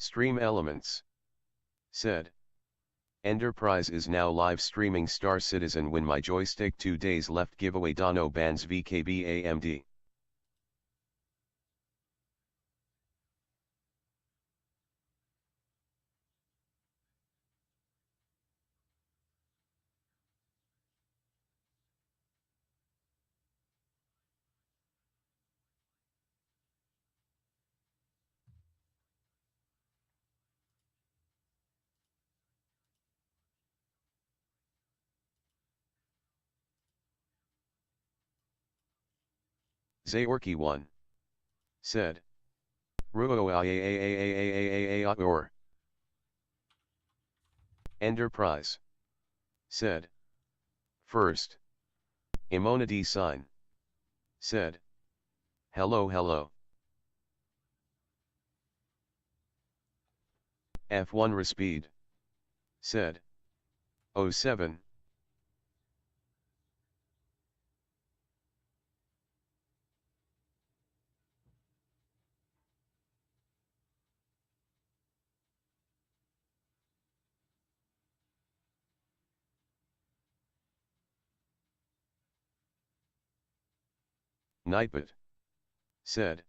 Stream Elements said. Enterprise is now live streaming Star Citizen Win My Joystick 2 days left giveaway Dono Bands VKB AMD. Zaorki 1 said. Or Enterprise said. First. Imonity sign said. Hello hello. F1 Respeed said. 07. Nightbot said.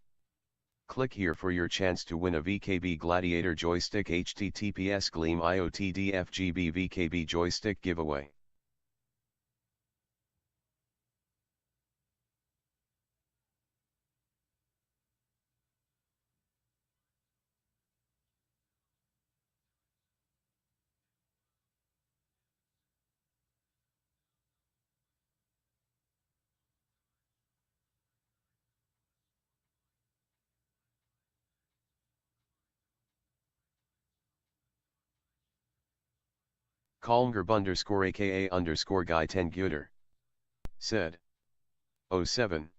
Click here for your chance to win a VKB Gladiator joystick https Gleam IOTDFGB VKB joystick giveaway. Kalmgerb underscore aka underscore guy 10 Guter said. 07.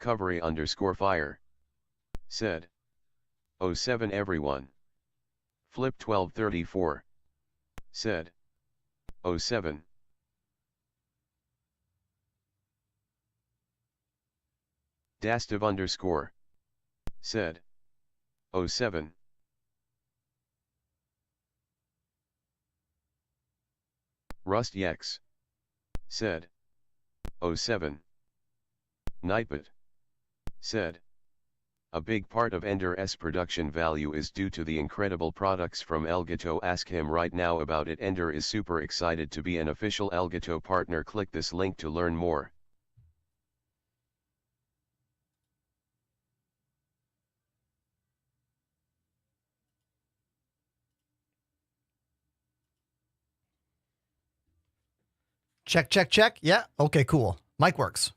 Covery underscore fire said. 07 everyone. Flip 1234 said. 07. Dastiv underscore said. 07. RustYex said. 07. Nightbot said. A big part of Ender's production value is due to the incredible products from Elgato. Ask him right now about it. Ender is super excited to be an official Elgato partner. Click this link to learn more. Check, check, check. Yeah. Okay, cool. Mic works.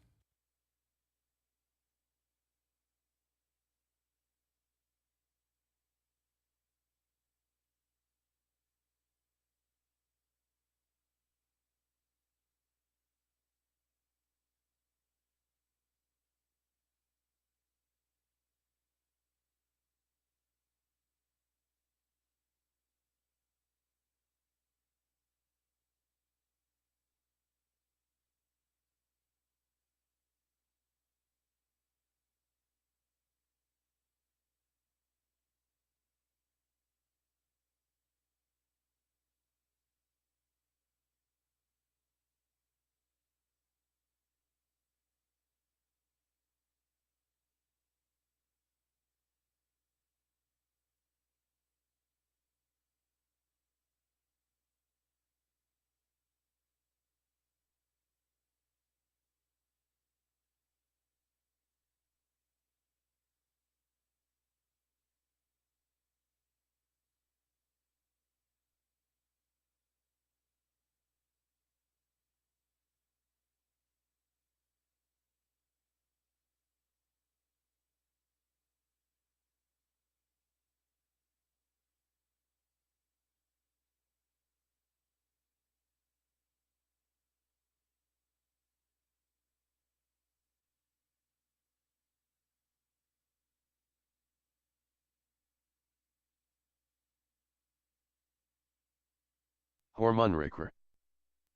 Hormonriker.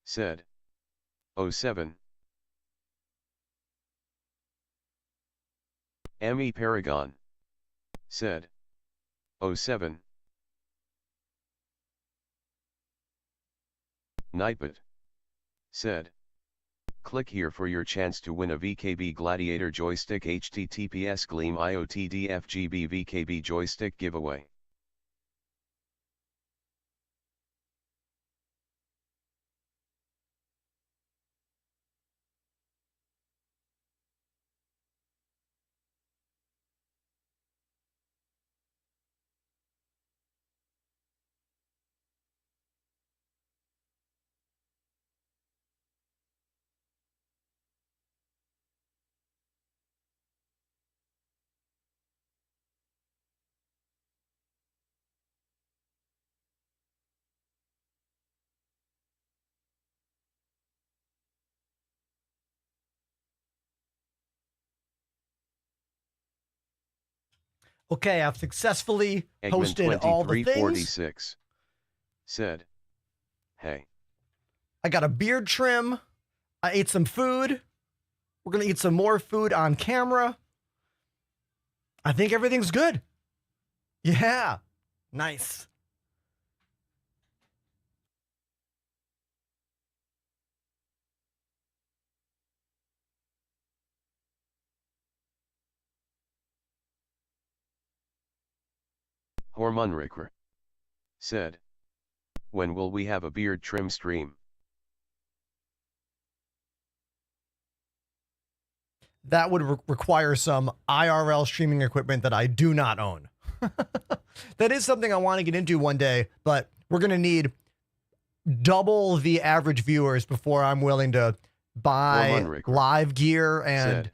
Said. 07. Me Paragon. Said. 07. Nightbot. Said. Click here for your chance to win a VKB Gladiator Joystick https Gleam IOTDFGB VKB Joystick giveaway. Okay, I've successfully Eggman posted all the things. 2346. Said. Hey. I got a beard trim. I ate some food. We're going to eat some more food on camera. I think everything's good. Yeah. Nice. Hormonriker. Said. When will we have a beard trim stream? That would require some IRL streaming equipment that I do not own. That is something I want to get into one day, but we're going to need double the average viewers before I'm willing to buy live gear and Said.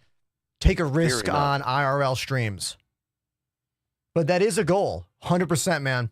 take a risk on IRL streams. But that is a goal. 100%, man.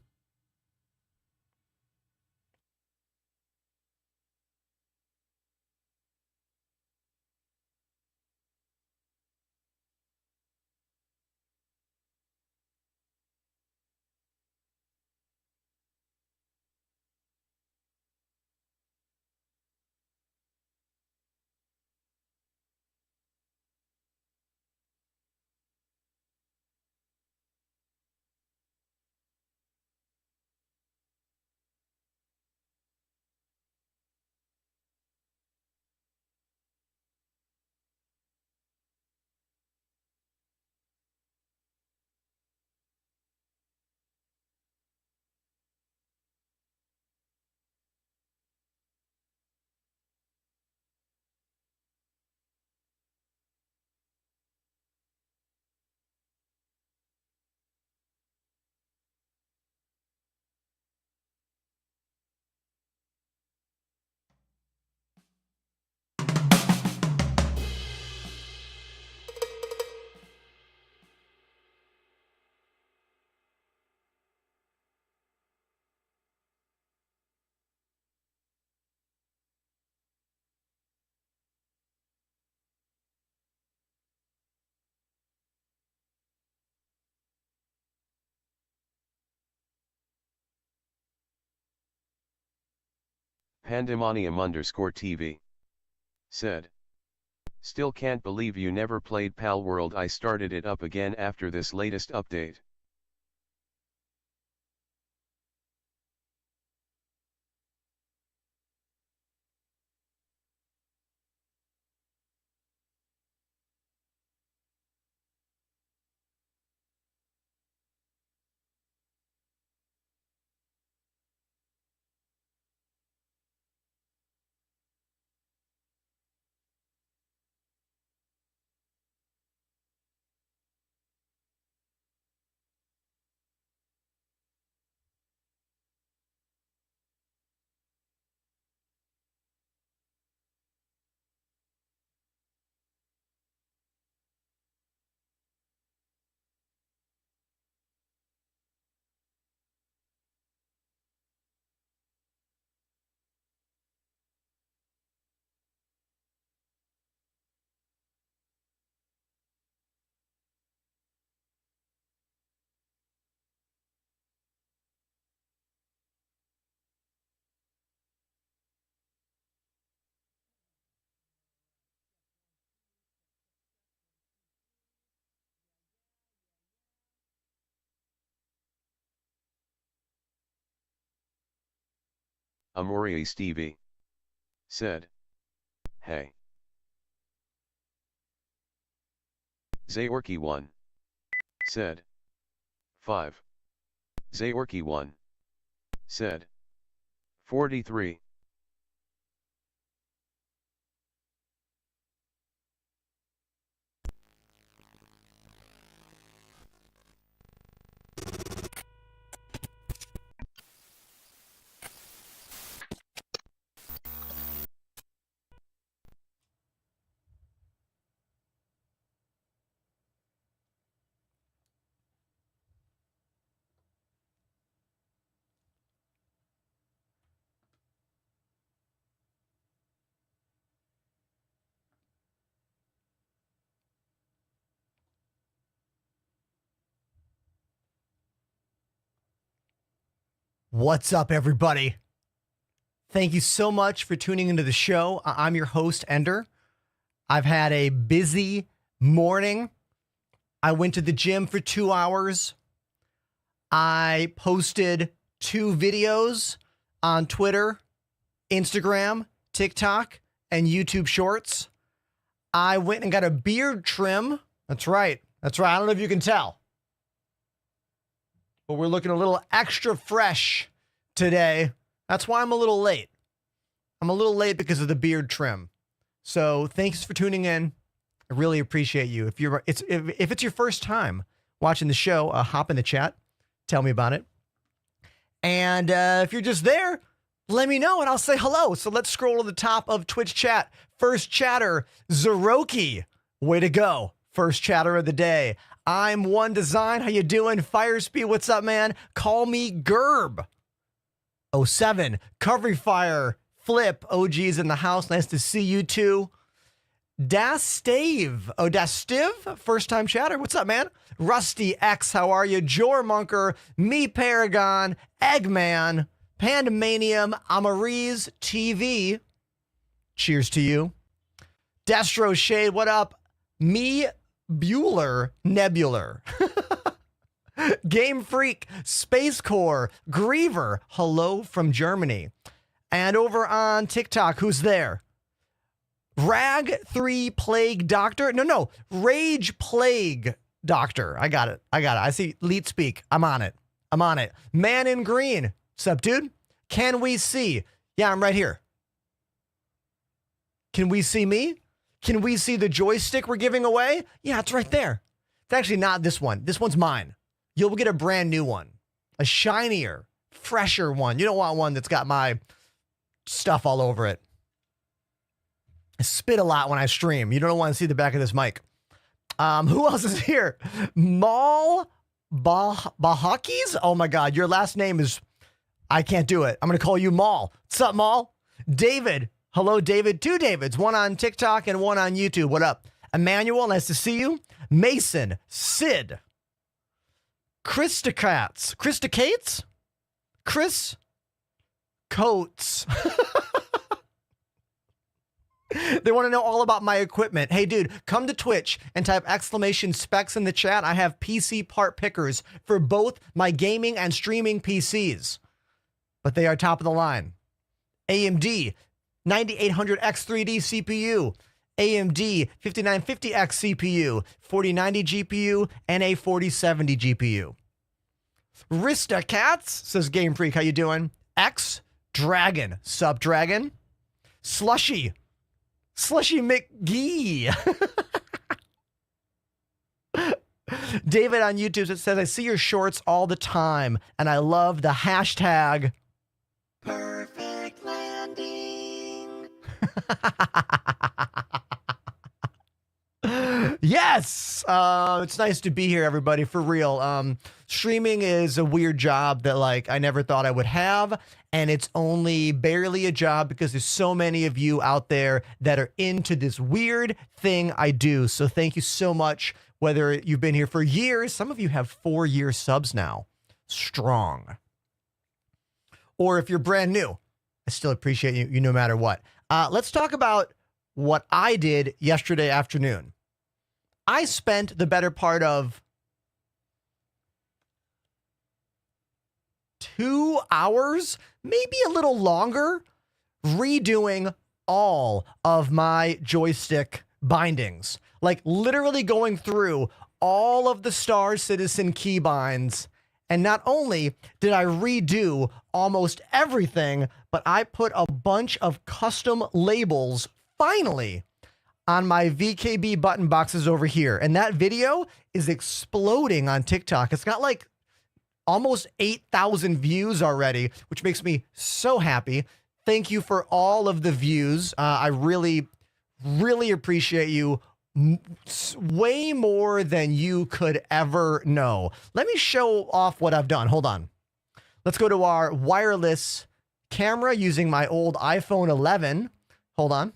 Pandemonium_TV. Said. Still can't believe you never played Pal World. I started it up again after this latest update. Amori Stevie. Said. Hey. Zaorki 1. Said. 5. Zaorki 1. Said. 43. What's up, everybody? Thank you so much for tuning into the show. I'm your host, Ender. I've had a busy morning. I went to the gym for 2 hours. I posted 2 videos on Twitter, Instagram, TikTok, and YouTube Shorts. I went and got a beard trim. That's right. That's right. I don't know if you can tell, but we're looking a little extra fresh today. That's why I'm a little late. I'm a little late because of the beard trim. So thanks for tuning in. I really appreciate you. If it's your first time watching the show, hop in the chat. Tell me about it. And if you're just there, let me know and I'll say hello. So let's scroll to the top of Twitch chat. First chatter, Zeroki. Way to go. First chatter of the day. I'm One Design. How you doing? Firespeed, what's up, man? Call me Gerb. 07. Covery Fire. Flip. OG's in the house. Nice to see you too. Dastave. Oh, Dastiv. First time chatter. What's up, man? Rusty X. How are you? Jor Munker. Me Paragon. Eggman. Pandemanium. Amariz TV. Cheers to you. Destro Shade. What up? Me Bueller Nebular. Game Freak, Space Core, Griever, hello from Germany. And over on TikTok, who's there? Rag 3 Plague Doctor. No, Rage Plague Doctor. I got it. I see Leet Speak. I'm on it. Man in Green. Sup, dude? Can we see? Yeah, I'm right here. Can we see me? Can we see the joystick we're giving away? Yeah, it's right there. It's actually not this one. This one's mine. You'll get a brand new one. A shinier, fresher one. You don't want one that's got my stuff all over it. I spit a lot when I stream. You don't want to see the back of this mic. Who else is here? Maul Bahakis? Oh my God, your last name is... I can't do it. I'm going to call you Maul. What's up, Maul? David. Hello, David. 2 Davids. One on TikTok and one on YouTube. What up? Emmanuel, nice to see you. Mason. Sid. Christicates. Chris Coates. They want to know all about my equipment. Hey, dude, come to Twitch and type !specs in the chat. I have PC part pickers for both my gaming and streaming PCs, but they are top of the line. AMD 9800X3D CPU, AMD 5950X CPU, 4090 GPU, and a 4070 GPU. Rista Cats, says Game Freak, how you doing? X Dragon, Sub Dragon. Slushy McGee. David on YouTube says, I see your shorts all the time, and I love the hashtag perfect landing. Yes, it's nice to be here, everybody, for real. Streaming is a weird job that, like, I never thought I would have, and it's only barely a job because there's so many of you out there that are into this weird thing I do. So thank you so much, whether you've been here for years. Some of you have 4-year subs now. Strong. Or if you're brand new, I still appreciate you no matter what. Let's talk about what I did yesterday afternoon. I spent the better part of 2 hours, maybe a little longer, redoing all of my joystick bindings. Like literally going through all of the Star Citizen keybinds. And not only did I redo almost everything, but I put a bunch of custom labels, finally, on my VKB button boxes over here. And that video is exploding on TikTok. It's got like almost 8,000 views already, which makes me so happy. Thank you for all of the views. I really, really appreciate you way more than you could ever know. Let me show off what I've done. Hold on. Let's go to our wireless camera using my old iPhone 11. Hold on.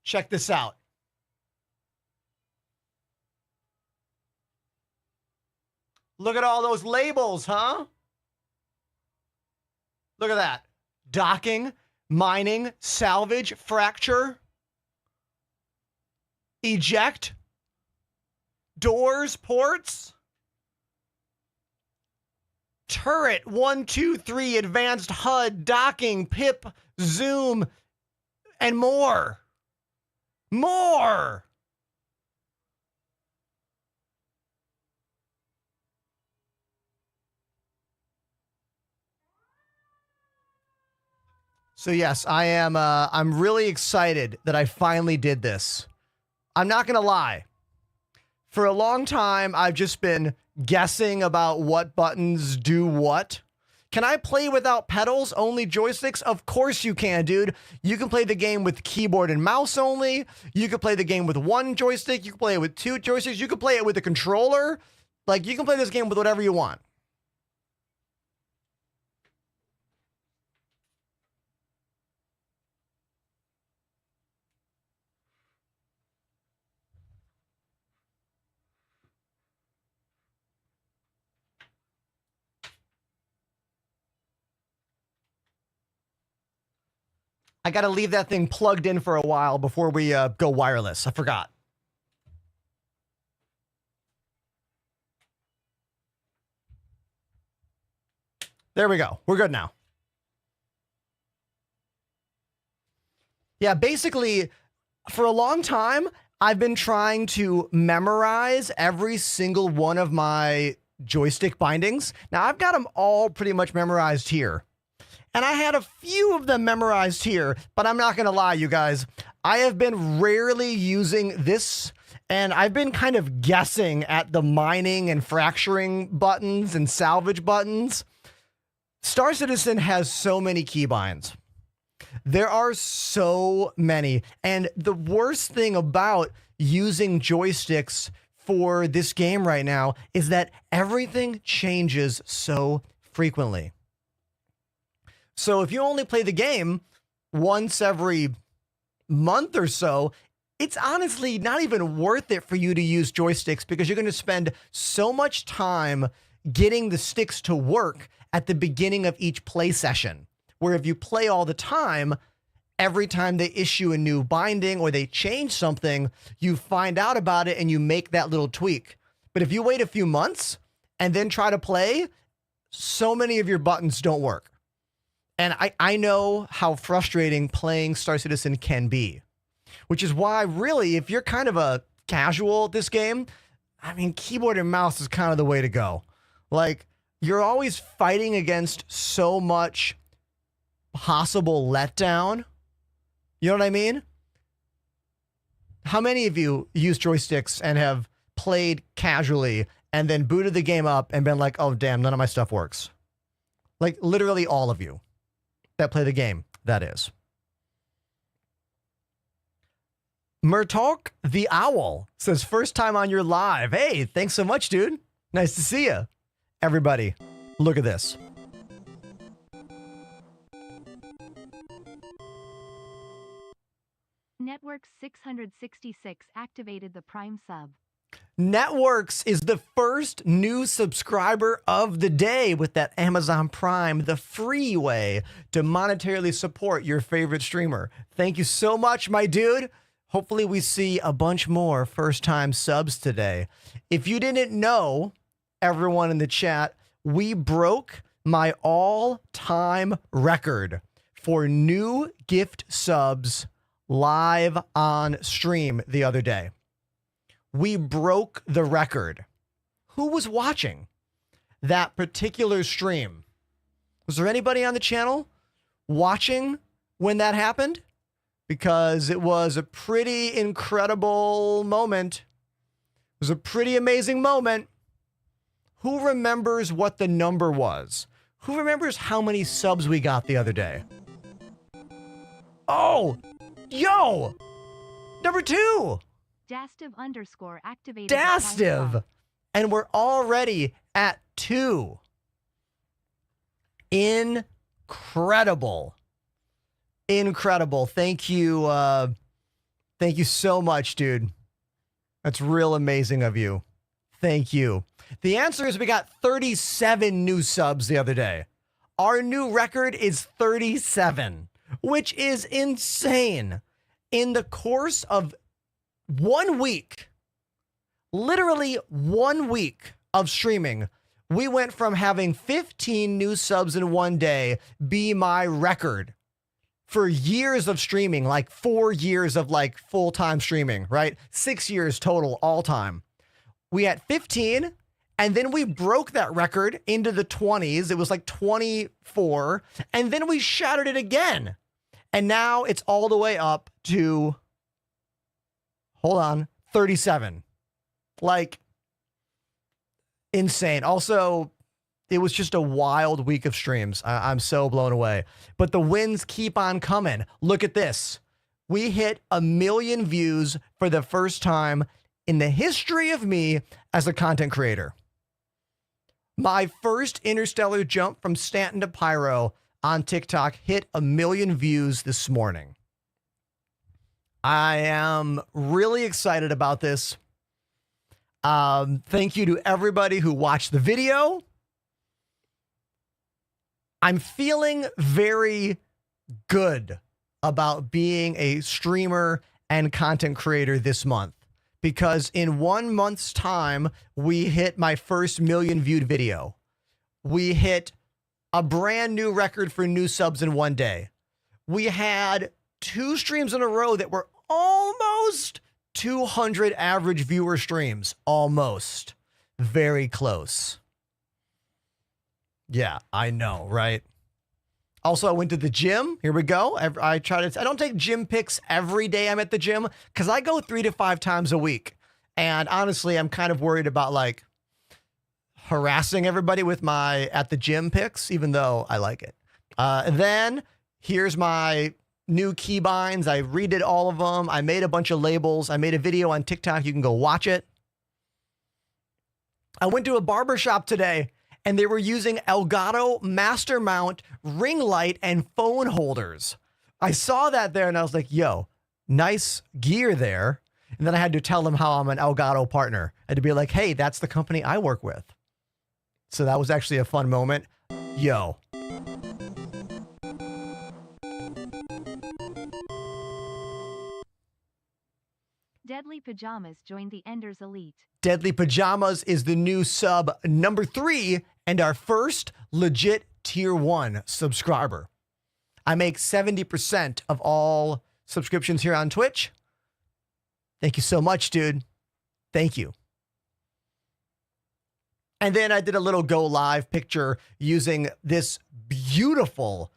Check this out. Look at all those labels, huh? Look at that. Docking, mining, salvage, fracture, eject, doors, ports, turret, 1, 2, 3, advanced HUD, docking, pip, zoom, and more. More. So yes, I'm really excited that I finally did this. I'm not going to lie. For a long time, I've just been guessing about what buttons do what. Can I play without pedals, only joysticks? Of course you can, dude. You can play the game with keyboard and mouse only. You can play the game with 1 joystick. You can play it with 2 joysticks. You can play it with a controller. Like, you can play this game with whatever you want. I got to leave that thing plugged in for a while before we go wireless. I forgot. There we go. We're good now. Yeah, basically, for a long time, I've been trying to memorize every single one of my joystick bindings. Now, I've got them all pretty much memorized here. And I had a few of them memorized here, but I'm not going to lie, you guys. I have been rarely using this, and I've been kind of guessing at the mining and fracturing buttons and salvage buttons. Star Citizen has so many keybinds. There are so many. And the worst thing about using joysticks for this game right now is that everything changes so frequently. So if you only play the game once every month or so, it's honestly not even worth it for you to use joysticks because you're going to spend so much time getting the sticks to work at the beginning of each play session. Where if you play all the time, every time they issue a new binding or they change something, you find out about it and you make that little tweak. But if you wait a few months and then try to play, so many of your buttons don't work. And I know how frustrating playing Star Citizen can be, which is why really, if you're kind of a casual at this game, I mean, keyboard and mouse is kind of the way to go. Like, you're always fighting against so much possible letdown. You know what I mean? How many of you use joysticks and have played casually and then booted the game up and been like, oh, damn, none of my stuff works? Like, literally all of you that play the game, that is. Murtalk the Owl says, first time on your live. Hey, thanks so much, dude. Nice to see you. Everybody, look at this. Network 666 activated the Prime sub. Networks is the first new subscriber of the day with that Amazon Prime, the free way to monetarily support your favorite streamer. Thank you so much, my dude. Hopefully we see a bunch more first-time subs today. If you didn't know, everyone in the chat, we broke my all-time record for new gift subs live on stream the other day. We broke the record. Who was watching that particular stream? Was there anybody on the channel watching when that happened? Because it was a pretty incredible moment. It was a pretty amazing moment. Who remembers what the number was? Who remembers how many subs we got the other day? Oh, yo, number 2. Dastiv _ activated. the Prime Dastiv. sub. And we're already at 2. Incredible. Incredible. Thank you. Thank you so much, dude. That's real amazing of you. Thank you. The answer is we got 37 new subs the other day. Our new record is 37, which is insane. In the course of 1 week, literally 1 week of streaming, we went from having 15 new subs in one day be my record for years of streaming, like 4 years of like full-time streaming, right? 6 years total all time. We had 15, and then we broke that record into the 20s. It was like 24, and then we shattered it again. And now it's all the way up to, hold on, 37. Like, insane. Also, it was just a wild week of streams. I'm so blown away. But the wins keep on coming. Look at this. We hit 1 million views for the first time in the history of me as a content creator. My first interstellar jump from Stanton to Pyro on TikTok hit 1 million views this morning. I am really excited about this. Thank you to everybody who watched the video. I'm feeling very good about being a streamer and content creator this month, because in 1 month's time, we hit my first 1 million viewed video. We hit a brand new record for new subs in 1 day. We had 2 streams in a row that were almost 200 average viewer streams. Almost. Very close. Yeah, I know, right? Also, I went to the gym. Here we go. I don't take gym pics every day I'm at the gym, because I go 3 to 5 times a week. And honestly, I'm kind of worried about like harassing everybody with my at the gym pics, even though I like it. Then here's my new keybinds. I redid all of them. I made a bunch of labels. I made a video on TikTok. You can go watch it. I went to a barbershop today, and they were using Elgato Master Mount ring light and phone holders. I saw that there, and I was like, yo, nice gear there. And then I had to tell them how I'm an Elgato partner. I had to be like, hey, that's the company I work with. So that was actually a fun moment. Yo. Deadly Pajamas joined the Enders Elite. Deadly Pajamas is the new sub number 3 and our first legit tier 1 subscriber. I make 70% of all subscriptions here on Twitch. Thank you so much, dude. Thank you. And then I did a little go live picture using this beautiful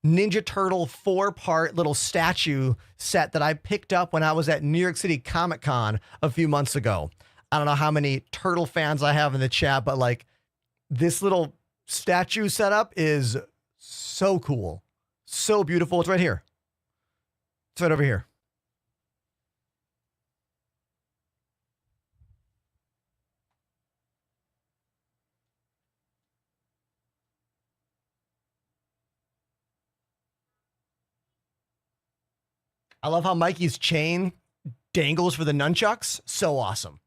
Ninja Turtle 4-part little statue set that I picked up when I was at New York City Comic Con a few months ago. I don't know how many turtle fans I have in the chat, but like this little statue setup is so cool. So beautiful. It's right here. It's right over here. I love how Mikey's chain dangles for the nunchucks. So awesome.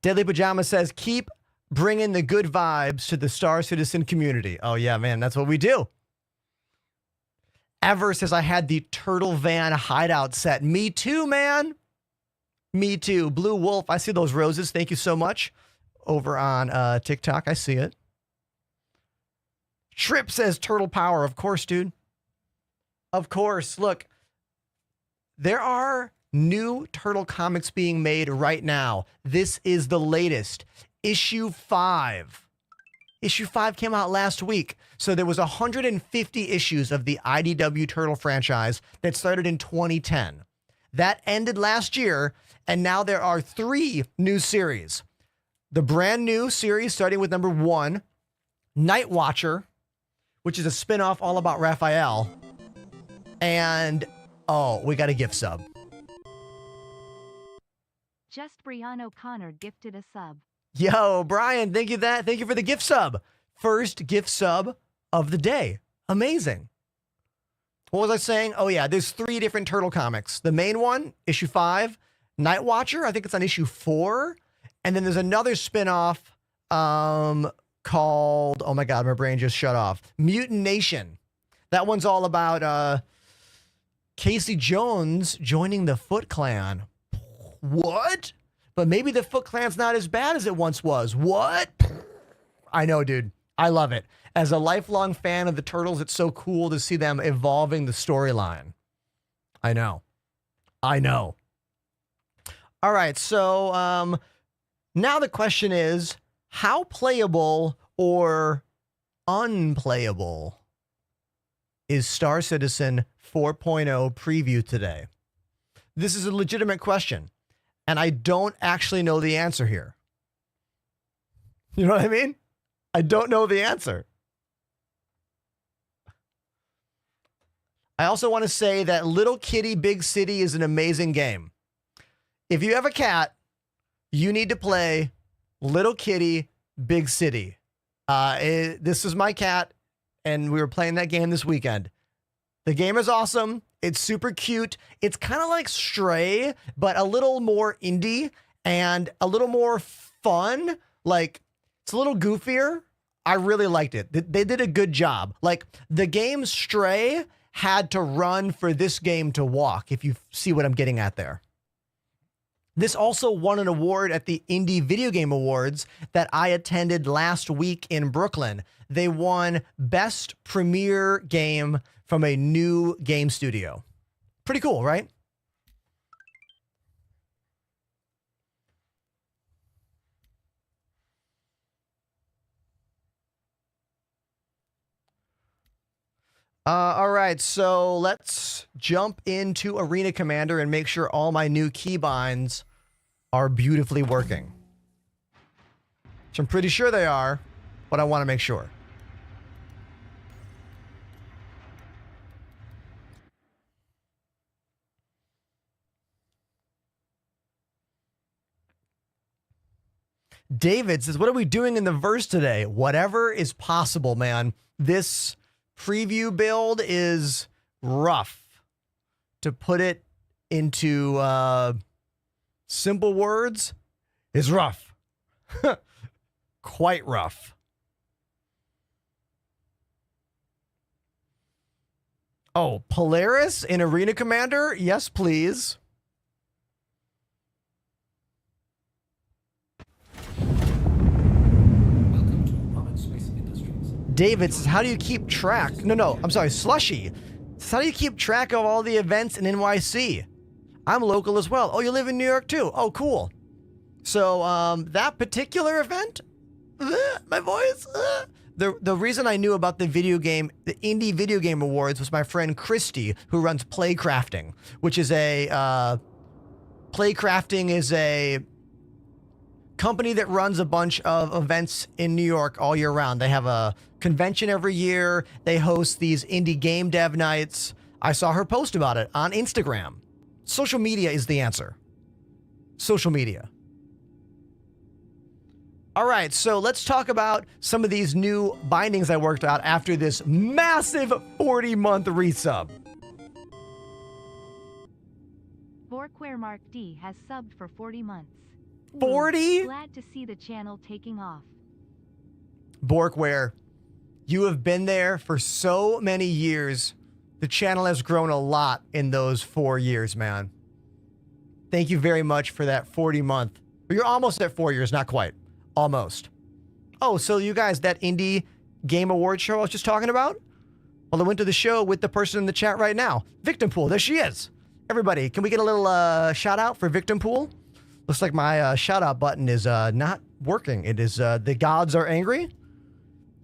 Deadly Pajama says, keep bringing the good vibes to the Star Citizen community. Oh, yeah, man, that's what we do. Ever says I had the Turtle Van hideout set. Me too, man. Me too. Blue Wolf, I see those roses. Thank you so much. Over on TikTok, I see it. Trip says Turtle Power. Of course, dude. Of course. Look, there are new Turtle comics being made right now. This is the latest. Issue 5. Issue 5 came out last week. So there was 150 issues of the IDW Turtle franchise that started in 2010. That ended last year, and now there are 3 new series. The brand new series starting with number 1, Night Watcher, which is a spin-off all about Raphael. And, oh, we got a gift sub. Just Brian O'Connor gifted a sub. Yo, Brian, thank you Thank you for the gift sub. First gift sub of the day. Amazing. What was I saying? Oh, yeah, there's 3 different Turtle comics. The main one, issue 5, Night Watcher, I think it's on issue 4. And then there's another spinoff called, oh my God, my brain just shut off. Mutant Nation. That one's all about Casey Jones joining the Foot Clan. What? But maybe the Foot Clan's not as bad as it once was. What? I know, dude. I love it. As a lifelong fan of the Turtles, it's so cool to see them evolving the storyline. I know. I know. All right, so now the question is, how playable or unplayable is Star Citizen 4.0 preview today? This is a legitimate question, and I don't actually know the answer here. You know what I mean? I don't know the answer. I also want to say that Little Kitty Big City is an amazing game. If you have a cat, you need to play Little Kitty Big City. This is my cat, and we were playing that game this weekend. The game is awesome. It's super cute. It's kind of like Stray, but a little more indie and a little more fun. Like, it's a little goofier. I really liked it. They did a good job. Like, the game Stray had to run for this game to walk, if you see what I'm getting at there. This also won an award at the Indie Video Game Awards that I attended last week in Brooklyn. They won Best Premiere Game from a new game studio. Pretty cool, right? All right, so let's jump into Arena Commander and make sure all my new keybinds are beautifully working. Which I'm pretty sure they are, but I want to make sure. David says, what are we doing in the verse today? Whatever is possible, man. This preview build is rough. To put it into simple words, is rough. Quite rough. Oh, Polaris in Arena Commander? Yes, please. David says, how do you keep track? No, I'm sorry, Slushy. Says, how do you keep track of all the events in NYC? I'm local as well. Oh, you live in New York too? Oh, cool. So, that particular event, my voice, the reason I knew about the Indie Video Game Awards was my friend Christy, who runs Playcrafting, which is Playcrafting is a company that runs a bunch of events in New York all year round. They have a convention every year. They host these indie game dev nights. I saw her post about it on Instagram. Social media is the answer. Social media. All right, so let's talk about some of these new bindings I worked out after this massive 40-month resub. Vorquare Mark D has subbed for 40 months. 40? Glad to see the channel taking off. Bork, where you have been there for so many years. The channel has grown a lot in those 4 years, man. Thank you very much for that 40-month. You're almost at 4 years, not quite. Almost. Oh, so you guys, that Indie Game Award show I was just talking about? Well, I went to the show with the person in the chat right now. Victim Pool, there she is. Everybody, can we get a little shout out for Victim Pool? Looks like my shout out button is not working. It is the gods are angry.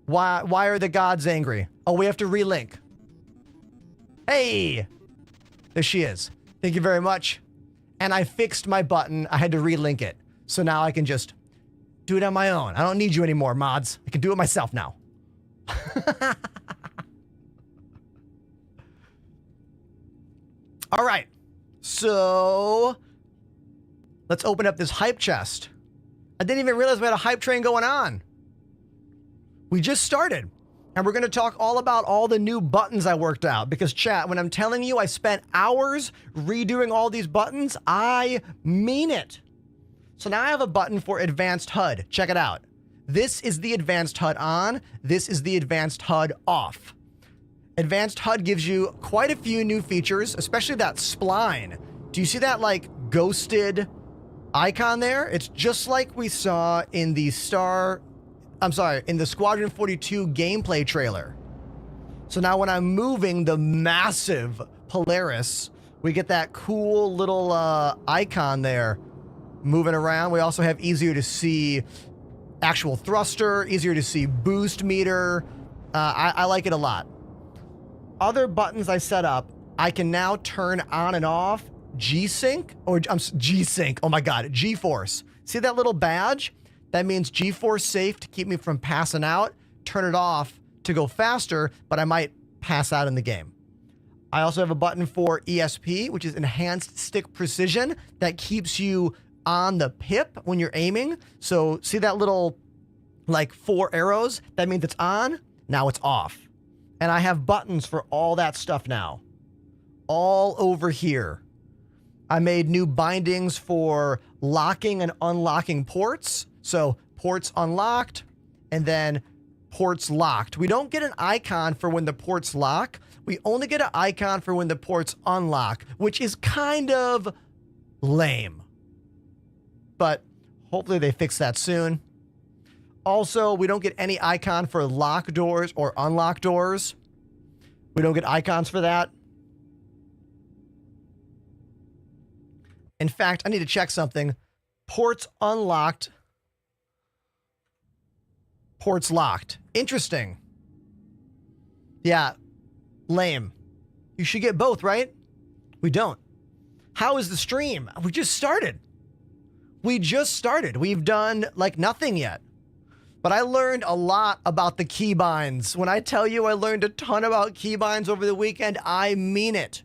Why are the gods angry? Oh, we have to relink. Hey, there she is. Thank you very much. And I fixed my button. I had to relink it. So now I can just do it on my own. I don't need you anymore, mods. I can do it myself now. All right. So let's open up this hype chest. I didn't even realize we had a hype train going on. We just started. And we're going to talk all about all the new buttons I worked out. Because chat, when I'm telling you I spent hours redoing all these buttons, I mean it. So now I have a button for advanced HUD. Check it out. This is the advanced HUD on. This is the advanced HUD off. Advanced HUD gives you quite a few new features, especially that spline. Do you see that like ghosted icon there? It's just like we saw in the in the Squadron 42 gameplay trailer. So now when I'm moving the massive Polaris, we get that cool little icon there moving around. We also have easier to see actual thruster, easier to see boost meter. I like it a lot. Other buttons I set up, I can now turn on and off G-Sync, or G-Sync, oh my God, G-Force. See that little badge? That means G-Force safe to keep me from passing out. Turn it off to go faster, but I might pass out in the game. I also have a button for ESP, which is Enhanced Stick Precision, that keeps you on the pip when you're aiming. So see that little like 4 arrows? That means it's on, now it's off. And I have buttons for all that stuff now. All over here. I made new bindings for locking and unlocking ports. So ports unlocked and then ports locked. We don't get an icon for when the ports lock. We only get an icon for when the ports unlock, which is kind of lame. But hopefully they fix that soon. Also, we don't get any icon for lock doors or unlock doors. We don't get icons for that. In fact, I need to check something. Ports unlocked. Ports locked. Interesting. Yeah, lame. You should get both, right? We don't. How is the stream? We just started. We've done like nothing yet. But I learned a lot about the keybinds. When I tell you I learned a ton about keybinds over the weekend, I mean it.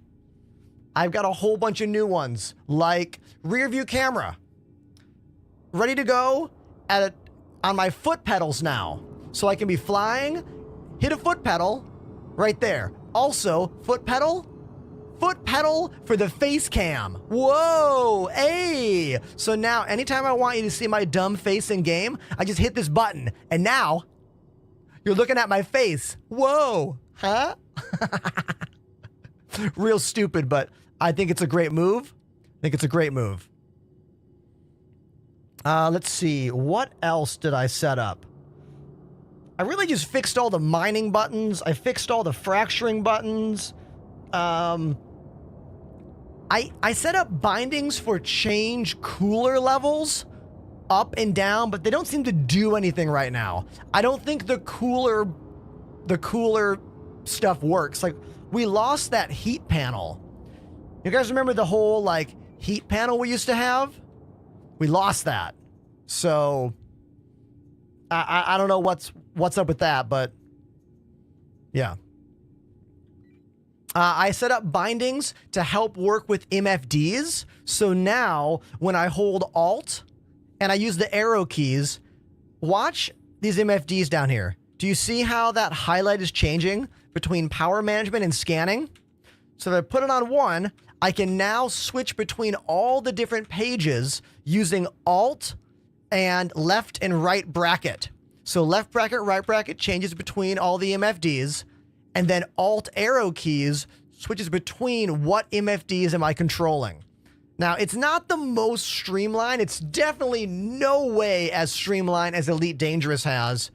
I've got a whole bunch of new ones, like rear view camera. Ready to go on my foot pedals now. So I can be flying, hit a foot pedal right there. Also, foot pedal for the face cam. Whoa, hey. So now anytime I want you to see my dumb face in game, I just hit this button and now you're looking at my face. Whoa, huh? Real stupid, but I think it's a great move. Let's see, what else did I set up? I really just fixed all the mining buttons. I fixed all the fracturing buttons. I set up bindings for change cooler levels up and down, but they don't seem to do anything right now. I don't think the cooler stuff works. Like, we lost that heat panel. You guys remember the whole like heat panel we used to have? We lost that. So I don't know what's up with that, but yeah. I set up bindings to help work with MFDs. So now when I hold Alt and I use the arrow keys, watch these MFDs down here. Do you see how that highlight is changing between power management and scanning? So if I put it on one, I can now switch between all the different pages using Alt and left and right bracket. So left bracket, right bracket changes between all the MFDs, and then Alt arrow keys switches between what MFDs am I controlling. Now, it's not the most streamlined. It's definitely no way as streamlined as Elite Dangerous has,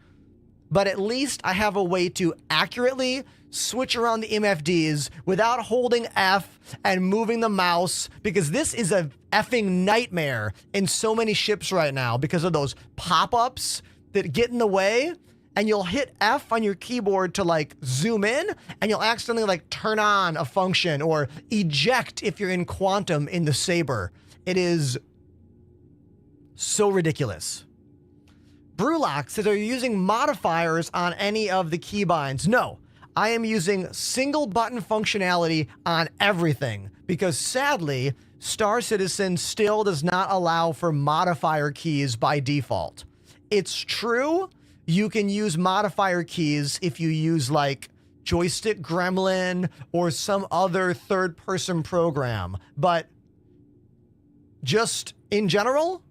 but at least I have a way to accurately switch around the MFDs without holding F and moving the mouse, because this is a effing nightmare in so many ships right now because of those pop-ups that get in the way, and you'll hit F on your keyboard to like zoom in, and you'll accidentally like turn on a function or eject if you're in quantum in the Saber. It is so ridiculous. Brulock says, are you using modifiers on any of the keybinds? No, I am using single button functionality on everything because sadly, Star Citizen still does not allow for modifier keys by default. It's true, you can use modifier keys if you use like Joystick Gremlin or some other third-person program, but just in general,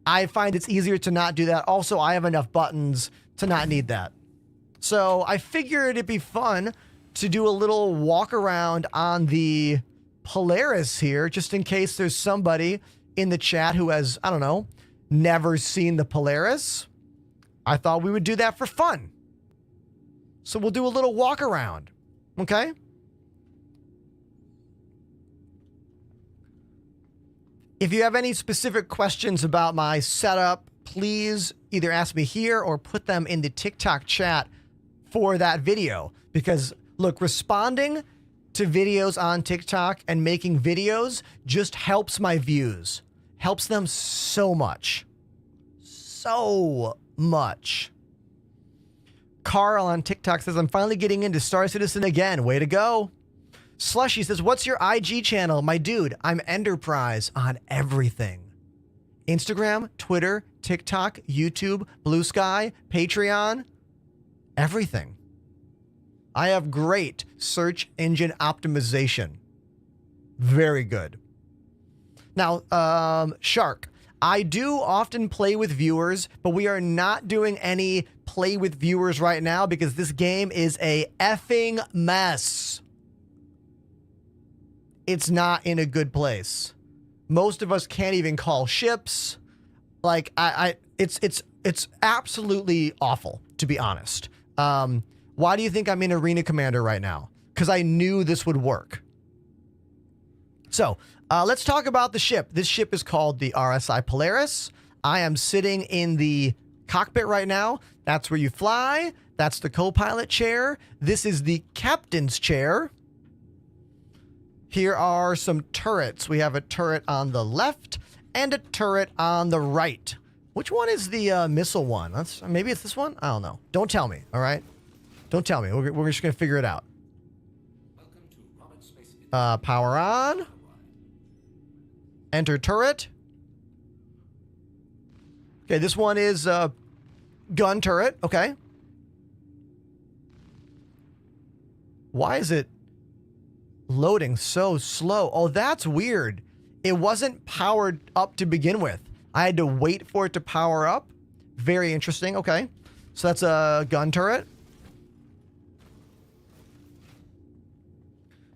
I find it's easier to not do that. Also, I have enough buttons to not need that. So I figured it'd be fun to do a little walk around on the Polaris here, just in case there's somebody in the chat who has, I don't know, never seen the Polaris. I thought we would do that for fun. So we'll do a little walk around, okay? If you have any specific questions about my setup, please either ask me here or put them in the TikTok chat for that video. Because look, responding to videos on TikTok and making videos just helps my views. Helps them so much. So much. Carl on TikTok says, I'm finally getting into Star Citizen again. Way to go. Slushy says, what's your IG channel? My dude, I'm Enterprise on everything. Instagram, Twitter, TikTok, YouTube, Blue Sky, Patreon, everything. I have great search engine optimization. Very good. Now, Shark, I do often play with viewers, but we are not doing any play with viewers right now because this game is a effing mess. It's not in a good place. Most of us can't even call ships. Like it's absolutely awful, to be honest. Why do you think I'm in Arena Commander right now? Because I knew this would work. So let's talk about the ship. This ship is called the RSI Polaris. I am sitting in the cockpit right now. That's where you fly. That's the co-pilot chair. This is the captain's chair. Here are some turrets. We have a turret on the left and a turret on the right. Which one is the missile one? Maybe it's this one? I don't know. Don't tell me, all right? Don't tell me. We're just going to figure it out. Power on. Enter turret. Okay, this one is gun turret. Okay. Why is it loading so slow? Oh, that's weird. It wasn't powered up to begin with. I had to wait for it to power up. Very interesting. Okay. So that's a gun turret.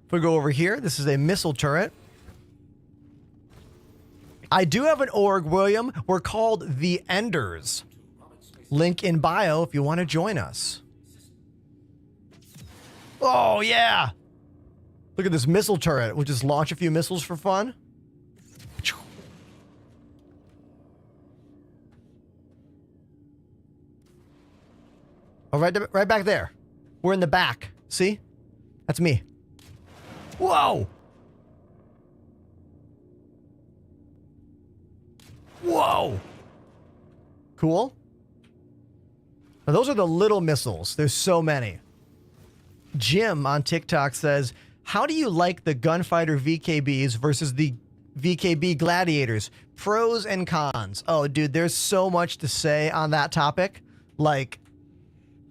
If we go over here, this is a missile turret. I do have an org, William. We're called the Enders. Link in bio if you want to join us. Oh, yeah. Look at this missile turret. We'll just launch a few missiles for fun. Oh, right back there. We're in the back. See? That's me. Whoa! Whoa! Cool. Now, those are the little missiles. There's so many. Jim on TikTok says, how do you like the gunfighter VKBs versus the VKB gladiators? Pros and cons. Oh, dude, there's so much to say on that topic. Like,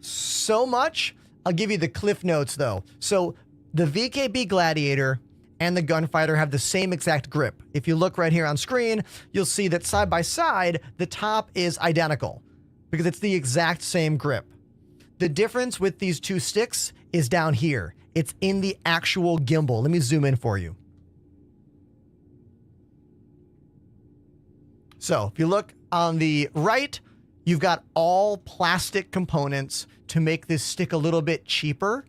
so much. I'll give you the cliff notes, though. So, the VKB gladiator and the gunfighter have the same exact grip. If you look right here on screen, you'll see that side by side, the top is identical. because it's the exact same grip. The difference with these two sticks is down here. It's in the actual gimbal. Let me zoom in for you. So if you look on the right, you've got all plastic components to make this stick a little bit cheaper.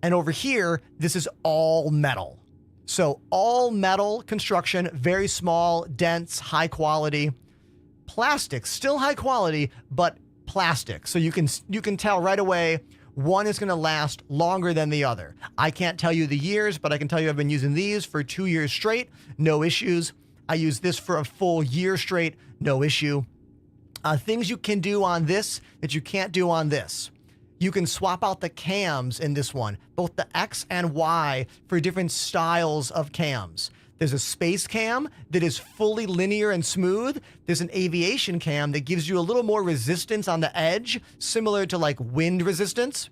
And over here, this is all metal. So all metal construction, very small, dense, high quality. Plastic, still high quality, but plastic. So you can tell right away one is going to last longer than the other. I can't tell you the years, but I can tell you I've been using these for 2 years straight, no issues. I use this for a full year straight, no issue. Things you can do on this that you can't do on this. You can swap out the cams in this one, both the X and Y, for different styles of cams. There's a space cam that is fully linear and smooth. There's an aviation cam that gives you a little more resistance on the edge, similar to like wind resistance.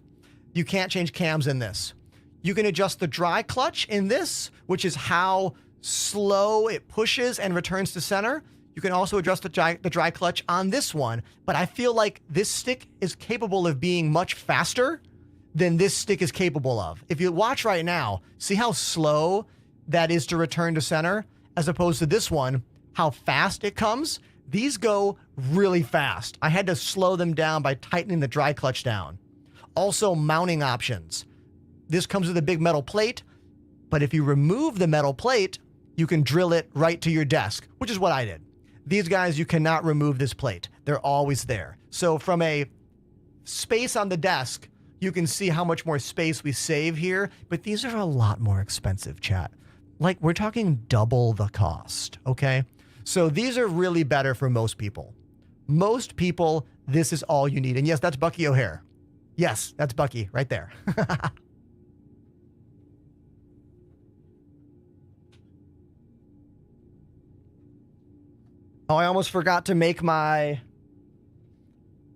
You can't change cams in this. You can adjust the dry clutch in this, which is how slow it pushes and returns to center. You can also adjust the dry clutch on this one, but I feel like this stick is capable of being much faster than this stick is capable of. If you watch right now, see how slow that is to return to center, as opposed to this one, how fast it comes. These go really fast. I had to slow them down by tightening the dry clutch down. Also, mounting options. This comes with a big metal plate, but if you remove the metal plate, you can drill it right to your desk, which is what I did. These guys, you cannot remove this plate. They're always there. So from a space on the desk, you can see how much more space we save here, but these are a lot more expensive, chat. Like, we're talking double the cost, okay? So these are really better for most people. Most people, this is all you need. And yes, that's Bucky O'Hare. Yes, that's Bucky right there. Oh, I almost forgot to make my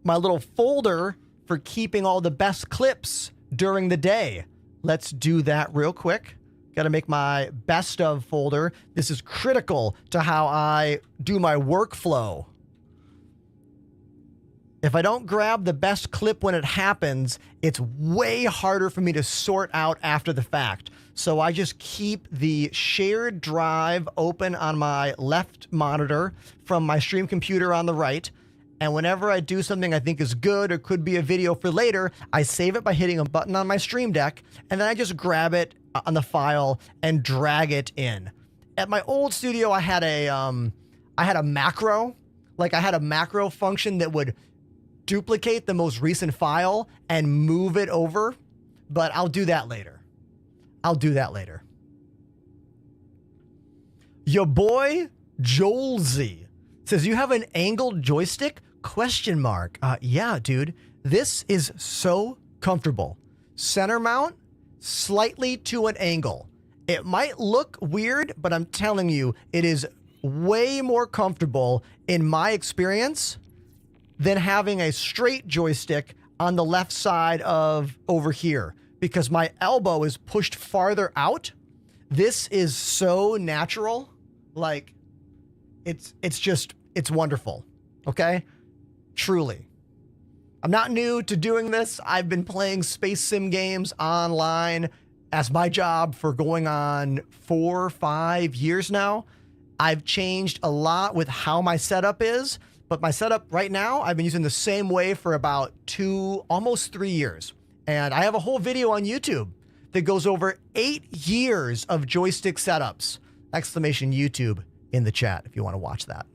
little folder for keeping all the best clips during the day. Let's do that real quick. Got to make my best of folder. This is critical to how I do my workflow. If I don't grab the best clip when it happens, it's way harder for me to sort out after the fact. So I just keep the shared drive open on my left monitor from my stream computer on the right. And whenever I do something I think is good or could be a video for later, I save it by hitting a button on my Stream Deck, and then I just grab it on the file and drag it in. At my old studio, I had a macro. Like, I had a macro function that would duplicate the most recent file and move it over, but I'll do that later. Your boy Jolzy says, you have an angled joystick? ? Yeah, dude. This is so comfortable. Center mount, slightly to an angle. It might look weird, but I'm telling you, it is way more comfortable in my experience than having a straight joystick on the left side of over here, because my elbow is pushed farther out. This is so natural. Like, it's wonderful. Okay? Truly. I'm not new to doing this. I've been playing space sim games online as my job for going on 4 or 5 years now. I've changed a lot with how my setup is, but my setup right now, I've been using the same way for about 2, almost 3 years. And I have a whole video on YouTube that goes over 8 years of joystick setups. Exclamation YouTube in the chat if you want to watch that.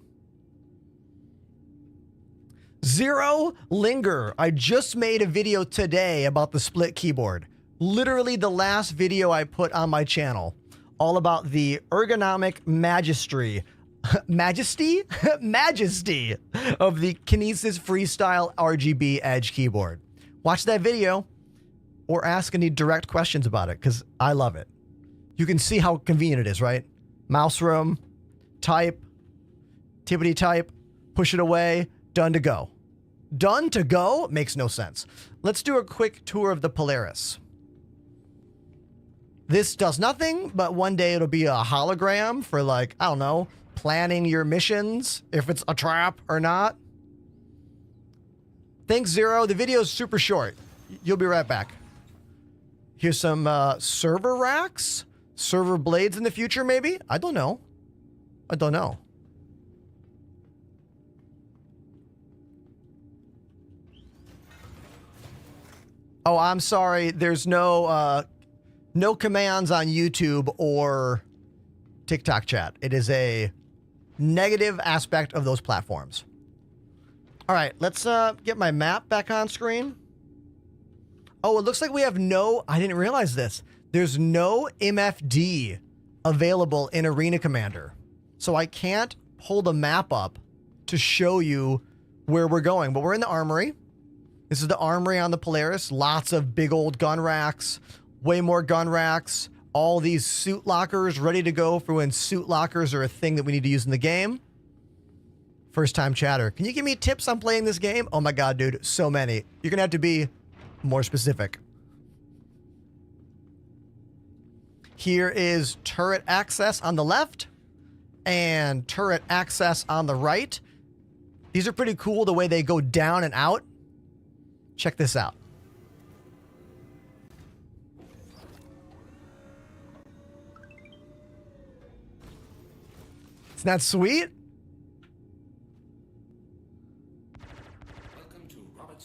Zero Linger. I just made a video today about the split keyboard. Literally the last video I put on my channel. All about the ergonomic majesty of the Kinesis Freestyle RGB Edge keyboard. Watch that video or ask any direct questions about it, because I love it. You can see how convenient it is, right? Mouse room, type, tippity type, push it away, done to go. Done to go makes no sense. Let's do a quick tour of the Polaris. This does nothing, but one day it'll be a hologram for, like, I don't know, planning your missions, if it's a trap or not. Thanks, Zero. The video is super short. You'll be right back. Here's some server racks. Server blades in the future, maybe? I don't know. I don't know. Oh, I'm sorry. There's no no commands on YouTube or TikTok chat. It is a negative aspect of those platforms. All right, let's get my map back on screen. Oh, it looks like we have no... I didn't realize this. There's no MFD available in Arena Commander. So I can't pull the map up to show you where we're going. But we're in the armory. This is the armory on the Polaris. Lots of big old gun racks. Way more gun racks. All these suit lockers ready to go for when suit lockers are a thing that we need to use in the game. First time chatter. Can you give me tips on playing this game? Oh my god, dude. So many. You're going to have to be more specific. Here is turret access on the left and turret access on the right. These are pretty cool the way they go down and out. Check this out. Isn't that sweet?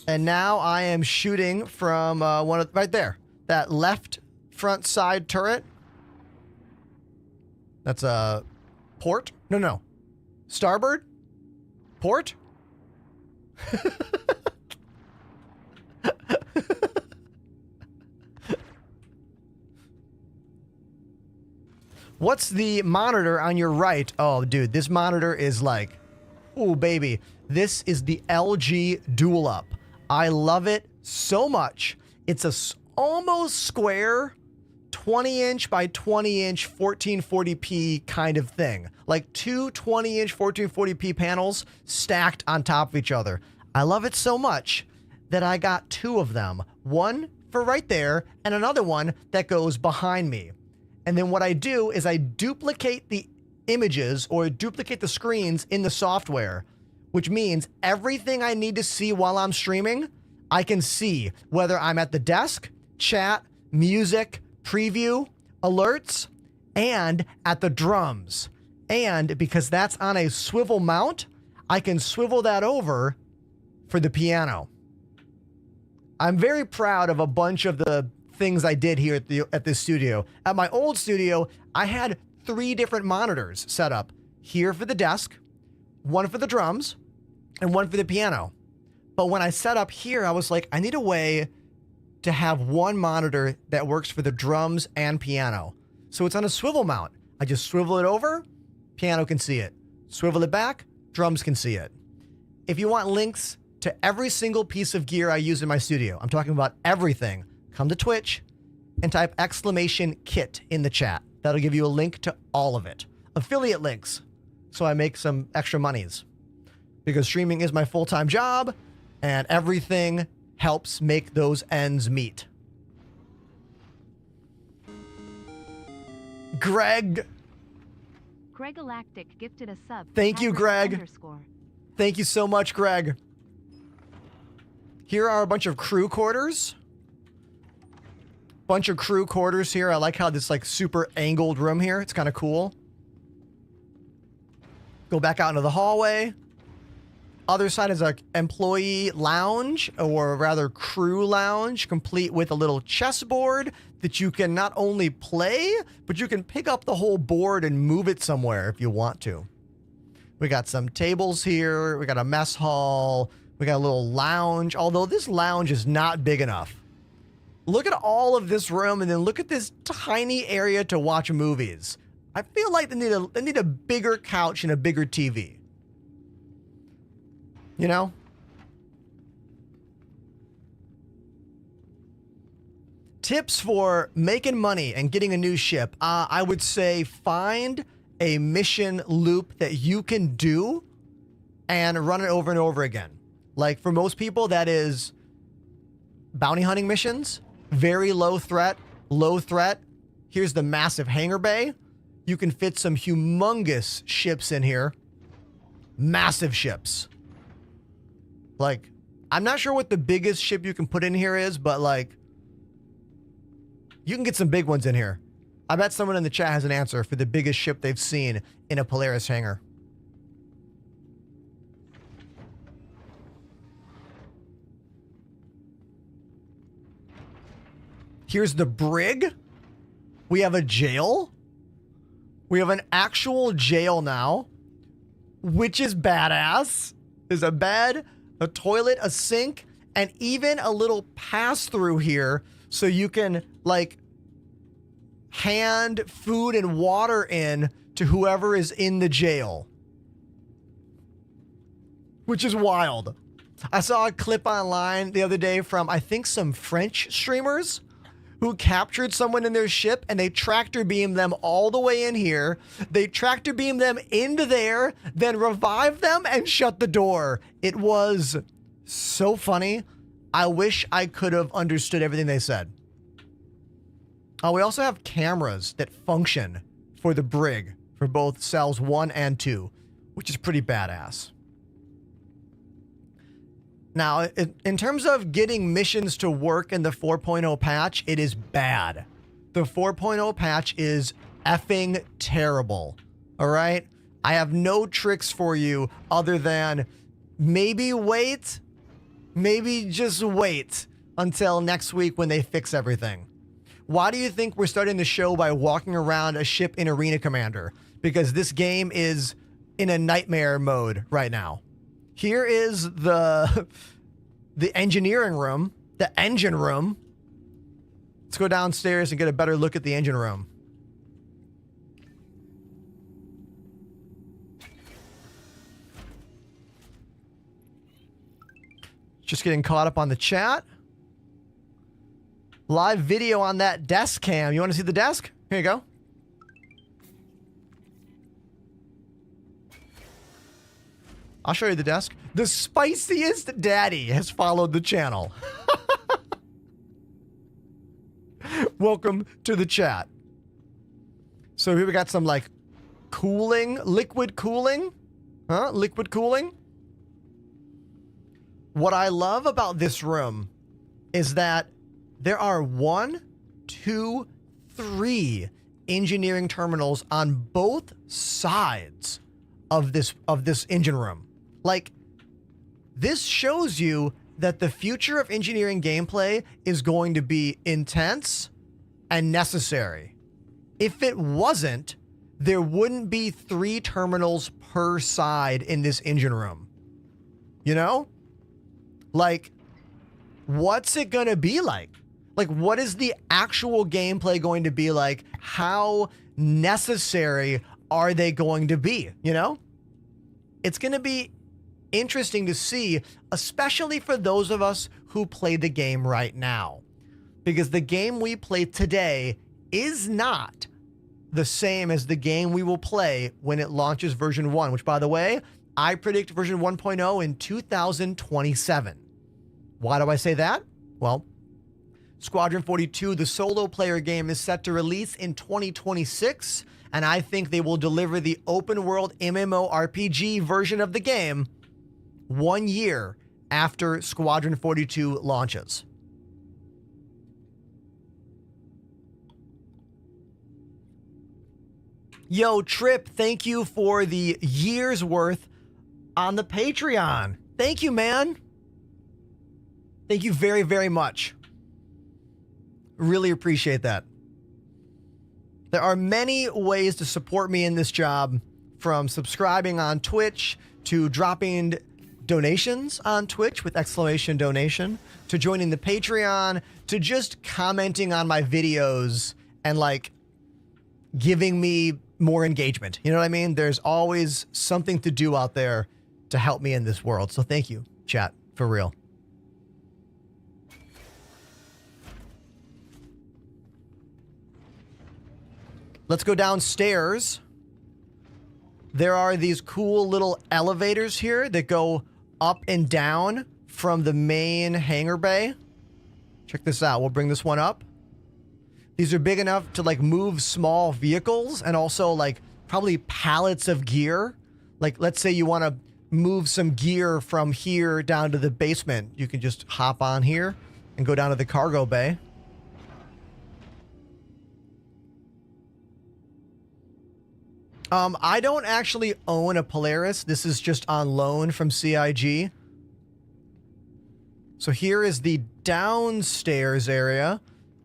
And now I am shooting from one of right there. That left front side turret. That's a port? No. Starboard? Port? What's the monitor on your right? Oh, dude, this monitor is like, oh, baby. This is the LG Dual Up. I love it so much. It's a almost square 20-inch by 20-inch 1440p kind of thing. Like two 20-inch 1440p panels stacked on top of each other. I love it so much that I got two of them. One for right there and another one that goes behind me. And then what I do is I duplicate the images or duplicate the screens in the software, which means everything I need to see while I'm streaming, I can see whether I'm at the desk, chat, music, preview, alerts, and at the drums. And because that's on a swivel mount, I can swivel that over for the piano. I'm very proud of a bunch of the things I did here at this studio. At my old studio, I had 3 different monitors set up. Here for the desk, one for the drums, and one for the piano. But when I set up here, I was like, I need a way to have one monitor that works for the drums and piano. So it's on a swivel mount. I just swivel it over, piano can see it. Swivel it back, drums can see it. If you want links to every single piece of gear I use in my studio, I'm talking about everything, come to Twitch and type !kit in the chat. That'll give you a link to all of it. Affiliate links, so I make some extra monies. Because streaming is my full-time job, and everything helps make those ends meet. Greg Galactic gifted a sub. Thank you, Greg. Thank you so much, Greg. Here are a bunch of crew quarters. Bunch of crew quarters here. I like how this like super angled room here. It's kind of cool. Go back out into the hallway. Other side is a employee lounge, or rather crew lounge, complete with a little chessboard that you can not only play, but you can pick up the whole board and move it somewhere if you want to. We got some tables here. We got a mess hall. We got a little lounge, although this lounge is not big enough. Look at all of this room, and then look at this tiny area to watch movies. I feel like they need a bigger couch and a bigger TV. You know? Tips for making money and getting a new ship. I would say find a mission loop that you can do and run it over and over again. Like for most people, that is bounty hunting missions. Very low threat, low threat. Here's the massive hangar bay. You can fit some humongous ships in here. Massive ships. Like I'm not sure what the biggest ship you can put in here is, but like, you can get some big ones in here. I bet someone in the chat has an answer for the biggest ship they've seen in a Polaris hangar. Here's the brig. We have a jail. We have an actual jail now, which is badass. There's a bed, a toilet, a sink, and even a little pass-through here so you can, like, hand food and water in to whoever is in the jail. Which is wild. I saw a clip online the other day from, I think, some French streamers who captured someone in their ship and they tractor beamed them all the way in here. They tractor beamed them into there, then revived them and shut the door. It was so funny. I wish I could have understood everything they said. We also have cameras that function for the brig for both cells 1 and 2, which is pretty badass. Now, in terms of getting missions to work in the 4.0 patch, it is bad. The 4.0 patch is effing terrible. All right? I have no tricks for you other than maybe wait, maybe just wait until next week when they fix everything. Why do you think we're starting the show by walking around a ship in Arena Commander? Because this game is in a nightmare mode right now. Here is the engineering room, the engine room. Let's go downstairs and get a better look at the engine room. Just getting caught up on the chat. Live video on that desk cam. You want to see the desk? Here you go. I'll show you the desk. The spiciest daddy has followed the channel. Welcome to the chat. So here we got some like cooling, liquid cooling. Huh? Liquid cooling. What I love about this room is that there are 1, 2, 3 engineering terminals on both sides of this engine room. Like, this shows you that the future of engineering gameplay is going to be intense and necessary. If it wasn't, there wouldn't be 3 terminals per side in this engine room. You know? Like, what's it gonna be like? Like, what is the actual gameplay going to be like? How necessary are they going to be? You know? It's going to be interesting to see, especially for those of us who play the game right now. Because the game we play today is not the same as the game we will play when it launches version 1, which, by the way, I predict version 1.0 in 2027. Why do I say that? Well, Squadron 42, the solo player game, is set to release in 2026, and I think they will deliver the open world MMORPG version of the game 1 year after Squadron 42 launches. Yo, Trip, thank you for the year's worth on the Patreon. Thank you, man. Thank you very, very much. Really appreciate that. There are many ways to support me in this job, from subscribing on Twitch to dropping donations on Twitch with exclamation donation, to joining the Patreon, to just commenting on my videos and like giving me more engagement. You know what I mean? There's always something to do out there to help me in this world. So thank you, chat, for real. Let's go downstairs. There are these cool little elevators here that go up and down from the main hangar bay. Check this out. We'll bring this one up. These are big enough to like move small vehicles and also like probably pallets of gear. Like, let's say you want to move some gear from here down to the basement, you can just hop on here and go down to the cargo bay. I don't actually own a Polaris. This is just on loan from CIG. So here is the downstairs area.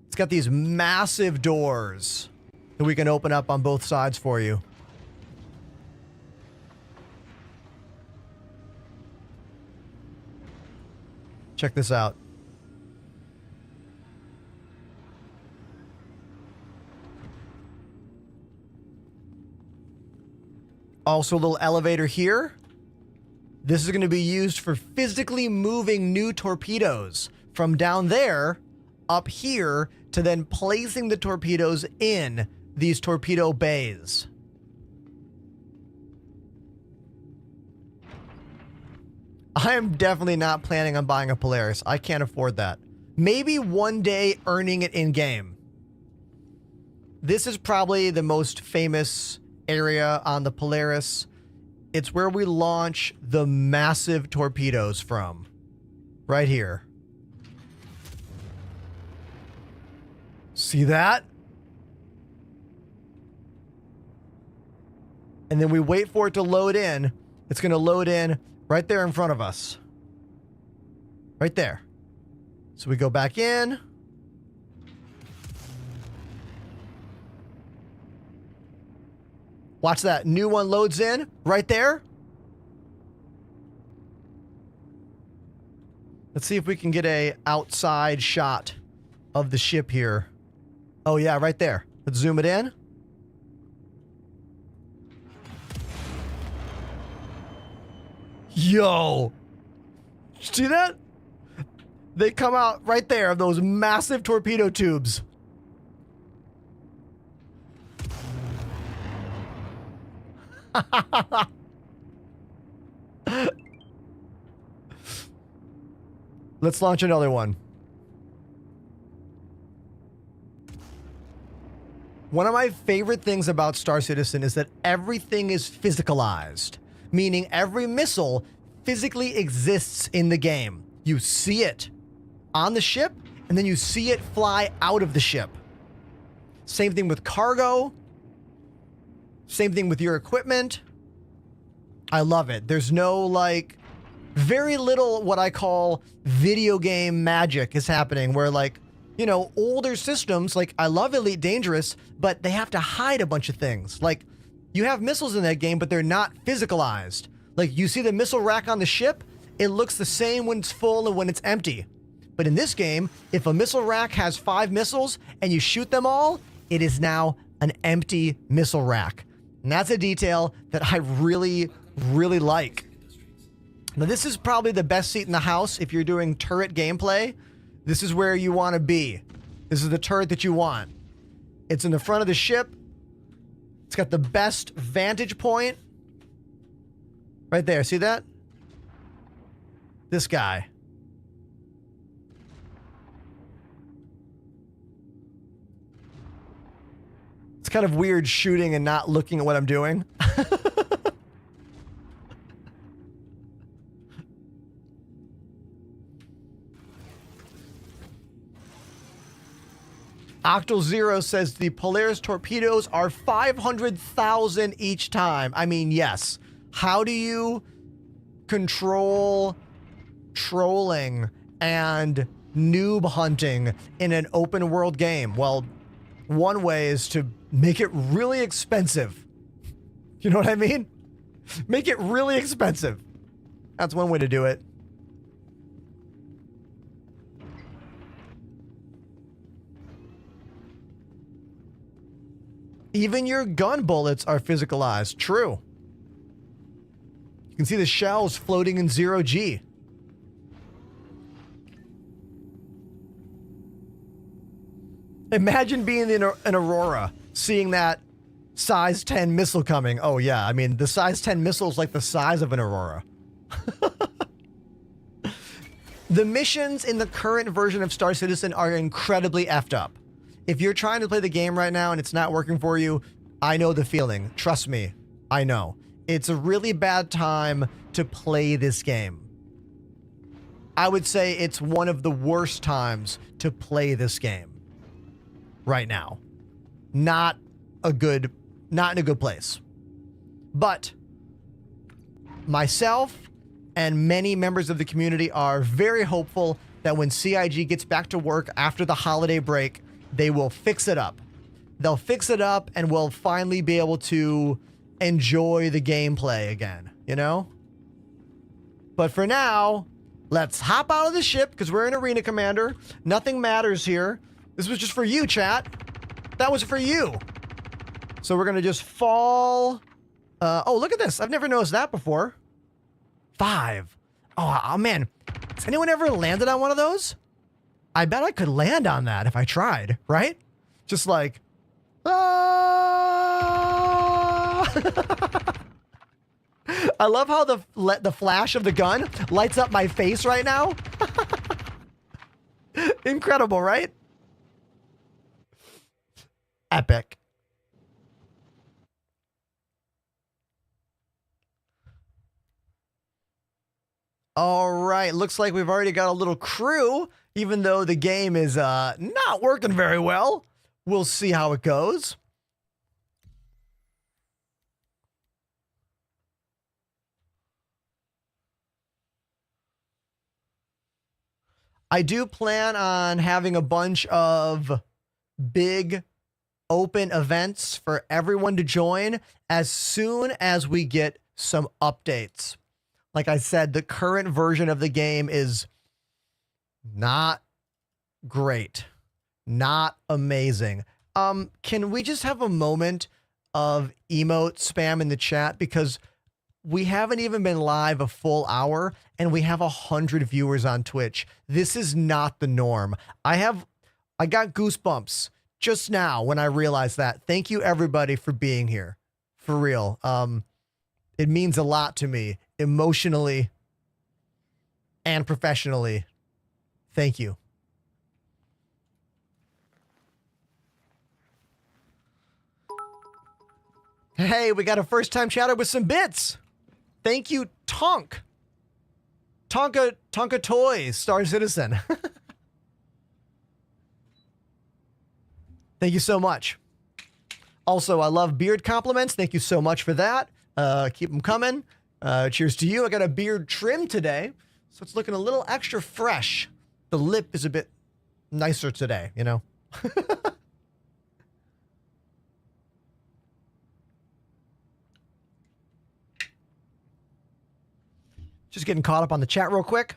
It's got these massive doors that we can open up on both sides for you. Check this out. Also a little elevator here. This is going to be used for physically moving new torpedoes from down there up here to then placing the torpedoes in these torpedo bays. I am definitely not planning on buying a Polaris. I can't afford that. Maybe one day earning it in game. This is probably the most famous area on the Polaris. It's where we launch the massive torpedoes from. Right here. See that? And then we wait for it to load in. It's going to load in right there in front of us. Right there. So we go back in. Watch that. New one loads in right there. Let's see if we can get a outside shot of the ship here. Oh yeah, right there. Let's zoom it in. Yo. See that? They come out right there of those massive torpedo tubes. Let's launch another one. One of my favorite things about Star Citizen is that everything is physicalized, meaning every missile physically exists in the game. You see it on the ship, and then you see it fly out of the ship. Same thing with cargo. Same thing with your equipment. I love it. There's no, like, very little what I call video game magic is happening where, like, you know, older systems, like, I love Elite Dangerous, but they have to hide a bunch of things. Like, you have missiles in that game, but they're not physicalized. Like, you see the missile rack on the ship, it looks the same when it's full and when it's empty. But in this game, if a missile rack has 5 missiles and you shoot them all, it is now an empty missile rack. And that's a detail that I really, really like. Now, this is probably the best seat in the house if you're doing turret gameplay. This is where you want to be. This is the turret that you want. It's in the front of the ship. It's got the best vantage point. Right there. See that? This guy. It's kind of weird shooting and not looking at what I'm doing. Octal Zero says the Polaris torpedoes are 500,000 each time. I mean, yes. How do you control trolling and noob hunting in an open world game? Well, one way is to make it really expensive. You know what I mean? Make it really expensive. That's one way to do it. Even your gun bullets are physicalized. True. You can see the shells floating in 0G. Imagine being in an Aurora, seeing that size 10 missile coming. Oh yeah, I mean, the size 10 missile is like the size of an Aurora. The missions in the current version of Star Citizen are incredibly effed up. If you're trying to play the game right now and it's not working for you, I know the feeling. Trust me, I know. It's a really bad time to play this game. I would say it's one of the worst times to play this game right now. Not in a good place. But myself and many members of the community are very hopeful that when CIG gets back to work after the holiday break, they will fix it up. They'll fix it up and we'll finally be able to enjoy the gameplay again, you know? But for now, let's hop out of the ship because we're in Arena Commander. Nothing matters here. This was just for you, chat. That was for you. So we're going to just fall. Oh, look at this. I've never noticed that before. 5. Oh, man. Has anyone ever landed on one of those? I bet I could land on that if I tried, right? Just like, I love how the flash of the gun lights up my face right now. Incredible, right? Epic. All right, looks like we've already got a little crew, even though the game is not working very well. We'll see how it goes. I do plan on having a bunch of big open events for everyone to join as soon as we get some updates. Like I said, the current version of the game is not great, not amazing. Can we just have a moment of emote spam in the chat? Because we haven't even been live a full hour and we have 100 viewers on Twitch. This is not the norm. I got goosebumps just now when I realized that. Thank you everybody for being here. For real. It means a lot to me emotionally and professionally. Thank you. Hey, we got a first time chatter with some bits. Thank you, Tonka Toys, Star Citizen. Thank you so much. Also, I love beard compliments. Thank you so much for that. Keep them coming. Cheers to you. I got a beard trim today, so it's looking a little extra fresh. The lip is a bit nicer today, you know? Just getting caught up on the chat real quick.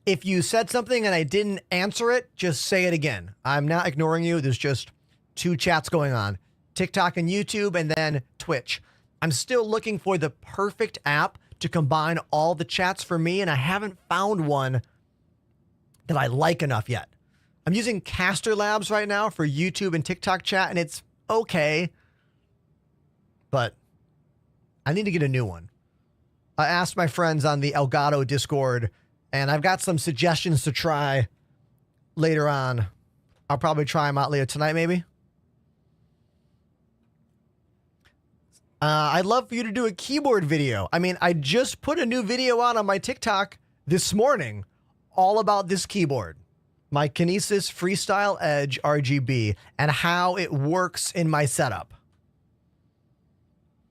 If you said something and I didn't answer it, just say it again. I'm not ignoring you. There's just 2 chats going on. TikTok and YouTube and then Twitch. I'm still looking for the perfect app to combine all the chats for me, and I haven't found one that I like enough yet. I'm using Caster Labs right now for YouTube and TikTok chat, and it's okay. But I need to get a new one. I asked my friends on the Elgato Discord, and I've got some suggestions to try later on. I'll probably try them out later tonight, maybe. I'd love for you to do a keyboard video. I mean, I just put a new video out on my TikTok this morning all about this keyboard, my Kinesis Freestyle Edge RGB, and how it works in my setup.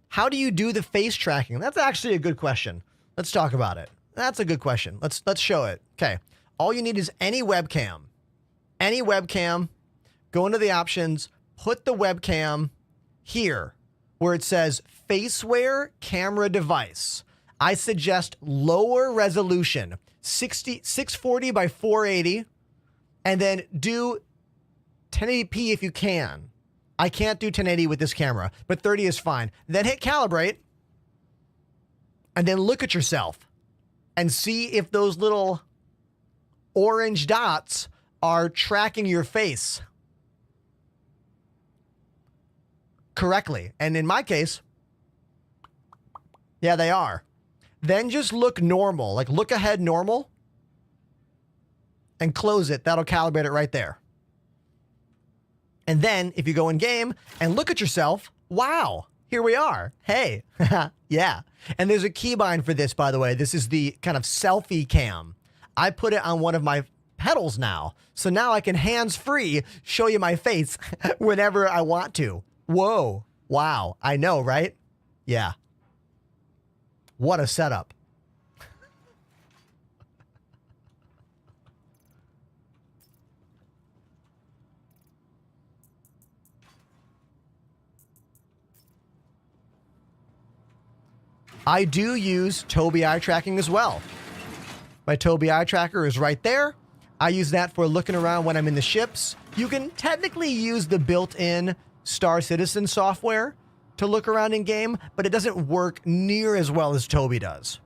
How do you do the face tracking? That's actually a good question. Let's talk about it. That's a good question. Let's show it. Okay. All you need is any webcam. Any webcam. Go into the options. Put the webcam here where it says Faceware Camera Device. I suggest lower resolution, 640 by 480, and then do 1080p if you can. I can't do 1080 with this camera, but 30 is fine. Then hit calibrate, and then look at yourself and see if those little orange dots are tracking your face correctly. And in my case, yeah, they are. Then just look normal, like look ahead normal, and close it. That'll calibrate it right there. And then if you go in game and look at yourself, wow, here we are. Hey, yeah. And there's a keybind for this, by the way. This is the kind of selfie cam. I put it on one of my pedals now. So now I can hands-free show you my face whenever I want to. Whoa. Wow. I know, right? Yeah. What a setup. I do use Tobii eye tracking as well. My Tobii eye tracker is right there. I use that for looking around when I'm in the ships. You can technically use the built-in Star Citizen software to look around in game, but it doesn't work near as well as Tobii does.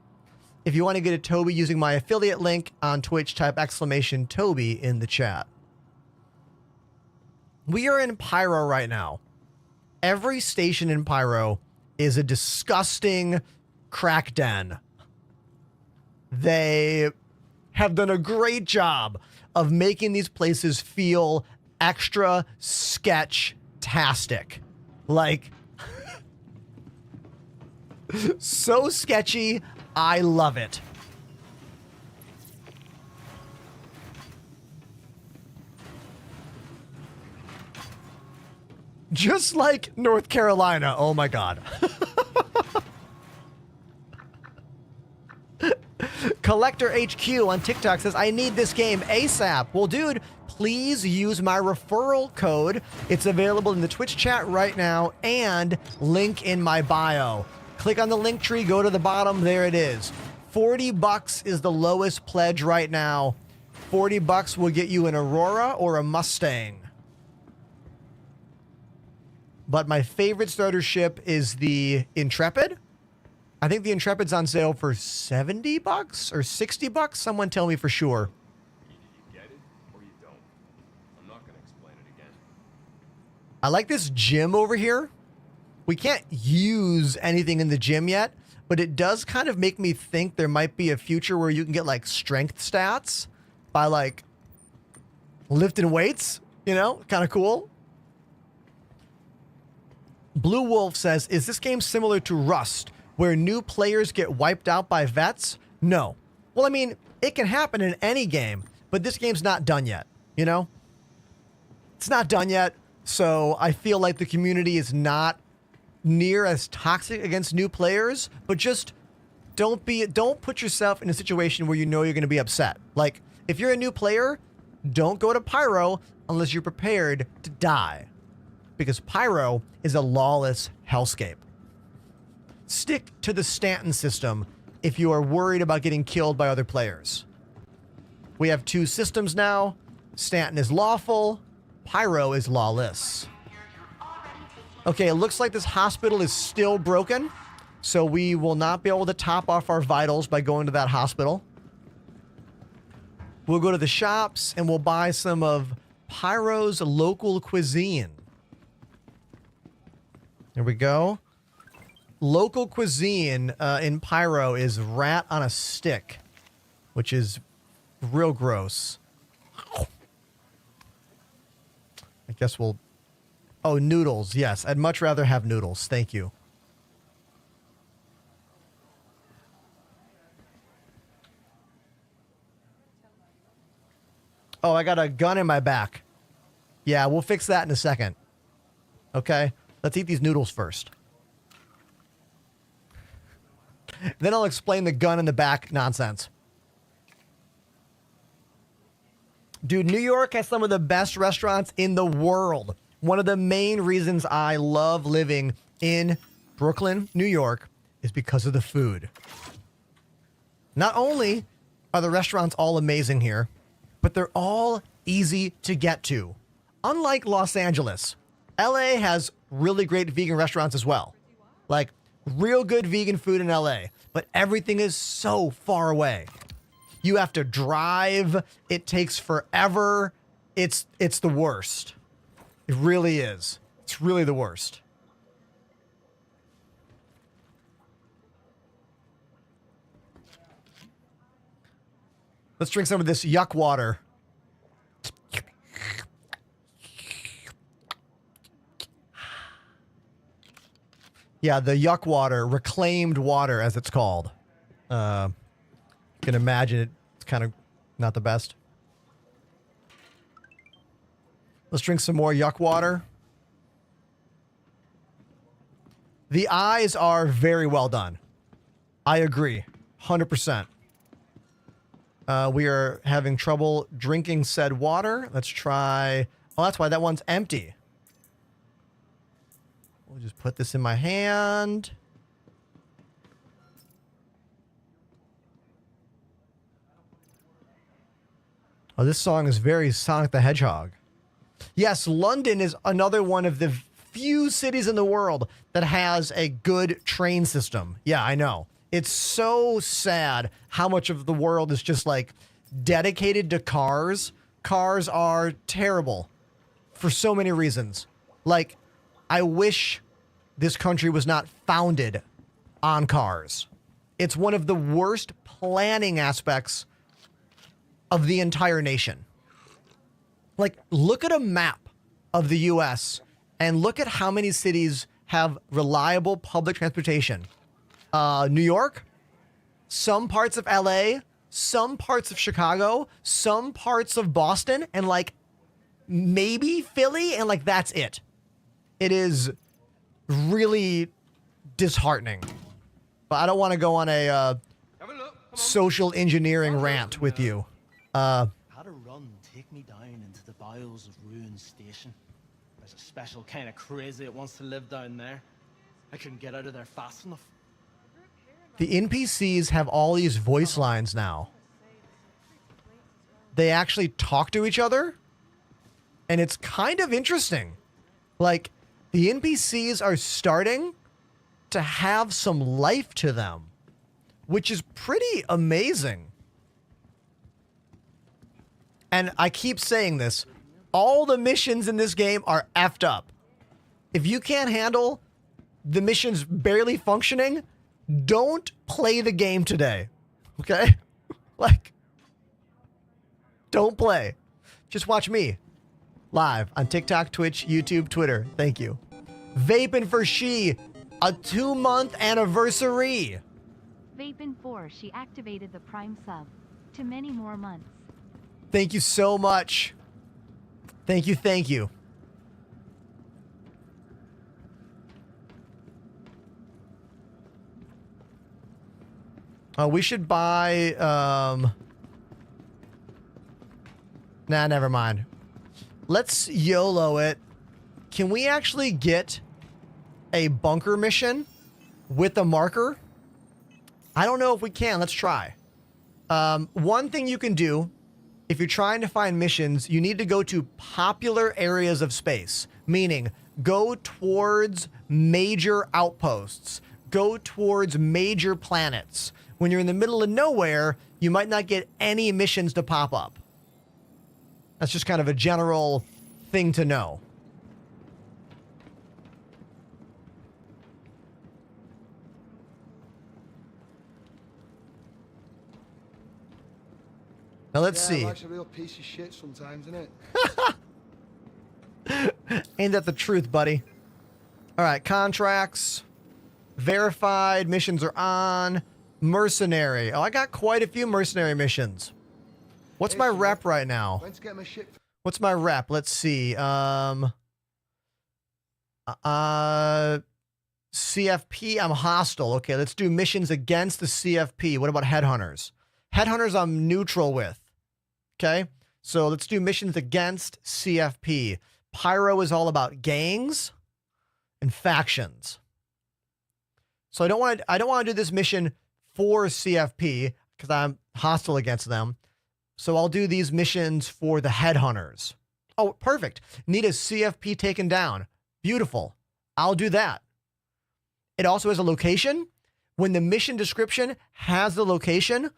If you want to get a Tobii using my affiliate link on Twitch, type !Tobii in the chat. We are in Pyro right now. Every station in Pyro is a disgusting crack den. They have done a great job of making these places feel extra sketch-tastic. Like, so sketchy, I love it. Just like North Carolina, oh my God. Collector HQ on TikTok says, I need this game ASAP. Well, dude, please use my referral code. It's available in the Twitch chat right now and link in my bio. Click on the link tree, go to the bottom, there it is. $40 is the lowest pledge right now. $40 will get you an Aurora or a Mustang. But my favorite starter ship is the Intrepid. I think the Intrepid's on sale for $70 or $60. Someone tell me for sure. Either you get it or you don't. I'm not going to explain it again. I like this gym over here. We can't use anything in the gym yet, but it does kind of make me think there might be a future where you can get like strength stats by like lifting weights, you know, kind of cool. Blue Wolf says, is this game similar to Rust, where new players get wiped out by vets? No. Well, I mean, it can happen in any game, but this game's not done yet, you know? It's not done yet, so I feel like the community is not near as toxic against new players, but just don't put yourself in a situation where you know you're going to be upset. Like, if you're a new player, don't go to Pyro unless you're prepared to die, because Pyro is a lawless hellscape. Stick to the Stanton system if you are worried about getting killed by other players. We have two systems now. Stanton is lawful. Pyro is lawless. Okay, it looks like this hospital is still broken, so we will not be able to top off our vitals by going to that hospital. We'll go to the shops and we'll buy some of Pyro's local cuisine. There we go. Local cuisine in Pyro is rat on a stick, which is real gross. I guess we'll... Oh, noodles. Yes, I'd much rather have noodles. Thank you. Oh, I got a gun in my back. Yeah, we'll fix that in a second. Okay, let's eat these noodles first. Then I'll explain the gun in the back nonsense. Dude, New York has some of the best restaurants in the world. One of the main reasons I love living in Brooklyn, New York, is because of the food. Not only are the restaurants all amazing here, but they're all easy to get to. Unlike Los Angeles, LA has really great vegan restaurants as well. Like, real good vegan food in LA, but everything is so far away. You have to drive. It takes forever. It's the worst. It really is. It's really the worst. Let's drink some of this yuck water. Yeah, the yuck water, reclaimed water, as it's called. You can imagine it's kind of not the best. Let's drink some more yuck water. The eyes are very well done. I agree. 100%. We are having trouble drinking said water. Let's try... Oh, that's why that one's empty. We'll just put this in my hand. Oh, this song is very Sonic the Hedgehog. Yes, London is another one of the few cities in the world that has a good train system. Yeah, I know. It's so sad how much of the world is just like dedicated to cars. Cars are terrible for so many reasons. Like, I wish this country was not founded on cars. It's one of the worst planning aspects of the entire nation. Like, look at a map of the US and look at how many cities have reliable public transportation. New York, some parts of LA, some parts of Chicago, some parts of Boston, and like maybe Philly, and like that's it. It is really disheartening. But I don't want to go on a social engineering rant with you. Had a run take me down into the bowels of Ruin Station. There's a special kind of crazy that wants to live down there. I couldn't get out of there fast enough. The NPCs have all these voice lines now. They actually talk to each other, and it's kind of interesting. Like, the NPCs are starting to have some life to them, which is pretty amazing. And I keep saying this, all the missions in this game are effed up. If you can't handle the missions barely functioning, don't play the game today. Okay? Like, don't play. Just watch me live on TikTok, Twitch, YouTube, Twitter. Thank you. Vapin' for She, a 2-month anniversary. Vapin 4, she activated the Prime sub. To many more months. Thank you so much. Thank you, thank you. We should buy, nah, never mind. Let's YOLO it. Can we actually get a bunker mission with a marker? I don't know if we can. Let's try. One thing you can do, if you're trying to find missions, you need to go to popular areas of space, meaning go towards major outposts, go towards major planets. When you're in the middle of nowhere, you might not get any missions to pop up. That's just kind of a general thing to know. Now let's see. Life's a real piece of shit sometimes, isn't it? Ain't that the truth, buddy? All right, contracts. Verified. Missions are on. Mercenary. Oh, I got quite a few mercenary missions. What's my rep right now? Went to get my shit. What's my rep? Let's see. CFP, I'm hostile. Okay, let's do missions against the CFP. What about headhunters? Headhunters I'm neutral with. Okay, so let's do missions against CFP. Pyro is all about gangs and factions. So I don't want to do this mission for CFP because I'm hostile against them. So I'll do these missions for the headhunters. Oh, perfect. Need a CFP taken down. Beautiful. I'll do that. It also has a location. When the mission description has the location,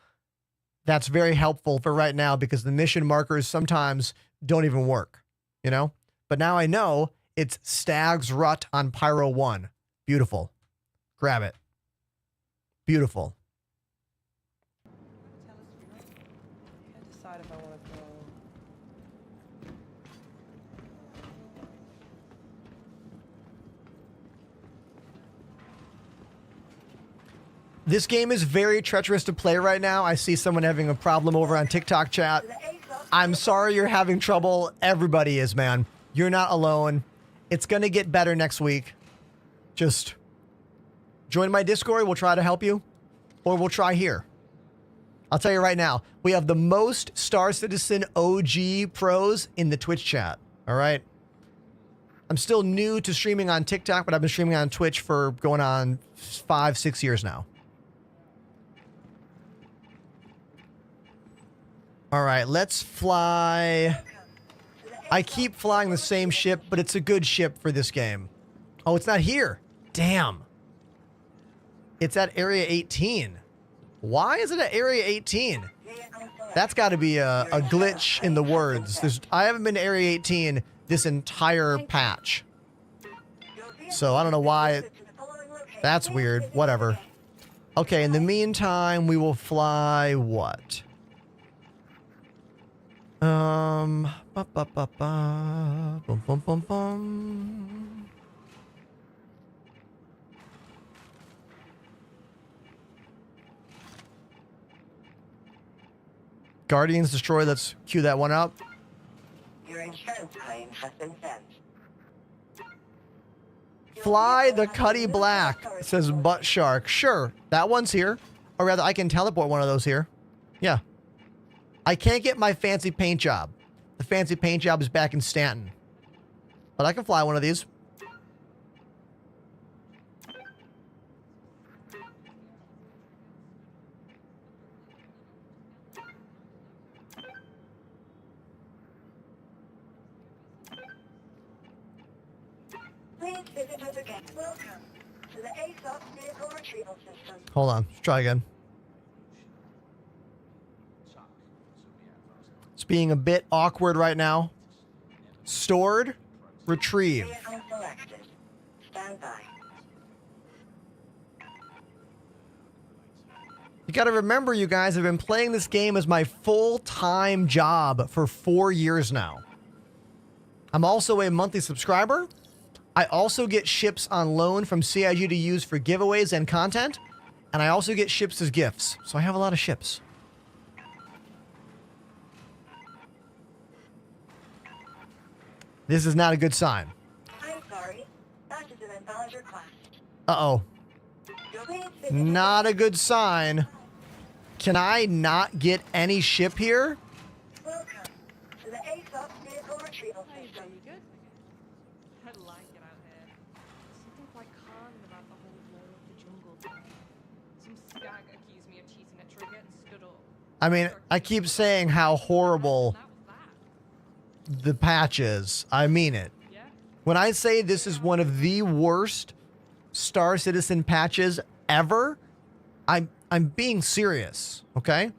that's very helpful for right now because the mission markers sometimes don't even work, you know? But now I know it's Stag's Rut on Pyro 1. Beautiful. Grab it. Beautiful. Can't decide if I want to go. This game is very treacherous to play right now. I see someone having a problem over on TikTok chat. I'm sorry you're having trouble. Everybody is, man. You're not alone. It's going to get better next week. Just join my Discord. We'll try to help you. Or we'll try here. I'll tell you right now. We have the most Star Citizen OG pros in the Twitch chat. All right? I'm still new to streaming on TikTok, but I've been streaming on Twitch for going on 5-6 years now. All right, let's fly. I keep flying the same ship, but it's a good ship for this game. Oh, it's not here. Damn. It's at Area 18. Why is it at Area 18? That's got to be a glitch in the words. I haven't been to Area 18 this entire patch. So I don't know why. That's weird. Whatever. Okay, in the meantime, we will fly what? Bum, bum, bum, bum. Guardians destroy. Let's cue that one up. Your insurance claim has been sent. Fly the Cuddy Black, says Butt Shark. Sure, that one's here. Or rather, I can teleport one of those here. Yeah. I can't get my fancy paint job. The fancy paint job is back in Stanton. But I can fly one of these. Please visit us again. Welcome to the ASOP vehicle retrieval system. Hold on. Let's try again. It's being a bit awkward right now. Stored. Retrieve. Vehicle selected. Stand by. You got to remember, you guys, I've been playing this game as my full-time job for 4 years now. I'm also a monthly subscriber. I also get ships on loan from CIG to use for giveaways and content. And I also get ships as gifts. So I have a lot of ships. This is not a good sign. I'm sorry. That is an invalid request. Uh-oh. Please visit Not a good sign. Can I not get any ship here? Welcome to the ASOP vehicle retrieval How you system. doing? You good? I like it out here. Something quite calming about the whole law of the jungle thing. Some skag accused me of cheating at trivia and stood up. I mean, I keep saying how horrible That was that. the patch is. I mean it. Yeah? When I say this is one of the worst Star Citizen patches ever, I'm being serious, okay?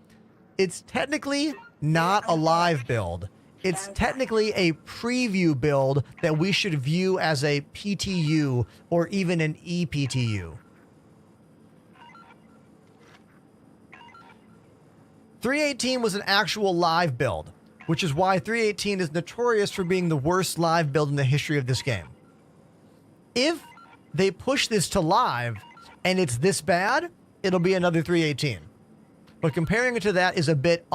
It's technically not a live build. It's technically a preview build that we should view as a PTU or even an EPTU. 318 was an actual live build, which is why 318 is notorious for being the worst live build in the history of this game. If they push this to live and it's this bad, it'll be another 318. But comparing it to that is a bit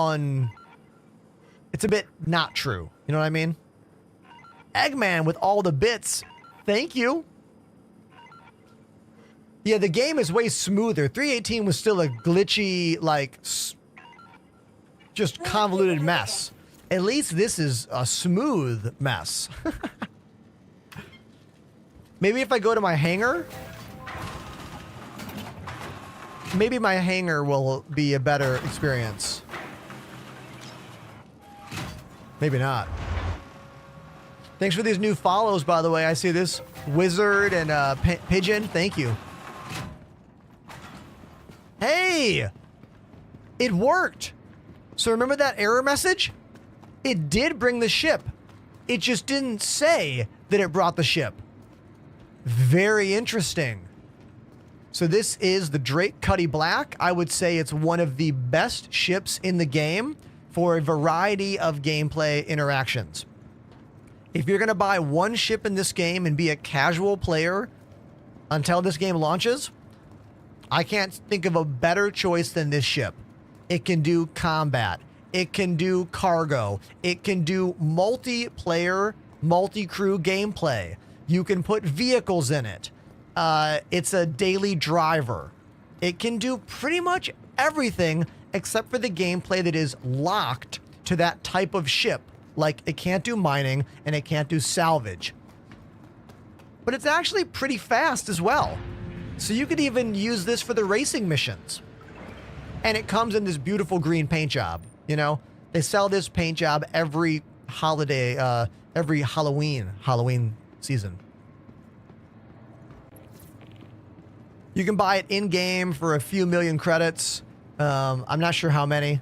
it's a bit not true. You know what I mean? Eggman with all the bits. Thank you. Yeah, the game is way smoother. 318 was still a glitchy, like, just convoluted mess. At least this is a smooth mess. Maybe if I go to my hangar, maybe my hangar will be a better experience. Maybe not. Thanks for these new follows, by the way. I see this Wizard and Pigeon. Thank you. Hey! It worked! So remember that error message? It did bring the ship. It just didn't say that it brought the ship. Very interesting. So this is the Drake Cuddy Black. I would say it's one of the best ships in the game for a variety of gameplay interactions. If you're going to buy one ship in this game and be a casual player until this game launches, I can't think of a better choice than this ship. It can do combat. It can do cargo. It can do multiplayer, multi-crew gameplay. You can put vehicles in it. It's a daily driver. It can do pretty much everything except for the gameplay that is locked to that type of ship. Like, it can't do mining and it can't do salvage. But it's actually pretty fast as well. So you could even use this for the racing missions. And it comes in this beautiful green paint job. You know, they sell this paint job every holiday, every Halloween season. You can buy it in-game for a few million credits. I'm not sure how many,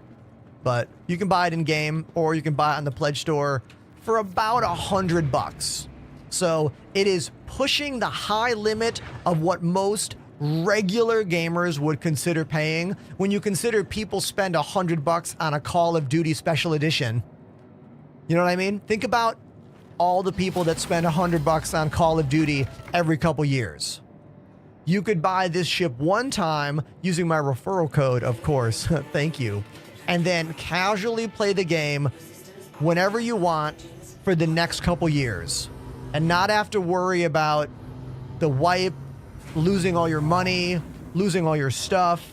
but you can buy it in-game, or you can buy it on the Pledge Store for about $100. So it is pushing the high limit of what most regular gamers would consider paying. When you consider people spend $100 on a Call of Duty Special Edition, you know what I mean? Think about all the people that spend $100 on Call of Duty every couple years. You could buy this ship one time using my referral code, of course, thank you, and then casually play the game whenever you want for the next couple years, and not have to worry about the wipe, losing all your money, losing all your stuff.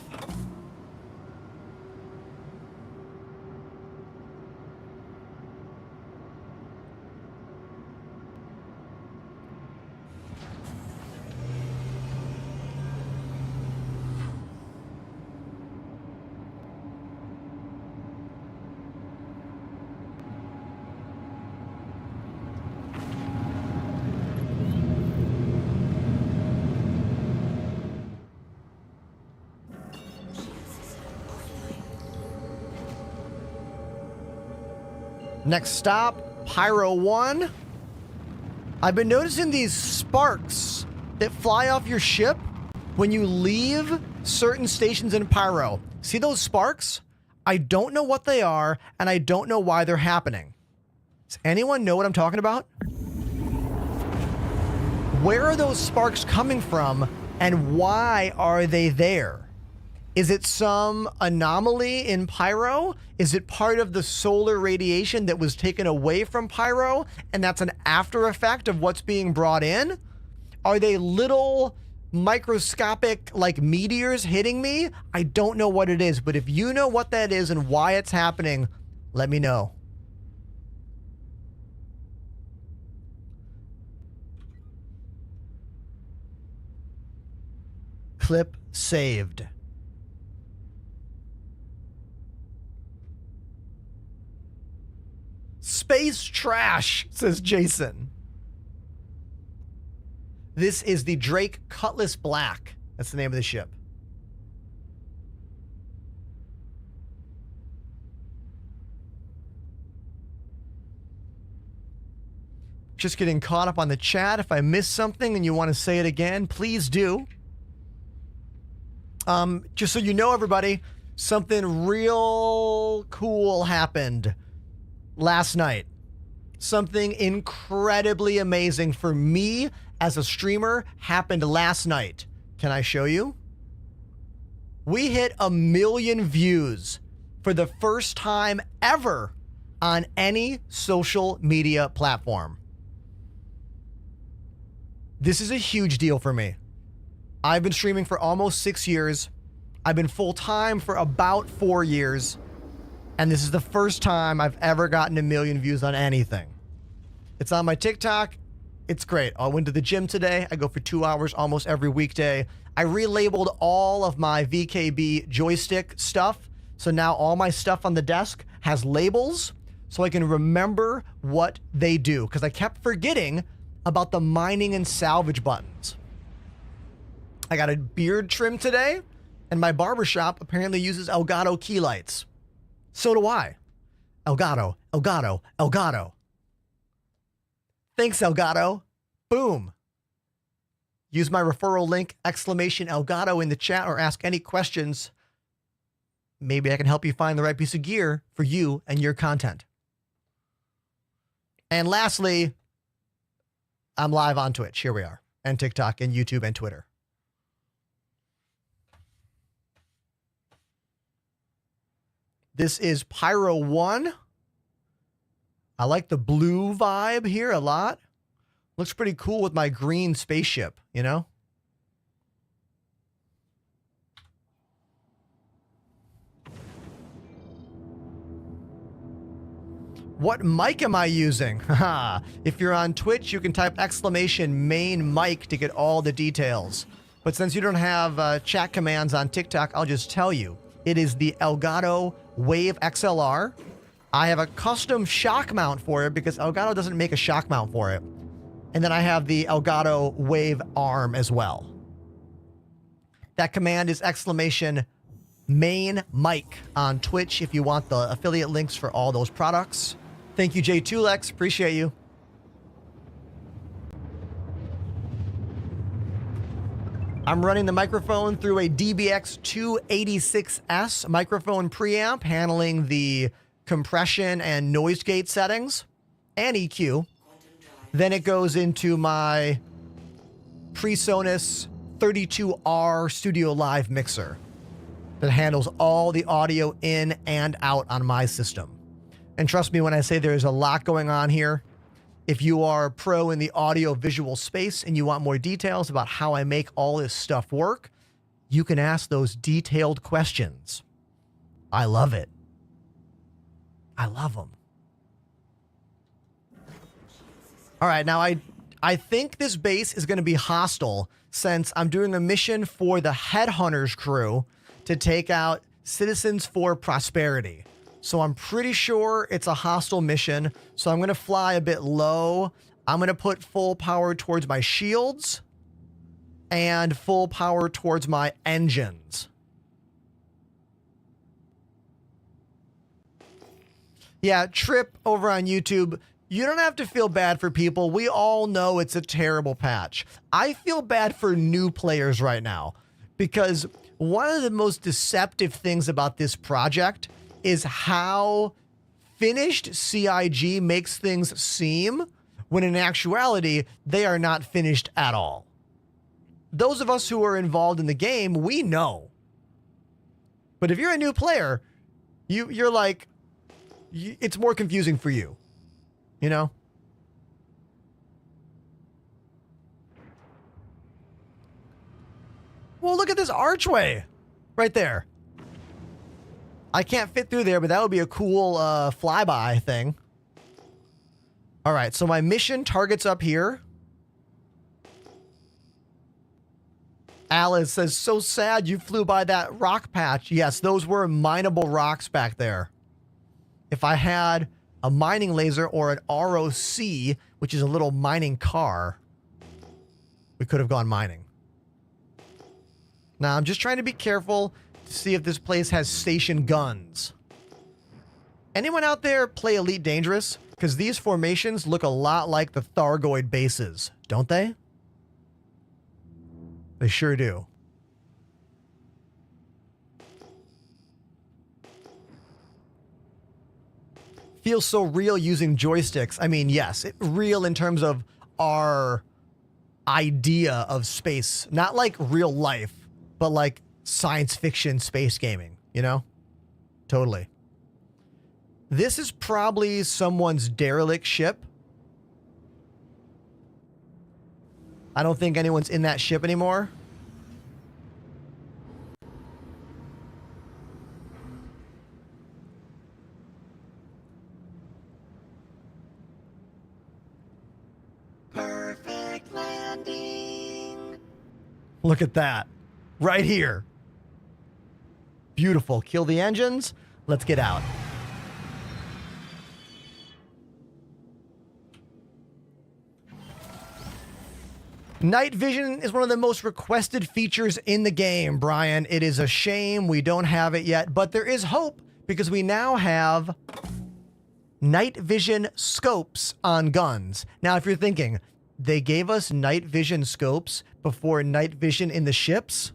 Next stop, Pyro 1. I've been noticing these sparks that fly off your ship when you leave certain stations in Pyro. See those sparks? I don't know what they are, and I don't know why they're happening. Does anyone know what I'm talking about? Where are those sparks coming from, and why are they there? Is it some anomaly in Pyro? Is it part of the solar radiation that was taken away from Pyro, and that's an after effect of what's being brought in? Are they little microscopic, like, meteors hitting me? I don't know what it is, but if you know what that is and why it's happening, let me know. Clip saved. Space trash, says Jason. This is the Drake Cutlass Black. That's the name of the ship. Just getting caught up on the chat. If I missed something and you want to say it again, please do. Just so you know, everybody, something real cool happened last night. Something incredibly amazing for me as a streamer happened last night. Can I show you? We hit 1 million views for the first time ever on any social media platform. This is a huge deal for me. I've been streaming for almost 6 years. I've been full-time for about 4 years. And this is the first time I've ever gotten 1 million views on anything. It's on my TikTok. It's great. I went to the gym today. I go for 2 hours almost every weekday. I relabeled all of my VKB joystick stuff. So now all my stuff on the desk has labels so I can remember what they do. Because I kept forgetting about the mining and salvage buttons. I got a beard trim today, and my barbershop apparently uses Elgato key lights. So do I. Elgato, Elgato, Elgato. Thanks, Elgato. Boom. Use my referral link, !Elgato in the chat, or ask any questions. Maybe I can help you find the right piece of gear for you and your content. And lastly, I'm live on Twitch. Here we are. And TikTok and YouTube and Twitter. This is Pyro 1. I like the blue vibe here a lot. Looks pretty cool with my green spaceship, you know? What mic am I using? Haha. If you're on Twitch, you can type !main mic to get all the details. But since you don't have chat commands on TikTok, I'll just tell you. It is the Elgato Wave XLR. I have a custom shock mount for it because Elgato doesn't make a shock mount for it. And then I have the Elgato Wave arm as well. That command is !main mic on Twitch if you want the affiliate links for all those products. Thank you, J2Lex. Appreciate you. I'm running the microphone through a DBX 286S microphone preamp, handling the compression and noise gate settings and EQ. Then it goes into my PreSonus 32R Studio Live mixer that handles all the audio in and out on my system. And trust me when I say there's a lot going on here. If you are a pro in the audio visual space and you want more details about how I make all this stuff work, you can ask those detailed questions. I love it. I love them. All right, now I think this base is going to be hostile since I'm doing a mission for the Headhunters crew to take out Citizens for Prosperity. So I'm pretty sure it's a hostile mission. So I'm going to fly a bit low. I'm going to put full power towards my shields and full power towards my engines. Yeah, Trip over on YouTube. You don't have to feel bad for people. We all know it's a terrible patch. I feel bad for new players right now because one of the most deceptive things about this project is how finished CIG makes things seem when in actuality, they are not finished at all. Those of us who are involved in the game, we know. But if you're a new player, you're like, it's more confusing for you, you know? Well, look at this archway right there. I can't fit through there, but that would be a cool flyby thing. All right, so my mission target's up here. Alice says, so sad you flew by that rock patch. Yes, those were mineable rocks back there. If I had a mining laser or an ROC, which is a little mining car, we could have gone mining. Now, I'm just trying to be careful to see if this place has station guns. Anyone out there play Elite Dangerous? Because these formations look a lot like the Thargoid bases, don't they? They sure do. Feels so real using joysticks. I mean, yes, real in terms of our idea of space. Not like real life, but like science fiction space gaming, you know? Totally. This is probably someone's derelict ship. I don't think anyone's in that ship anymore. Perfect landing. Look at that. Right here. Beautiful. Kill the engines. Let's get out. Night vision is one of the most requested features in the game, Brian. It is a shame we don't have it yet, but there is hope because we now have night vision scopes on guns. Now, if you're thinking, they gave us night vision scopes before night vision in the ships?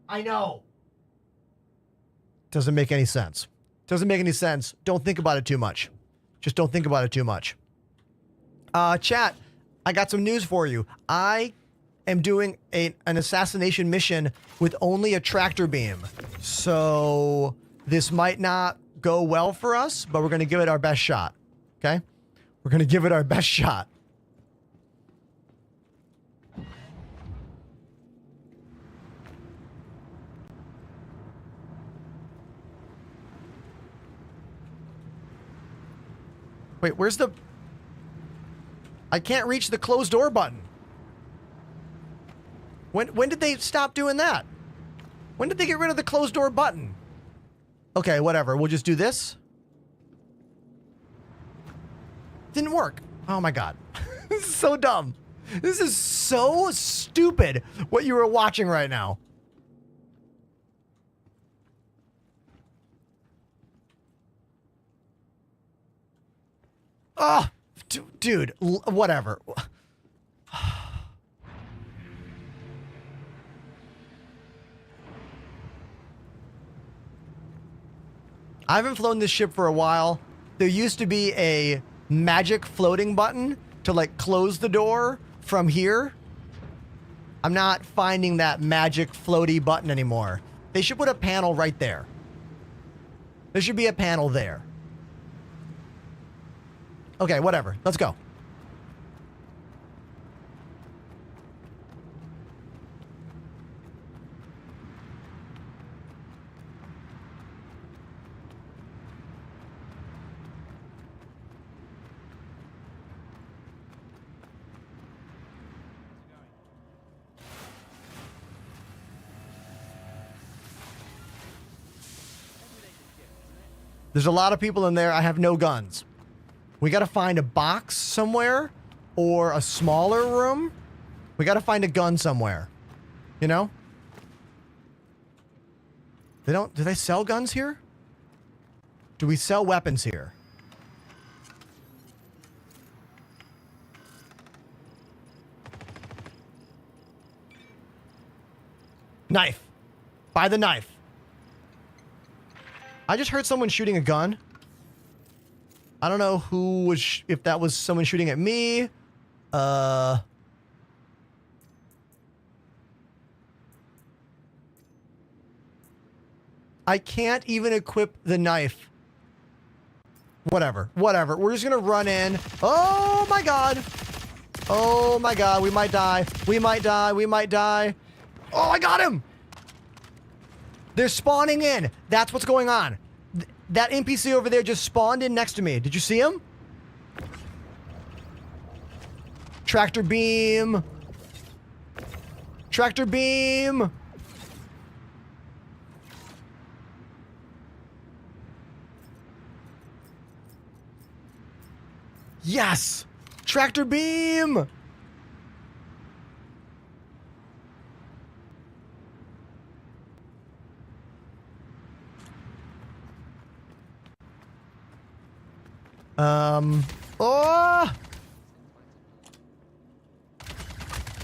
I know. Doesn't make any sense. Doesn't make any sense. Don't think about it too much. Just don't think about it too much. Chat, I got some news for you. I am doing an assassination mission with only a tractor beam. So this might not go well for us, but we're going to give it our best shot. Okay? We're going to give it our best shot. Wait, where's the... I can't reach the closed door button. When did they stop doing that? When did they get rid of the closed door button? Okay, whatever. We'll just do this. Didn't work. Oh my god. This is so dumb. This is so stupid what you were watching right now. Oh, dude, whatever. I haven't flown this ship for a while. There used to be a magic floating button to like close the door from here. I'm not finding that magic floaty button anymore. They should put a panel right there. There should be a panel there. Okay, whatever. Let's go. There's a lot of people in there. I have no guns. We got to find a box somewhere or a smaller room. We got to find a gun somewhere. You know? Do they sell guns here? Do we sell weapons here? Knife. Buy the knife. I just heard someone shooting a gun. I don't know who was, if that was someone shooting at me. I can't even equip the knife. Whatever. We're just gonna run in. Oh my god. Oh my god. We might die. We might die. Oh, I got him. They're spawning in. That's what's going on. That NPC over there just spawned in next to me. Did you see him? Tractor beam. Tractor beam. Yes! Tractor beam! Oh!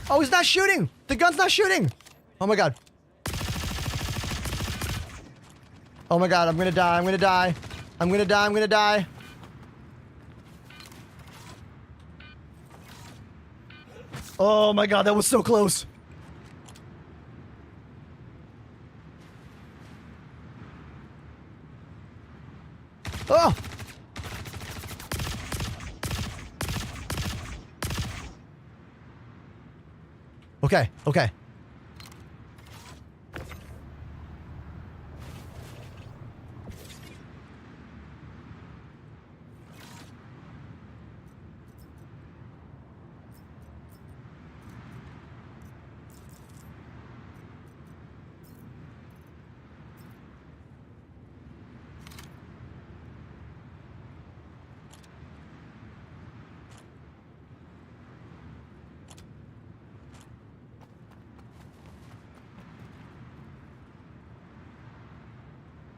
Oh, he's not shooting! The gun's not shooting! Oh my god. Oh my god, I'm gonna die, I'm gonna die. I'm gonna die, I'm gonna die. Oh my god, that was so close. Oh! Okay, okay.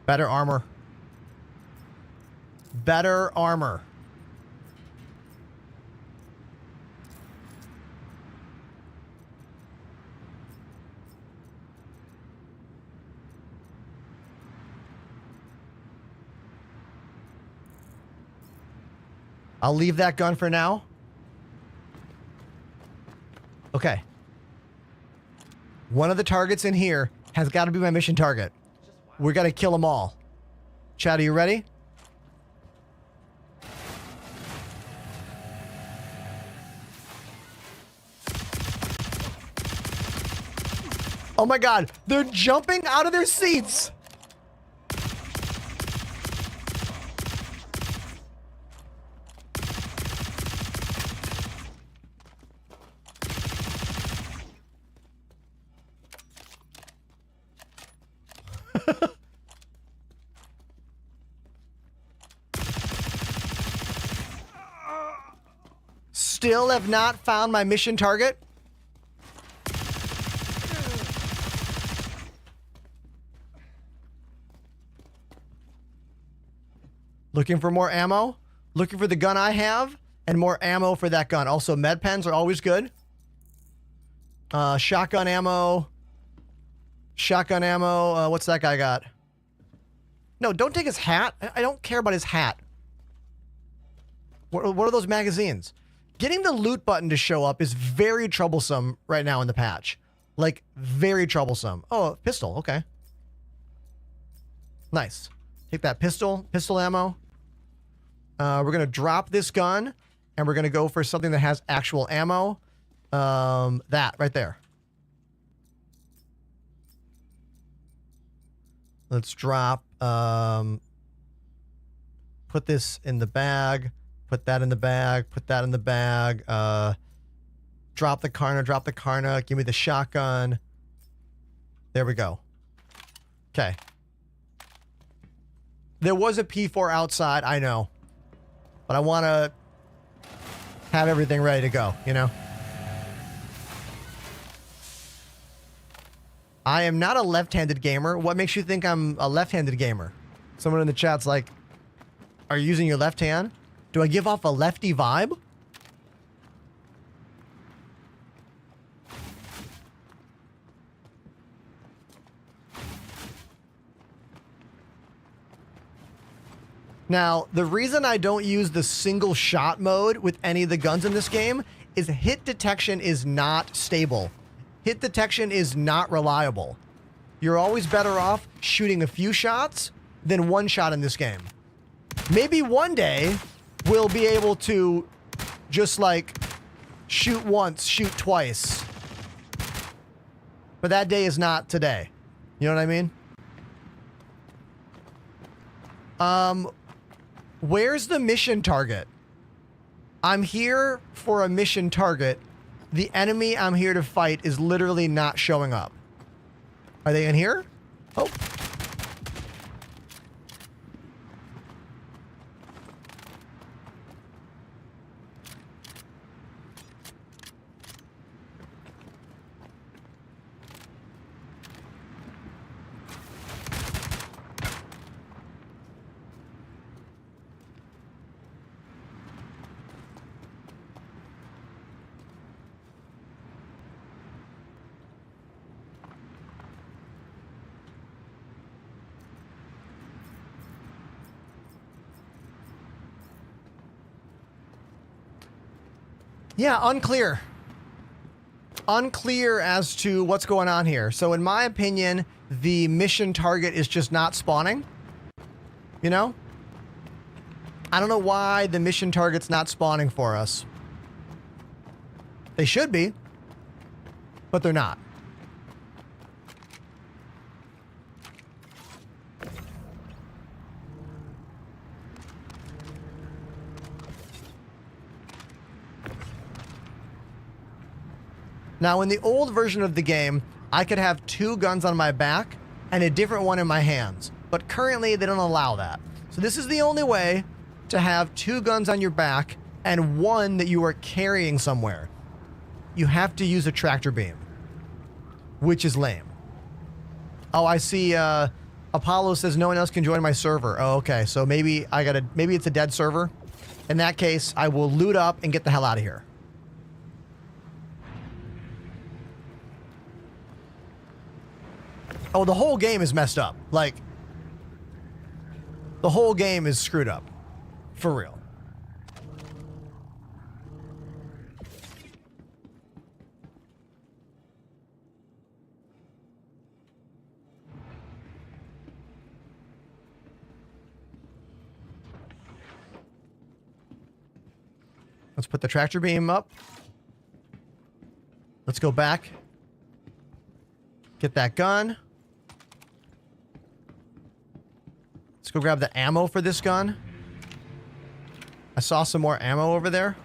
Better armor. Better armor. I'll leave that gun for now. Okay. One of the targets in here has got to be my mission target. We got to kill them all. Chad, are you ready? Oh my God, they're jumping out of their seats. Still have not found my mission target. Looking for more ammo. Looking for the gun I have and more ammo for that gun. Also, med pens are always good. Shotgun ammo. Shotgun ammo. What's that guy got? No, don't take his hat. I don't care about his hat. What are those magazines? Getting the loot button to show up is very troublesome right now in the patch. Like, very troublesome. Oh, pistol. Okay. Nice. Take that pistol ammo. We're going to drop this gun, and we're going to go for something that has actual ammo. That right there. Let's drop, put this in the bag, put that in the bag, put that in the bag, drop the Karna, give me the shotgun. There we go. Okay. There was a P4 outside, I know. But I want to have everything ready to go, you know? I am not a left-handed gamer. What makes you think I'm a left-handed gamer? Someone in the chat's like, are you using your left hand? Do I give off a lefty vibe? Now, the reason I don't use the single shot mode with any of the guns in this game is hit detection is not stable. Hit detection is not reliable. You're always better off shooting a few shots than one shot in this game. Maybe one day we'll be able to just like shoot once, shoot twice. But that day is not today. You know what I mean? Where's the mission target? I'm here for a mission target. The enemy I'm here to fight is literally not showing up. Are they in here? Oh. Yeah, unclear. Unclear as to what's going on here. So in my opinion, the mission target is just not spawning. You know? I don't know why the mission target's not spawning for us. They should be, but they're not. Now, in the old version of the game, I could have 2 guns on my back and a different one in my hands. But currently, they don't allow that. So this is the only way to have 2 guns on your back and one that you are carrying somewhere. You have to use a tractor beam, which is lame. Oh, I see Apollo says no one else can join my server. Oh, okay. So maybe maybe it's a dead server. In that case, I will loot up and get the hell out of here. Oh, the whole game is messed up. Like, the whole game is screwed up. For real. Let's put the tractor beam up. Let's go back. Get that gun. Let's go grab the ammo for this gun. I saw some more ammo over there.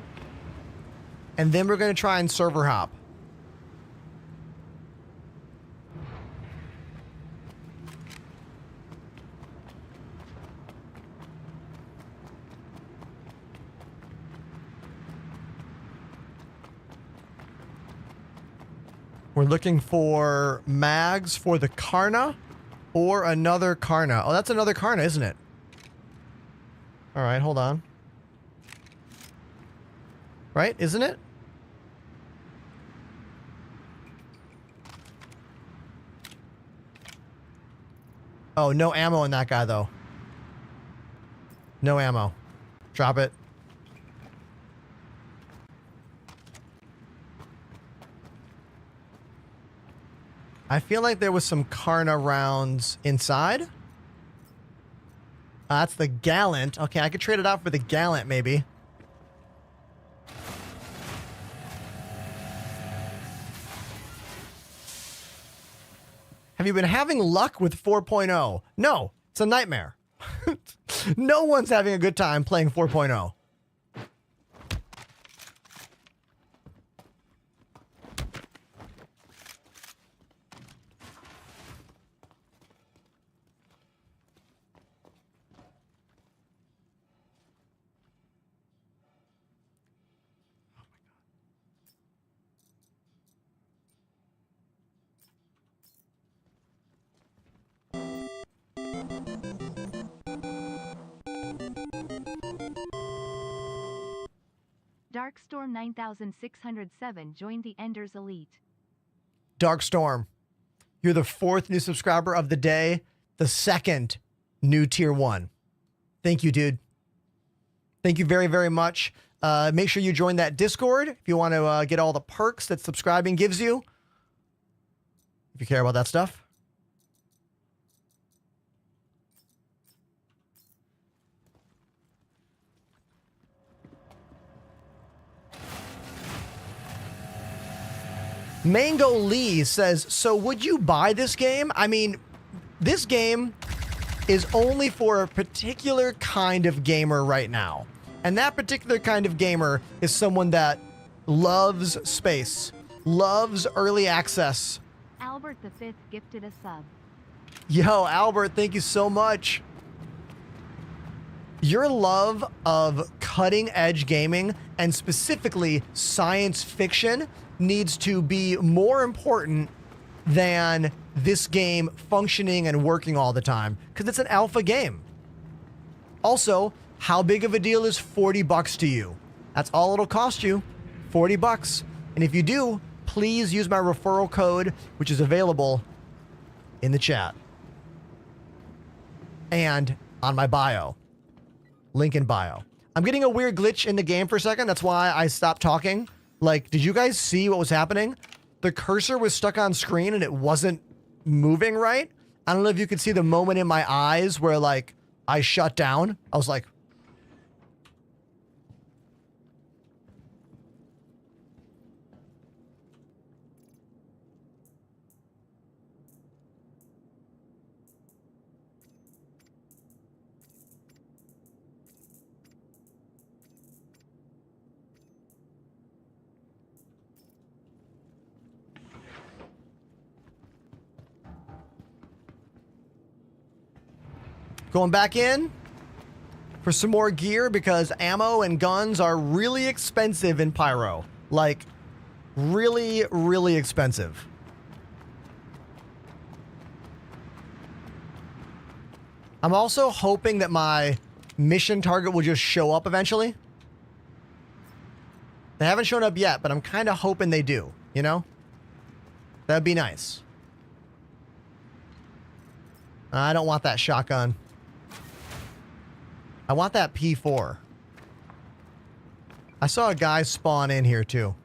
And then we're going to try and server hop. We're looking for mags for the Karna or another Karna. Oh, that's another Karna, isn't it? All right, hold on. Right, isn't it? Oh, no ammo in that guy, though. No ammo. Drop it. I feel like there was some Karna rounds inside. That's the Gallant. Okay, I could trade it out for the Gallant, maybe. Have you been having luck with 4.0? No, it's a nightmare. No one's having a good time playing 4.0. Darkstorm 9607 joined the Enders Elite. Darkstorm, you're the 4th new subscriber of the day, the 2nd new tier 1. Thank you, dude. Thank you very, very much. Make sure you join that Discord if you want to get all the perks that subscribing gives you. If you care about that stuff. Mango Lee says, so would you buy this game? I mean, this game is only for a particular kind of gamer right now. And that particular kind of gamer is someone that loves space, loves early access. Albert the 5th gifted a sub. Yo, Albert, thank you so much. Your love of cutting edge gaming and specifically science fiction needs to be more important than this game functioning and working all the time because it's an alpha game. Also, how big of a deal is $40 to you? That's all it'll cost you, $40. And if you do, please use my referral code, which is available in the chat and on my bio. Link in bio. I'm getting a weird glitch in the game for a second. That's why I stopped talking. Like, did you guys see what was happening? The cursor was stuck on screen and it wasn't moving right. I don't know if you could see the moment in my eyes where, like, I shut down. I was like, going back in for some more gear because ammo and guns are really expensive in Pyro. Like, really, really expensive. I'm also hoping that my mission target will just show up eventually. They haven't shown up yet, but I'm kind of hoping they do, you know? That'd be nice. I don't want that shotgun. I want that P4. I saw a guy spawn in here too.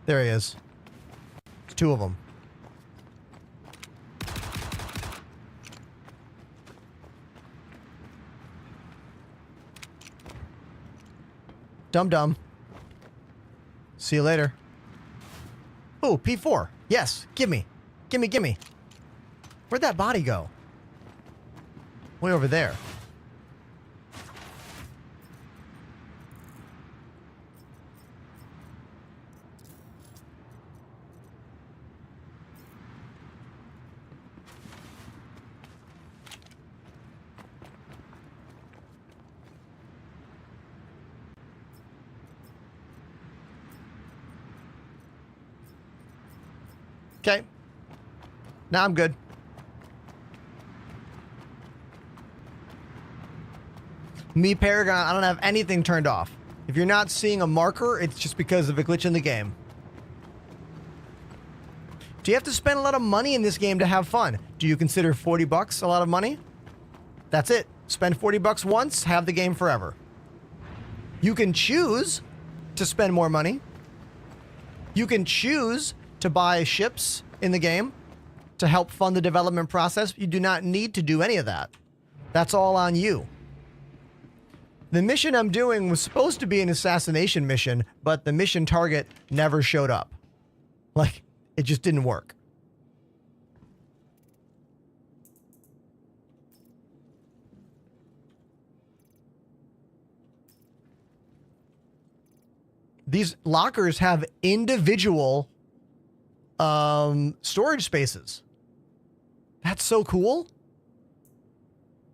There he is. There's 2 of them. Dum-dum. See you later. Oh, P4. Yes, give me. Gimme, gimme. Where'd that body go? Way over there. Okay. Now I'm good. Me, Paragon, I don't have anything turned off. If you're not seeing a marker, it's just because of a glitch in the game. Do you have to spend a lot of money in this game to have fun? Do you consider 40 bucks a lot of money? That's it. Spend 40 bucks once, have the game forever. You can choose to spend more money. You can choose to buy ships in the game to help fund the development process. You do not need to do any of that. That's all on you. The mission I'm doing was supposed to be an assassination mission, but the mission target never showed up. Like, it just didn't work. These lockers have individual storage spaces. That's so cool.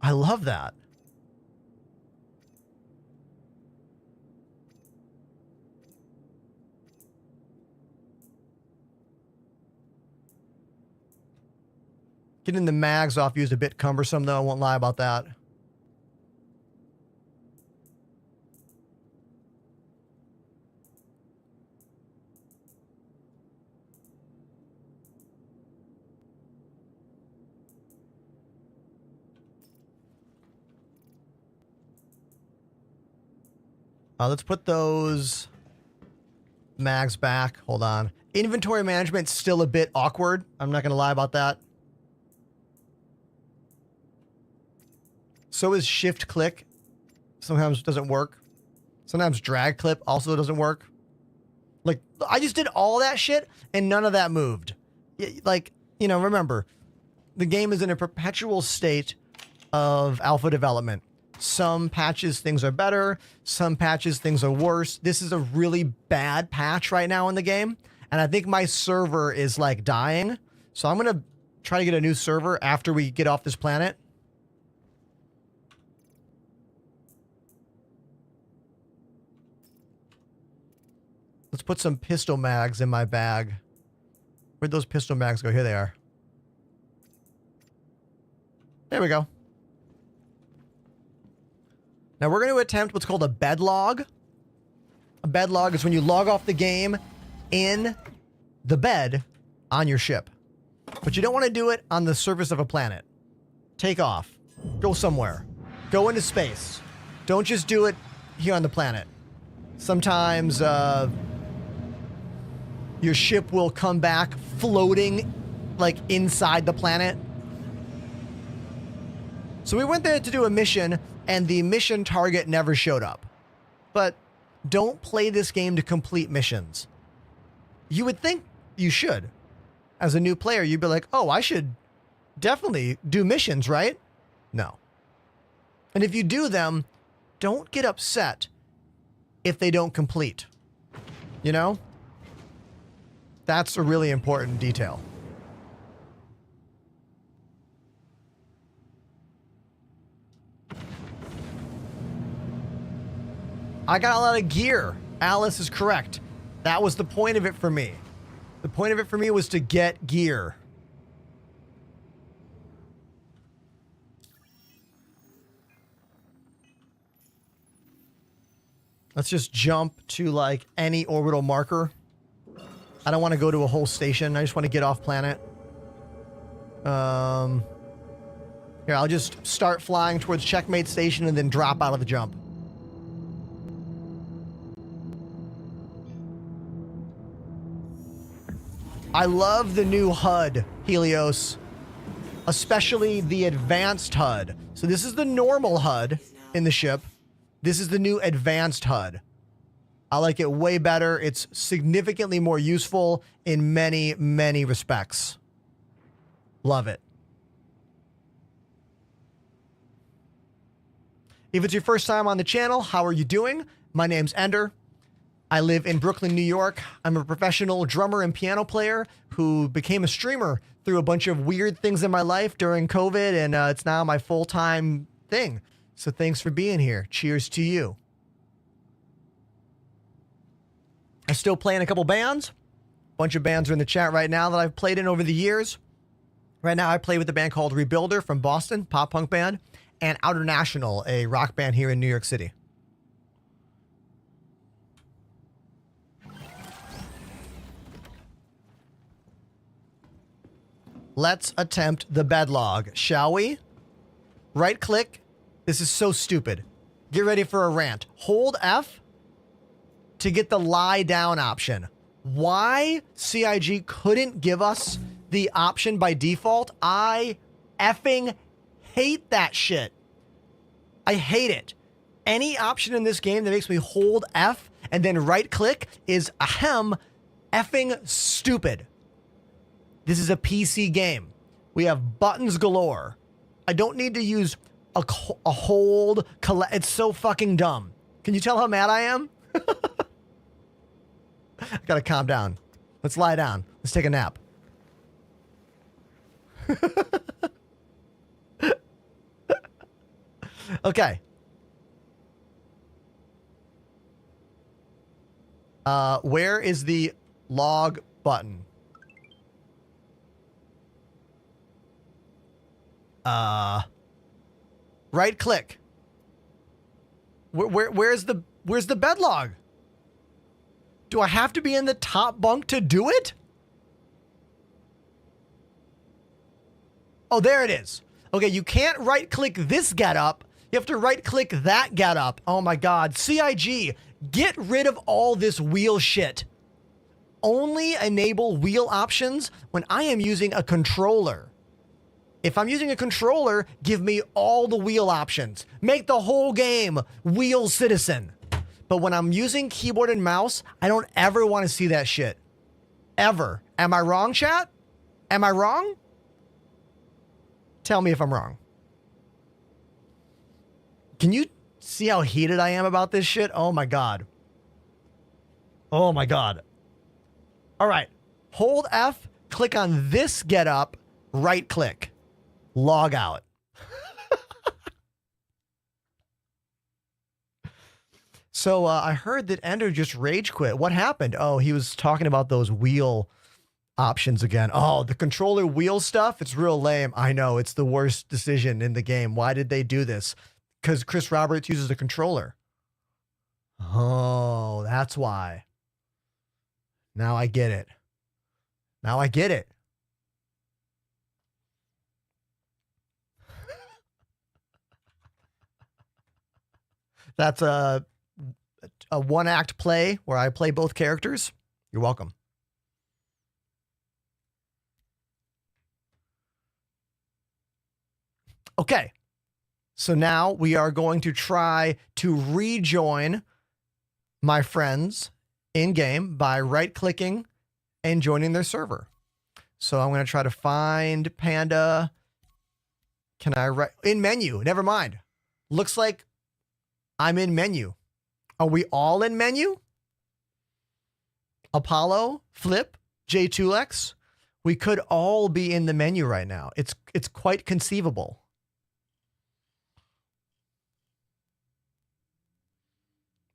I love that. Getting the mags off you is a bit cumbersome, though. I won't lie about that. Let's put those mags back. Hold on. Inventory management's still a bit awkward. I'm not going to lie about that. So is shift click. Sometimes doesn't work. Sometimes drag clip also doesn't work. Like, I just did all that shit and none of that moved. Like, you know, remember, the game is in a perpetual state of alpha development. Some patches things are better, some patches things are worse. This is a really bad patch right now in the game, and I think my server is like dying. So I'm gonna try to get a new server after we get off this planet. Let's put some pistol mags in my bag. Where'd those pistol mags go? Here they are. There we go. Now we're going to attempt what's called a bed log. A bed log is when you log off the game in the bed on your ship. But you don't want to do it on the surface of a planet. Take off. Go somewhere. Go into space. Don't just do it here on the planet. Sometimes your ship will come back floating like inside the planet. So we went there to do a mission, and the mission target never showed up. But don't play this game to complete missions. You would think you should. As a new player, you'd be like, oh, I should definitely do missions, right? No. And if you do them, don't get upset if they don't complete. You know? That's a really important detail. I got a lot of gear. Alice is correct. That was the point of it for me. The point of it for me was to get gear. Let's just jump to like any orbital marker. I don't want to go to a whole station. I just want to get off planet. Here, I'll just start flying towards Checkmate Station and then drop out of the jump. I love the new HUD, Helios. Especially the advanced HUD. So this is the normal HUD in the ship. This is the new advanced HUD. I like it way better. It's significantly more useful in many, many respects. Love it. If it's your first time on the channel, how are you doing? My name's Ender. I live in Brooklyn, New York. I'm a professional drummer and piano player who became a streamer through a bunch of weird things in my life during COVID, and it's now my full-time thing. So thanks for being here. Cheers to you. I still play in a couple bands. A bunch of bands are in the chat right now that I've played in over the years. Right now I play with a band called Rebuilder from Boston, pop punk band, and Outer National, a rock band here in New York City. Let's attempt the bedlog, shall we? Right click. This is so stupid. Get ready for a rant. Hold F to get the lie down option. Why CIG couldn't give us the option by default? I effing hate that shit. I hate it. Any option in this game that makes me hold F and then right click is ahem effing stupid. This is a PC game. We have buttons galore. I don't need to use a hold, collect. It's so fucking dumb. Can you tell how mad I am? I gotta calm down. Let's lie down. Let's take a nap. Okay. Where is the log button? Right click. Where's the bed log? Do I have to be in the top bunk to do it? Oh, there it is. Okay, you can't right click this get up. You have to right click that get up. Oh my God. CIG, get rid of all this wheel shit. Only enable wheel options when I am using a controller. If I'm using a controller, give me all the wheel options. Make the whole game wheel citizen. But when I'm using keyboard and mouse, I don't ever want to see that shit. Ever. Am I wrong, chat? Am I wrong? Tell me if I'm wrong. Can you see how heated I am about this shit? Oh my God. Oh my God. All right. Hold F, click on this get up, right click. Log out. So I heard that Ender just rage quit. What happened? Oh, he was talking about those wheel options again. Oh, the controller wheel stuff. It's real lame. I know. It's the worst decision in the game. Why did they do this? Because Chris Roberts uses a controller. Oh, that's why. Now I get it. Now I get it. That's a one-act play where I play both characters. You're welcome. Okay. So now we are going to try to rejoin my friends in-game by right-clicking and joining their server. So I'm going to try to find Panda. Can I write in menu? Never mind. Looks like I'm in menu. Are we all in menu? Apollo, Flip, J2X. We could all be in the menu right now. It's quite conceivable.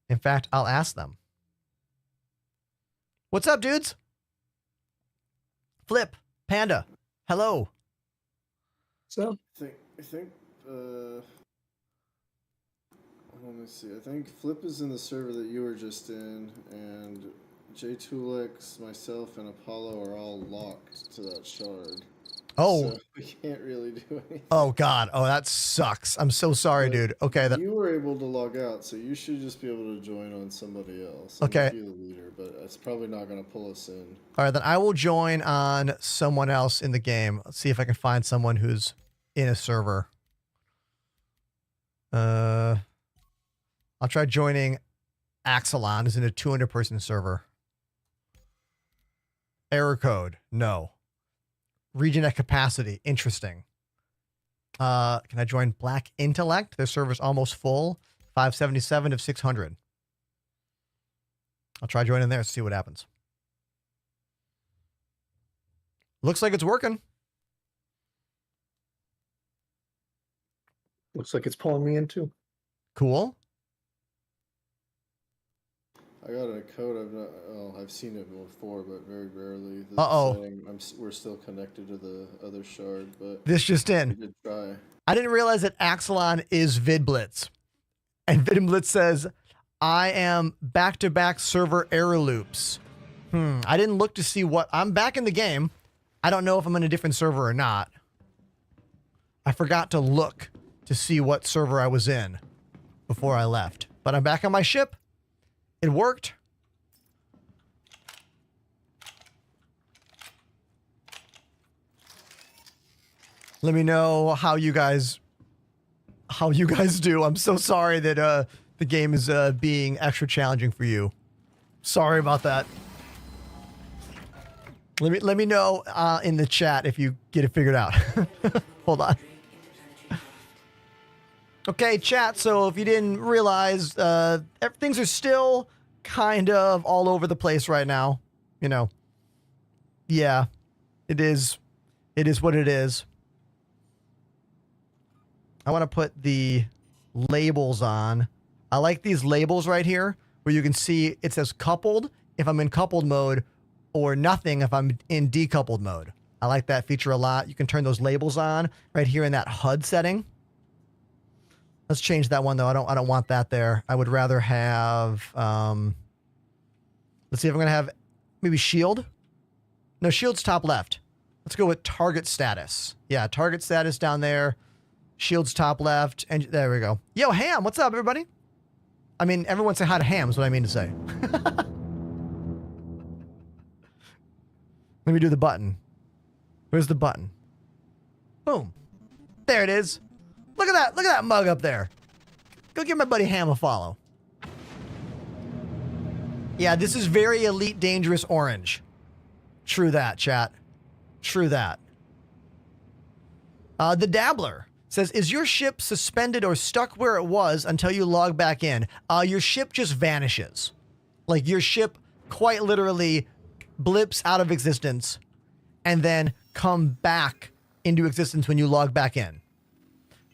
In fact, I'll ask them. What's up, dudes? Flip, Panda, hello. So, I think, let me see. I think Flip is in the server that you were just in, and J2Lex, myself, and Apollo are all locked to that shard. Oh. So we can't really do anything. Oh, God. Oh, that sucks. I'm so sorry, dude. Okay. You were able to log out, so you should just be able to join on somebody else. Okay. Be the leader, but it's probably not going to pull us in. All right, then I will join on someone else in the game. Let's see if I can find someone who's in a server. I'll try joining Axelon is in a 200-person server. Error code, no. Region at capacity, interesting. Can I join Black Intellect? Their server's almost full. 577 of 600. I'll try joining there, see what happens. Looks like it's working. Looks like it's pulling me in too. Cool. I got a code. I've seen it before, but very rarely. We're still connected to the other shard, but this just in. We did try. I didn't realize that Axelon is VidBlitz. And VidBlitz says, I am back-to-back server error loops. I didn't look to see what... I'm back in the game. I don't know if I'm in a different server or not. I forgot to look to see what server I was in before I left. But I'm back on my ship. It worked. Let me know how you guys do. I'm so sorry that the game is being extra challenging for you. Sorry about that. Let me know in the chat if you get it figured out. Hold on. Okay, chat. So if you didn't realize, things are still kind of all over the place right now. You know. Yeah, it is. It is what it is. I want to put the labels on. I like these labels right here where you can see it says coupled if I'm in coupled mode or nothing if I'm in decoupled mode. I like that feature a lot. You can turn those labels on right here in that HUD setting. Let's change that one though. I don't want that there. I would rather have, let's see if I'm going to have maybe shield. No, shield's top left. Let's go with target status. Yeah, target status down there. Shield's top left, and there we go. Yo, Ham, what's up, everybody? I mean, everyone say hi to Ham is what I mean to say. Let me do the button. Where's the button? Boom. There it is. Look at that. Look at that mug up there. Go give my buddy Ham a follow. Yeah, this is very elite dangerous orange. True that, chat. True that. The Dabbler says, is your ship suspended or stuck where it was until you log back in? Your ship just vanishes. Like your ship quite literally blips out of existence and then come back into existence when you log back in.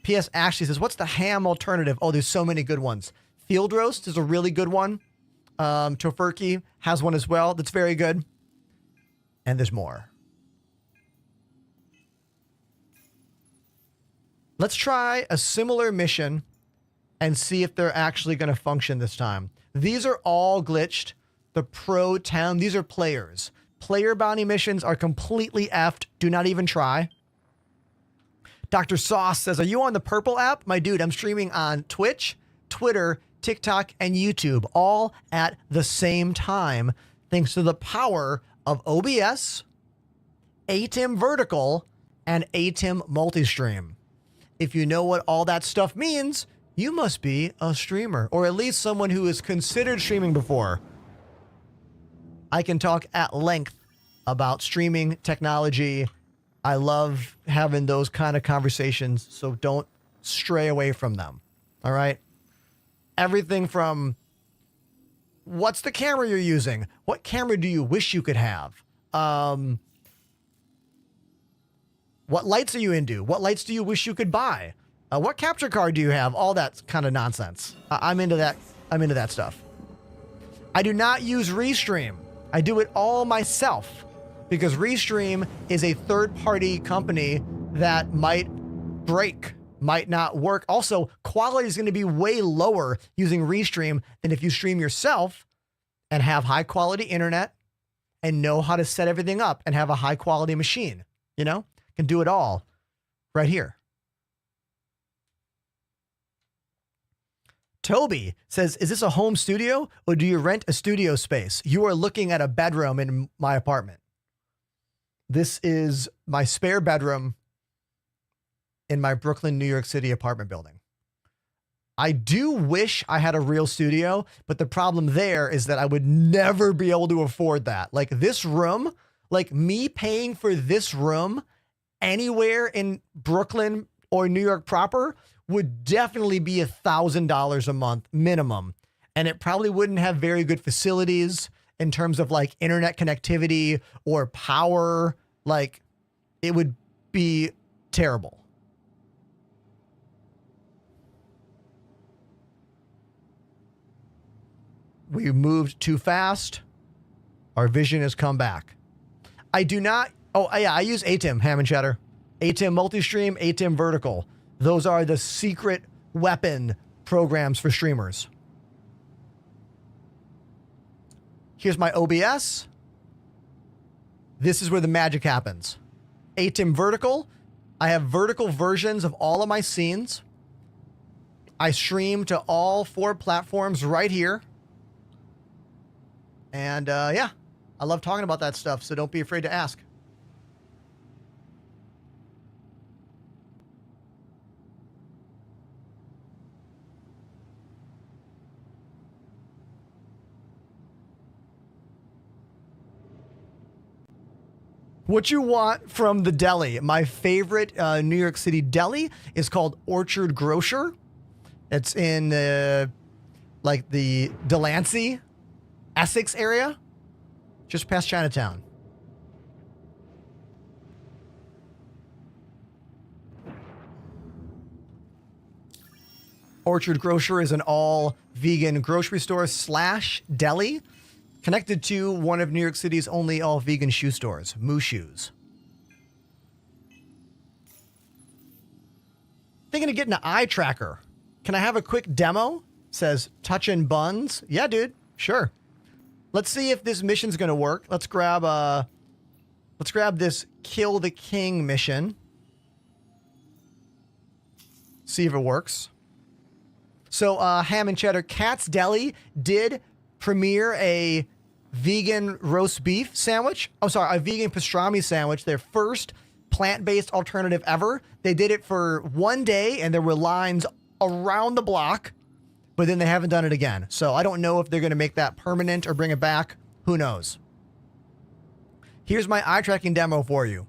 P.S. Ashley says, what's the Ham alternative? Oh, there's so many good ones. Field Roast is a really good one. Tofurkey has one as well that's very good. And there's more. Let's try a similar mission and see if they're actually going to function this time. These are all glitched. The Pro Town, these are players. Player bounty missions are completely effed. Do not even try. Dr. Sauce says, are you on the Purple app? My dude, I'm streaming on Twitch, Twitter, TikTok, and YouTube, all at the same time, thanks to the power of OBS, ATIM Vertical, and ATIM Multistream. If you know what all that stuff means, you must be a streamer, or at least someone who has considered streaming before. I can talk at length about streaming technology. I love having those kind of conversations, so don't stray away from them. All right? Everything from what's the camera you're using? What camera do you wish you could have? What lights are you into? What lights do you wish you could buy? What capture card do you have? All that kind of nonsense. I'm into that. I'm into that stuff. I do not use Restream. I do it all myself because Restream is a third-party company that might break, might not work. Also, quality is going to be way lower using Restream than if you stream yourself and have high-quality internet and know how to set everything up and have a high-quality machine. You know? Can do it all right here. Toby says, is this a home studio or do you rent a studio space? You are looking at a bedroom in my apartment. This is my spare bedroom in my Brooklyn, New York City apartment building. I do wish I had a real studio, but the problem there is that I would never be able to afford that. Like this room, like me paying for this room anywhere in Brooklyn or New York proper would definitely be $1,000 a month minimum. And it probably wouldn't have very good facilities in terms of like internet connectivity or power. Like it would be terrible. We moved too fast. Our vision has come back. I do not. Oh, yeah, I use ATIM, Ham and Cheddar. ATIM Multistream, ATIM Vertical. Those are the secret weapon programs for streamers. Here's my OBS. This is where the magic happens. ATIM Vertical. I have vertical versions of all of my scenes. I stream to all 4 platforms right here. And yeah, I love talking about that stuff, so don't be afraid to ask. What you want from the deli? My favorite New York City deli is called Orchard Grocer. It's in like the Delancey, Essex area, just past Chinatown. Orchard Grocer is an all vegan grocery store / deli connected to one of New York City's only all vegan shoe stores, Moo Shoes. Thinking of getting an eye tracker. Can I have a quick demo? Says touchin' buns. Yeah, dude. Sure. Let's see if this mission's gonna work. Let's grab this Kill the King mission. See if it works. So Ham and Cheddar, Cat's Deli did premiere a vegan roast beef sandwich. Oh, sorry, a vegan pastrami sandwich. Their first plant-based alternative ever. They did it for one day and there were lines around the block. But then they haven't done it again. So I don't know if they're going to make that permanent or bring it back. Who knows? Here's my eye tracking demo for you.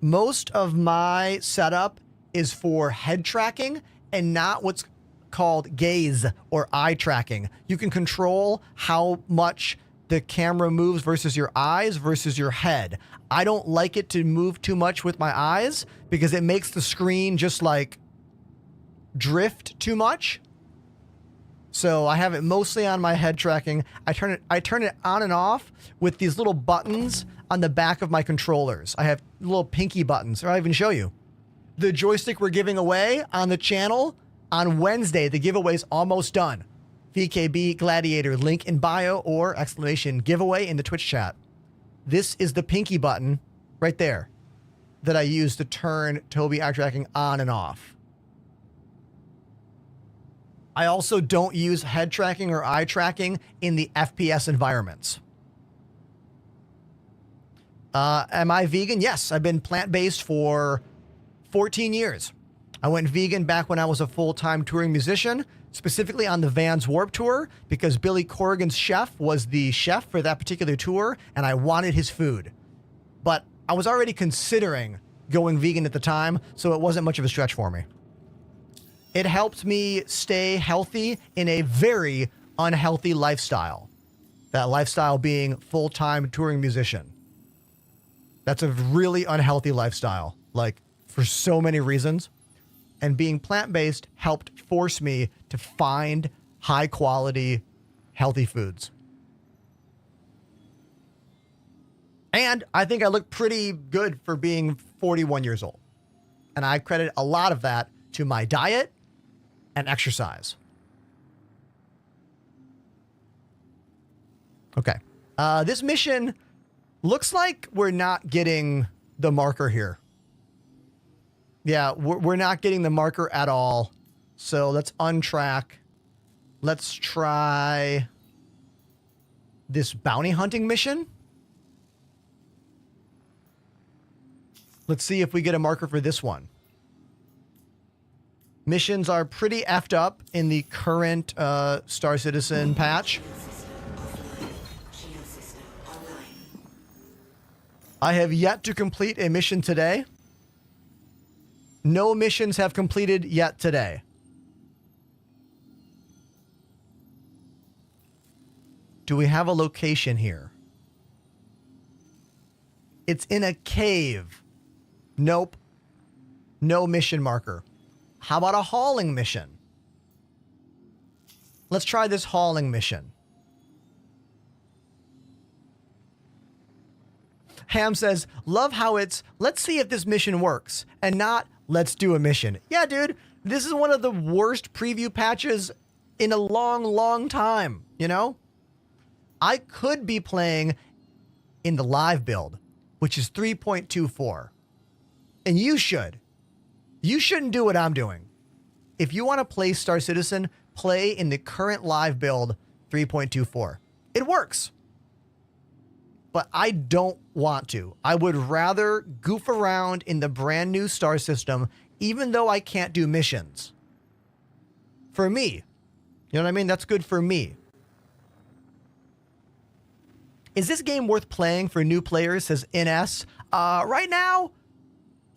Most of my setup is for head tracking and not what's called gaze or eye tracking. You can control how much the camera moves versus your eyes versus your head. I don't like it to move too much with my eyes because it makes the screen just like drift too much. So I have it mostly on my head tracking. I turn it on and off with these little buttons on the back of my controllers. I have little pinky buttons. I'll even show you. The joystick we're giving away on the channel on Wednesday. The giveaway's almost done. VKB Gladiator, link in bio or exclamation giveaway in the Twitch chat. This is the pinky button right there that I use to turn Tobii eye tracking on and off. I also don't use head tracking or eye tracking in the FPS environments. Am I vegan? Yes, I've been plant-based for 14 years. I went vegan back when I was a full-time touring musician, specifically on the Vans Warped Tour, because Billy Corrigan's chef was the chef for that particular tour, and I wanted his food. But I was already considering going vegan at the time, so it wasn't much of a stretch for me. It helped me stay healthy in a very unhealthy lifestyle. That lifestyle being full-time touring musician. That's a really unhealthy lifestyle, like for so many reasons. And being plant-based helped force me to find high-quality, healthy foods. And I think I look pretty good for being 41 years old. And I credit a lot of that to my diet and exercise. Okay. This mission looks like we're not getting the marker here. Yeah, we're not getting the marker at all. So let's untrack. Let's try this bounty hunting mission. Let's see if we get a marker for this one. Missions are pretty effed up in the current Star Citizen patch. I have yet to complete a mission today. No missions have completed yet today. Do we have a location here? It's in a cave. Nope. No mission marker. How about a hauling mission? Let's try this hauling mission. Ham says, love how it's, let's see if this mission works, and not, let's do a mission. Yeah, dude, this is one of the worst preview patches in a long, long time, you know? I could be playing in the live build, which is 3.24. And you should. You shouldn't do what I'm doing. If you want to play Star Citizen, play in the current live build 3.24. It works. But I don't want to. I would rather goof around in the brand new Star System, even though I can't do missions. For me. You know what I mean? That's good for me. Is this game worth playing for new players, says NS? Right now,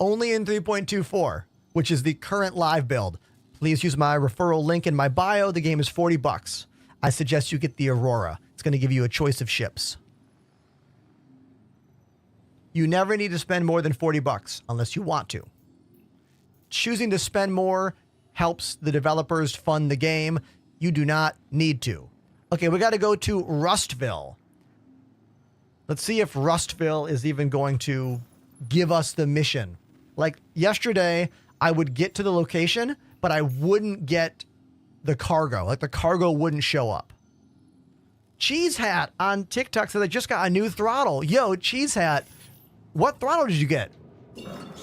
only in 3.24, which is the current live build. Please use my referral link in my bio. The game is $40. I suggest you get the Aurora. It's going to give you a choice of ships. You never need to spend more than $40 unless you want to. Choosing to spend more helps the developers fund the game. You do not need to. Okay, we got to go to Rustville. Let's see if Rustville is even going to give us the mission. Like yesterday, I would get to the location, but I wouldn't get the cargo. Like the cargo wouldn't show up. Cheese Hat on TikTok said I just got a new throttle. Yo, Cheese Hat, what throttle did you get?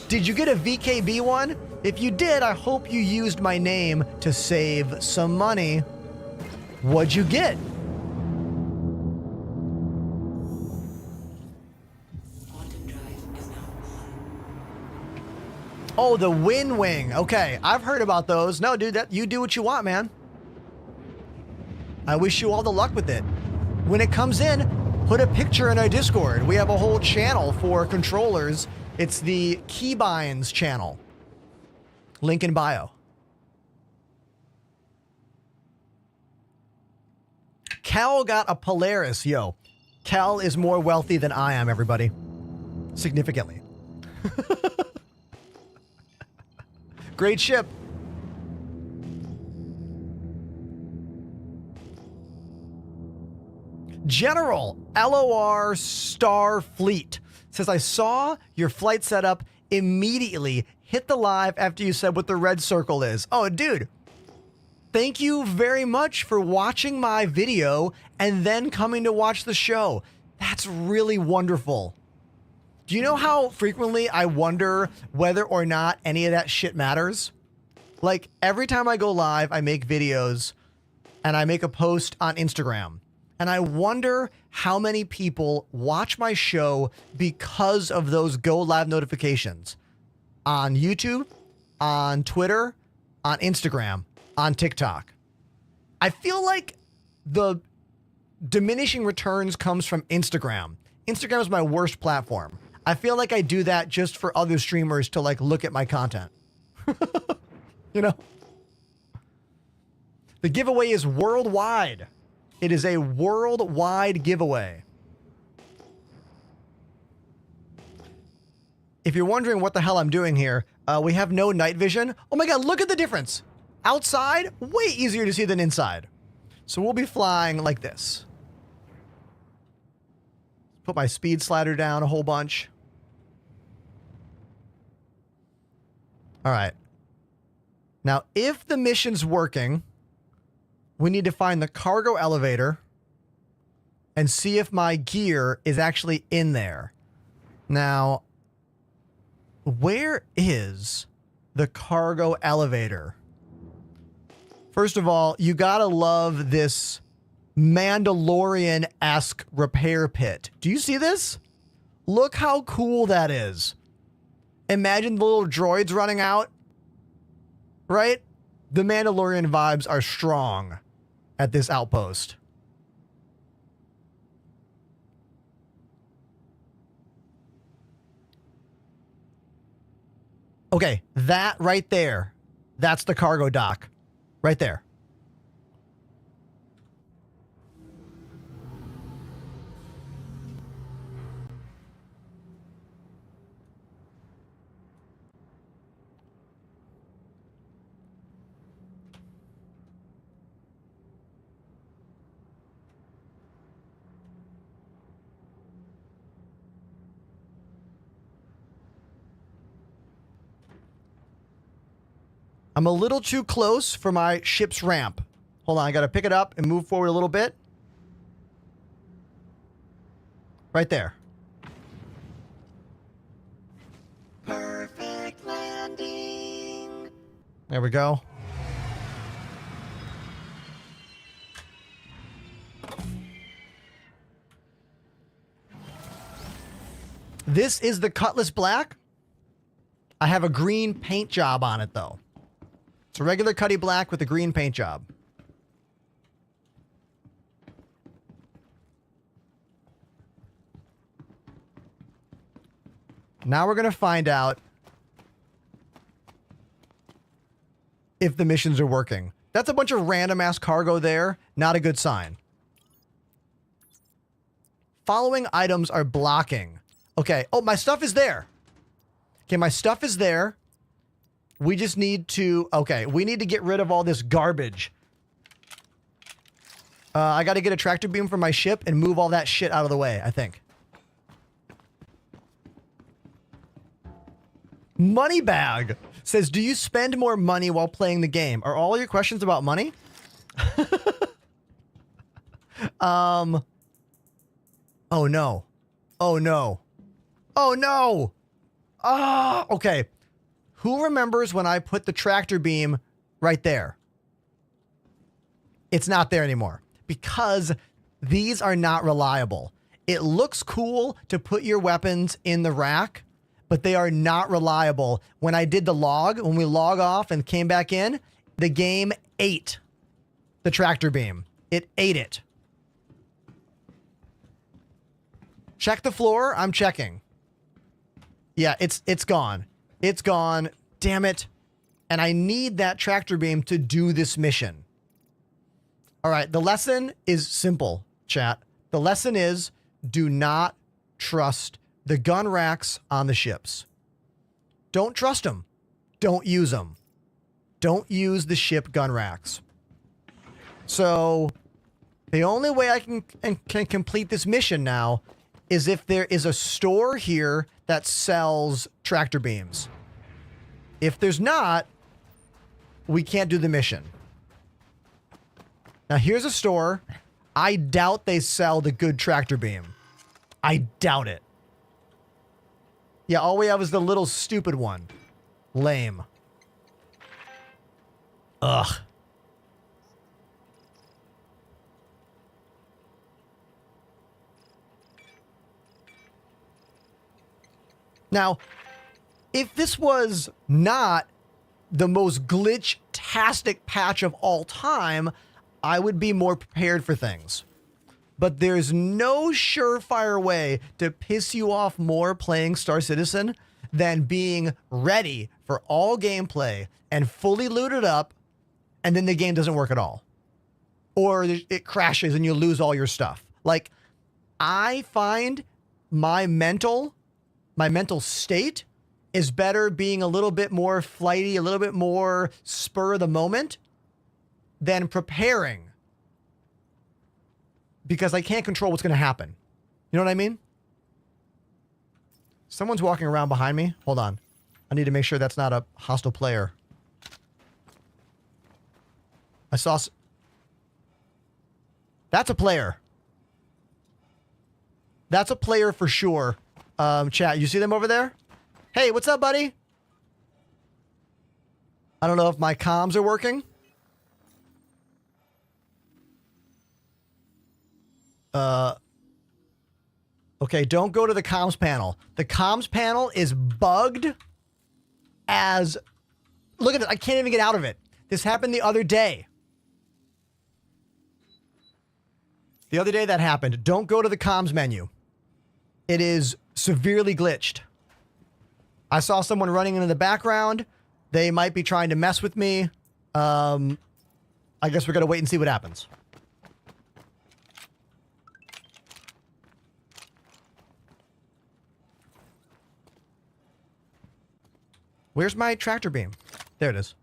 Did you get a VKB one? If you did, I hope you used my name to save some money. What'd you get? Oh, the Wind Wing. Okay, I've heard about those. No, dude, that you do what you want, man. I wish you all the luck with it. When it comes in, put a picture in our Discord. We have a whole channel for controllers. It's the Keybinds channel. Link in bio. Cal got a Polaris, yo. Cal is more wealthy than I am, everybody. Significantly. Great ship. General LOR Starfleet says, I saw your flight setup immediately. Hit the live after you said what the red circle is. Oh, dude. Thank you very much for watching my video and then coming to watch the show. That's really wonderful. Do you know how frequently I wonder whether or not any of that shit matters? Like every time I go live, I make videos and I make a post on Instagram. And I wonder how many people watch my show because of those go live notifications on YouTube, on Twitter, on Instagram, on TikTok. I feel like the diminishing returns comes from Instagram. Instagram is my worst platform. I feel like I do that just for other streamers to like look at my content. You know? The giveaway is worldwide. It is a worldwide giveaway. If you're wondering what the hell I'm doing here, we have no night vision. Oh my God, look at the difference. Outside, way easier to see than inside. So we'll be flying like this. Put my speed slider down a whole bunch. All right. Now, if the mission's working, we need to find the cargo elevator and see if my gear is actually in there. Now, where is the cargo elevator? First of all, you gotta love this Mandalorian-esque repair pit. Do you see this? Look how cool that is. Imagine the little droids running out, right? The Mandalorian vibes are strong at this outpost. Okay, that right there, that's the cargo dock. Right there. I'm a little too close for my ship's ramp. Hold on, I gotta pick it up and move forward a little bit. Right there. Perfect landing. There we go. This is the Cutlass Black. I have a green paint job on it, though. It's a regular Cutty Black with a green paint job. Now we're going to find out if the missions are working. That's a bunch of random-ass cargo there. Not a good sign. Following items are blocking. Okay. Oh, my stuff is there. Okay, my stuff is there. We just need to... Okay, we need to get rid of all this garbage. I got to get a tractor beam from my ship and move all that shit out of the way, I think. Moneybag says, do you spend more money while playing the game? Are all your questions about money? Oh no. Oh no. Oh no. Ah, okay. Who remembers when I put the tractor beam right there? It's not there anymore because these are not reliable. It looks cool to put your weapons in the rack, but they are not reliable. When I did the log, when we log off and came back in, the game ate the tractor beam. It ate it. Check the floor. I'm checking. Yeah, it's gone. It's gone. Damn it. And I need that tractor beam to do this mission. All right, the lesson is simple, chat. The lesson is do not trust the gun racks on the ships. Don't trust them. Don't use them. Don't use the ship gun racks. So the only way I can complete this mission now is if there is a store here that sells tractor beams. If there's not, we can't do the mission. Now here's a store. I doubt they sell the good tractor beam. I doubt it. Yeah, all we have is the little stupid one. Lame. Ugh. Now, if this was not the most glitch-tastic patch of all time, I would be more prepared for things. But there's no surefire way to piss you off more playing Star Citizen than being ready for all gameplay and fully looted up, and then the game doesn't work at all. Or it crashes and you lose all your stuff. Like, I find my mental state is better being a little bit more flighty, a little bit more spur of the moment than preparing. Because I can't control what's going to happen. You know what I mean? Someone's walking around behind me. Hold on. I need to make sure that's not a hostile player. I saw... That's a player. That's a player for sure. Chat, you see them over there? Hey, what's up, buddy? I don't know if my comms are working. Okay, don't go to the comms panel. The comms panel is bugged as... Look at it. I can't even get out of it. This happened the other day. The other day that happened. Don't go to the comms menu. It is severely glitched. I saw someone running into the background. They might be trying to mess with me. I guess we're going to wait and see what happens. Where's my tractor beam? There it is.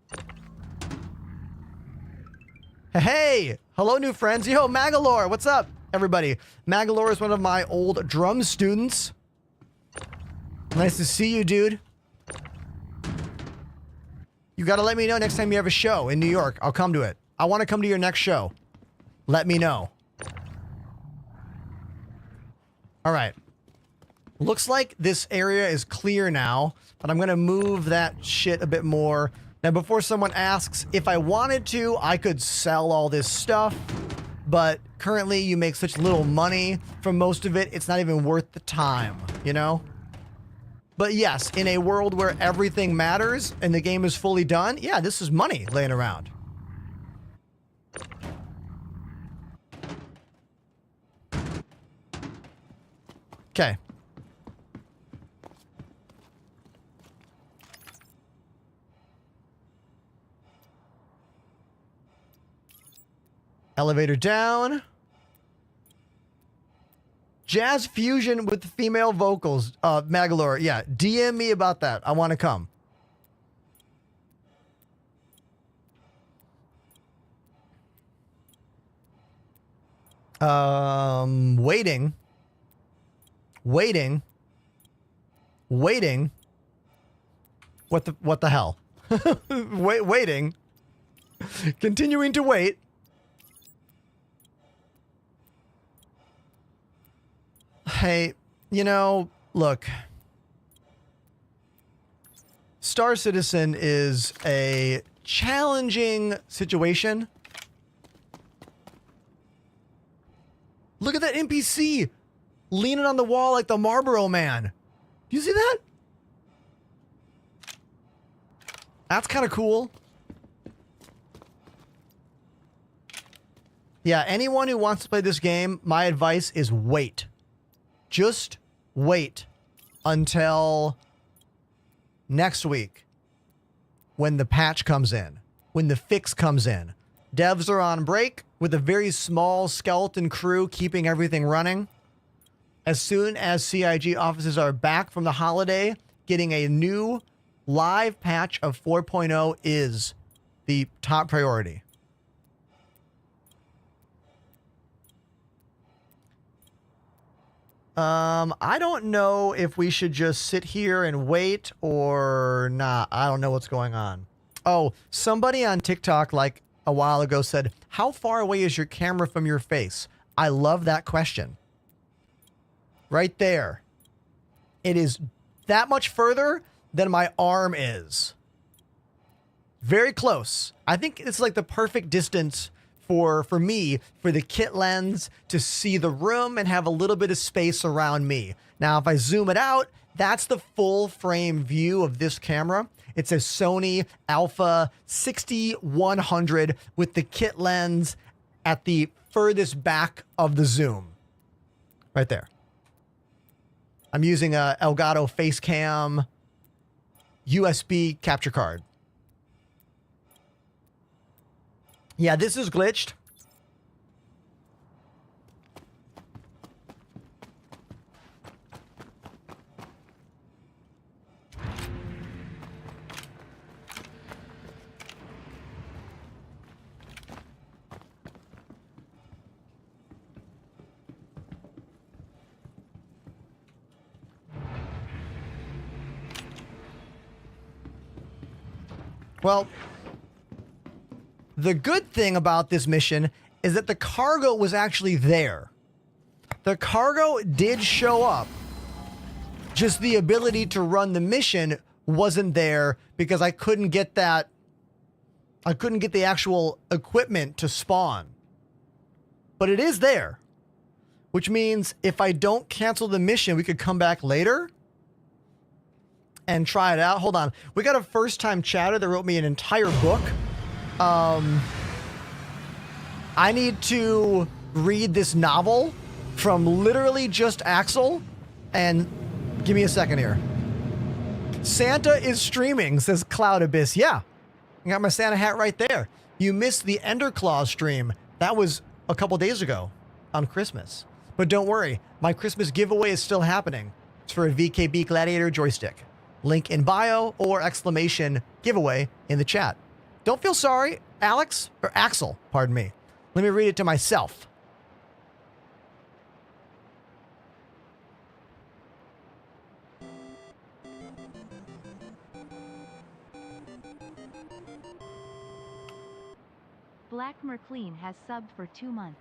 Hey! Hello, new friends. Yo, Magalore, what's up, everybody? Magalore is one of my old drum students. Nice to see you, dude. You gotta let me know next time you have a show in New York. I'll come to it. I want to come to your next show. Let me know. All right. Looks like this area is clear now, but I'm going to move that shit a bit more. Now, before someone asks, if I wanted to, I could sell all this stuff, but currently you make such little money from most of it, it's not even worth the time, you know? But yes, in a world where everything matters and the game is fully done, yeah, this is money laying around. Okay. Elevator down. Jazz fusion with female vocals. Magalore, yeah. DM me about that. I want to come. Waiting. What the hell? Waiting. Continuing to wait. Hey, you know, look. Star Citizen is a challenging situation. Look at that NPC leaning on the wall like the Marlboro Man. Do you see that? That's kind of cool. Yeah, anyone who wants to play this game, my advice is wait. Just wait until next week when the patch comes in, when the fix comes in. Devs are on break with a very small skeleton crew keeping everything running. As soon as CIG offices are back from the holiday, getting a new live patch of 4.0 is the top priority. I don't know if we should just sit here and wait or not. I don't know what's going on. Oh, somebody on TikTok like a while ago said, how far away is your camera from your face? I love that question. Right there. It is that much further than my arm is. Very close. I think it's like the perfect distance for me, for the kit lens to see the room and have a little bit of space around me. Now, if I zoom it out, that's the full frame view of this camera. It's a Sony Alpha 6100 with the kit lens at the furthest back of the zoom. Right there. I'm using a Elgato Facecam USB capture card. Yeah, this is glitched. Well, the good thing about this mission is that the cargo was actually there. The cargo did show up. Just the ability to run the mission wasn't there because I couldn't get that. I couldn't get the actual equipment to spawn. But it is there. Which means if I don't cancel the mission, we could come back later and try it out. Hold on. We got a first-time chatter that wrote me an entire book I need to read this novel from literally just Axel, and give me a second here. Santa is streaming, says Cloud Abyss. Yeah, I got my Santa hat right there. You missed the Ender Claw stream. That was a couple days ago on Christmas. But don't worry, my Christmas giveaway is still happening. It's for a VKB Gladiator joystick. Link in bio or exclamation giveaway in the chat. Don't feel sorry, Alex, or Axel, pardon me. Let me read it to myself. Black Merclean has subbed for 2 months.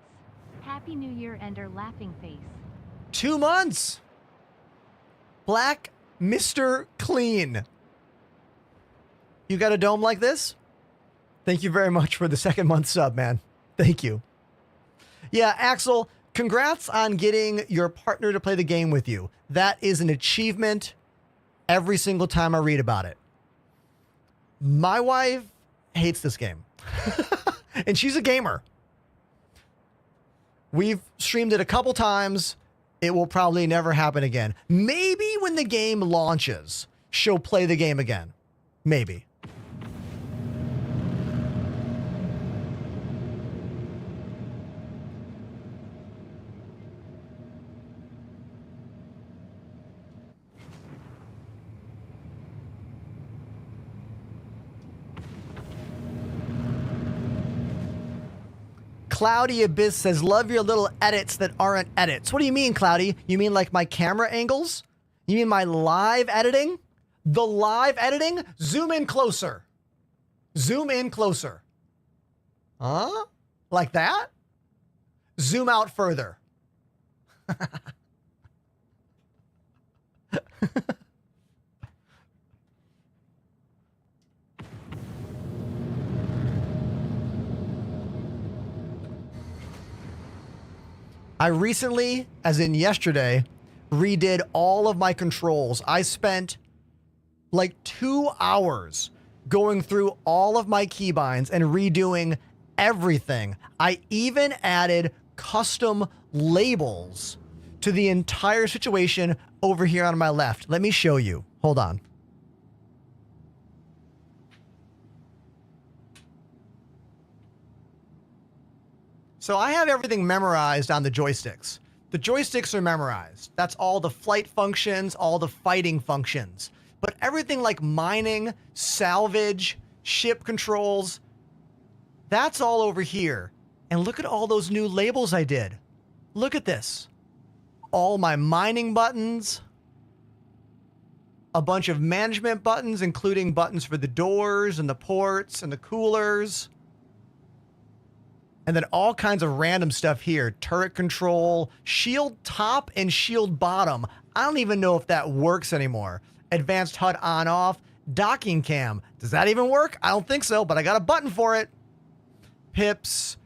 Happy New Year, Ender laughing face. 2 months. Black Mr. Clean. You got a dome like this? Thank you very much for the 2nd month sub, man. Thank you. Yeah, Axel, congrats on getting your partner to play the game with you. That is an achievement every single time I read about it. My wife hates this game. And she's a gamer. We've streamed it a couple times. It will probably never happen again. Maybe when the game launches, she'll play the game again. Maybe. Cloudy Abyss says, love your little edits that aren't edits. What do you mean, Cloudy? You mean like my camera angles? You mean my live editing? The live editing? Zoom in closer. Zoom in closer. Huh? Like that? Zoom out further. I recently, as in yesterday, redid all of my controls. I spent like 2 hours going through all of my keybinds and redoing everything. I even added custom labels to the entire situation over here on my left. Let me show you. Hold on. So I have everything memorized on the joysticks. The joysticks are memorized. That's all the flight functions, all the fighting functions. But everything like mining, salvage, ship controls, that's all over here. And look at all those new labels I did. Look at this. All my mining buttons, a bunch of management buttons, including buttons for the doors and the ports and the coolers. And then all kinds of random stuff here. Turret control, shield top and shield bottom. I don't even know if that works anymore. Advanced HUD on off. Docking cam. Does that even work? I don't think so, but I got a button for it. Pips,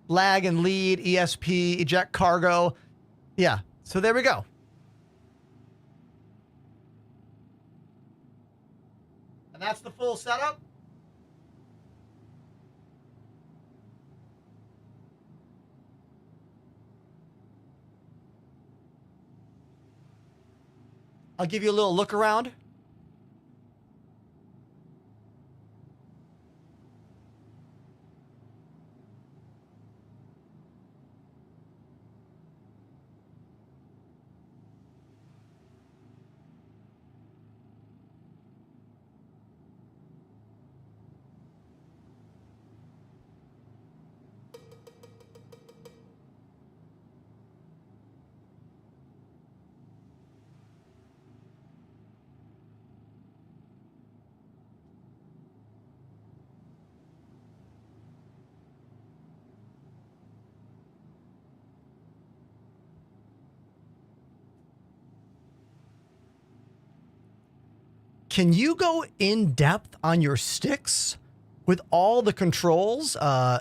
lag and lead, ESP, eject cargo. Yeah, so there we go. And that's the full setup. I'll give you a little look around. Can you go in depth on your sticks with all the controls?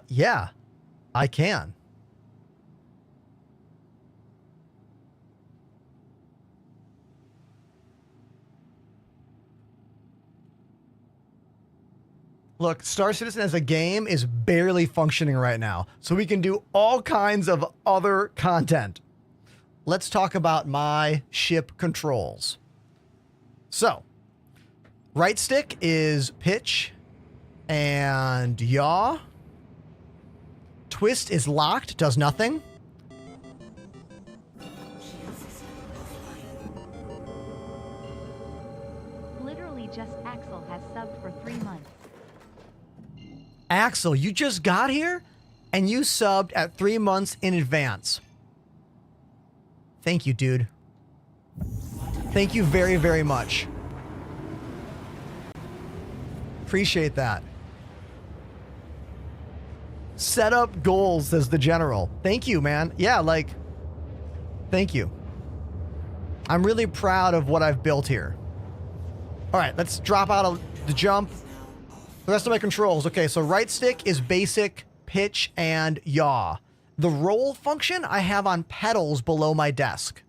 Yeah, I can. Look, Star Citizen as a game is barely functioning right now, so we can do all kinds of other content. Let's talk about my ship controls. So, right stick is pitch and yaw. Twist is locked, does nothing. Literally just Axel has subbed for 3 months. Axel, you just got here and you subbed at 3 months in advance. Thank you, dude. Thank you very, very much. Appreciate that. Set up goals, says the general. Thank you, man. Yeah, like, thank you. I'm really proud of what I've built here. All right, let's drop out of the jump. The rest of my controls. Okay, so right stick is basic, pitch, and yaw. The roll function I have on pedals below my desk.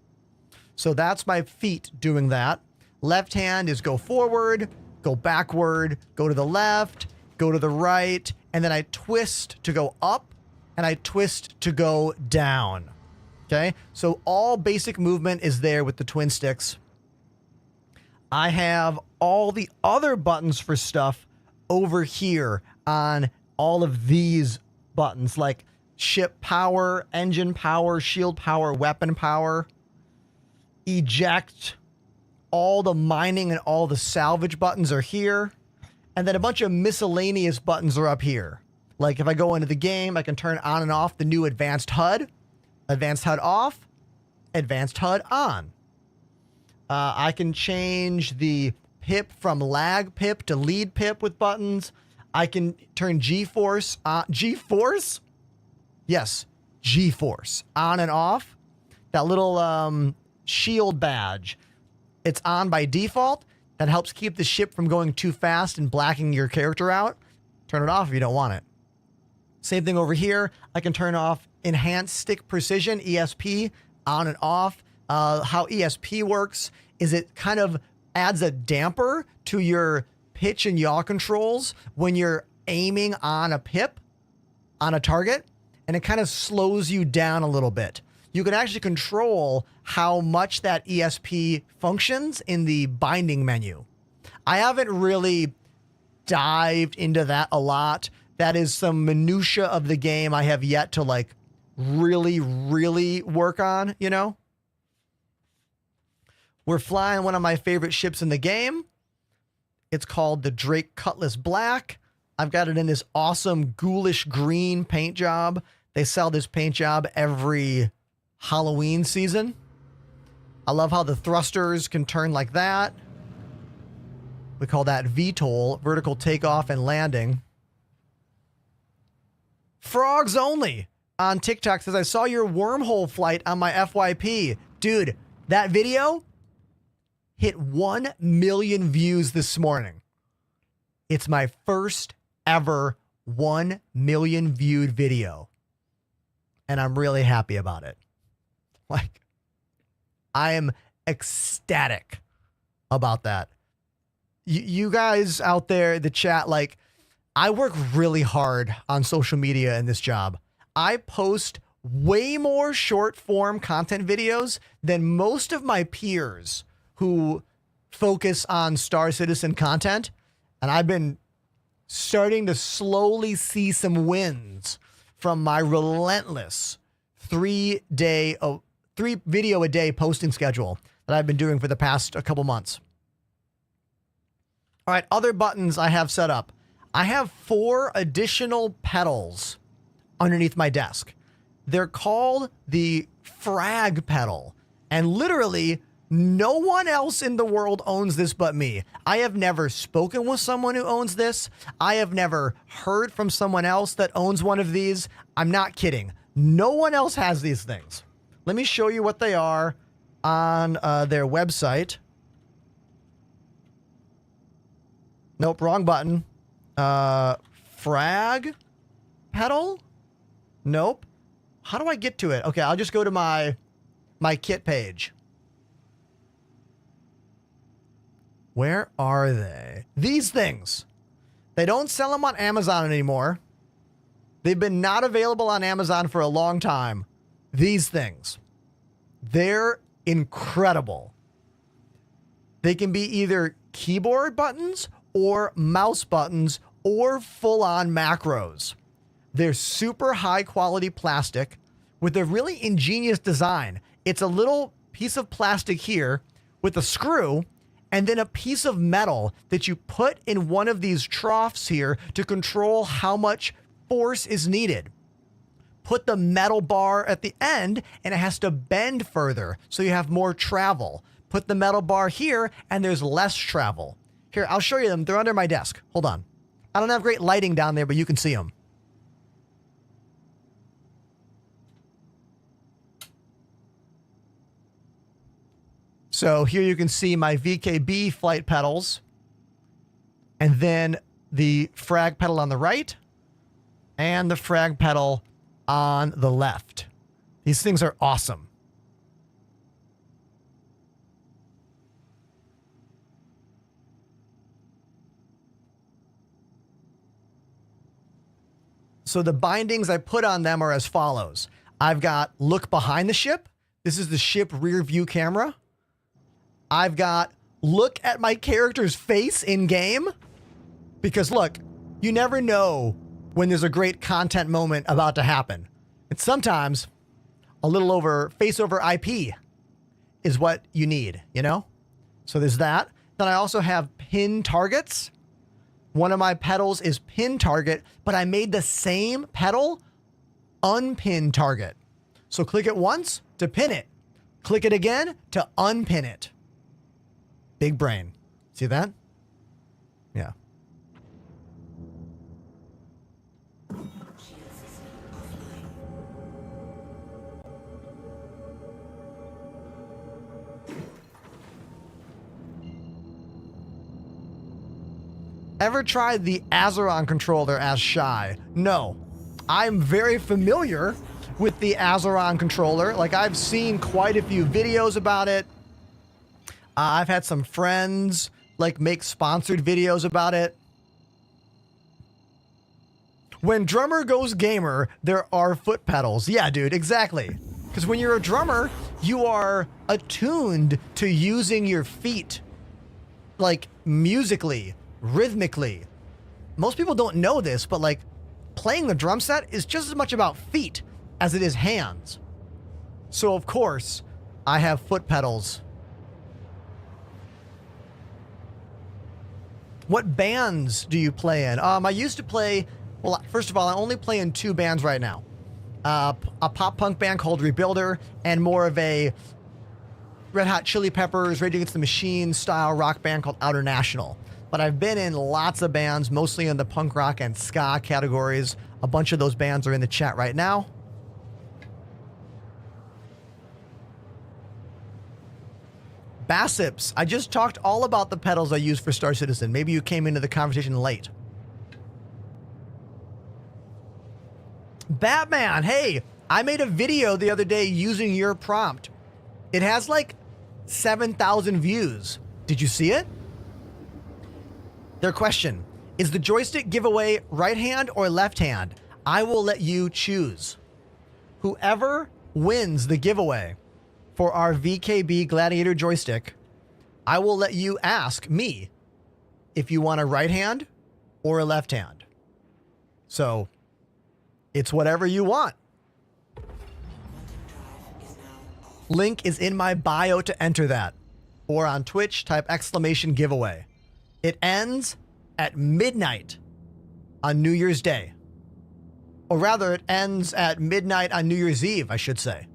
So that's my feet doing that. Left hand is go forward, go backward, go to the left, go to the right, and then I twist to go up, and I twist to go down. Okay, so all basic movement is there with the twin sticks. I have all the other buttons for stuff over here on all of these buttons, like ship power, engine power, shield power, weapon power, eject. All the mining and all the salvage buttons are here. And then a bunch of miscellaneous buttons are up here. Like if I go into the game, I can turn on and off the new advanced HUD off, advanced HUD on. I can change the pip from lag pip to lead pip with buttons. I can turn G-force on. G-force? Yes, G-force on and off. That little shield badge. It's on by default. That helps keep the ship from going too fast and blacking your character out. Turn it off if you don't want it. Same thing over here. I can turn off enhanced stick precision, ESP, on and off. How ESP works is it kind of adds a damper to your pitch and yaw controls when you're aiming on a pip, on a target, and it kind of slows you down a little bit. You can actually control how much that ESP functions in the binding menu. I haven't really dived into that a lot. That is some minutia of the game I have yet to like really, really work on, you know? We're flying one of my favorite ships in the game. It's called the Drake Cutlass Black. I've got it in this awesome ghoulish green paint job. They sell this paint job every Halloween season. I love how the thrusters can turn like that. We call that VTOL, vertical takeoff and landing. Frogs Only on TikTok says, I saw your wormhole flight on my FYP. Dude, that video hit 1 million views this morning. It's my first ever 1 million viewed video. And I'm really happy about it. Like, I am ecstatic about that. You guys out there, the chat, like, I work really hard on social media in this job. I post way more short form content videos than most of my peers who focus on Star Citizen content. And I've been starting to slowly see some wins from my relentless 3 video a day posting schedule that I've been doing for the past a couple months. All right, other buttons I have set up. I have 4 additional pedals underneath my desk. They're called the frag pedal. And literally, no one else in the world owns this but me. I have never spoken with someone who owns this. I have never heard from someone else that owns one of these. I'm not kidding. No one else has these things. Let me show you what they are on their website. Nope, wrong button. Frag pedal? Nope. How do I get to it? Okay, I'll just go to my kit page. Where are they? These things. They don't sell them on Amazon anymore. They've been not available on Amazon for a long time. These things, they're incredible. They can be either keyboard buttons or mouse buttons or full-on macros. They're super high quality plastic with a really ingenious design. It's a little piece of plastic here with a screw and then a piece of metal that you put in one of these troughs here to control how much force is needed. Put the metal bar at the end and it has to bend further so you have more travel. Put the metal bar here and there's less travel. Here, I'll show you them. They're under my desk. Hold on. I don't have great lighting down there, but you can see them. So here you can see my VKB flight pedals and then the frag pedal on the right and the frag pedal on the left. These things are awesome. So the bindings I put on them are as follows. I've got look behind the ship. This is the ship rear view camera. I've got look at my character's face in game. Because look, you never know when there's a great content moment about to happen. And sometimes a little over face over IP is what you need, you know? So there's that. Then I also have pin targets. One of my pedals is pin target, but I made the same pedal unpin target. So click it once to pin it. Click it again to unpin it. Big brain. See that? Yeah. Ever tried the Azeron controller as Shy? No. I'm very familiar with the Azeron controller. Like, I've seen quite a few videos about it. I've had some friends like make sponsored videos about it. When drummer goes gamer, there are foot pedals. Yeah, dude, exactly. Because when you're a drummer, you are attuned to using your feet, like musically, rhythmically. Most people don't know this, but like playing the drum set is just as much about feet as it is hands. So of course, I have foot pedals. What bands do you play in? I used to play, well, first of all, I only play in 2 bands right now. A pop punk band called Rebuilder and more of a Red Hot Chili Peppers, Rage Against the Machine style rock band called Outer National. But I've been in lots of bands, mostly in the punk rock and ska categories. A bunch of those bands are in the chat right now. Bassips, I just talked all about the pedals I use for Star Citizen. Maybe you came into the conversation late. Batman, hey, I made a video the other day using your prompt. It has like 7,000 views. Did you see it? Their question, is the joystick giveaway right hand or left hand? I will let you choose. Whoever wins the giveaway for our VKB Gladiator joystick, I will let you ask me if you want a right hand or a left hand. So it's whatever you want. Link is in my bio to enter that. Or on Twitch, type !giveaway. It ends at midnight on New Year's Day. Or rather, it ends at midnight on New Year's Eve, I should say.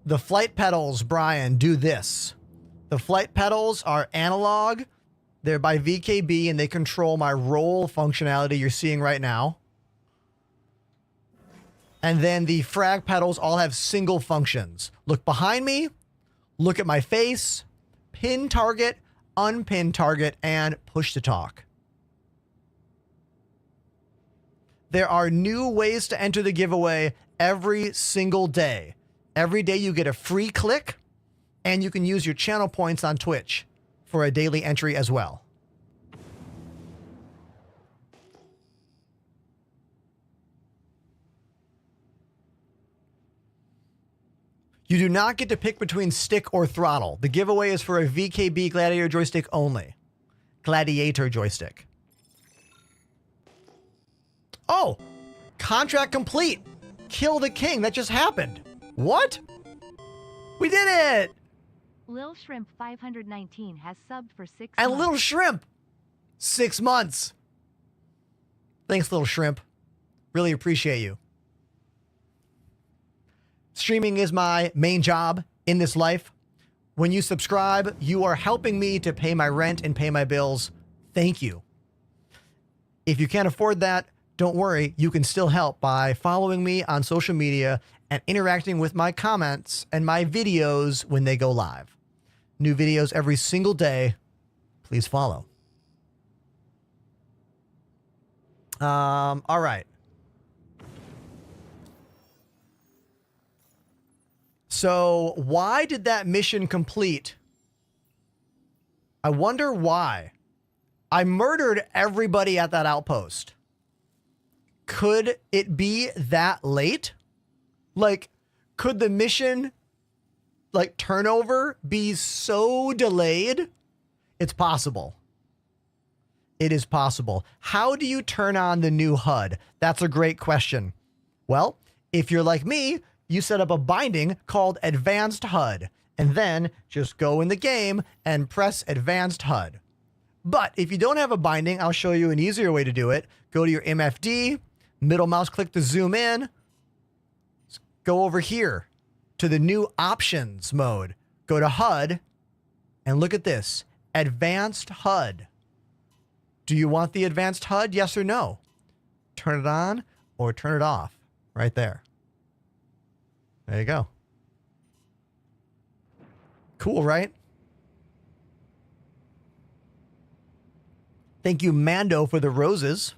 The flight pedals, Brian, do this. The flight pedals are analog. They're by VKB and they control my roll functionality you're seeing right now. And then the frag pedals all have single functions. Look behind me, look at my face, pin target, unpin target, and push to talk. There are new ways to enter the giveaway every single day. Every day you get a free click and you can use your channel points on Twitch. for a daily entry as well. You do not get to pick between stick or throttle. The giveaway is for a VKB Gladiator joystick only. Gladiator joystick. Oh, contract complete. Kill the king. That just happened. What? We did it. Lil Shrimp 519 has subbed for 6 And months. Little Shrimp, 6 months. Thanks, Little Shrimp. Really appreciate you. Streaming is my main job in this life. When you subscribe, you are helping me to pay my rent and pay my bills. Thank you. If you can't afford that, don't worry. You can still help by following me on social media and interacting with my comments and my videos when they go live. New videos every single day. Please follow. All right. So why did that mission complete? I wonder why. I murdered everybody at that outpost. Could it be that late? Like, could the mission, like, turnover be so delayed? It's possible. It is possible. How do you turn on the new HUD? That's a great question. Well, if you're like me, you set up a binding called Advanced HUD, and then just go in the game and press Advanced HUD. But if you don't have a binding, I'll show you an easier way to do it. Go to your MFD, middle mouse click to zoom in. Go over here to the new options mode. Go to HUD and look at this. Advanced HUD. Do you want the advanced HUD? Yes or no? Turn it on or turn it off. Right there. There you go. Cool, right? Thank you, Mando, for the roses.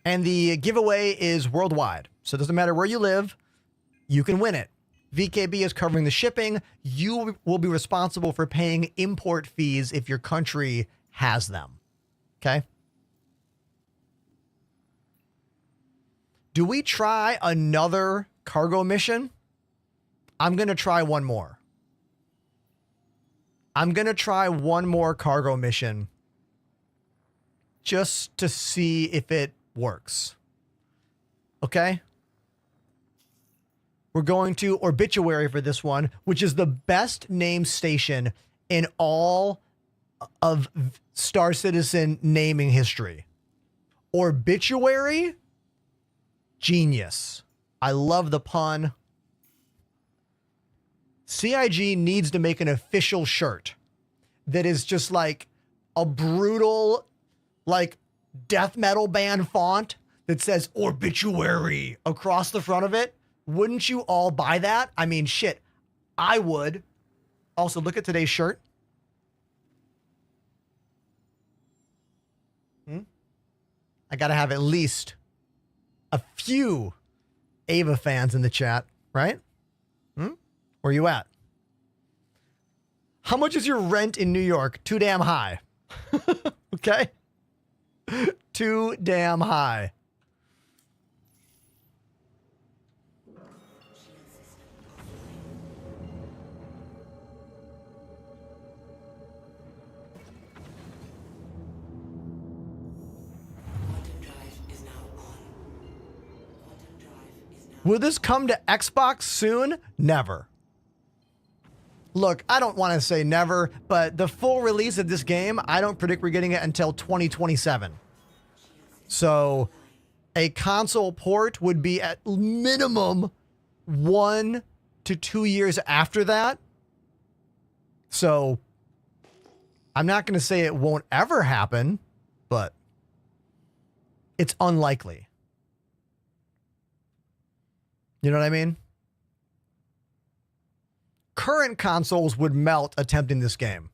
And the giveaway is worldwide. So it doesn't matter where you live, you can win it. VKB is covering the shipping. You will be responsible for paying import fees if your country has them. Okay? Do we try another cargo mission? I'm going to try one more. I'm going to try one more cargo mission just to see if it works. Okay? We're going to Obituary for this one, which is the best named station in all of Star Citizen naming history. Obituary? Genius. I love the pun. CIG needs to make an official shirt that is just like a brutal, like, death metal band font that says Obituary across the front of it. Wouldn't you all buy that? I mean, shit, I would. Also, look at today's shirt. I got to have at least a few Ava fans in the chat, right? Where you at? How much is your rent in New York? Too damn high. Okay? Too damn high. Will this come to Xbox soon? Never. Look, I don't want to say never, but the full release of this game, I don't predict we're getting it until 2027. So a console port would be at minimum 1 to 2 years after that. So I'm not going to say it won't ever happen, but it's unlikely. You know what I mean? Current consoles would melt attempting this game.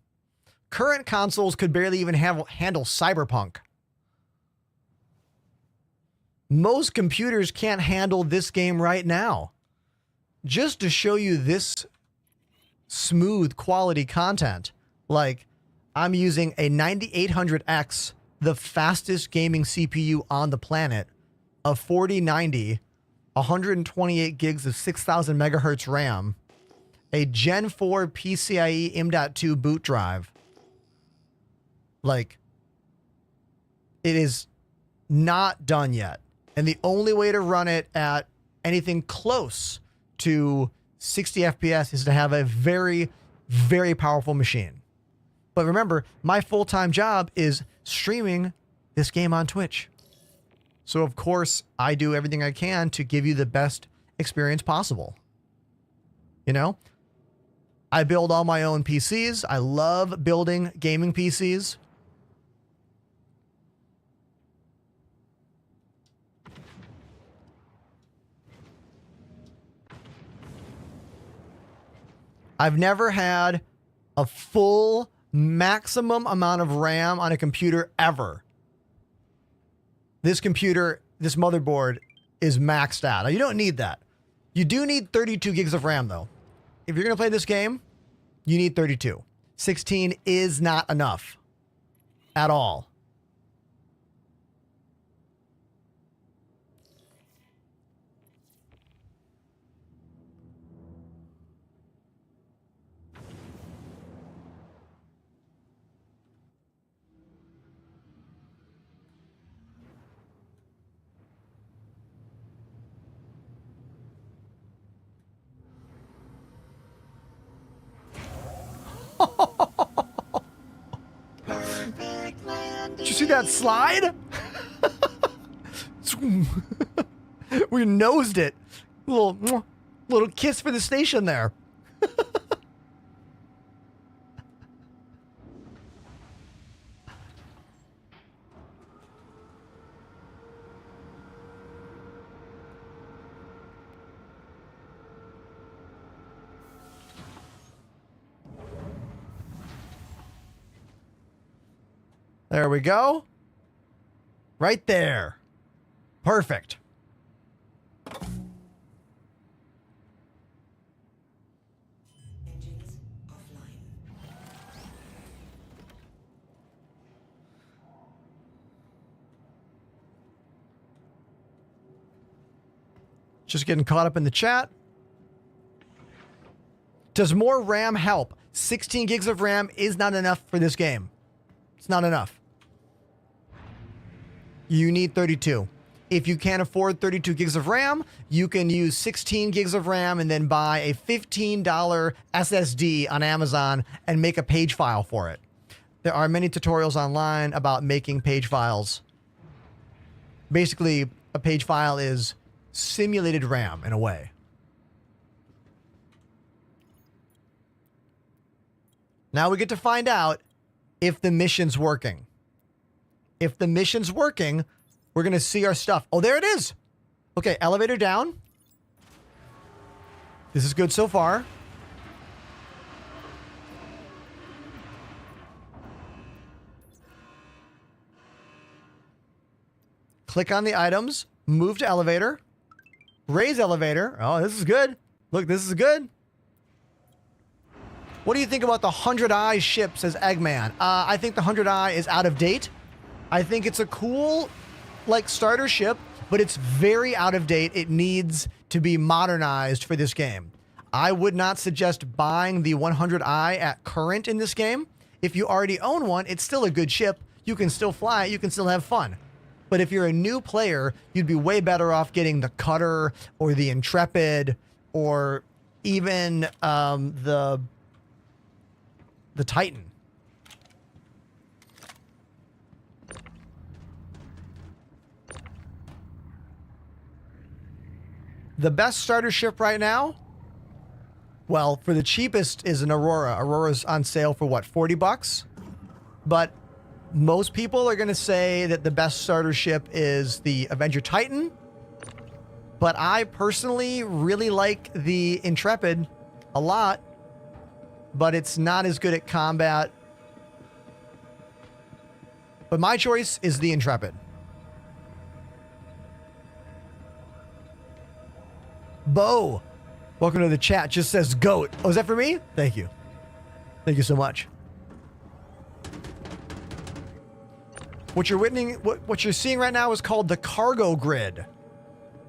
Current consoles could barely even handle Cyberpunk. Most computers can't handle this game right now. just to show you this smooth quality content, like I'm using a 9800X, the fastest gaming CPU on the planet, a 4090, 128 gigs of 6000 megahertz RAM, a Gen 4 PCIe M.2 boot drive. Like, it is not done yet. And the only way to run it at anything close to 60 FPS is to have a very, very powerful machine. But remember, my full-time job is streaming this game on Twitch. So of course, I do everything I can to give you the best experience possible. You know? I build all my own PCs. I love building gaming PCs. I've never had a full maximum amount of RAM on a computer ever. This computer, this motherboard is maxed out. Now, you don't need that. You do need 32 gigs of RAM though. If you're going to play this game, you need 32. 16 is not enough at all. Did you see that slide? We nosed it. Little kiss for the station there. There we go. Right there. Perfect. Engines offline. Just getting caught up in the chat. Does more RAM help? 16 gigs of RAM is not enough for this game. It's not enough. You need 32. If you can't afford 32 gigs of RAM, you can use 16 gigs of RAM and then buy a $15 SSD on Amazon and make a page file for it. There are many tutorials online about making page files. Basically, a page file is simulated RAM in a way. Now we get to find out if the mission's working. If the mission's working, we're going to see our stuff. Oh, there it is. Okay, elevator down. This is good so far. Click on the items. Move to elevator. Raise elevator. Oh, this is good. Look, this is good. What do you think about the 100i ship, says Eggman? I think the 100i is out of date. I think it's a cool, like, starter ship, but it's very out of date. It needs to be modernized for this game. I would not suggest buying the 100i at current in this game. If you already own one, it's still a good ship. You can still fly it. You can still have fun. But if you're a new player, you'd be way better off getting the Cutter or the Intrepid or even the Titan. The best starter ship right now, well, for the cheapest is an Aurora. Aurora's on sale for what, 40 bucks? But most people are going to say that the best starter ship is the Avenger Titan. But I personally really like the Intrepid a lot, but it's not as good at combat. But my choice is the Intrepid. Bo, Welcome to the chat. Just says GOAT. Oh, is that for me? Thank you. Thank you so much. What you're seeing right now is called the cargo grid.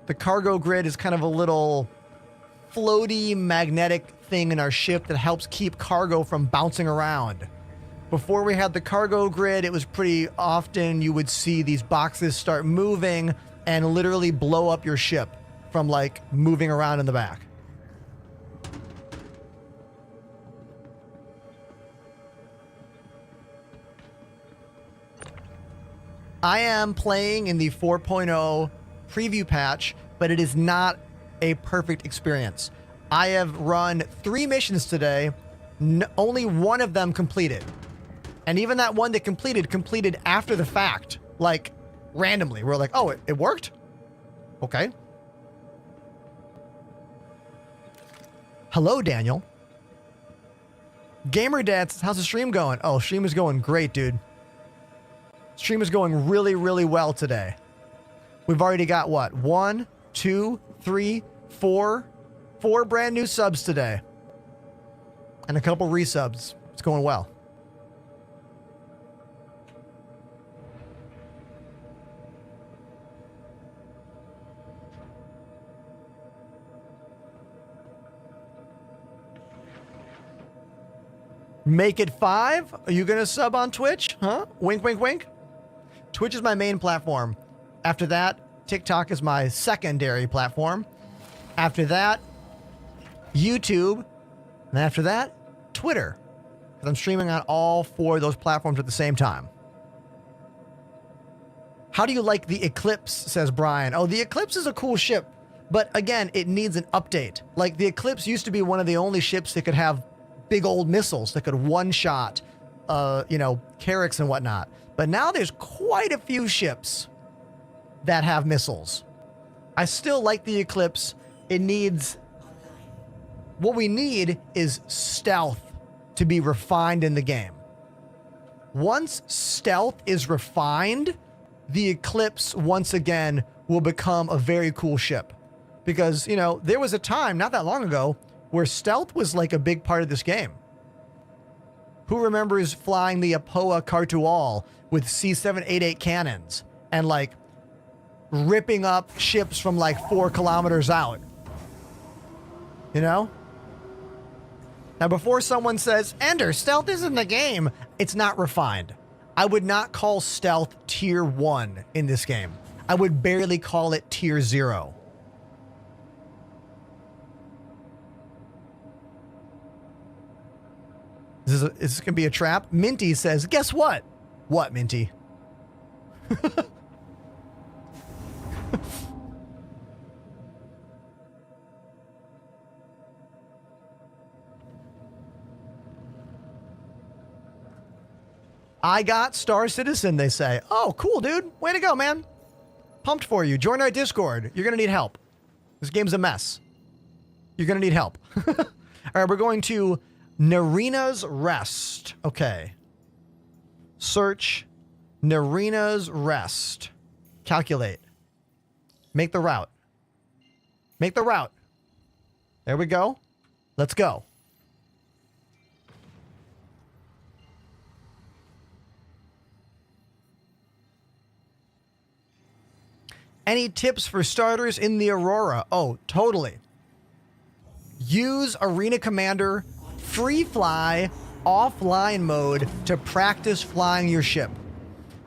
The cargo grid is kind of a little floaty magnetic thing in our ship that helps keep cargo from bouncing around. Before we had the cargo grid, it was pretty often you would see these boxes start moving and literally blow up your ship from like moving around in the back. I am playing in the 4.0 preview patch, but it is not a perfect experience. I have run 3 missions today, only one of them completed. And even that one that completed after the fact, like randomly. We're like, oh, it worked? Okay. Hello, Daniel. Gamer Dad says, how's the stream going? Oh, stream is going great, dude. Stream is going really, really well today. We've already got what? 1, 2, 3, 4 brand new subs today. And a couple resubs. It's going well. Make it 5? Are you going to sub on Twitch? Huh? Wink, wink, wink. Twitch is my main platform. After that, TikTok is my secondary platform. After that, YouTube. And after that, Twitter. Because I'm streaming on all 4 of those platforms at the same time. How do you like the Eclipse, says Brian. Oh, the Eclipse is a cool ship. But again, it needs an update. Like the Eclipse used to be one of the only ships that could have big old missiles that could one-shot, Carracks and whatnot. But now there's quite a few ships that have missiles. I still like the Eclipse. What we need is stealth to be refined in the game. Once stealth is refined, the Eclipse once again will become a very cool ship. Because, there was a time not that long ago where stealth was like a big part of this game. Who remembers flying the Apoa Cartual with C788 cannons and like ripping up ships from like 4 kilometers out? Now before someone says, Ender, stealth isn't the game, it's not refined. I would not call stealth tier 1 in this game. I would barely call it tier 0. Is this going to be a trap? Minty says, guess what? What, Minty? I got Star Citizen, they say. Oh, cool, dude. Way to go, man. Pumped for you. Join our Discord. You're going to need help. This game's a mess. You're going to need help. All right, we're going to Narina's Rest. Okay. Search Narina's Rest. Calculate. Make the route. Make the route. There we go. Let's go. Any tips for starters in the Aurora? Oh, totally. Use Arena Commander free fly offline mode to practice flying your ship.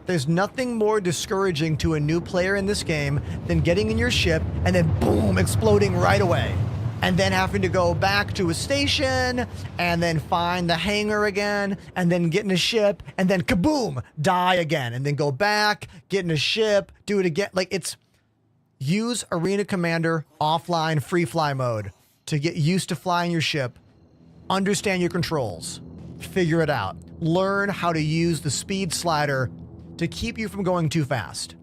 There's nothing more discouraging to a new player in this game than getting in your ship and then boom, exploding right away. And then having to go back to a station and then find the hangar again and then get in a ship and then kaboom, die again and then go back, get in a ship, do it again. Use Arena Commander offline free fly mode to get used to flying your ship. Understand your controls, figure it out, learn how to use the speed slider to keep you from going too fast.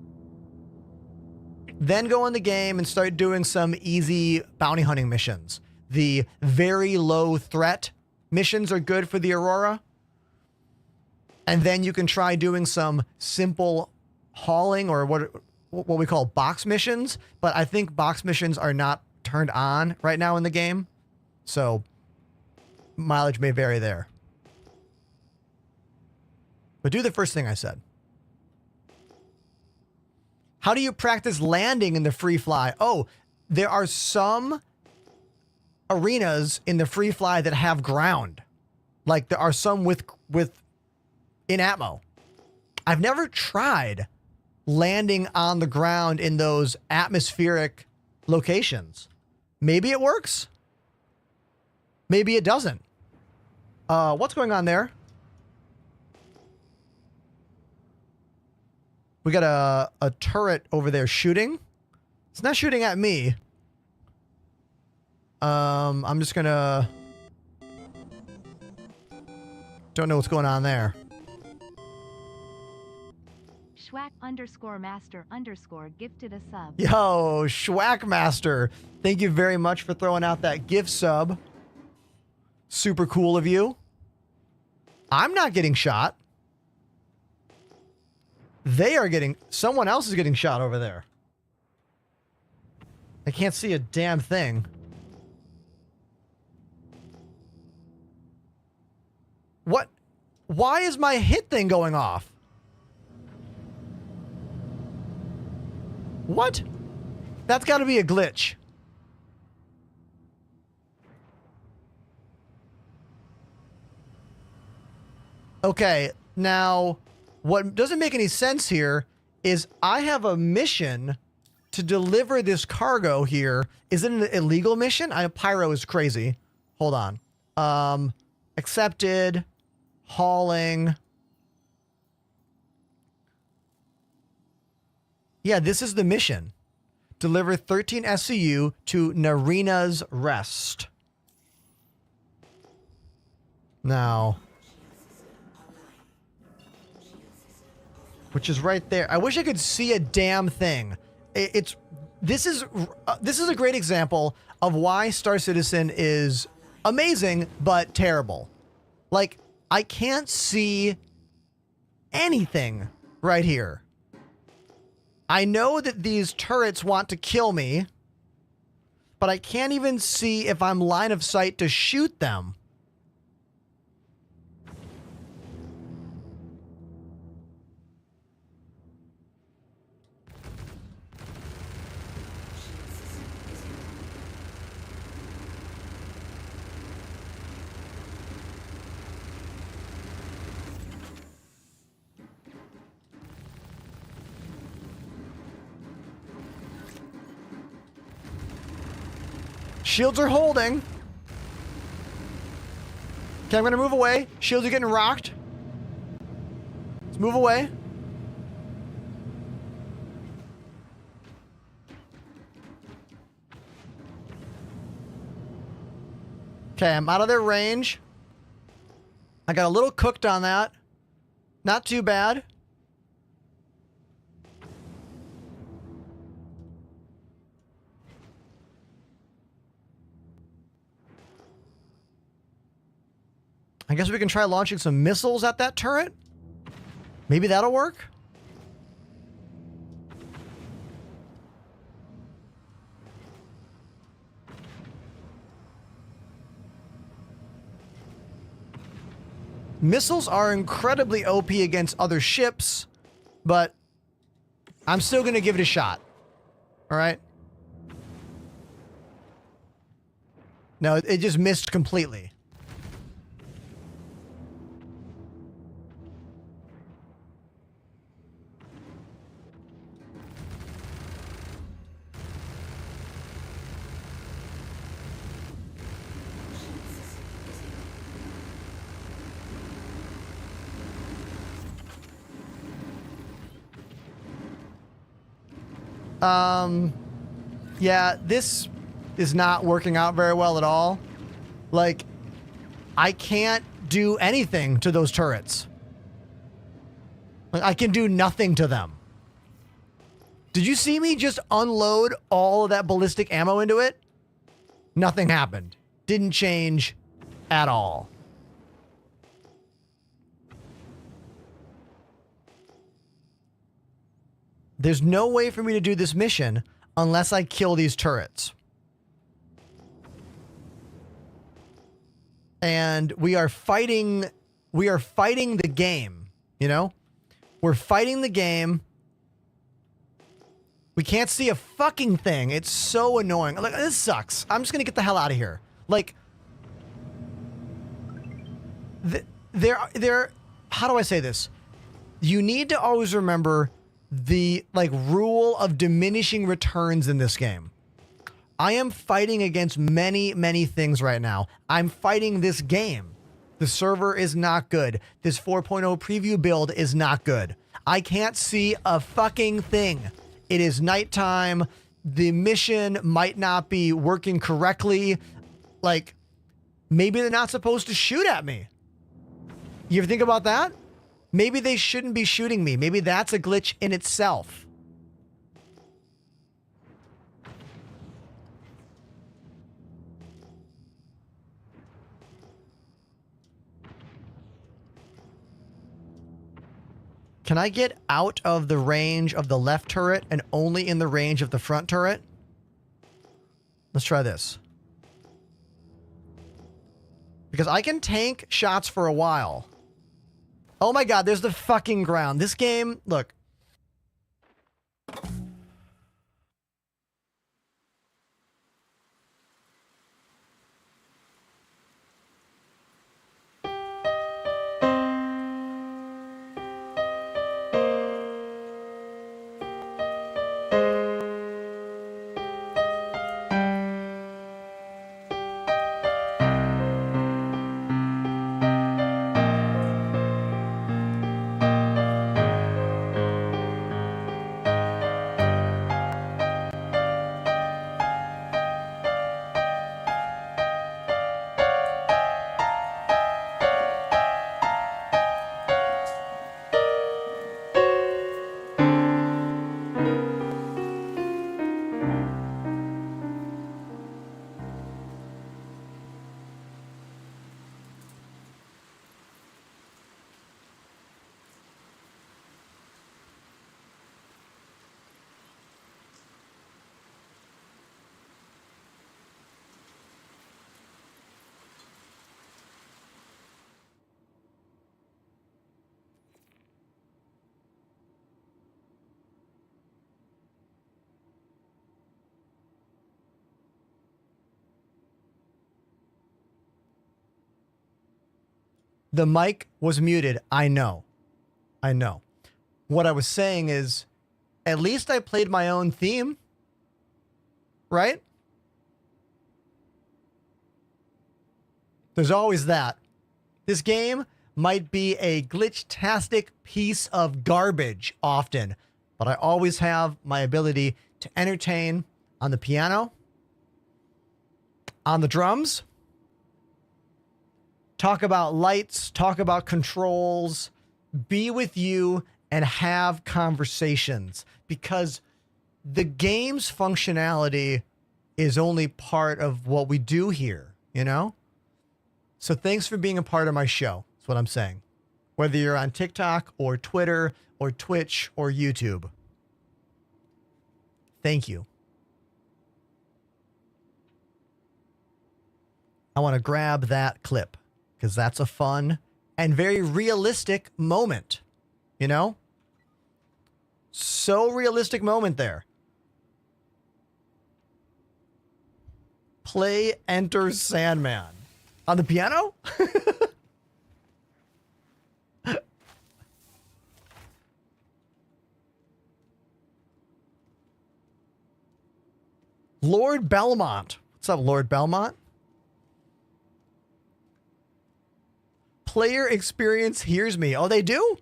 Then go in the game and start doing some easy bounty hunting missions. The very low threat missions are good for the Aurora. And then you can try doing some simple hauling or what we call box missions, but I think box missions are not turned on right now in the game. So mileage may vary there. But do the first thing I said. How do you practice landing in the free fly? Oh, there are some arenas in the free fly that have ground. Like there are some with in Atmo. I've never tried landing on the ground in those atmospheric locations. Maybe it works. Maybe it doesn't. What's going on there? We got a turret over there shooting. It's not shooting at me. I'm just gonna... Don't know what's going on there. Schwack_master_ gifted a sub. Yo, Schwackmaster. Thank you very much for throwing out that gift sub. Super cool of you. I'm not getting shot. They are getting... Someone else is getting shot over there. I can't see a damn thing. What? Why is my hit thing going off? What? That's got to be a glitch. Okay, now, what doesn't make any sense here is I have a mission to deliver this cargo here. Is it an illegal mission? Pyro is crazy. Hold on. Accepted. Hauling. Yeah, this is the mission. Deliver 13 SCU to Narina's Rest. Now... Which is right there. I wish I could see a damn thing. This is a great example of why Star Citizen is amazing but terrible. Like, I can't see anything right here. I know that these turrets want to kill me, but I can't even see if I'm line of sight to shoot them. Shields are holding. Okay, I'm going to move away. Shields are getting rocked. Let's move away. Okay, I'm out of their range. I got a little cooked on that. Not too bad. I guess we can try launching some missiles at that turret. Maybe that'll work. Missiles are incredibly OP against other ships, but I'm still going to give it a shot. All right. No, it just missed completely. Yeah, this is not working out very well at all. Like, I can't do anything to those turrets. Like, I can do nothing to them. Did you see me just unload all of that ballistic ammo into it? Nothing happened. Didn't change at all. There's no way for me to do this mission unless I kill these turrets. and we are fighting the game, you know? We're fighting the game. We can't see a fucking thing. It's so annoying. Like, this sucks. I'm just gonna get the hell out of here. Like, there. How do I say this? You need to always remember the like rule of diminishing returns in this game. I am fighting against many, many things right now. I'm fighting this game. The server is not good. This 4.0 preview build is not good. I can't see a fucking thing. It is nighttime. The mission might not be working correctly. Like, maybe they're not supposed to shoot at me. You ever think about that? Maybe they shouldn't be shooting me. Maybe that's a glitch in itself. Can I get out of the range of the left turret and only in the range of the front turret? Let's try this. Because I can tank shots for a while. Oh my god, there's the fucking ground. This game, look. The mic was muted. I know. I know. What I was saying is, at least I played my own theme. Right? There's always that. This game might be a glitch-tastic piece of garbage often, but I always have my ability to entertain on the piano, on the drums, talk about lights, talk about controls, be with you and have conversations, because the game's functionality is only part of what we do here, you know? So thanks for being a part of my show. That's what I'm saying. Whether you're on TikTok or Twitter or Twitch or YouTube. Thank you. I want to grab that clip because that's a fun and very realistic moment, you know? So realistic moment there. Play Enter Sandman. On the piano? Lord Belmont. What's up, Lord Belmont? Player experience hears me. Oh, they do?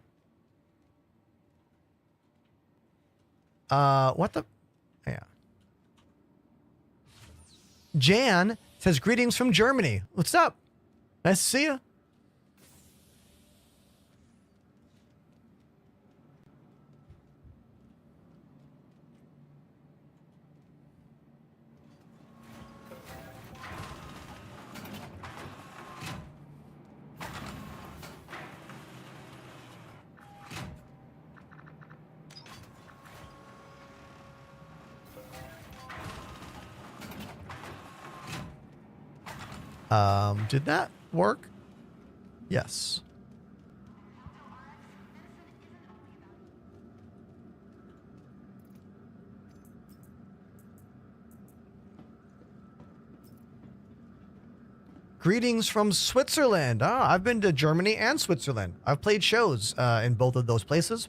What the? Yeah. Jan says, greetings from Germany. What's up? Nice to see you. Did that? work? Yes. Greetings from Switzerland. Ah, I've been to Germany and Switzerland. I've played shows in both of those places.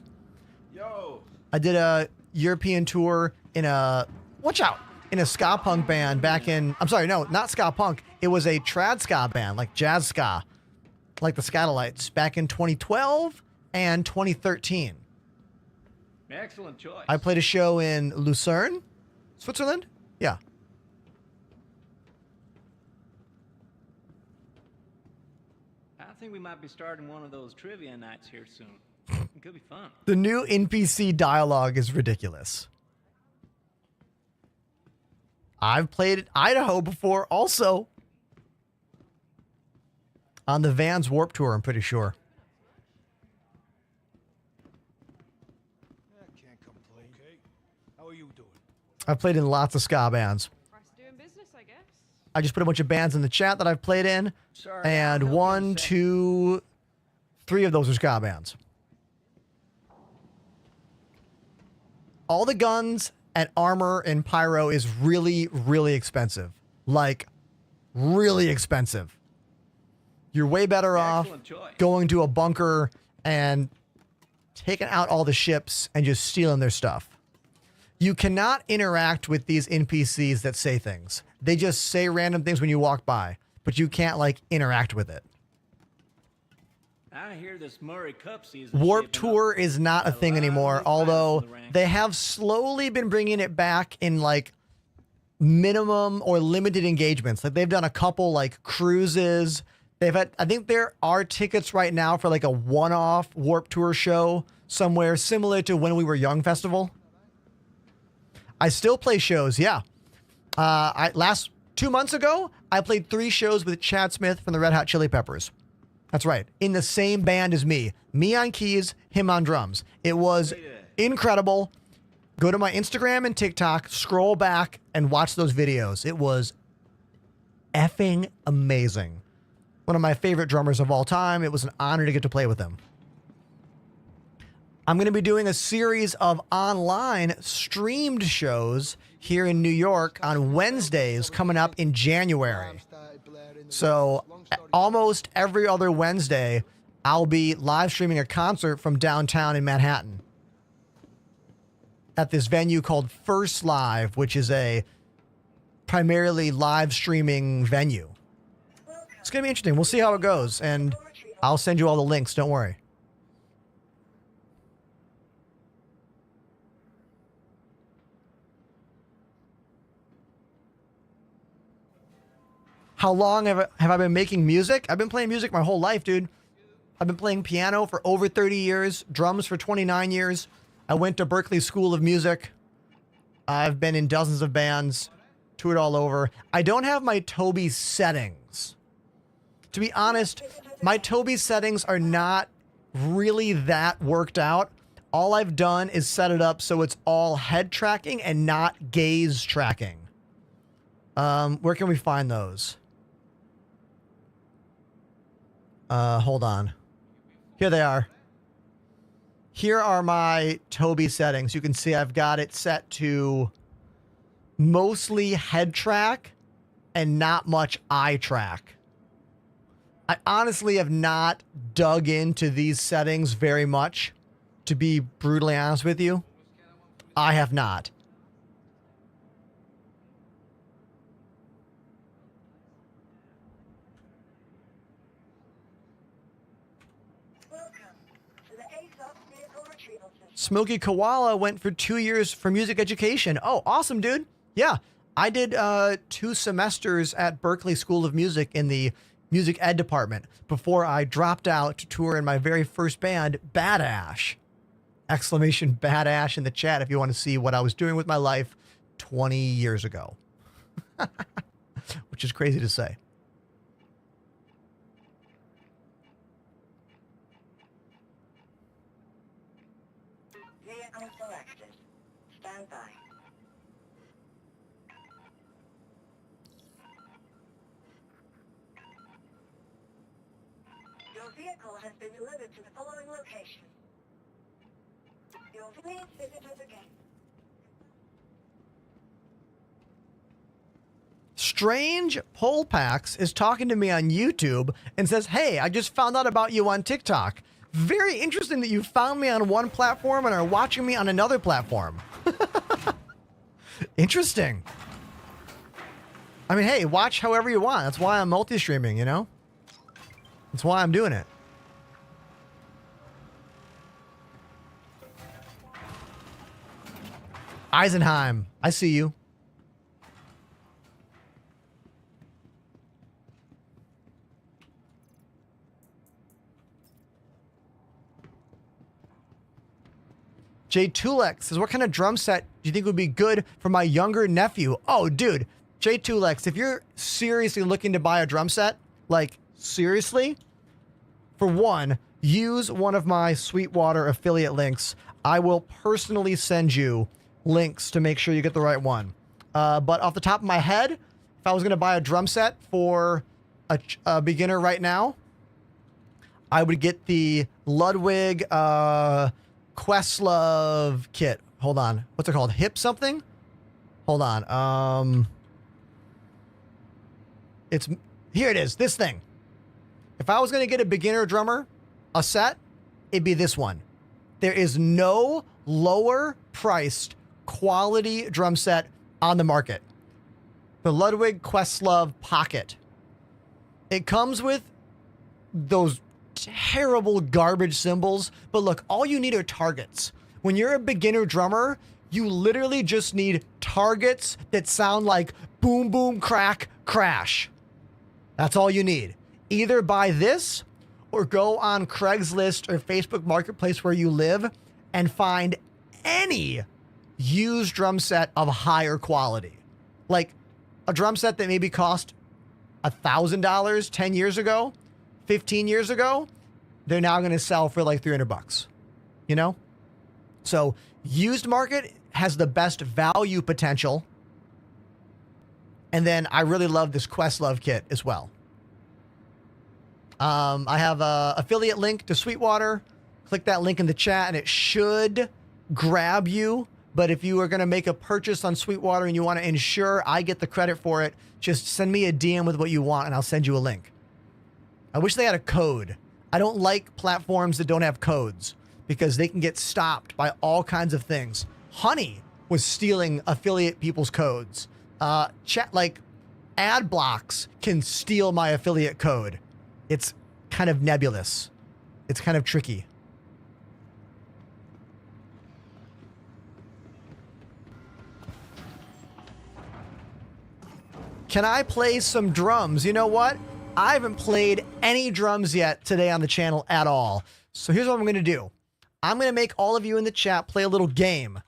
Yo! I did a European tour in a, watch out, in a ska punk band back in, I'm sorry, no, not ska punk. It was a trad ska band, like jazz ska, like the Scatolites, back in 2012 and 2013. Excellent choice. I played a show in Lucerne, Switzerland. Yeah. I think we might be starting one of those trivia nights here soon. It could be fun. The new NPC dialogue is ridiculous. I've played Idaho before also. On the Vans Warp Tour, I'm pretty sure. I can't complain. Okay. How are you doing? I've played in lots of ska bands. Price of doing business, I guess. I just put a bunch of bands in the chat that I've played in. Sorry, And I'll help you in a 1, sec. 2, 3 of those are ska bands. All the guns and armor and pyro is really, really expensive. Like, really expensive. You're way better off Excellent choice. going to a bunker and taking out all the ships and just stealing their stuff. You cannot interact with these NPCs that say things. They just say random things when you walk by, but you can't, like, interact with it. I hear this Murray Cup season. Warp shaping Tour up. is not a Got thing lot of anymore, new fighters although in the ranks. they have slowly been bringing it back in, like, minimum or limited engagements. Like, they've done a couple, like, cruises. They've had, I think there are tickets right now for, like, a one-off Warp Tour show somewhere similar to When We Were Young Festival. I still play shows, yeah. 2 months ago, I played 3 shows with Chad Smith from the Red Hot Chili Peppers. That's right. In the same band as me. Me on keys, him on drums. It was incredible. Go to my Instagram and TikTok, scroll back, and watch those videos. It was effing amazing. One of my favorite drummers of all time. It was an honor to get to play with him. I'm going to be doing a series of online streamed shows here in New York on Wednesdays coming up in January. So almost every other Wednesday, I'll be live streaming a concert from downtown in Manhattan at this venue called First Live, which is a primarily live streaming venue. It's going to be interesting. We'll see how it goes, and I'll send you all the links. Don't worry. How long have I been making music? I've been playing music my whole life, dude. I've been playing piano for over 30 years, drums for 29 years. I went to Berklee School of Music. I've been in dozens of bands, toured all over. I don't have my Toby settings. To be honest, my Toby settings are not really that worked out. All I've done is set it up so it's all head tracking and not gaze tracking. Where can we find those? Hold on. Here they are. Here are my Toby settings. You can see I've got it set to mostly head track and not much eye track. I honestly have not dug into these settings very much, to be brutally honest with you. I have not. Smokey Koala went for 2 years for music education. Oh, awesome, dude. Yeah, I did 2 semesters at Berklee School of Music in the music ed department before I dropped out to tour in my very first band, Bad Ash. Exclamation Bad Ash in the chat if you want to see what I was doing with my life 20 years ago. Which is crazy to say. Vehicle selected. Stand by. vehicle has been delivered to the following location. Your please visit us again. Strange Pole Packs is talking to me on YouTube and says, hey, I just found out about you on TikTok. Very interesting that you found me on one platform and are watching me on another platform. Interesting. I mean, hey, watch however you want. That's why I'm multi-streaming, you know? That's why I'm doing it. Eisenheim, I see you. Jay Tulex says, what kind of drum set do you think would be good for my younger nephew? Oh, dude, Jay Tulex, if you're seriously looking to buy a drum set, like seriously, for one, use one of my Sweetwater affiliate links. I will personally send you links to make sure you get the right one. But off the top of my head, if I was going to buy a drum set for a beginner right now, I would get the Ludwig Questlove kit. Hold on. What's it called? Hip something? Hold on. Here it is. This thing. If I was going to get a beginner drummer, a set, it'd be this one. There is no lower priced quality drum set on the market. The Ludwig Questlove Pocket. It comes with those terrible garbage cymbals, but look, all you need are targets. When you're a beginner drummer, you literally just need targets that sound like boom, boom, crack, crash. That's all you need. Either buy this or go on Craigslist or Facebook Marketplace where you live and find any used drum set of higher quality. Like a drum set that maybe cost $1,000 10 years ago, 15 years ago, they're now going to sell for like $300, you know? So used market has the best value potential. And then I really love this Questlove kit as well. I have a affiliate link to Sweetwater. Click that link in the chat and it should grab you. But if you are going to make a purchase on Sweetwater and you want to ensure I get the credit for it, just send me a DM with what you want and I'll send you a link. I wish they had a code. I don't like platforms that don't have codes because they can get stopped by all kinds of things. Honey was stealing affiliate people's codes. Like ad blocks can steal my affiliate code. It's kind of nebulous. It's kind of tricky. Can I play some drums? You know what? I haven't played any drums yet today on the channel at all. So here's what I'm going to do. I'm going to make all of you in the chat play a little game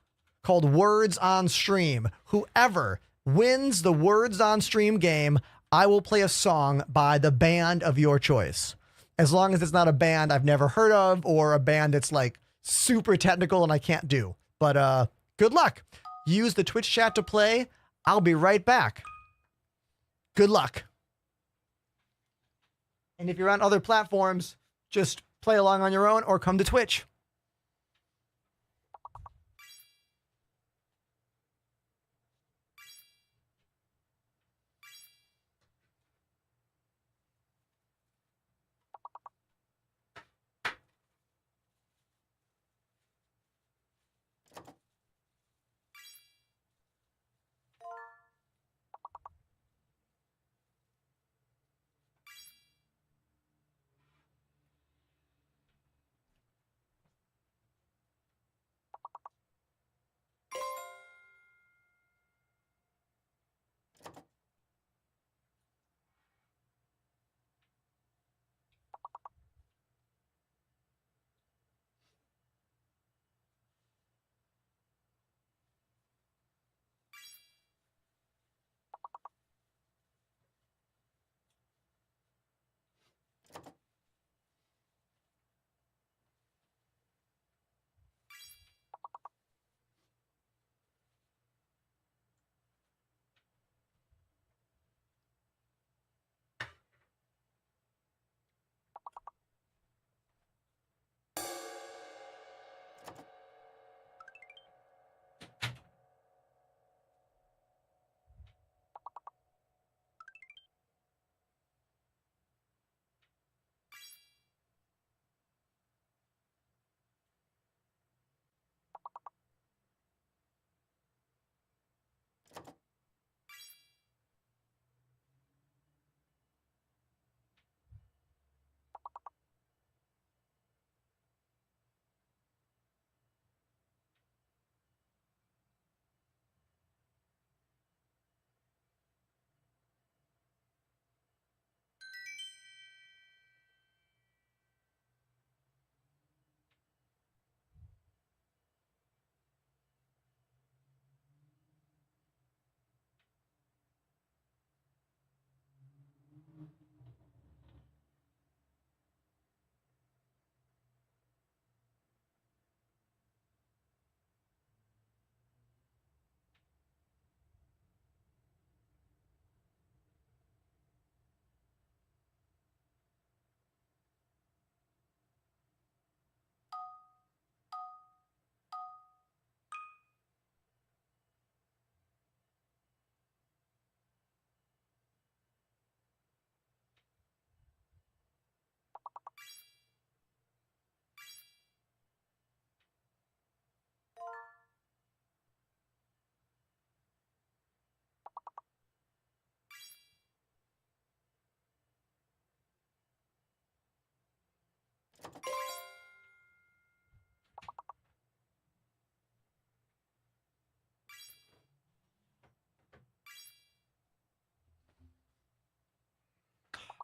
called Words on Stream. Whoever wins the Words on Stream game, I will play a song by the band of your choice. As long as it's not a band I've never heard of or a band that's like super technical and I can't do. But good luck. Use the Twitch chat to play. I'll be right back. Good luck. And if you're on other platforms, just play along on your own or come to Twitch.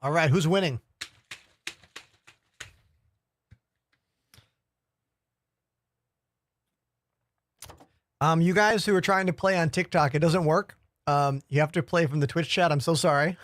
All right, who's winning? You guys who are trying to play on TikTok, it doesn't work. You have to play from the Twitch chat. I'm so sorry.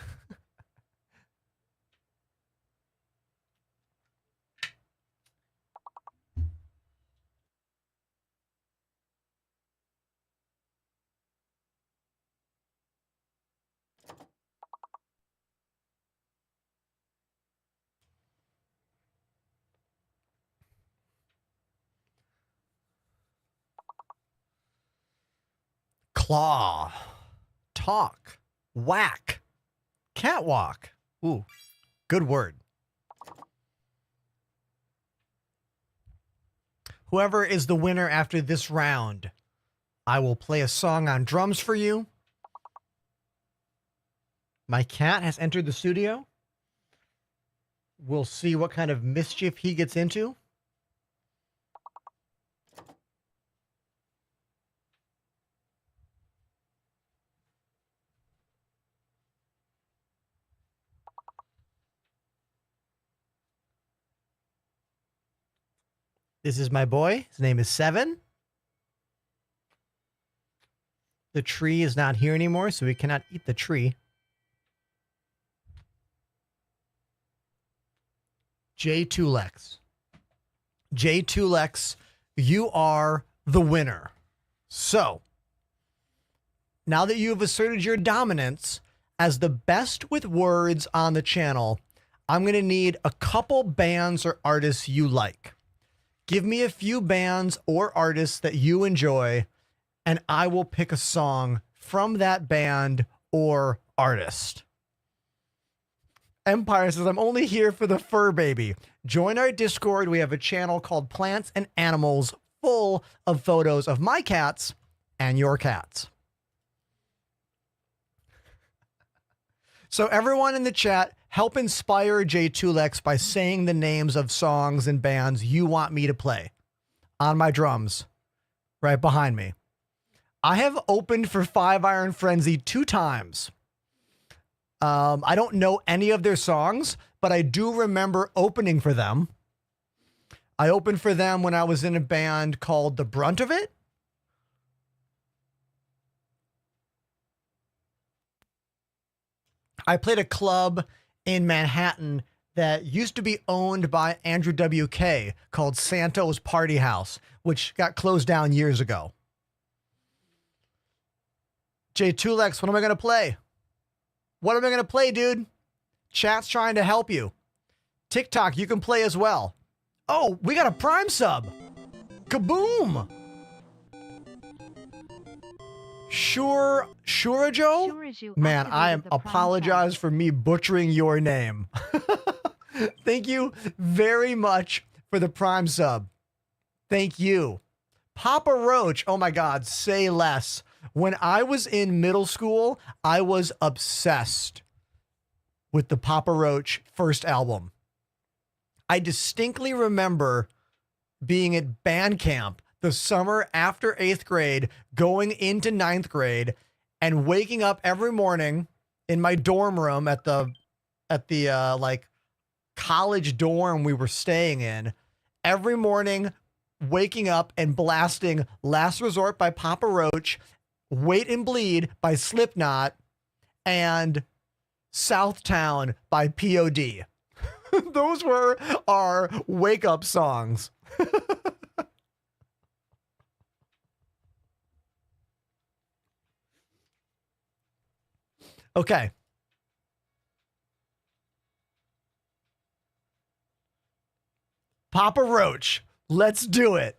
Claw, talk, whack, catwalk. Ooh, good word. Whoever is the winner after this round, I will play a song on drums for you. My cat has entered the studio. We'll see what kind of mischief he gets into. This is my boy. His name is Seven. The tree is not here anymore, so we cannot eat the tree. J2Lex. J2Lex, you are the winner. So, now that you have asserted your dominance as the best with words on the channel, I'm going to need a couple bands or artists you like. Give me a few bands or artists that you enjoy, and I will pick a song from that band or artist. Empire says, I'm only here for the fur baby. Join our Discord. We have a channel called Plants and Animals full of photos of my cats and your cats. So everyone in the chat, help inspire J2Lex by saying the names of songs and bands you want me to play on my drums right behind me. I have opened for Five Iron Frenzy 2 times. I don't know any of their songs, but I do remember opening for them. I opened for them when I was in a band called The Brunt of It. I played a club in Manhattan that used to be owned by Andrew WK called Santo's Party House, which got closed down years ago. J2Lex, what am I going to play? What am I going to play, dude? Chat's trying to help you. TikTok, you can play as well. Oh, we got a Prime sub. Kaboom. Sure, Shurajo? Man, I am apologize for me butchering your name. Thank you very much for the Prime sub. Thank you. Papa Roach, oh my God, say less. When I was in middle school, I was obsessed with the Papa Roach first album. I distinctly remember being at band camp the summer after 8th grade, going into 9th grade, and waking up every morning in my dorm room at the like college dorm we were staying in. Every morning, waking up and blasting Last Resort by Papa Roach, Wait and Bleed by Slipknot, and Southtown by POD. Those were our wake up songs. Okay. Papa Roach, let's do it.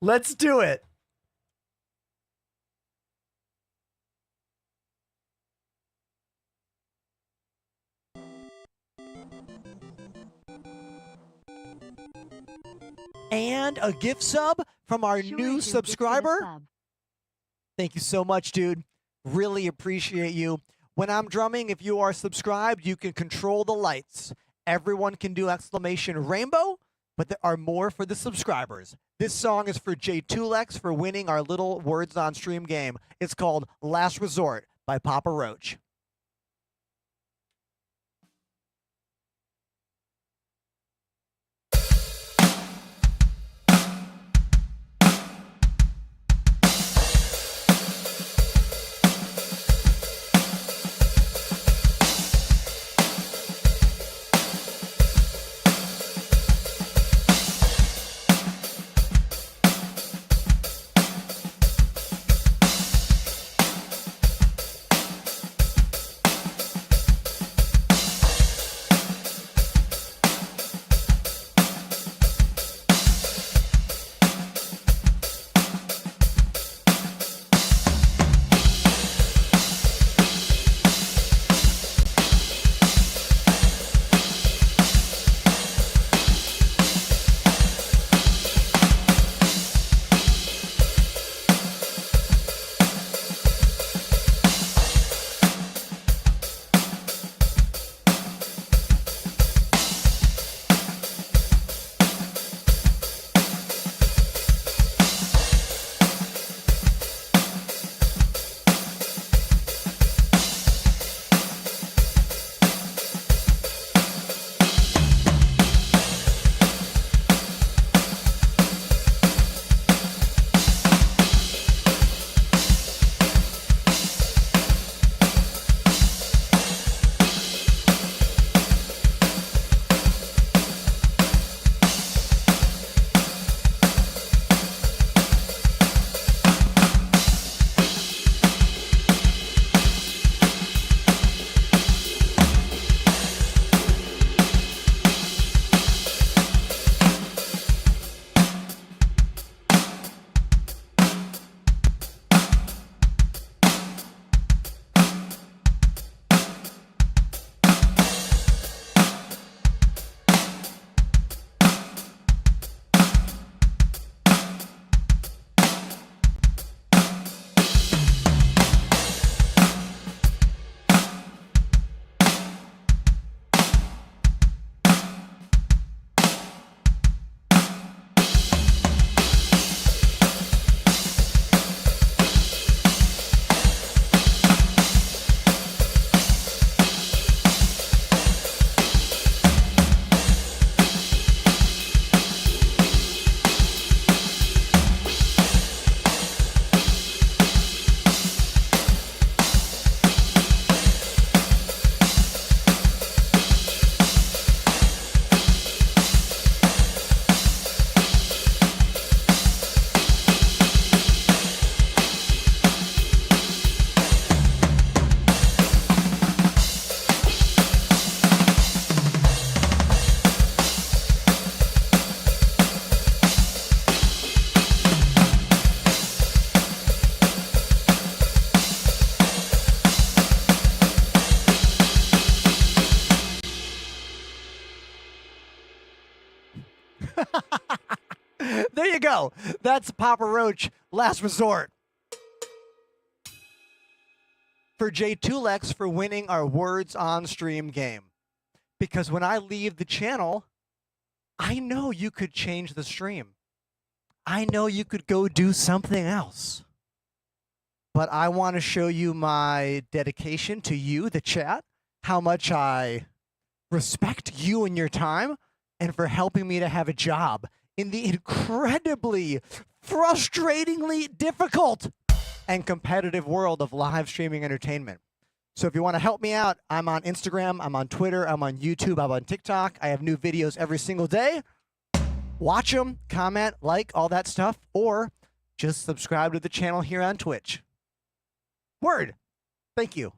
Let's do it. And a gift sub from our new subscriber. Thank you so much, dude. Really appreciate you. When I'm drumming, if you are subscribed, you can control the lights. Everyone can do exclamation rainbow, but there are more for the subscribers. This song is for J2Lex for winning our little words on stream game. It's called Last Resort by Papa Roach. you go. That's Papa Roach, Last Resort. For J2Lex for winning our Words on Stream game. Because when I leave the channel, I know you could change the stream. I know you could go do something else. But I want to show you my dedication to you, the chat, how much I respect you and your time, and for helping me to have a job in the incredibly, frustratingly difficult and competitive world of live streaming entertainment. So if you want to help me out, I'm on Instagram, I'm on Twitter, I'm on YouTube, I'm on TikTok. I have new videos every single day. Watch them, comment, like, all that stuff, or just subscribe to the channel here on Twitch. Word. Thank you.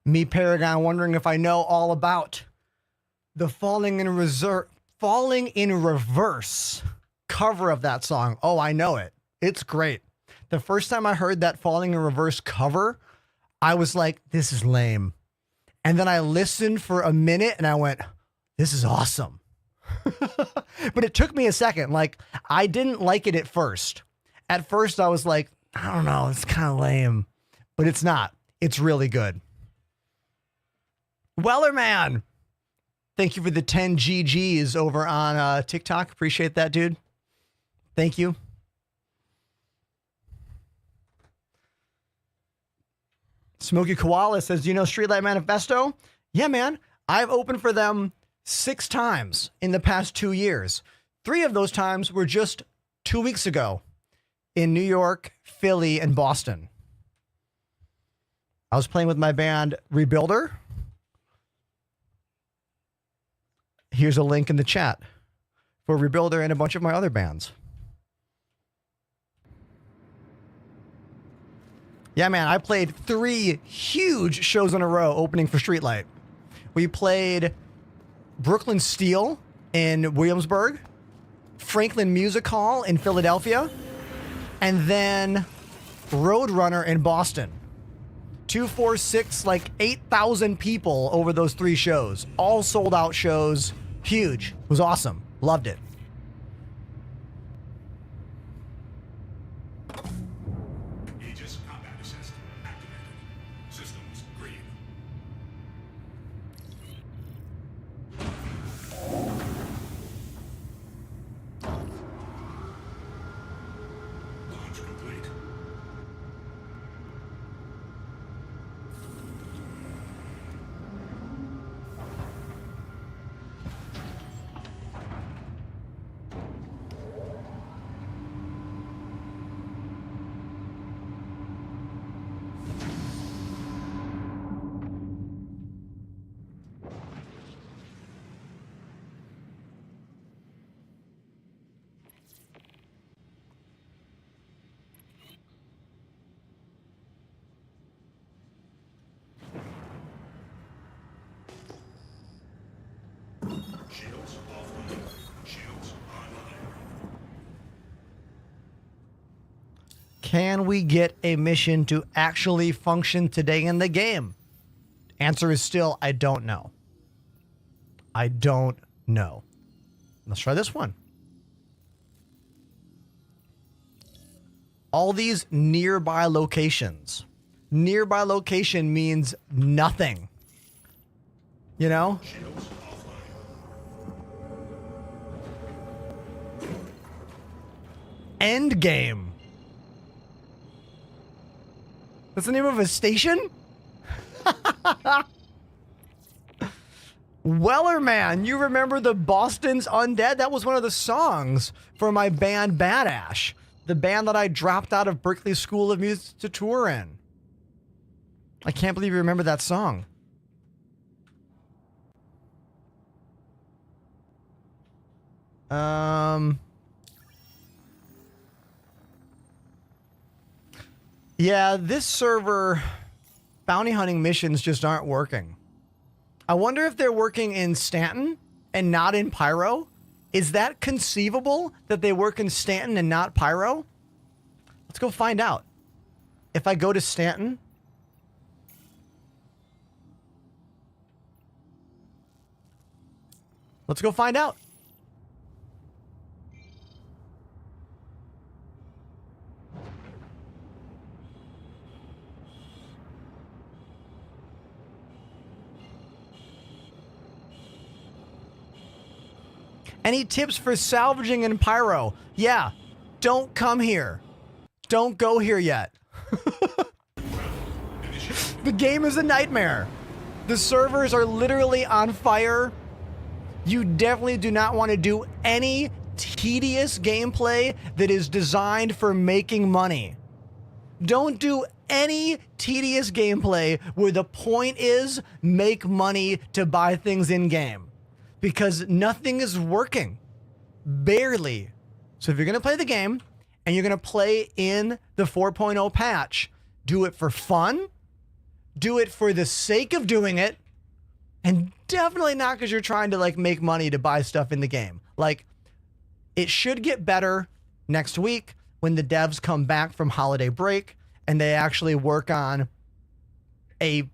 Me, Paragon, wondering if I know all about the Falling in Reverse cover of that song. Oh, I know it. It's great. The first time I heard that Falling in Reverse cover, I was like, this is lame. And then I listened for a minute and I went, this is awesome. But it took me a second. Like, I didn't like it at first. At first, I was like, I don't know, it's kind of lame. But it's not. It's really good. Wellerman, thank you for the 10 GGs over on TikTok. Appreciate that, dude. Thank you. Smokey Koala says, do you know Streetlight Manifesto? Yeah, man. I've opened for them 6 times in the past 2 years. 3 of those times were just 2 weeks ago in New York, Philly, and Boston. I was playing with my band Rebuilder. Here's a link in the chat for Rebuilder and a bunch of my other bands. Yeah, man, I played 3 huge shows in a row opening for Streetlight. We played Brooklyn Steel in Williamsburg, Franklin Music Hall in Philadelphia, and then Roadrunner in Boston. 2, 4, 6, like 8,000 people over those 3 shows. All sold out shows. Huge. It was awesome. Loved it. Aegis combat assist activated. Systems green. Launch complete. Shields offline. Shields online. Can we get a mission to actually function today in the game? Answer is still, I don't know. I don't know. Let's try this one. All these nearby locations. Nearby location means nothing. You know? Shields offline. End game. That's the name of a station? Wellerman, you remember the Boston's Undead? That was one of the songs for my band Badash, the band that I dropped out of Berklee School of Music to tour in. I can't believe you remember that song. Yeah, this server, bounty hunting missions just aren't working. I wonder if they're working in Stanton and not in Pyro. Is that conceivable that they work in Stanton and not Pyro? Let's go find out. If I go to Stanton, let's go find out. Any tips for salvaging in Pyro? Yeah, don't come here. Don't go here yet. The game is a nightmare. The servers are literally on fire. You definitely do not want to do any tedious gameplay that is designed for making money. Don't do any tedious gameplay where the point is make money to buy things in game. Because nothing is working. Barely. So if you're going to play the game and you're going to play in the 4.0 patch, do it for fun. Do it for the sake of doing it. And definitely not because you're trying to like make money to buy stuff in the game. Like, it should get better next week when the devs come back from holiday break and they actually work on a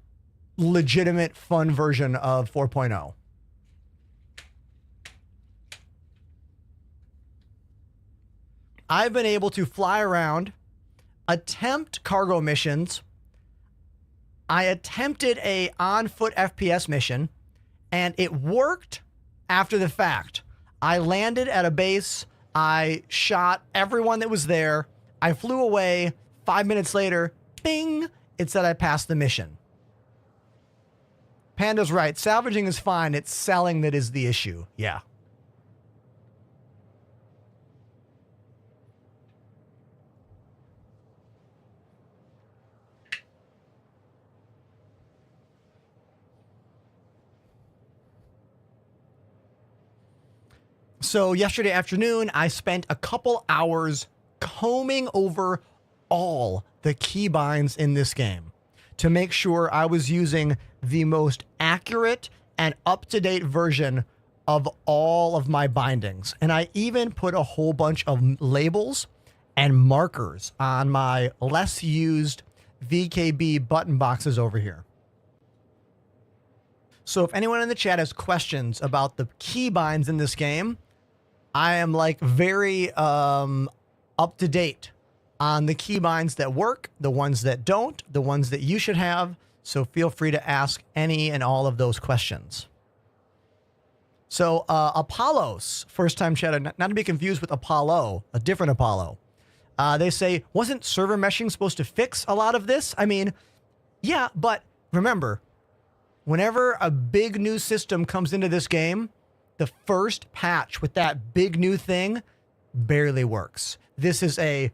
legitimate fun version of 4.0. I've been able to fly around, attempt cargo missions. I attempted a on-foot FPS mission, and it worked after the fact. I landed at a base. I shot everyone that was there. I flew away. 5 minutes later, bing, it said I passed the mission. Panda's right. Salvaging is fine. It's selling that is the issue. Yeah. So yesterday afternoon, I spent a couple hours combing over all the keybinds in this game to make sure I was using the most accurate and up-to-date version of all of my bindings. And I even put a whole bunch of labels and markers on my less used VKB button boxes over here. So if anyone in the chat has questions about the keybinds in this game, I am like very up to date on the keybinds that work, the ones that don't, the ones that you should have. So feel free to ask any and all of those questions. So Apollos, first time chatter, not to be confused with Apollo, a different Apollo. They say, wasn't server meshing supposed to fix a lot of this? I mean, yeah, but remember, whenever a big new system comes into this game, the first patch with that big new thing barely works. This is a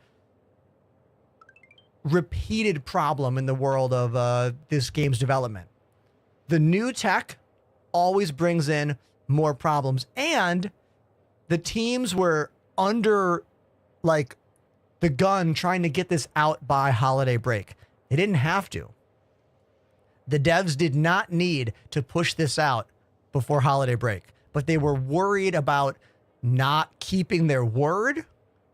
repeated problem in the world of this game's development. The new tech always brings in more problems, and the teams were under like the gun trying to get this out by holiday break. They didn't have to. The devs did not need to push this out before holiday break, but they were worried about not keeping their word.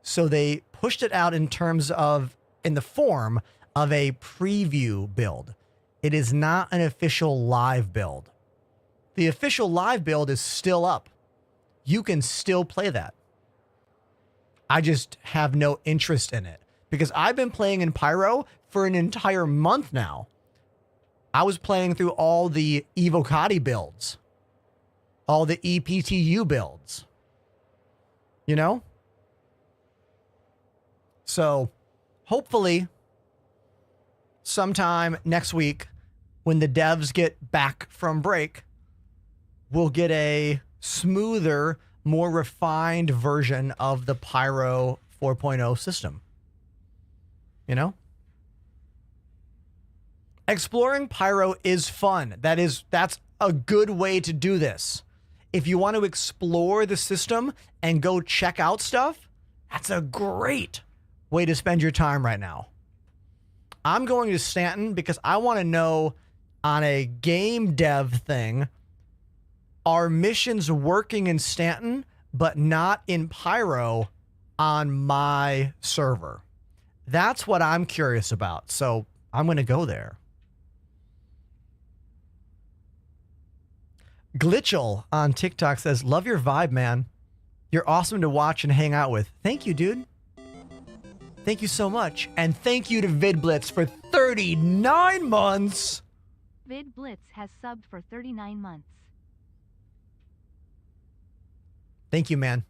So they pushed it out in the form of a preview build. It is not an official live build. The official live build is still up. You can still play that. I just have no interest in it because I've been playing in Pyro for an entire month now. I was playing through all the Evocati builds, all the EPTU builds, you know? So hopefully sometime next week when the devs get back from break, we'll get a smoother, more refined version of the Pyro 4.0 system. You know? Exploring Pyro is fun. That's a good way to do this. If you want to explore the system and go check out stuff, that's a great way to spend your time right now. I'm going to Stanton because I want to know on a game dev thing, are missions working in Stanton but not in Pyro on my server. That's what I'm curious about. So I'm going to go there. Glitchel on TikTok says, love your vibe, man. You're awesome to watch and hang out with. Thank you, dude. Thank you so much. And thank you to VidBlitz for 39 months. VidBlitz has subbed for 39 months. Thank you, man.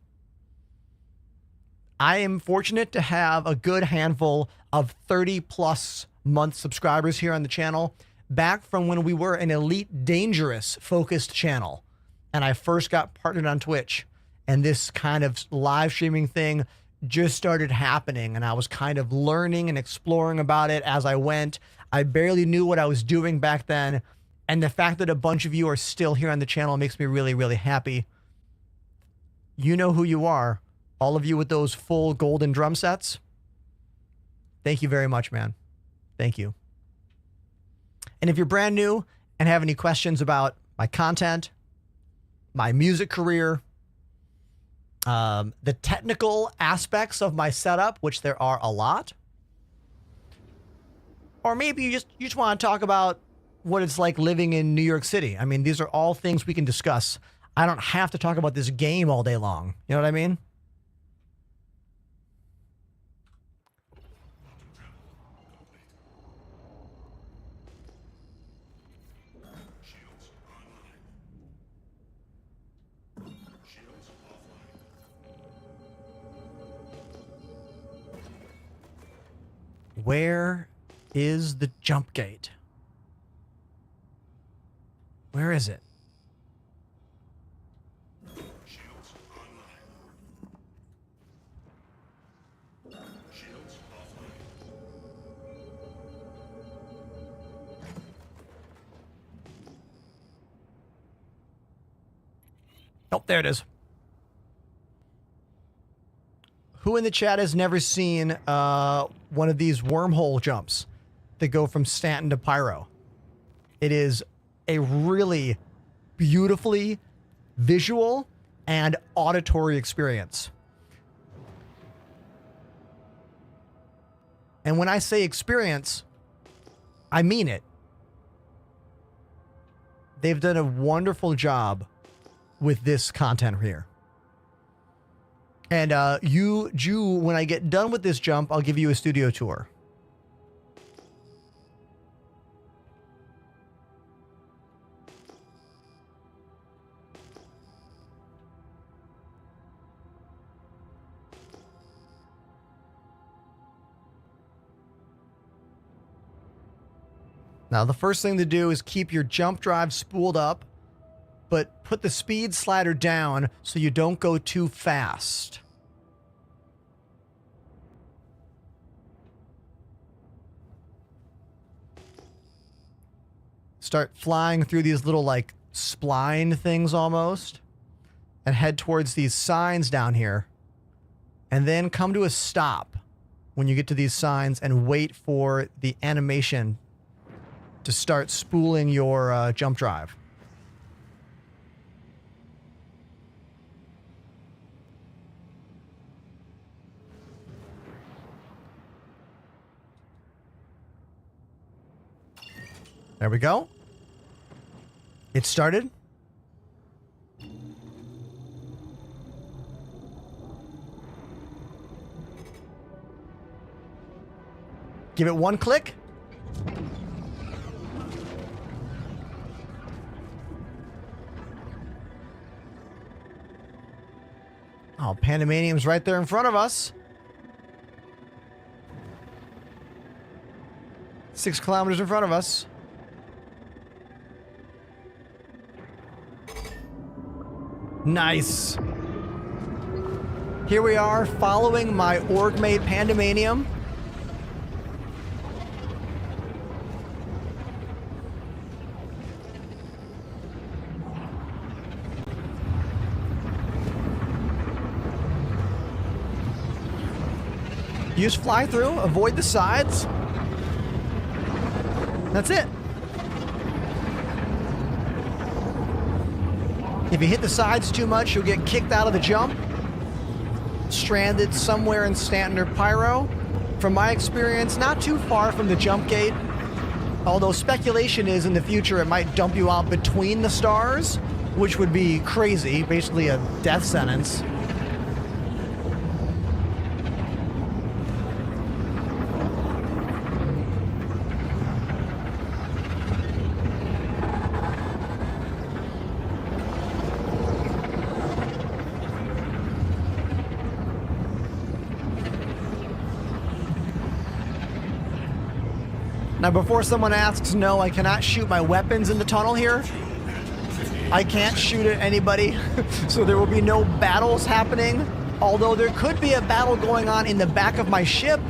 I am fortunate to have a good handful of 30+ month subscribers here on the channel, back from when we were an Elite Dangerous focused channel. And I first got partnered on Twitch, and this kind of live streaming thing just started happening, and I was kind of learning and exploring about it as I went. I barely knew what I was doing back then, and the fact that a bunch of you are still here on the channel makes me really, really happy. You know who you are. All of you with those full golden drum sets. Thank you very much, man. Thank you. And if you're brand new and have any questions about my content, my music career, the technical aspects of my setup, which there are a lot, or maybe you just want to talk about what it's like living in New York City. I mean, these are all things we can discuss. I don't have to talk about this game all day long. You know what I mean? Where is the jump gate? Where is it? Oh, there it is. Who in the chat has never seen one of these wormhole jumps that go from Stanton to Pyro? It is a really beautifully visual and auditory experience. And when I say experience, I mean it. They've done a wonderful job with this content here. And Ju, when I get done with this jump, I'll give you a studio tour. Now, the first thing to do is keep your jump drive spooled up, but put the speed slider down so you don't go too fast. Start flying through these little like spline things almost, and head towards these signs down here, and then come to a stop when you get to these signs and wait for the animation to start spooling your jump drive. There we go. It started. Give it one click. Oh, Pandemanium's right there in front of us. 6 kilometers in front of us. Nice. Here we are following my org mate Pandemanium. You just fly through, avoid the sides. That's it. If you hit the sides too much, you'll get kicked out of the jump, stranded somewhere in Stanton or Pyro. From my experience, not too far from the jump gate. Although speculation is in the future it might dump you out between the stars, which would be crazy, basically a death sentence. Now, before someone asks, no, I cannot shoot my weapons in the tunnel here. I can't shoot at anybody, so there will be no battles happening. Although there could be a battle going on in the back of my ship.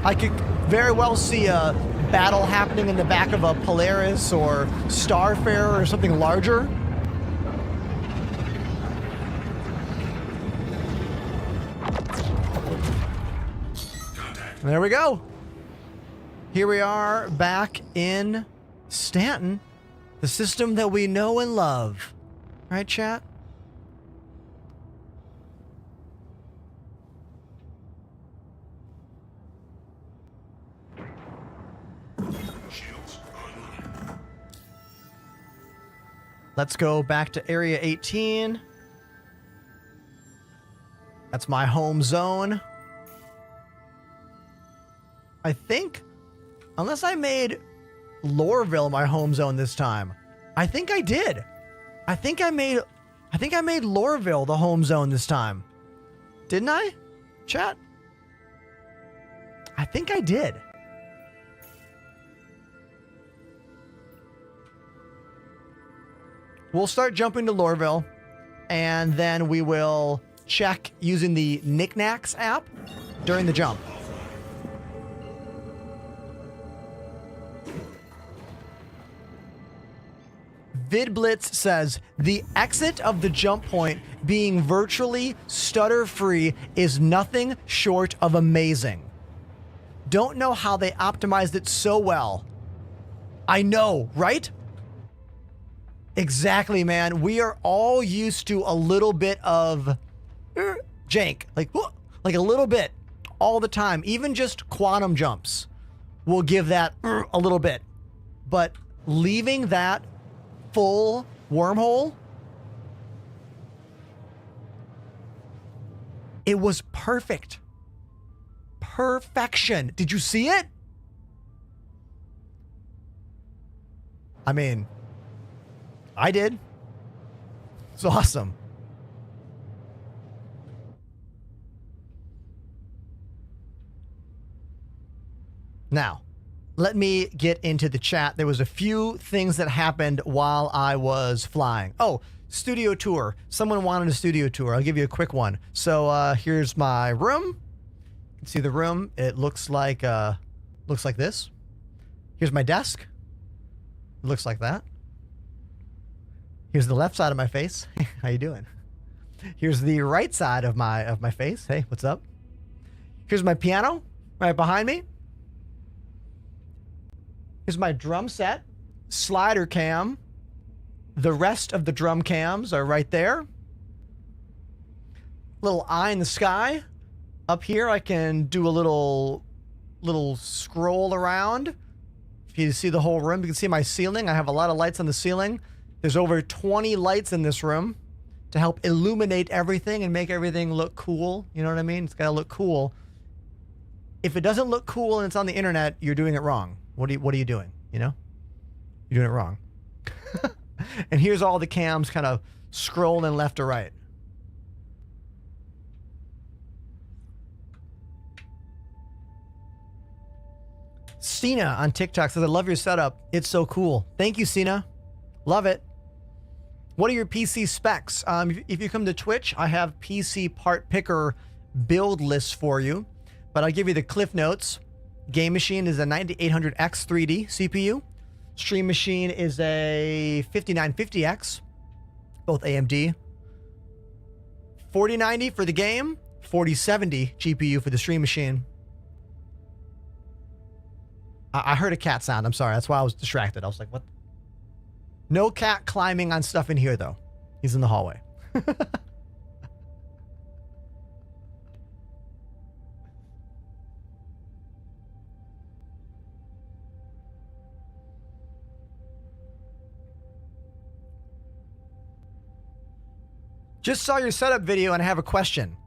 I could very well see a battle happening in the back of a Polaris or Starfarer or something larger. There we go. Here we are back in Stanton, the system that we know and love. Right, chat? Shields online. Let's go back to Area 18. That's my home zone. I think, unless I made Lorville my home zone this time. I think I did. I think I made Lorville the home zone this time. Didn't I? Chat? I think I did. We'll start jumping to Lorville, and then we will check using the Knickknacks app during the jump. VidBlitz says, the exit of the jump point being virtually stutter-free is nothing short of amazing. Don't know how they optimized it so well. I know, right? Exactly, man. We are all used to a little bit of jank, like a little bit all the time. Even just quantum jumps will give that a little bit. But leaving that full wormhole, it was perfect. Perfection. Did you see it? I mean, I did. It's awesome. Now, let me get into the chat. There was a few things that happened while I was flying. Oh, studio tour. Someone wanted a studio tour. I'll give you a quick one. So here's my room. You can see the room. It looks like this. Here's my desk. It looks like that. Here's the left side of my face. How you doing? Here's the right side of my face. Hey, what's up? Here's my piano right behind me. Here's my drum set, slider cam. The rest of the drum cams are right there. Little eye in the sky. Up here, I can do a little scroll around. If you see the whole room, you can see my ceiling. I have a lot of lights on the ceiling. There's over 20 lights in this room to help illuminate everything and make everything look cool. You know what I mean? It's got to look cool. If it doesn't look cool and it's on the internet, you're doing it wrong. What are you doing? You know? You're doing it wrong. And here's all the cams kind of scrolling left to right. Cena on TikTok says, I love your setup. It's so cool. Thank you, Cena. Love it. What are your PC specs? If you come to Twitch, I have PC part picker build lists for you, but I'll give you the cliff notes. Game machine is a 9800X 3D CPU. Stream machine is a 5950X, both AMD. 4090 for the game, 4070 GPU for the stream machine. I heard a cat sound. I'm sorry. That's why I was distracted. I was like, what? No cat climbing on stuff in here, though. He's in the hallway. Just saw your setup video and I have a question.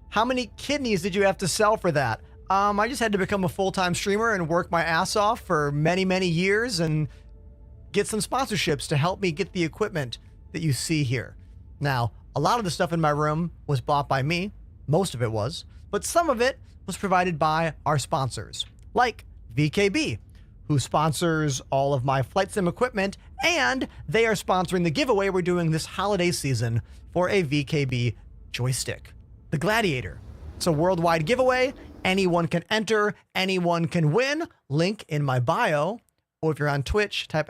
How many kidneys did you have to sell for that? I just had to become a full-time streamer and work my ass off for many, many years and get some sponsorships to help me get the equipment that you see here. Now, a lot of the stuff in my room was bought by me. Most of it was. But some of it was provided by our sponsors, like VKB, who sponsors all of my flight sim equipment, and they are sponsoring the giveaway we're doing this holiday season for a VKB joystick, the Gladiator. It's a worldwide giveaway. Anyone can enter, anyone can win. Link in my bio, or if you're on Twitch, type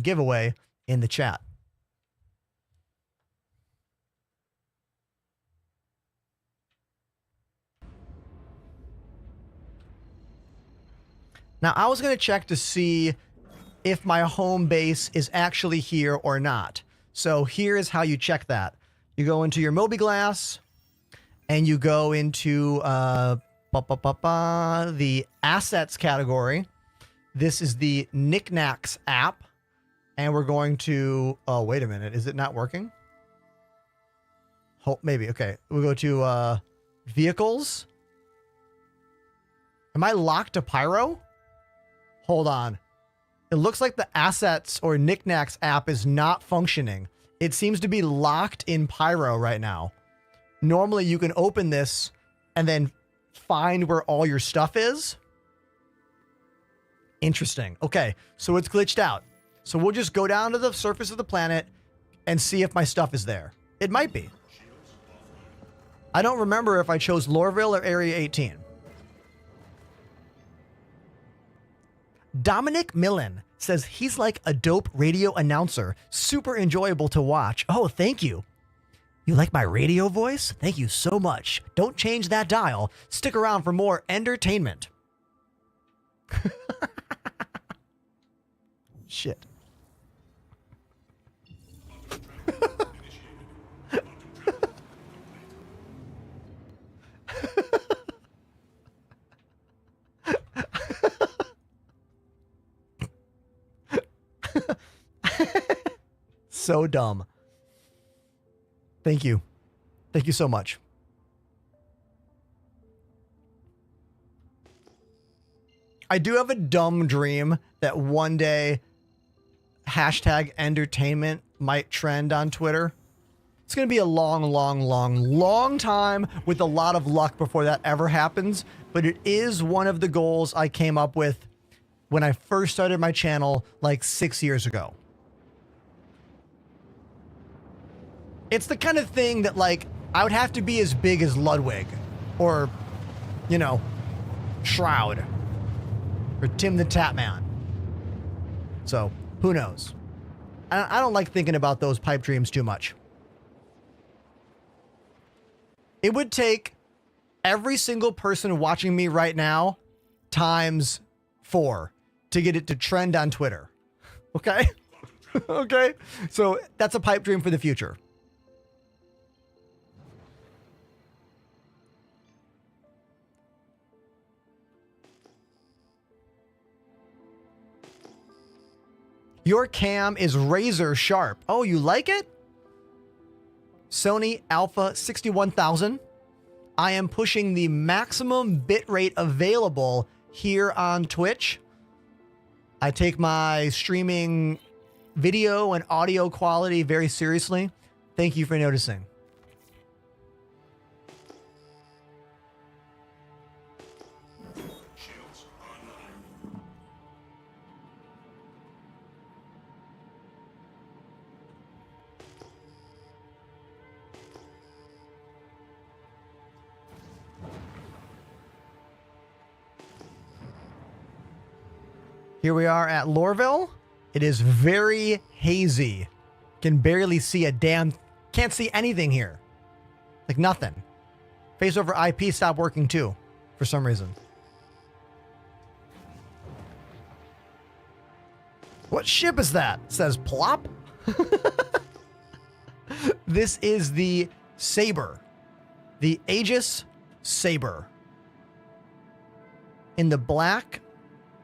!giveaway in the chat. Now, I was going to check to see if my home base is actually here or not. So here is how you check that. You go into your mobiGlass, and you go into the assets category. This is the Knickknacks app, and we're going to, oh, wait a minute. Is it not working? Maybe. Okay. We'll go to vehicles. Am I locked to Pyro? Hold on. It looks like the assets or Knickknacks app is not functioning. It seems to be locked in Pyro right now. Normally you can open this and then find where all your stuff is. Interesting. Okay, so it's glitched out. So we'll just go down to the surface of the planet and see if my stuff is there. It might be. I don't remember if I chose Lorville or Area 18. Dominic Millen says he's like a dope radio announcer. Super enjoyable to watch. Oh, thank you. You like my radio voice? Thank you so much. Don't change that dial. Stick around for more entertainment. Shit. So dumb. Thank you. Thank you so much. I do have a dumb dream that one day hashtag entertainment might trend on Twitter. It's going to be a long time with a lot of luck before that ever happens. But it is one of the goals I came up with when I first started my channel like 6 years ago. It's the kind of thing that, like, I would have to be as big as Ludwig or, you know, Shroud or Tim the Tatman. So, who knows? I don't like thinking about those pipe dreams too much. It would take every single person watching me right now times 4 to get it to trend on Twitter. Okay? Okay? So, that's a pipe dream for the future. Your cam is razor sharp. Oh, you like it? Sony Alpha 61000. I am pushing the maximum bitrate available here on Twitch. I take my streaming video and audio quality very seriously. Thank you for noticing. Here we are at Lorville. It is very hazy. Can barely see a damn... Can't see anything here. Like nothing. Face over IP stopped working too, for some reason. What ship is that? It says plop. This is the Saber. The Aegis Saber. In the black,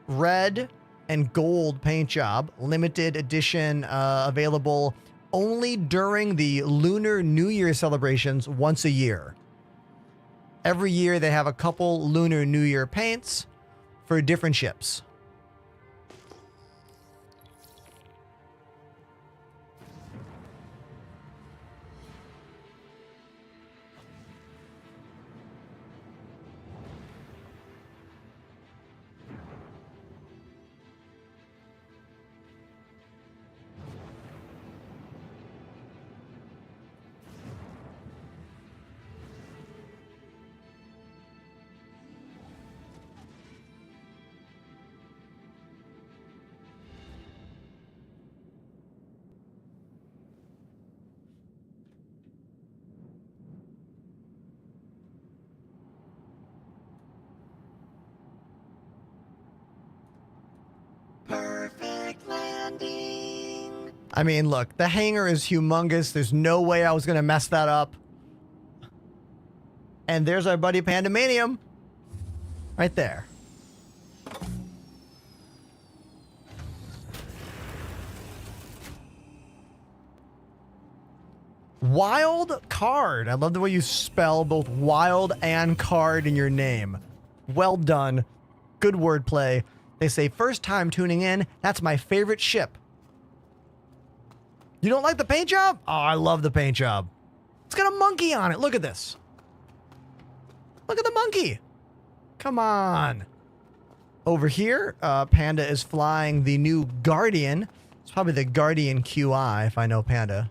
red, and gold paint job. Limited edition, available only during the Lunar New Year celebrations once a year. Every year they have a couple Lunar New Year paints for different ships. Perfect landing. I mean, look, the hangar is humongous. There's no way I was going to mess that up. And there's our buddy Pandemanium. Right there. Wild Card. I love the way you spell both wild and card in your name. Well done. Good wordplay. They say, first time tuning in, that's my favorite ship. You don't like the paint job? Oh, I love the paint job. It's got a monkey on it. Look at this. Look at the monkey. Come on. Over here, Panda is flying the new Guardian. It's probably the Guardian QI, if I know Panda.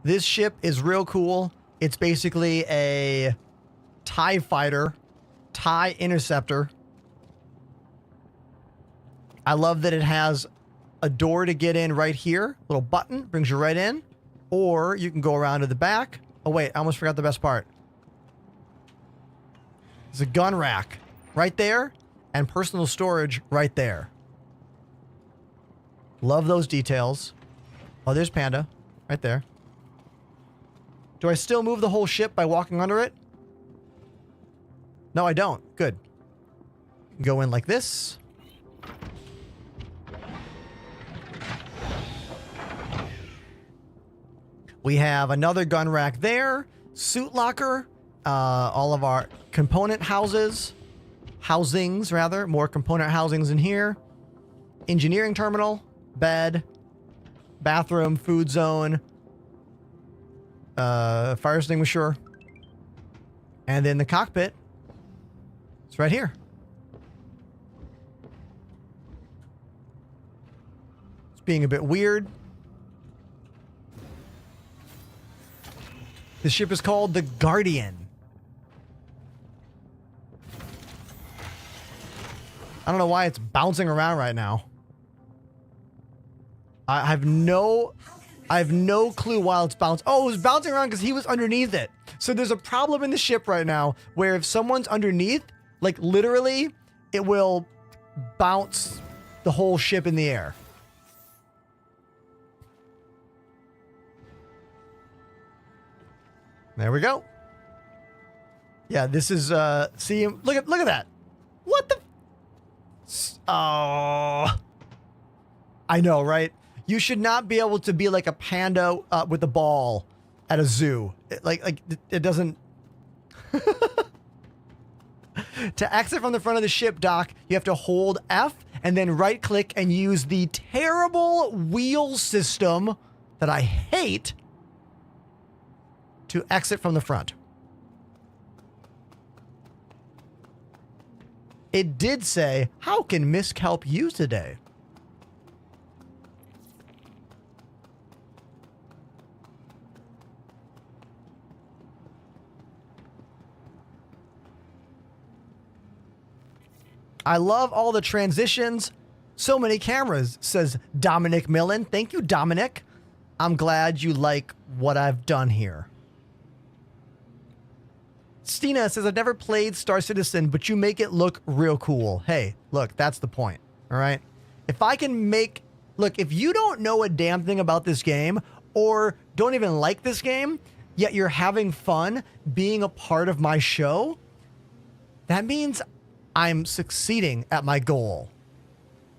This ship is real cool. It's basically a TIE fighter, TIE interceptor. I love that it has a door to get in right here. Little button brings you right in. Or you can go around to the back. Oh, wait, I almost forgot the best part. There's a gun rack right there and personal storage right there. Love those details. Oh, there's Panda right there. Do I still move the whole ship by walking under it? No, I don't. Good. Go in like this. We have another gun rack there. Suit locker. All of our component housings, rather. More component housings in here. Engineering terminal. Bed. Bathroom. Food zone. Fire extinguisher. And then the cockpit. It's right here. It's being a bit weird. This ship is called the Guardian. I don't know why it's bouncing around right now. I have no clue why it's bouncing. Oh, it was bouncing around because he was underneath it. So there's a problem in the ship right now where if someone's underneath, like literally, it will bounce the whole ship in the air. There we go. Yeah, this is see him. Look at that. What the? Oh, I know, right? You should not be able to be like a panda with a ball at a zoo. It doesn't. To exit from the front of the ship dock, you have to hold F and then right click and use the terrible wheel system that I hate to exit from the front. It did say, how can Misk help you today? I love all the transitions. So many cameras, says Dominic Millen. Thank you, Dominic. I'm glad you like what I've done here. Stina says, I've never played Star Citizen, but you make it look real cool. Hey, look, that's the point. All right. If I can make, look, if you don't know a damn thing about this game or don't even like this game, yet you're having fun being a part of my show, that means I'm succeeding at my goal.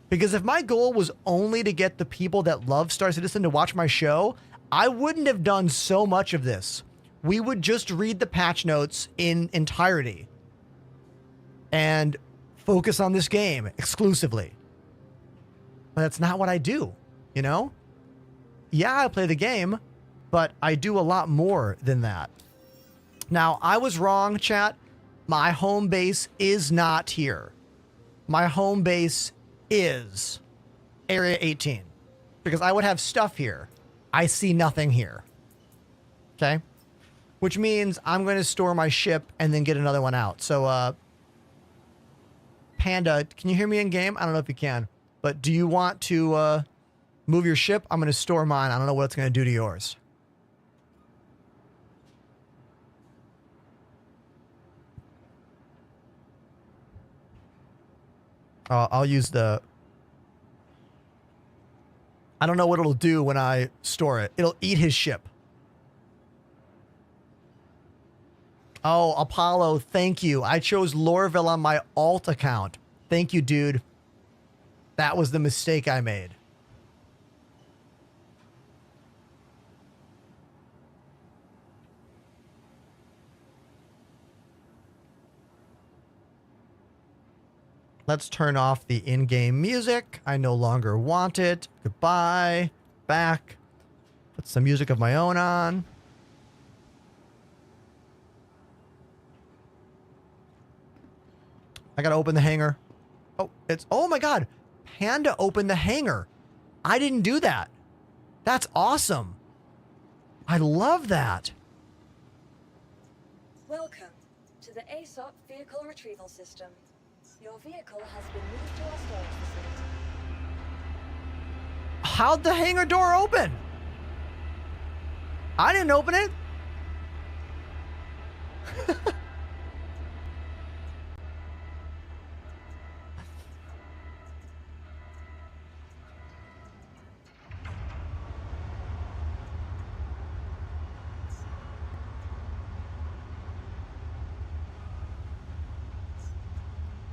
Because if my goal was only to get the people that love Star Citizen to watch my show, I wouldn't have done so much of this. We would just read the patch notes in entirety and focus on this game exclusively. But that's not what I do, you know? Yeah, I play the game, but I do a lot more than that. Now, I was wrong, chat. My home base is not here. My home base is Area 18 because I would have stuff here. I see nothing here. Okay? Which means I'm going to store my ship and then get another one out. So, Panda, can you hear me in game? I don't know if you can, but do you want to move your ship? I'm going to store mine. I don't know what it's going to do to yours. I'll use the... I don't know what it'll do when I store it. It'll eat his ship. Oh, Apollo, thank you. I chose Lorville on my alt account. Thank you, dude. That was the mistake I made. Let's turn off the in-game music. I no longer want it. Goodbye. Back. Put some music of my own on. I gotta open the hangar. Oh, oh my God. Panda opened the hangar. I didn't do that. That's awesome. I love that. Welcome to the ASOP Vehicle Retrieval System. Your vehicle has been moved to our storage facility. How'd the hangar door open? I didn't open it.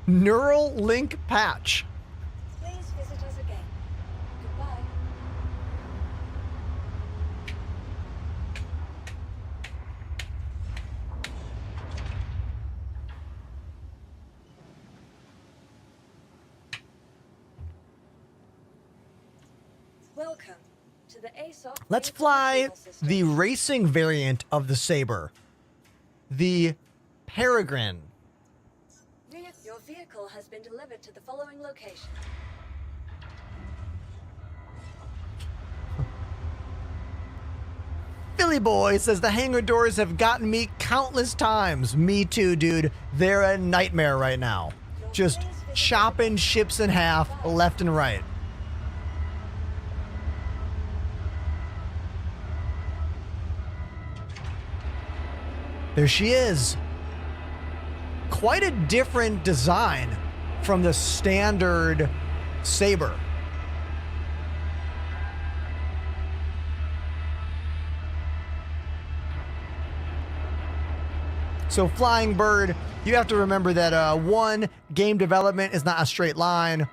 Neural link patch. Please visit us again. Goodbye. Welcome to the ASOP. Let's Vehicle fly Retrieval System. the racing variant of the Saber. The Peregrine. Your vehicle has been delivered to the following location. Philly Boy says the hangar doors have gotten me countless times. Me too, dude. They're a nightmare right now. Just chopping ships in half left and right. There she is. Quite a different design from the standard Saber. So Flying Bird, you have to remember that one, game development is not a straight line.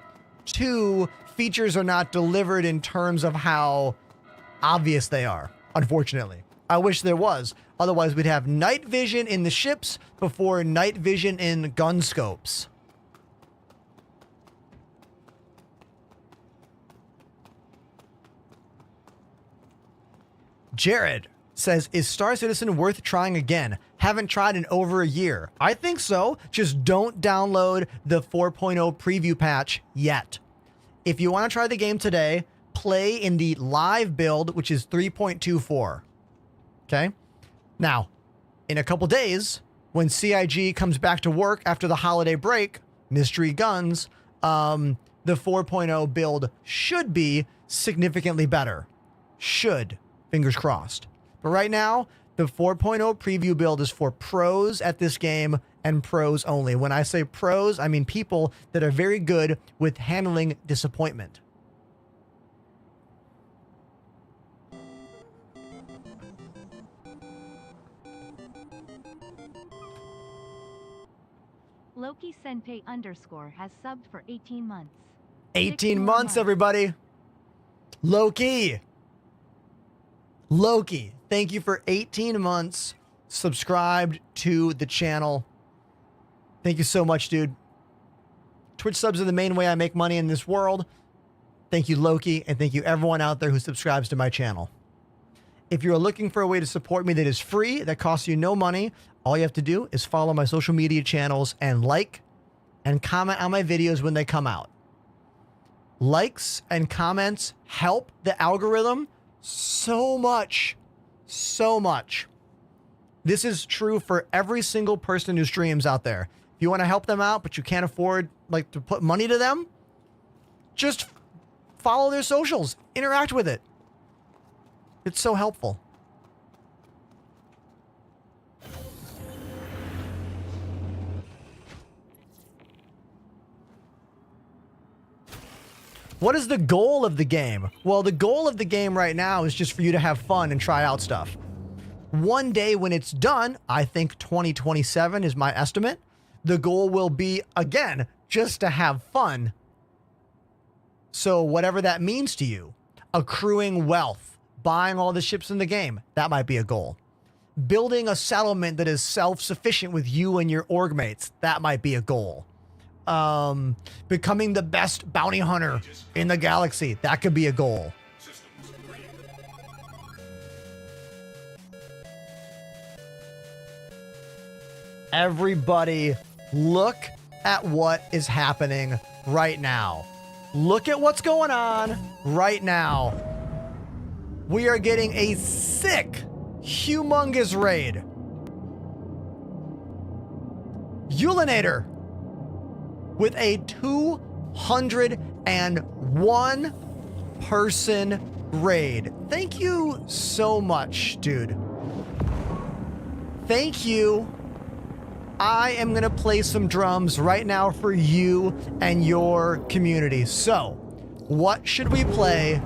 Two, features are not delivered in terms of how obvious they are, unfortunately. I wish there was. Otherwise, we'd have night vision in the ships before night vision in gun scopes. Jared says, is Star Citizen worth trying again? Haven't tried in over a year. I think so. Just don't download the 4.0 preview patch yet. If you want to try the game today, play in the live build, which is 3.24. Okay? Now, in a couple days, when CIG comes back to work after the holiday break, Mystery Guns, the 4.0 build should be significantly better. Should. Fingers crossed. But right now, The 4.0 preview build is for pros at this game and pros only. When I say pros, I mean people that are very good with handling disappointment. Loki Senpai _ has subbed for 18 months. 18 months, everybody. Loki, thank you for 18 months subscribed to the channel. Thank you so much, dude. Twitch subs are the main way I make money in this world. Thank you, Loki, and thank you everyone out there who subscribes to my channel. If you're looking for a way to support me that is free, that costs you no money, all you have to do is follow my social media channels and like and comment on my videos when they come out. Likes and comments help the algorithm so much, so much. This is true for every single person who streams out there. If you want to help them out, but you can't afford like to put money to them, just follow their socials, interact with it. It's so helpful. What is the goal of the game? Well, the goal of the game right now is just for you to have fun and try out stuff. One day when it's done, I think 2027 is my estimate, the goal will be, again, just to have fun. So whatever that means to you, accruing wealth, buying all the ships in the game, that might be a goal. Building a settlement that is self-sufficient with you and your org mates, that might be a goal. Becoming the best bounty hunter in the galaxy, that could be a goal. Everybody, look at what is happening right now. Look at what's going on right now. We are getting a sick, humongous raid. Ulinator with a 201 person raid. Thank you so much, dude. Thank you. I am going to play some drums right now for you and your community. So, what should we play?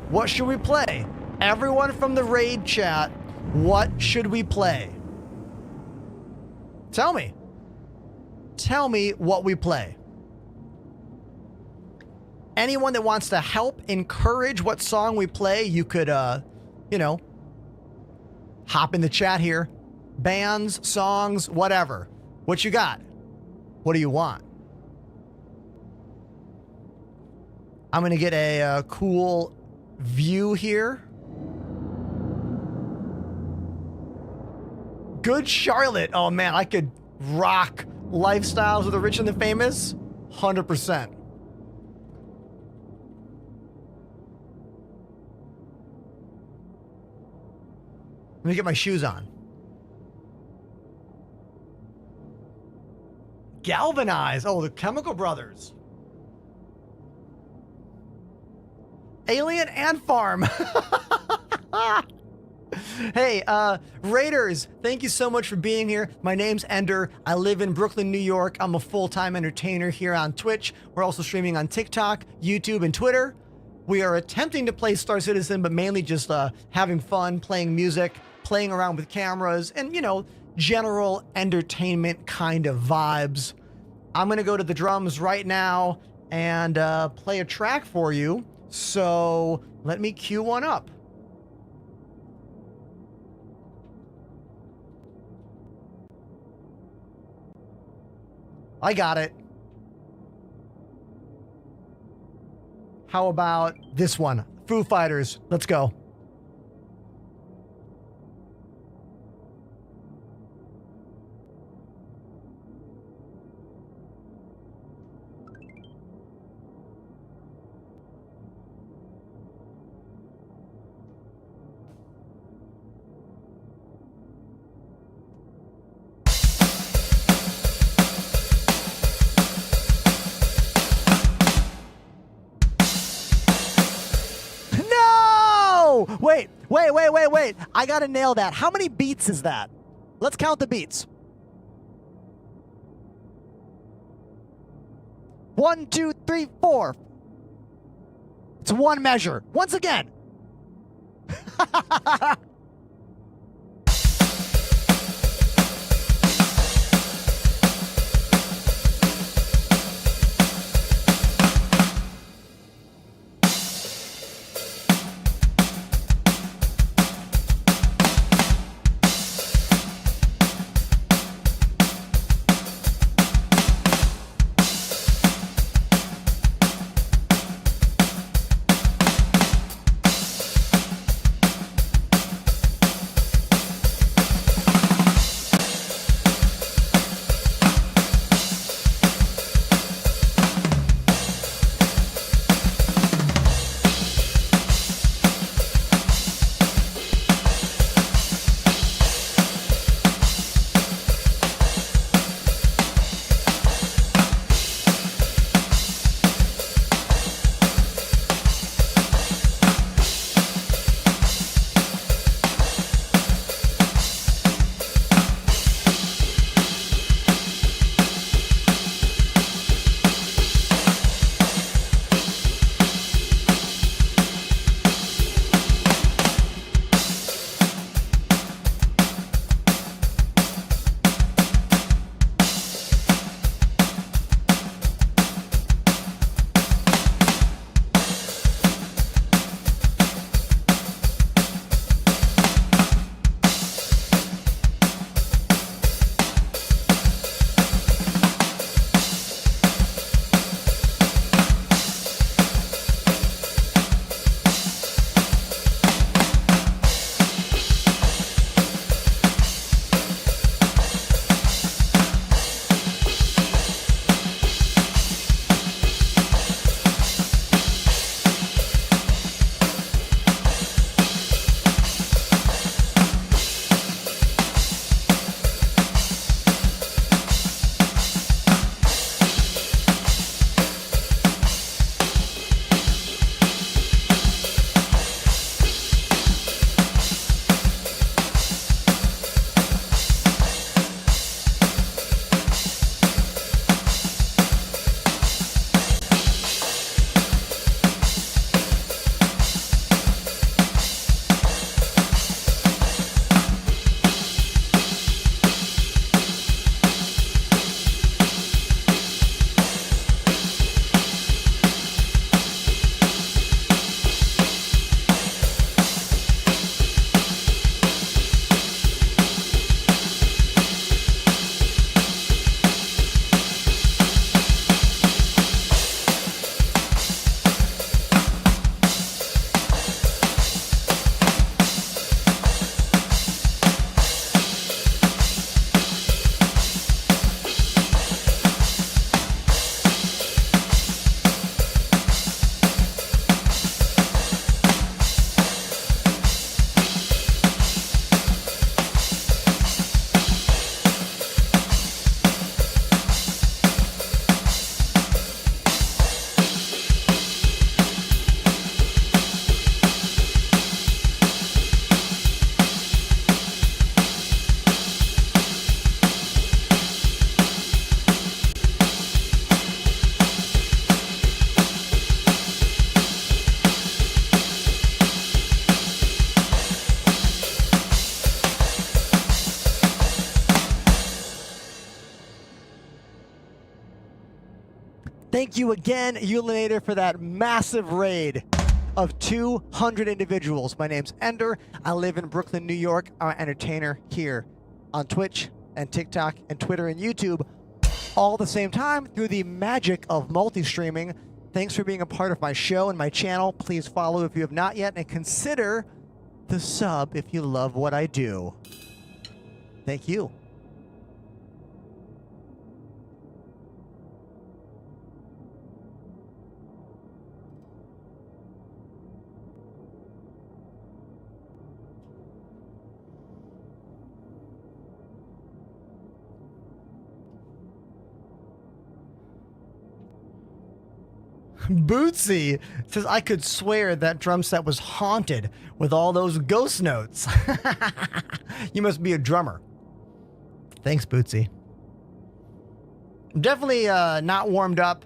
What should we play? Everyone from the raid chat, what should we play? Tell me. Tell me what we play. Anyone that wants to help encourage what song we play, you could, you know, hop in the chat here. Bands, songs, whatever. What you got? What do you want? I'm going to get a cool view here. Good Charlotte. Oh, man, I could rock Lifestyles of the Rich and the Famous. 100%. Let me get my shoes on. Galvanize. Oh, the Chemical Brothers. Alien Ant Farm. Hey, Raiders, thank you so much for being here. My name's Ender. I live in Brooklyn, New York. I'm a full-time entertainer here on Twitch. We're also streaming on TikTok, YouTube, and Twitter. We are attempting to play Star Citizen, but mainly just having fun, playing music, playing around with cameras, and, you know, general entertainment kind of vibes. I'm going to go to the drums right now and play a track for you. So let me cue one up. I got it. How about this one? Foo Fighters. Let's go. wait. I gotta nail that. How many beats is that? Let's count the beats. 1, 2, 3, 4. It's one measure. Once again. Thank you again, Ulinator, for that massive raid of 200 individuals. My name's Ender. I live in Brooklyn, New York. I'm an entertainer here on Twitch and TikTok and Twitter and YouTube all at the same time through the magic of multi-streaming. Thanks for being a part of my show and my channel. Please follow if you have not yet, and consider the sub if you love what I do. Thank you. Bootsy says, I could swear that drum set was haunted with all those ghost notes. You must be a drummer. Thanks, Bootsy. Definitely not warmed up.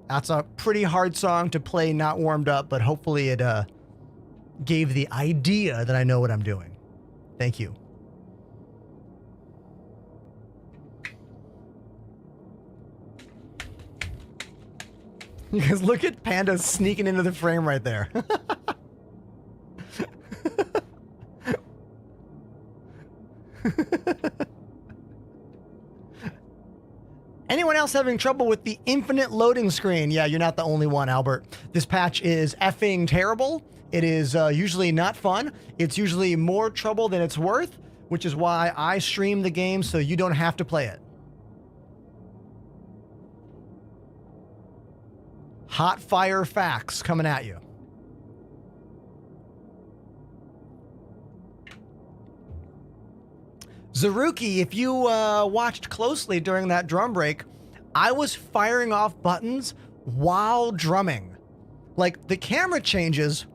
That's a pretty hard song to play not warmed up, but hopefully it gave the idea that I know what I'm doing. Thank you. You guys look at Panda sneaking into the frame right there. Anyone else having trouble with the infinite loading screen? Yeah, you're not the only one, Albert. This patch is effing terrible. It is usually not fun. It's usually more trouble than it's worth, which is why I stream the game so you don't have to play it. Hot fire facts coming at you. Zaruki, if you watched closely during that drum break, I was firing off buttons while drumming. Like, the camera changes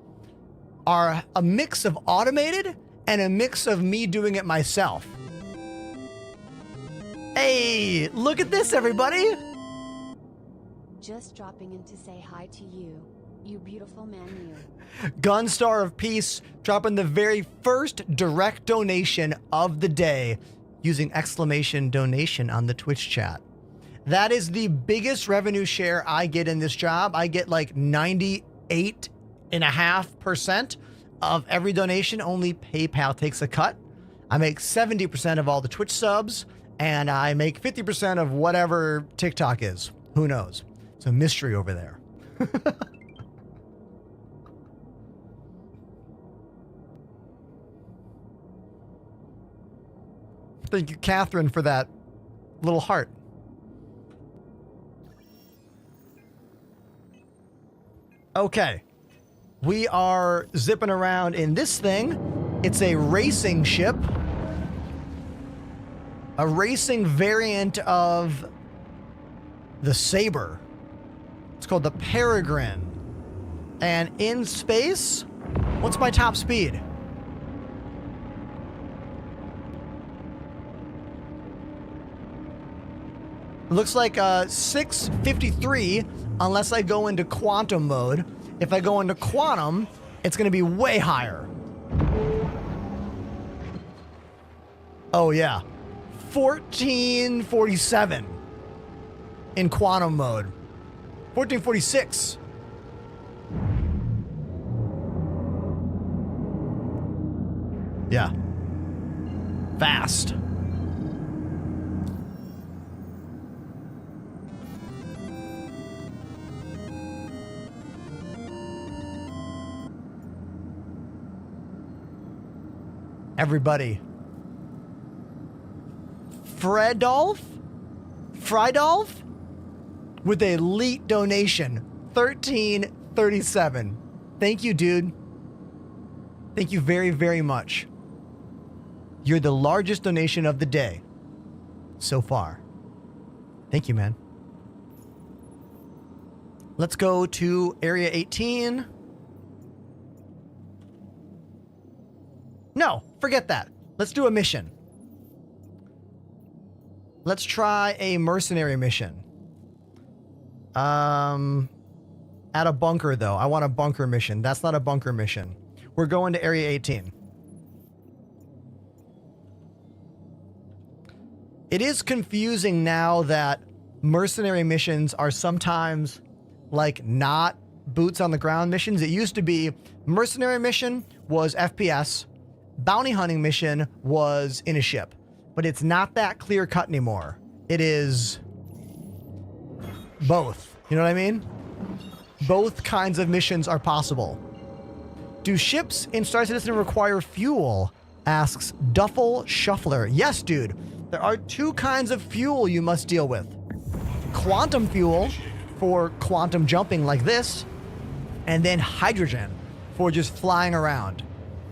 are a mix of automated and a mix of me doing it myself. Hey, look at this, everybody. Just dropping in to say hi to you, you beautiful man you. Gunstar of Peace dropping the very first direct donation of the day using exclamation donation on the Twitch chat. That is the biggest revenue share I get in this job. I get like 98.5% of every donation. Only PayPal takes a cut. I make 70% of all the Twitch subs, and I make 50% of whatever TikTok is. Who knows? It's a mystery over there. Thank you, Catherine, for that little heart. Okay. We are zipping around in this thing. It's a racing ship. A racing variant of the Saber. It's called the Peregrine. And in space, what's my top speed? It looks like 653 unless I go into quantum mode. If I go into quantum, it's going to be way higher. Oh yeah. 1447 in quantum mode. 1446. Yeah. Fast. Everybody. Fredolf with a elite donation, 1337. Thank you, dude. Thank you very, very much. You're the largest donation of the day so far. Thank you, man. Let's go to Area 18. No, forget that. Let's do a mission. Let's try a mercenary mission. At a bunker, though. I want a bunker mission. That's not a bunker mission. We're going to Area 18. It is confusing now that mercenary missions are sometimes like not boots on the ground missions. It used to be mercenary mission was FPS, bounty hunting mission was in a ship, but it's not that clear cut anymore. It is both. You know what I mean? Both kinds of missions are possible. Do ships in Star Citizen require fuel? Asks Duffel Shuffler. Yes, dude. There are two kinds of fuel you must deal with. Quantum fuel for quantum jumping like this, and then hydrogen for just flying around.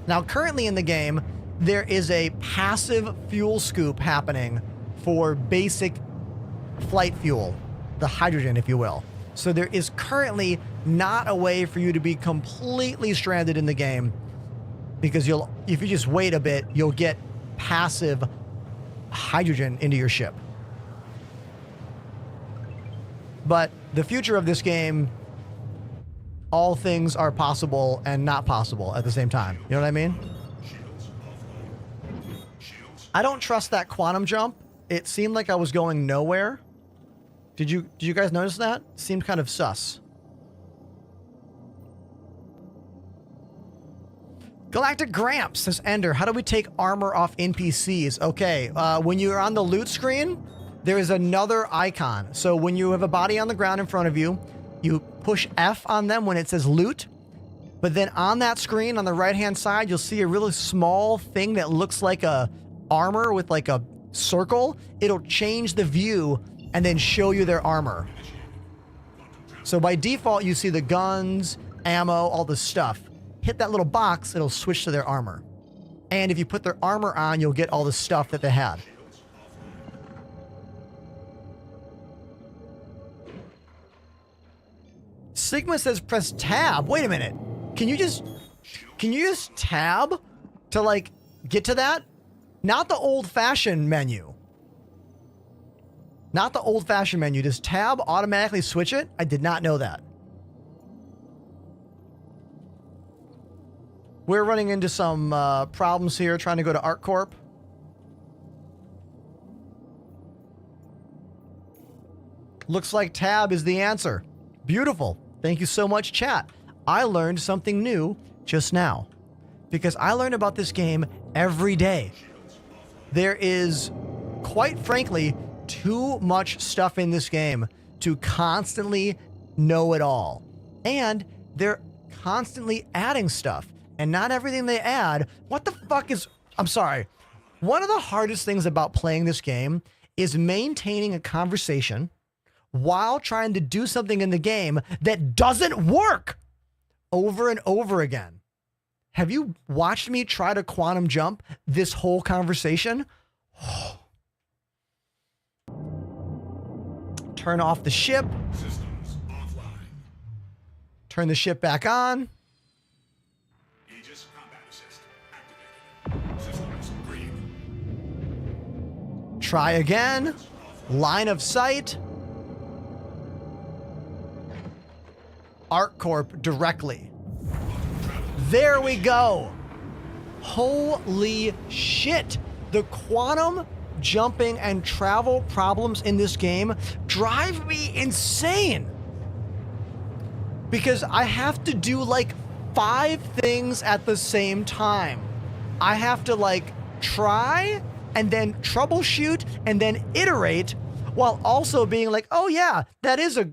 Now, currently in the game, there is a passive fuel scoop happening for basic flight fuel, the hydrogen, if you will. So there is currently not a way for you to be completely stranded in the game, because if you just wait a bit, you'll get passive hydrogen into your ship. But the future of this game, all things are possible and not possible at the same time. You know what I mean? I don't trust that quantum jump. It seemed like I was going nowhere. Did you guys notice that? It seemed kind of sus. Galactic Gramps says, Ender, how do we take armor off NPCs? Okay, when you're on the loot screen, there is another icon. So when you have a body on the ground in front of you, you push F on them when it says loot. But then on that screen on the right-hand side, you'll see a really small thing that looks like a armor with like a circle. It'll change the view and then show you their armor. So by default, you see the guns, ammo, all the stuff. Hit that little box, it'll switch to their armor. And if you put their armor on, you'll get all the stuff that they had. Sigma says press tab. Wait a minute. Can you just tab to like get to that? Not the old-fashioned menu. Not the old-fashioned menu. Does tab automatically switch it? I did not know that. We're running into some problems here trying to go to ArcCorp. Looks like tab is the answer. Beautiful. Thank you so much, chat. I learned something new just now, because I learn about this game every day. There is, quite frankly, too much stuff in this game to constantly know it all. And they're constantly adding stuff. And not everything they add, what the fuck is... I'm sorry. One of the hardest things about playing this game is maintaining a conversation while trying to do something in the game that doesn't work over and over again. Have you watched me try to quantum jump this whole conversation? Turn off the ship. Systems offline. Turn the ship back on. Aegis combat assist activated. Systems green. Try again. Line of sight. ArcCorp directly. There we go. Holy shit. The quantum jumping and travel problems in this game drive me insane. Because I have to do like 5 things at the same time. I have to like try and then troubleshoot and then iterate while also being like, oh yeah, that is a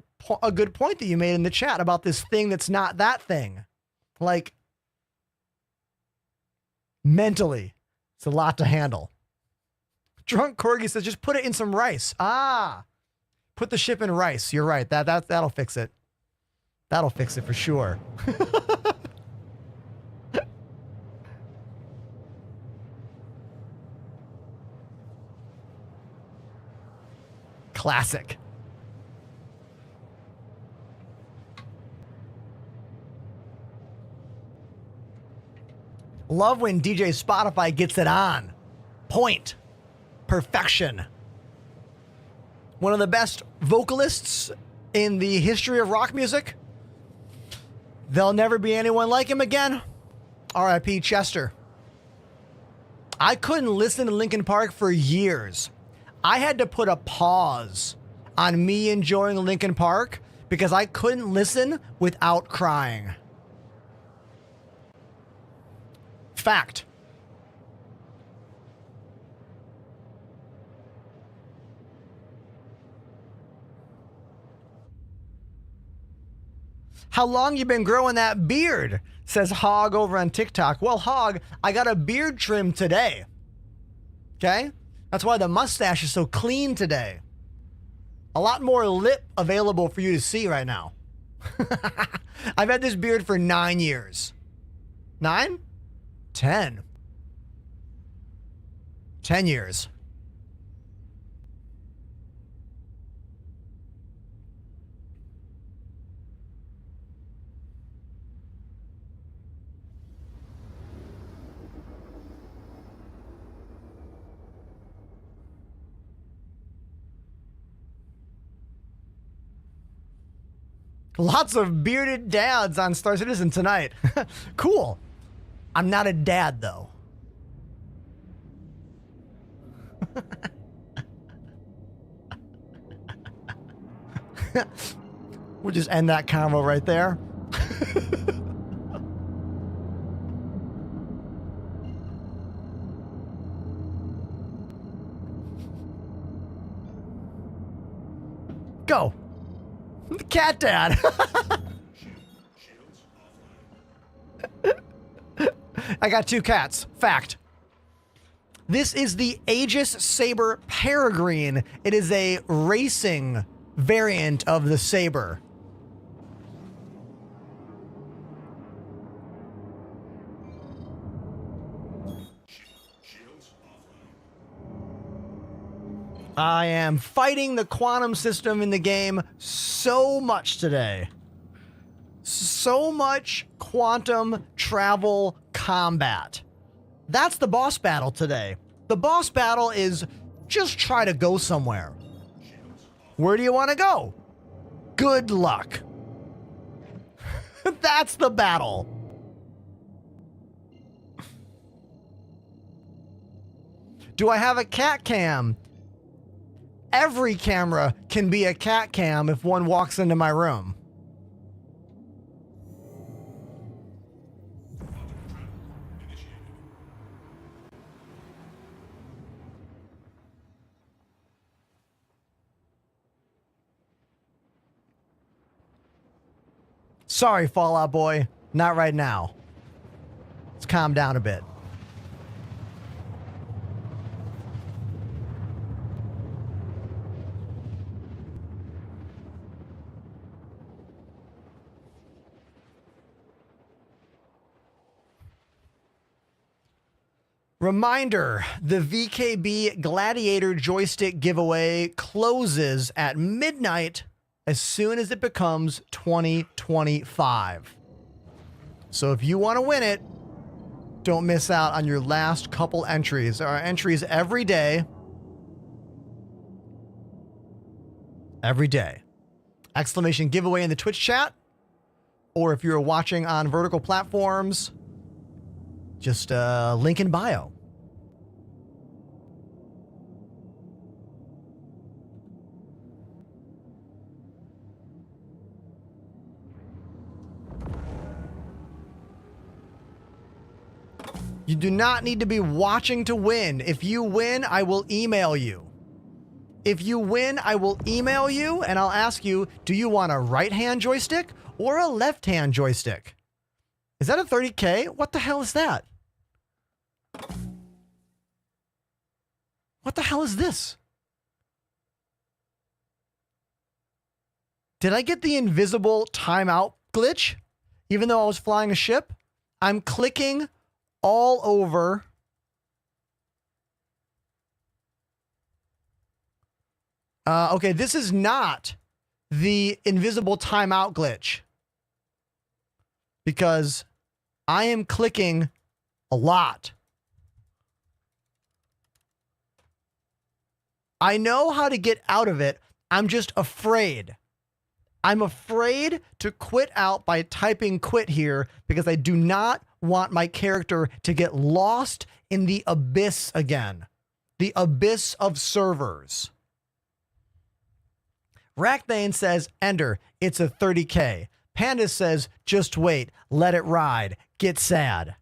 good point that you made in the chat about this thing that's not that thing. Like, mentally, it's a lot to handle. Drunk Corgi says, just put it in some rice. Ah, put the ship in rice. You're right. That'll fix it. That'll fix it for sure. Classic. Love when DJ Spotify gets it on. Point. Perfection. One of the best vocalists in the history of rock music. There'll never be anyone like him again. R.I.P. Chester. I couldn't listen to Linkin Park for years. I had to put a pause on me enjoying Linkin Park because I couldn't listen without crying. Fact. How long you been growing that beard? Says Hog over on TikTok. Well, Hog, I got a beard trim today. Okay? That's why the mustache is so clean today. A lot more lip available for you to see right now. I've had this beard for 9 years. 9? 10. 10 years. Lots of bearded dads on Star Citizen tonight. Cool. I'm not a dad, though. We'll just end that convo right there. Go. The cat dad. I got 2 cats. Fact. This is the Aegis Saber Peregrine. It is a racing variant of the Saber. I am fighting the quantum system in the game so much today. So much quantum travel combat. That's the boss battle today. The boss battle is just try to go somewhere. Where do you want to go? Good luck. That's the battle. Do I have a cat cam? Every camera can be a cat cam if one walks into my room. Sorry, Fallout Boy. Not right now. Let's calm down a bit. Reminder, the VKB Gladiator joystick giveaway closes at midnight as soon as it becomes 2025. So if you want to win it, don't miss out on your last couple entries. There are entries every day. Every day. Exclamation giveaway in the Twitch chat. Or if you're watching on vertical platforms, just link in bio. You do not need to be watching to win. If you win, I will email you. If you win, I will email you and I'll ask you, do you want a right-hand joystick or a left-hand joystick? Is that a 30K? What the hell is that? What the hell is this? Did I get the invisible timeout glitch? Even though I was flying a ship? I'm clicking all over. Okay, this is not the invisible timeout glitch. Because I am clicking a lot. I know how to get out of it. I'm just afraid. I'm afraid to quit out by typing quit here because I do not want my character to get lost in the abyss again. The abyss of servers. Rackthane says, Ender, it's a 30K. Panda says, just wait, let it ride, get sad.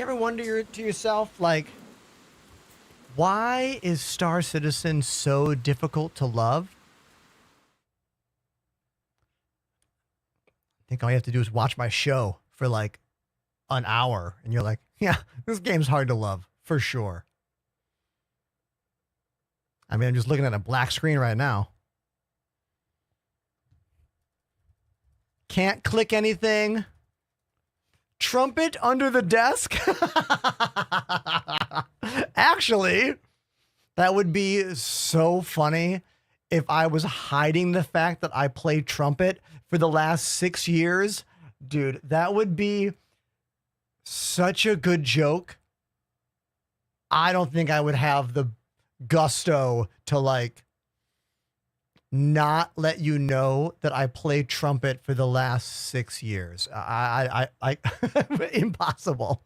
You ever wonder to yourself, like, why is Star Citizen so difficult to love? I think all you have to do is watch my show for like an hour, and you're like, yeah, this game's hard to love, for sure. I mean, I'm just looking at a black screen right now. Can't click anything. Trumpet under the desk? Actually, that would be so funny if I was hiding the fact that I played trumpet for the last 6 years. Dude, that would be such a good joke. I don't think I would have the gusto to like not let you know that I played trumpet for the last 6 years. I impossible.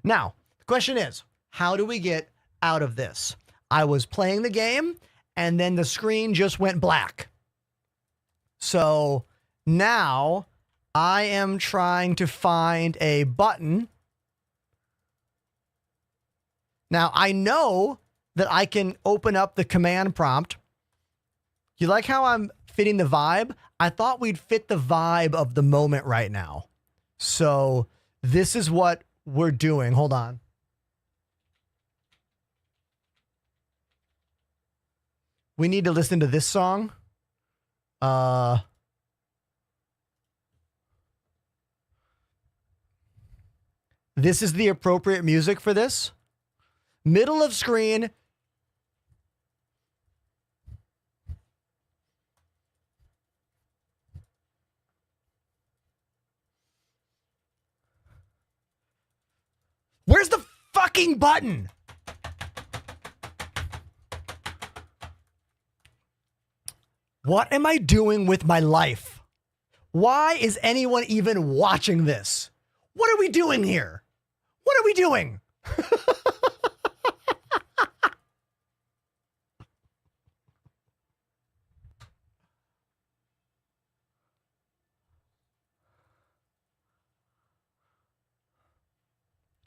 Now, the question is, how do we get out of this? I was playing the game and then the screen just went black. So now I am trying to find a button. Now I know that I can open up the command prompt. You like how I'm fitting the vibe? I thought we'd fit the vibe of the moment right now. So this is what we're doing. Hold on. We need to listen to this song. This is the appropriate music for this. Middle of screen. Where's the fucking button? What am I doing with my life? Why is anyone even watching this? What are we doing here? What are we doing?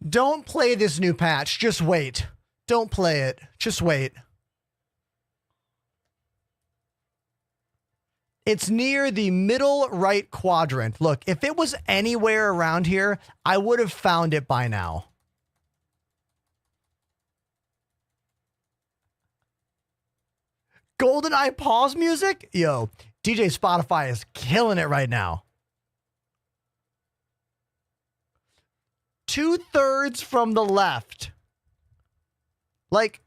Don't play this new patch. Just wait. Don't play it. Just wait. It's near the middle right quadrant. Look, if it was anywhere around here, I would have found it by now. GoldenEye pause music? Yo, DJ Spotify is killing it right now. 2/3 from the left. Like,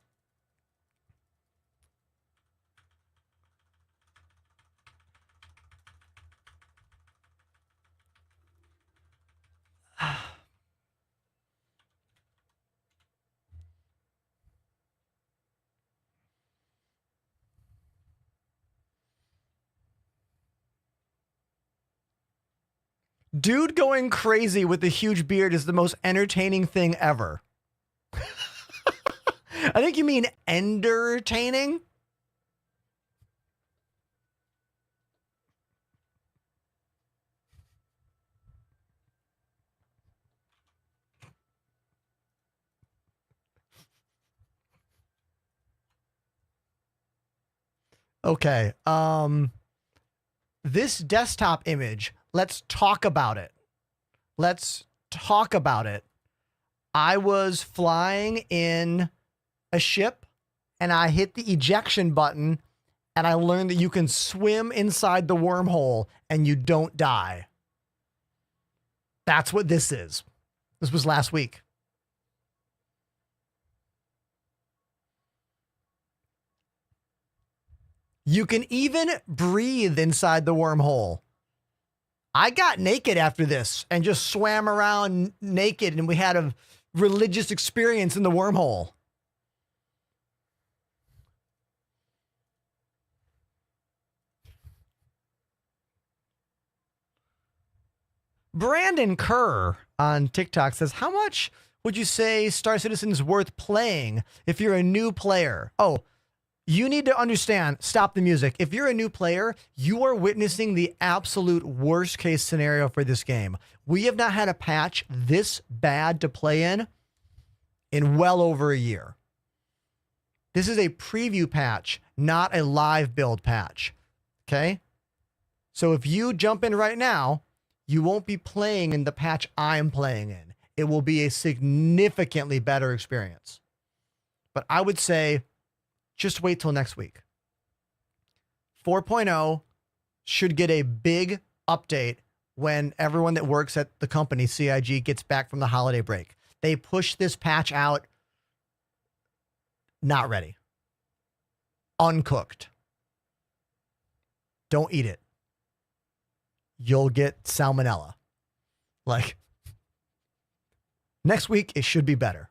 dude going crazy with the huge beard is the most entertaining thing ever. I think you mean entertaining. Okay. This desktop image, let's talk about it. Let's talk about it. I was flying in a ship and I hit the ejection button and I learned that you can swim inside the wormhole and you don't die. That's what this is. This was last week. You can even breathe inside the wormhole. I got naked after this and just swam around naked and we had a religious experience in the wormhole. Brandon Kerr on TikTok says, how much would you say Star Citizen is worth playing if you're a new player? Oh, You need to understand, stop the music. If you're a new player, you are witnessing the absolute worst case scenario for this game. We have not had a patch this bad to play in well over a year. This is a preview patch, not a live build patch. Okay? So if you jump in right now, you won't be playing in the patch I'm playing in. It will be a significantly better experience. But I would say just wait till next week. 4.0 should get a big update when everyone that works at the company, CIG, gets back from the holiday break. They pushed this patch out not ready. Uncooked. Don't eat it. You'll get salmonella. Like, next week, it should be better.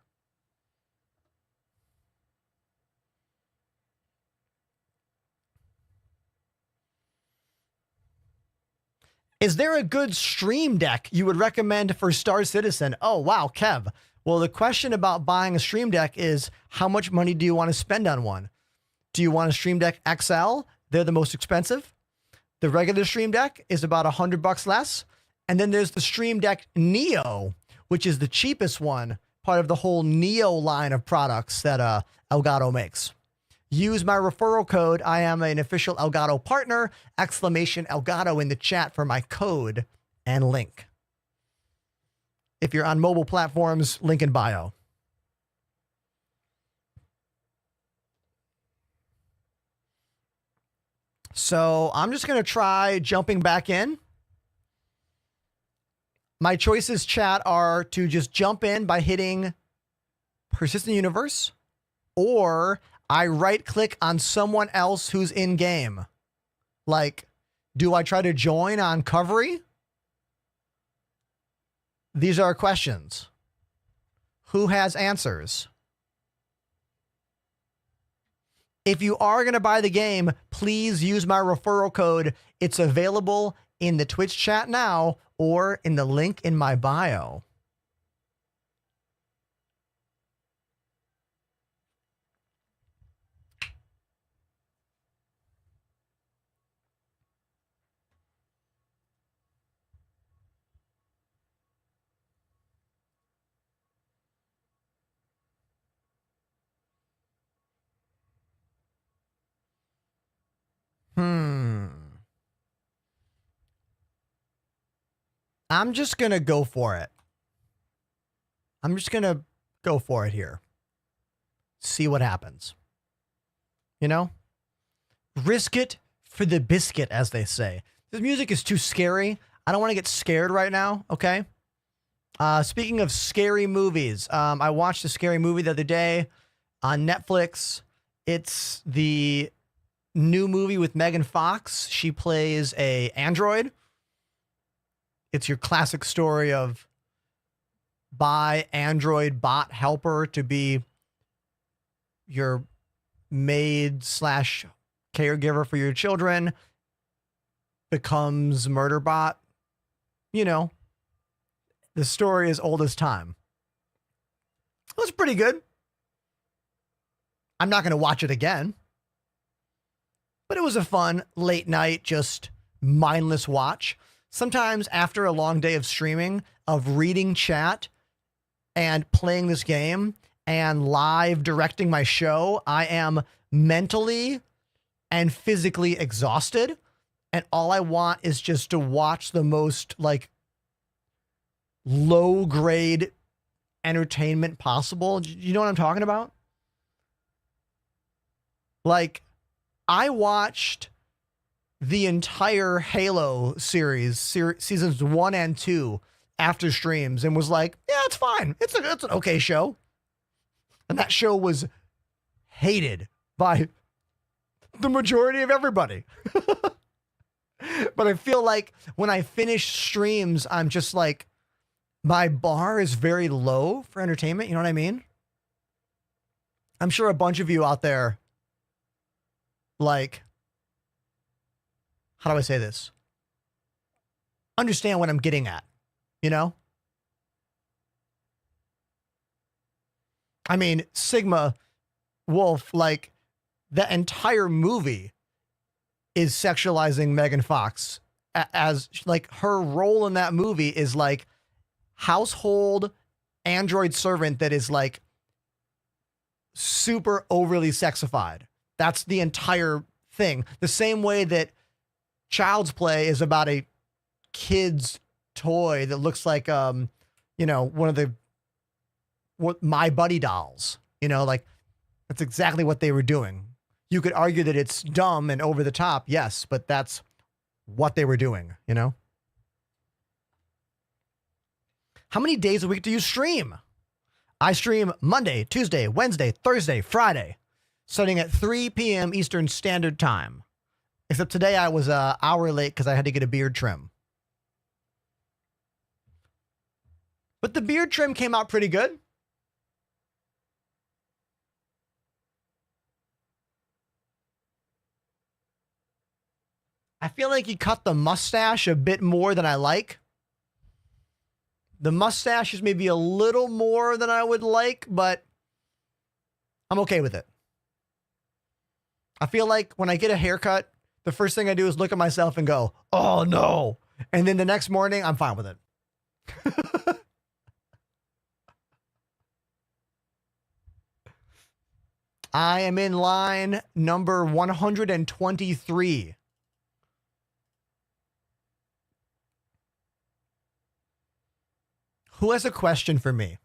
Is there a good stream deck you would recommend for Star Citizen? Oh, wow, Kev. Well, the question about buying a stream deck is how much money do you want to spend on one? Do you want a Stream Deck XL? They're the most expensive. The regular Stream Deck is about $100 less. And then there's the Stream Deck Neo, which is the cheapest one, part of the whole Neo line of products that Elgato makes. Use my referral code. I am an official Elgato partner. !Elgato in the chat for my code and link. If you're on mobile platforms, link in bio. So I'm just going to try jumping back in. My choices, chat, are to just jump in by hitting Persistent Universe, or I right click on someone else who's in game. Like, do I try to join on Covery? These are questions. Who has answers? If you are going to buy the game, please use my referral code. It's available in the Twitch chat now or in the link in my bio. I'm just going to go for it. I'm just going to go for it here. See what happens. You know? Risk it for the biscuit, as they say. This music is too scary. I don't want to get scared right now, okay? Speaking of scary movies, I watched a scary movie the other day on Netflix. It's the new movie with Megan Fox. She plays a android. It's your classic story of buy android bot helper to be your maid / caregiver for your children, becomes murder bot. You know, the story is old as time. It was pretty good. I'm not going to watch it again, but it was a fun late night, just mindless watch. Sometimes after a long day of streaming, of reading chat and playing this game and live directing my show, I am mentally and physically exhausted. And all I want is just to watch the most like low grade entertainment possible. You know what I'm talking about? Like, I watched the entire Halo series, seasons 1 and 2, after streams, and was like, yeah, it's fine. It's an okay show. And that show was hated by the majority of everybody. But I feel like when I finish streams, I'm just like, my bar is very low for entertainment. You know what I mean? I'm sure a bunch of you out there, like, how do I say this? Understand what I'm getting at, you know? I mean, Sigma Wolf, like, the entire movie is sexualizing Megan Fox as like her role in that movie is like household android servant that is like super overly sexified. That's the entire thing. The same way that Child's Play is about a kid's toy that looks like, one of the My Buddy dolls, like that's exactly what they were doing. You could argue that it's dumb and over the top. Yes, but that's what they were doing, How many days a week do you stream? I stream Monday, Tuesday, Wednesday, Thursday, Friday, starting at 3 p.m. Eastern Standard Time. Except today I was an hour late because I had to get a beard trim. But the beard trim came out pretty good. I feel like he cut the mustache a bit more than I like. The mustache is maybe a little more than I would like, but I'm okay with it. I feel like when I get a haircut, the first thing I do is look at myself and go, oh no. And then the next morning, I'm fine with it. I am in line number 123. Who has a question for me?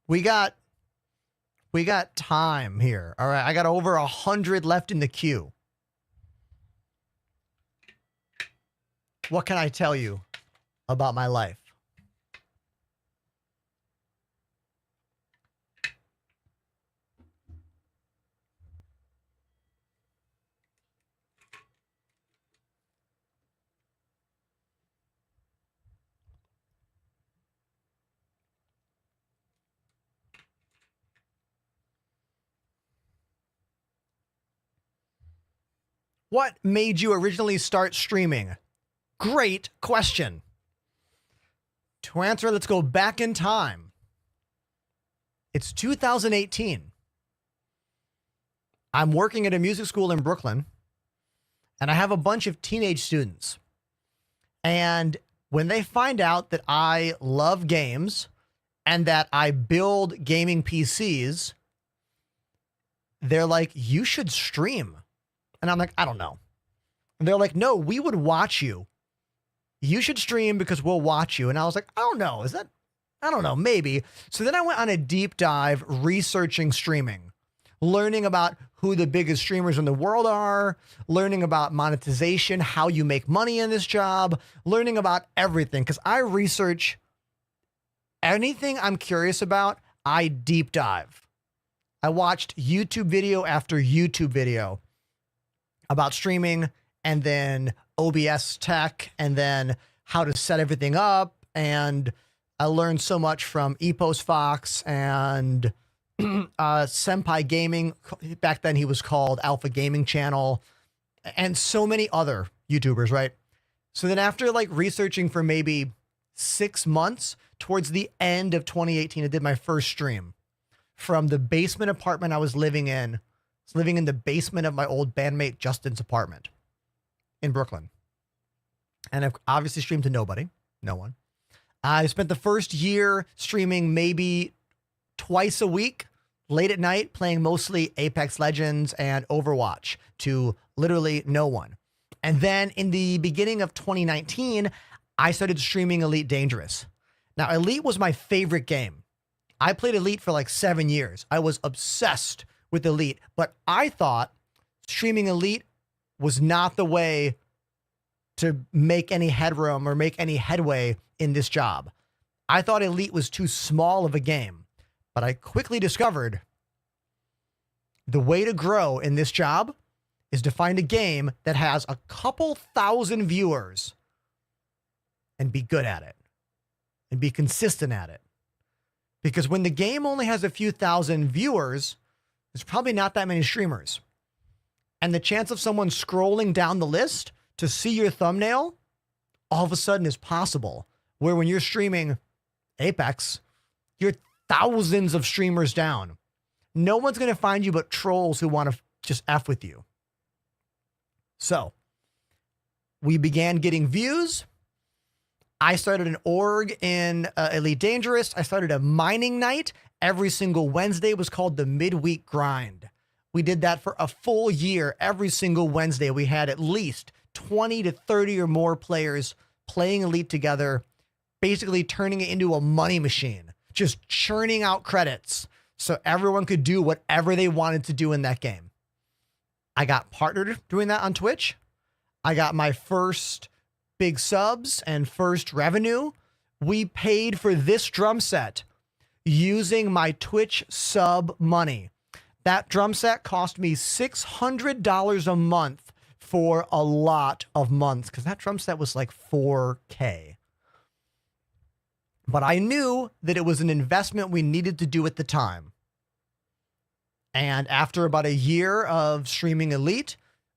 We got time here. All right. I got over 100 left in the queue. What can I tell you about my life? What made you originally start streaming? Great question. To answer, let's go back in time. It's 2018. I'm working at a music school in Brooklyn, and I have a bunch of teenage students. And when they find out that I love games and that I build gaming PCs, they're like, you should stream. And I'm like, I don't know. And they're like, no, we would watch you. You should stream because we'll watch you. And I was like, I don't know. I don't know, maybe. So then I went on a deep dive researching streaming, learning about who the biggest streamers in the world are, learning about monetization, how you make money in this job, learning about everything. Because I research anything I'm curious about, I deep dive. I watched YouTube video after YouTube video about streaming, and then OBS tech, and then how to set everything up. And I learned so much from Epos Fox and Senpai Gaming. Back then he was called Alpha Gaming Channel, and so many other YouTubers, right? So then after like researching for maybe 6 months, towards the end of 2018, I did my first stream from the basement apartment I was living in. I was living in the basement of my old bandmate Justin's apartment in Brooklyn. And I've obviously streamed to nobody, no one. I spent the first year streaming maybe twice a week, late at night, playing mostly Apex Legends and Overwatch to literally no one. And then in the beginning of 2019, I started streaming Elite Dangerous. Now, Elite was my favorite game. I played Elite for like 7 years. I was obsessed with Elite, but I thought streaming Elite was not the way to make any headroom or make any headway in this job. I thought Elite was too small of a game, but I quickly discovered the way to grow in this job is to find a game that has a couple thousand viewers and be good at it and be consistent at it. Because when the game only has a few thousand viewers, there's probably not that many streamers. And the chance of someone scrolling down the list to see your thumbnail all of a sudden is possible. Where when you're streaming Apex, you're thousands of streamers down. No one's going to find you but trolls who want to just F with you. So we began getting views. I started an org in Elite Dangerous. I started a mining night. Every single Wednesday was called the Midweek Grind. We did that for a full year. Every single Wednesday, we had at least 20 to 30 or more players playing Elite together, basically turning it into a money machine, just churning out credits so everyone could do whatever they wanted to do in that game. I got partnered doing that on Twitch. I got my first big subs and first revenue. We paid for this drum set using my Twitch sub money. That drum set cost me $600 a month for a lot of months because that drum set was like $4K. But I knew that it was an investment we needed to do at the time. And after about a year of streaming Elite,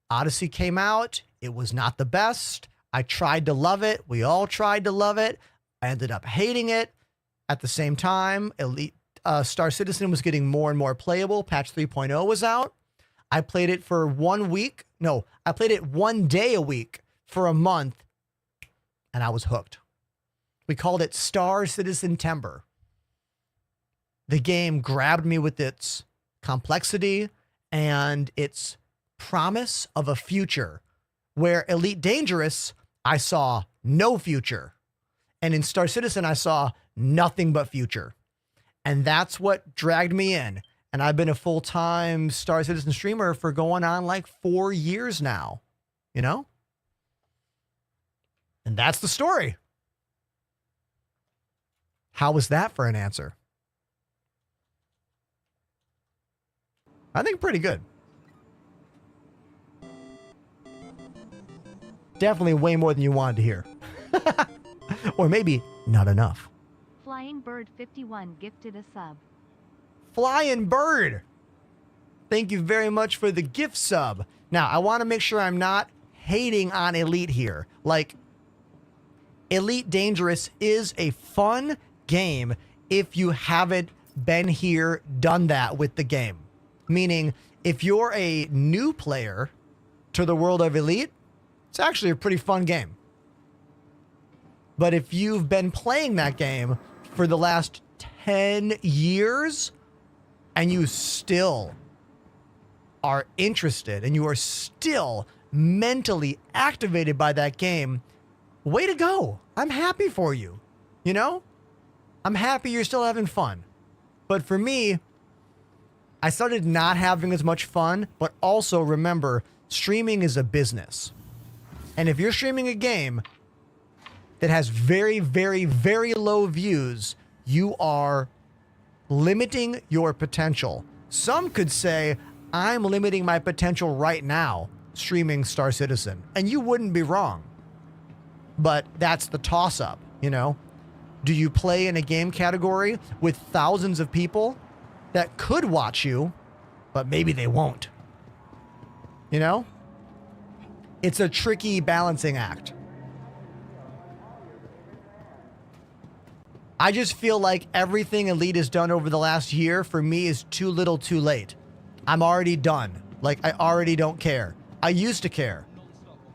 Odyssey came out. It was not the best. I tried to love it. We all tried to love it. I ended up hating it. At the same time, Elite Star Citizen was getting more and more playable. Patch 3.0 was out. I played it for 1 week. No, I played it 1 day a week for a month, and I was hooked. We called it Star Citizen Timber. The game grabbed me with its complexity and its promise of a future where Elite Dangerous, I saw no future. And in Star Citizen, I saw nothing but future. And that's what dragged me in. And I've been a full-time Star Citizen streamer for going on like 4 years now, you know? And that's the story. How was that for an answer? I think pretty good. Definitely way more than you wanted to hear. Or maybe not enough. Flying Bird 51 gifted a sub. Flying Bird, thank you very much for the gift sub. Now, I want to make sure I'm not hating on Elite here. Like, Elite Dangerous is a fun game if you haven't been here, done that with the game. Meaning, if you're a new player to the world of Elite, it's actually a pretty fun game. But if you've been playing that game for the last 10 years and you still are interested and you are still mentally activated by that game, way to go. I'm happy for you. You know? I'm happy you're still having fun. But for me, I started not having as much fun, but also remember, streaming is a business. And if you're streaming a game that has very, very, very low views, you are limiting your potential. Some could say, I'm limiting my potential right now streaming Star Citizen. And you wouldn't be wrong. But that's the toss-up, you know? Do you play in a game category with thousands of people that could watch you, but maybe they won't? You know? It's a tricky balancing act. I just feel like everything Elite has done over the last year for me is too little too late. I'm already done. Like, I already don't care. I used to care.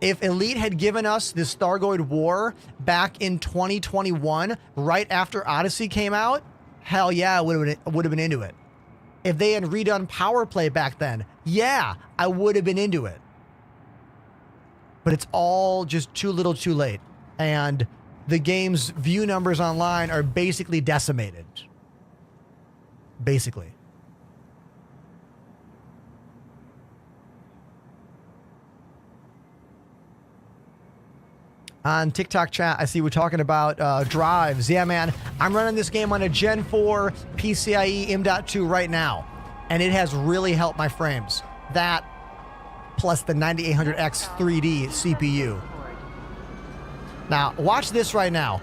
If Elite had given us this Thargoid War back in 2021, right after Odyssey came out, hell yeah, I would have been into it. If they had redone Power Play back then, yeah, I would have been into it. But it's all just too little too late. And the game's view numbers online are basically decimated. Basically. On TikTok chat, I see we're talking about drives. Yeah, man, I'm running this game on a Gen 4 PCIe M.2 right now, and it has really helped my frames. That plus the 9800X 3D CPU. Now, watch this right now.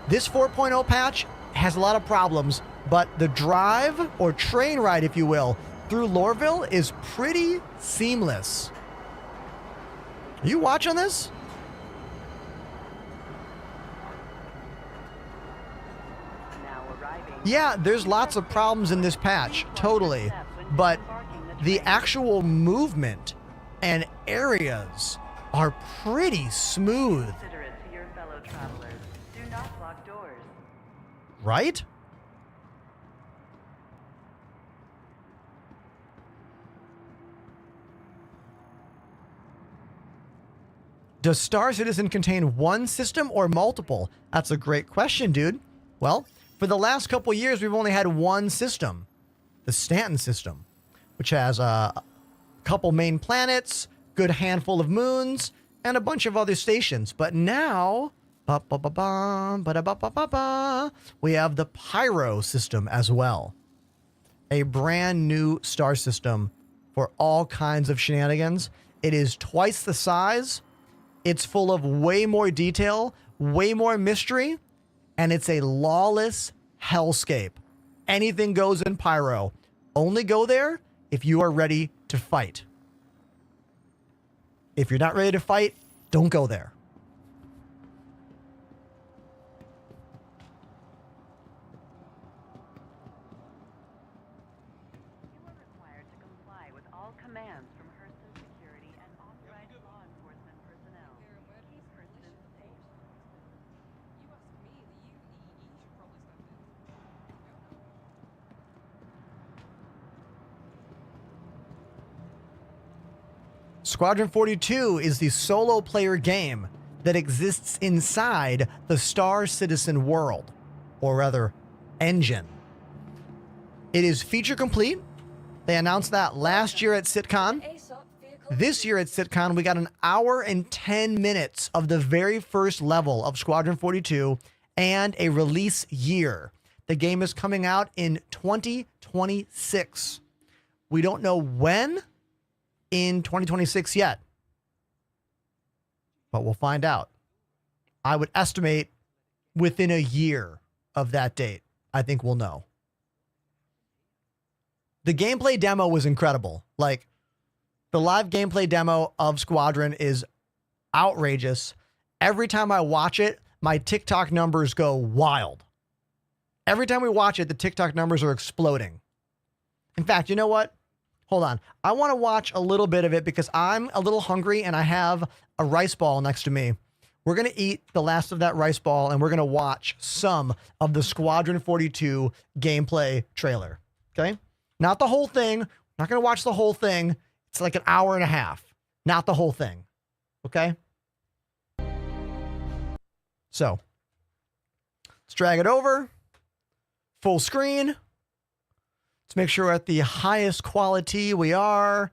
This 4.0 patch has a lot of problems, but the drive, or train ride, if you will, through Lorville is pretty seamless. Are you watching this? Yeah, there's lots of problems in this patch, totally. But the actual movement and areas are pretty smooth. Consider it to your fellow travelers. Do not lock doors. Right? Does Star Citizen contain one system or multiple? That's a great question, dude. Well, for the last couple years, we've only had one system, the Stanton system, which has a couple main planets, good handful of moons, and a bunch of other stations. But now, we have the Pyro system as well. A brand new star system for all kinds of shenanigans. It is twice the size. It's full of way more detail, way more mystery, and it's a lawless hellscape. Anything goes in Pyro. Only go there if you are ready to fight. If you're not ready to fight, don't go there. You are required to comply with all commands from Hurston Security and authorized law enforcement personnel. Keep Hurston safe. You asked me, the should probably step in. Squadron 42 is the solo player game that exists inside the Star Citizen world, or rather, engine. It is feature complete. They announced that last year at SitCon. This year at SitCon, we got an hour and 10 minutes of the very first level of Squadron 42 and a release year. The game is coming out in 2026. We don't know when in 2026 yet, but we'll find out. I would estimate within a year of that date, I think we'll know. The gameplay demo was incredible. Like, the live gameplay demo of Squadron is outrageous. Every time I watch it, my TikTok numbers go wild. Every time we watch it, the TikTok numbers are exploding. In fact, you know what? Hold on. I want to watch a little bit of it because I'm a little hungry and I have a rice ball next to me. We're going to eat the last of that rice ball and we're going to watch some of the Squadron 42 gameplay trailer. Okay? Not the whole thing. We're not going to watch the whole thing. It's like an hour and a half. Not the whole thing. Okay? So, let's drag it over. Full screen. Let's make sure we're at the highest quality we are.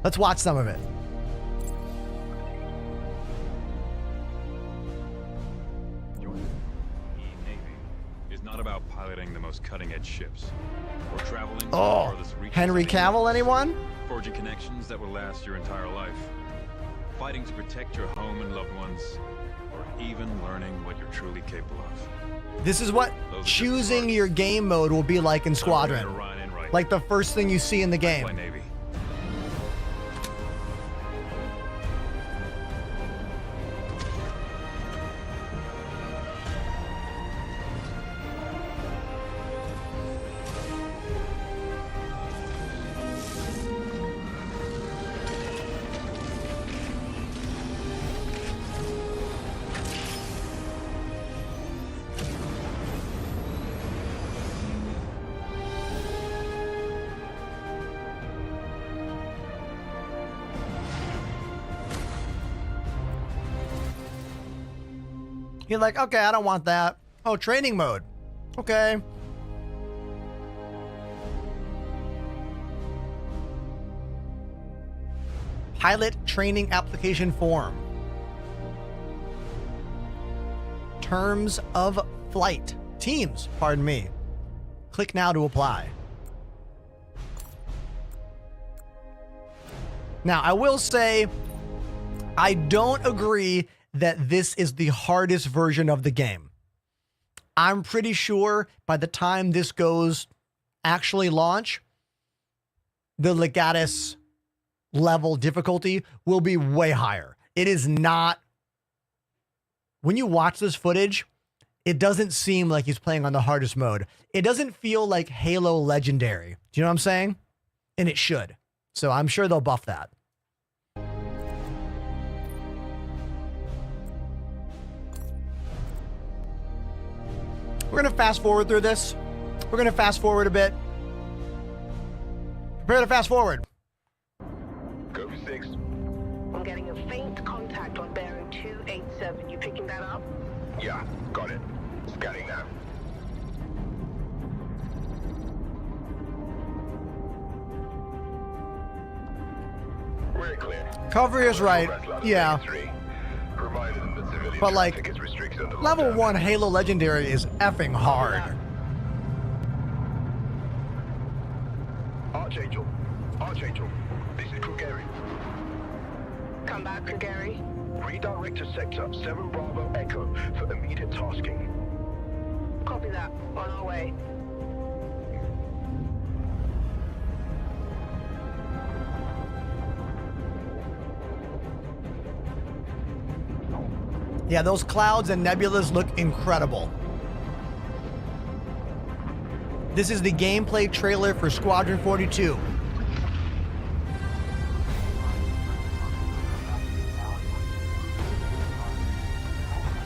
Let's watch some of it. Joining the Navy is not about piloting the most cutting-edge ships or traveling to the farthest reaches Henry of Cavill, anyone? forging connections that will last your entire life, fighting to protect your home and loved ones, or even learning what you're truly capable of. This is what choosing your game mode will be like in Squadron. Like the first thing you see in the game. Navy. You're like, okay, I don't want that. Oh, training mode. Okay. Pilot training application form. Terms of flight. Teams, pardon me. Click now to apply. Now, I will say, I don't agree that this is the hardest version of the game. I'm pretty sure by the time this goes actually launch, the Legatus level difficulty will be way higher. It is not, when you watch this footage, it doesn't seem like he's playing on the hardest mode. It doesn't feel like Halo Legendary. Do you know what I'm saying? And it should. So I'm sure they'll buff that. We're going to fast forward through this. We're going to fast forward a bit. Prepare to fast forward. Go for 6. I'm getting a faint contact on bearing 287. You picking that up? Yeah, got it. Scanning now. We're clear. Cover is right. Yeah. But like, level 1 Halo Legendary is effing hard. Archangel. Archangel. This is Krugeri. Come back, Krugeri. Redirect to sector 7 Bravo Echo for immediate tasking. Copy that. On our way. Yeah, those clouds and nebulas look incredible. This is the gameplay trailer for Squadron 42.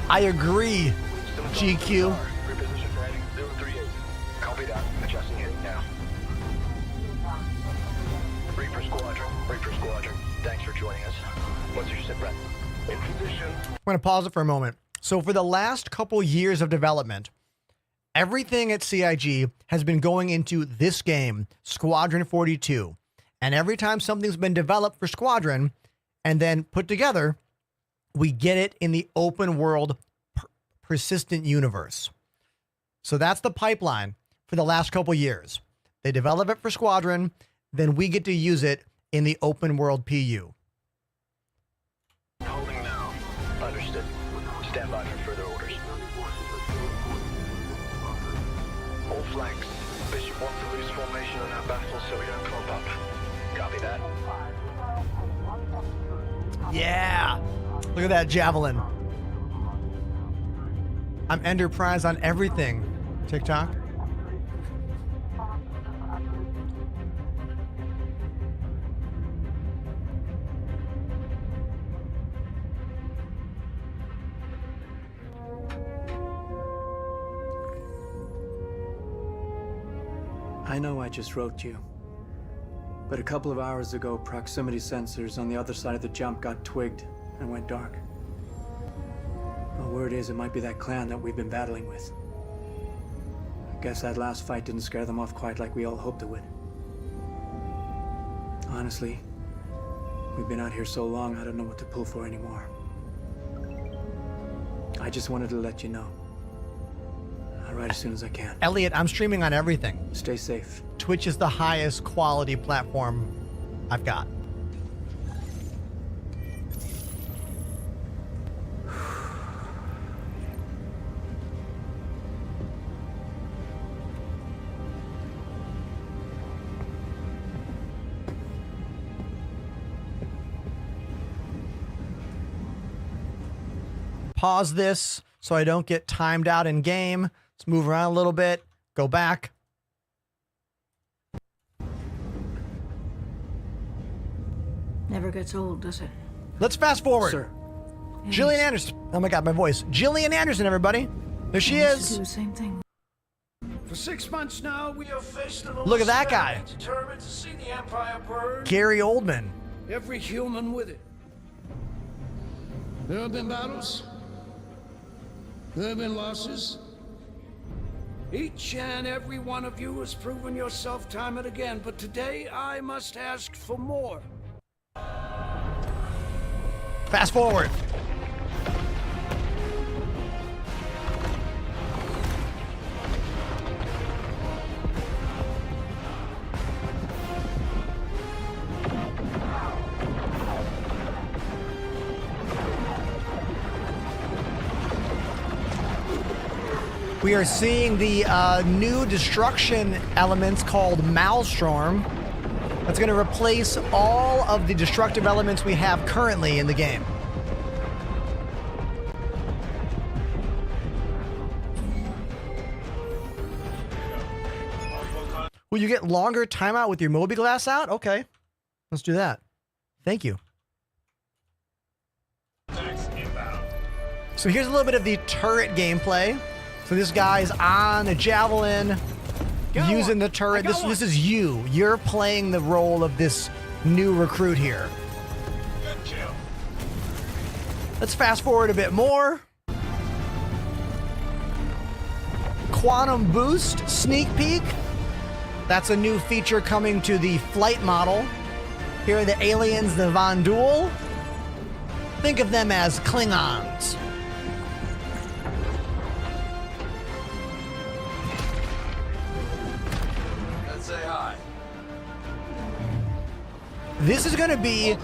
I agree, GQ. Reposition for heading 038. Copy that. Adjusting heading now. Reaper Squadron. Thanks for joining us. What's your sit rep? In position. I'm going to pause it for a moment. So for the last couple years of development, everything at CIG has been going into this game, Squadron 42. And every time something's been developed for Squadron and then put together, we get it in the open world persistent universe. So that's the pipeline for the last couple years. They develop it for Squadron, then we get to use it in the open world PU. Holding now. Understood. Stand by for further orders. All flanks. Bishop wants to lose formation on our baffle so we don't clump up. Copy that. Yeah. Look at that javelin. I'm Enterprise on everything. TikTok. I know I just wrote you, but a couple of hours ago, proximity sensors on the other side of the jump got twigged and went dark. The word is it might be that clan that we've been battling with. I guess that last fight didn't scare them off quite like we all hoped it would. Honestly, we've been out here so long, I don't know what to pull for anymore. I just wanted to let you know. I'll write as soon as I can. Elliot, I'm streaming on everything. Stay safe. Twitch is the highest quality platform I've got. Pause this so I don't get timed out in game. Let's move around a little bit. Go back. Never gets old, does it? Let's fast forward. Sir. Gillian Anderson. Oh my God, my voice. Gillian Anderson, everybody. There she is. Do the same thing. For 6 months now, we have faced the Look at that guy. determined to see the Empire burn. Gary Oldman. Every human with it. There have been battles. There have been losses. Each and every one of you has proven yourself time and again, but today I must ask for more. Fast forward. We are seeing the new destruction elements called Maelstrom. That's going to replace all of the destructive elements we have currently in the game. Will you get longer timeout with your Moby glass out? Okay, let's do that. Thank you. So here's a little bit of the turret gameplay. So this guy's on a javelin, using the turret. This is you. You're playing the role of this new recruit here. Good kill. Let's fast forward a bit more. Quantum Boost sneak peek. That's a new feature coming to the flight model. Here are the aliens, the Von Duel. Think of them as Klingons. Let's say hi. This is going to be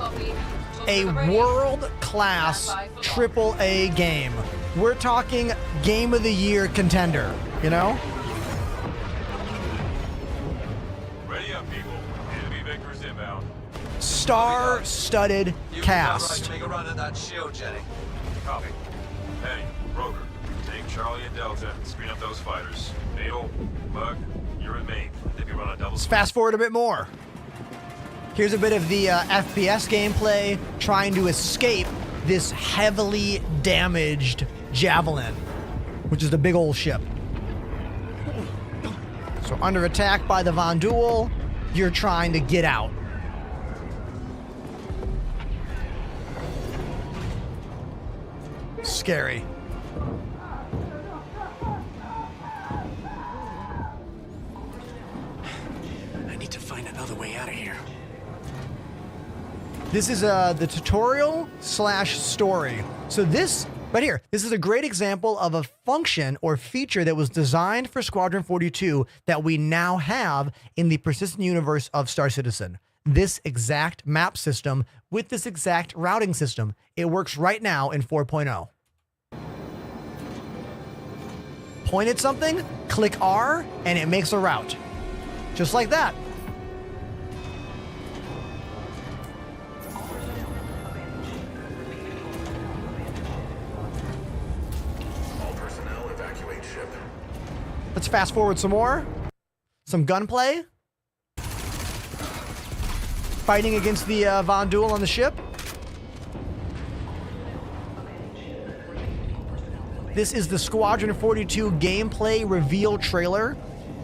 a world-class AAA game. We're talking Game of the Year contender, you know? Ready up, people. Enemy vectors inbound. Star-studded cast. Make a run at that shield jetting. Copy. Penny, Roker, take Charlie and Delta and screen up those fighters. Needle, Bug, you're in main. If you run a double. Let's fast forward a bit more. Here's a bit of the FPS gameplay, trying to escape this heavily damaged Javelin, which is the big old ship. So under attack by the Von Duel, you're trying to get out. Scary. I need to find another way out of here. This is the tutorial / story. So this right here, this is a great example of a function or feature that was designed for Squadron 42 that we now have in the persistent universe of Star Citizen. This exact map system with this exact routing system. It works right now in 4.0. Point at something, click R, and it makes a route. Just like that. Let's fast forward some more. Some gunplay. Fighting against the Von Duel on the ship. This is the Squadron 42 gameplay reveal trailer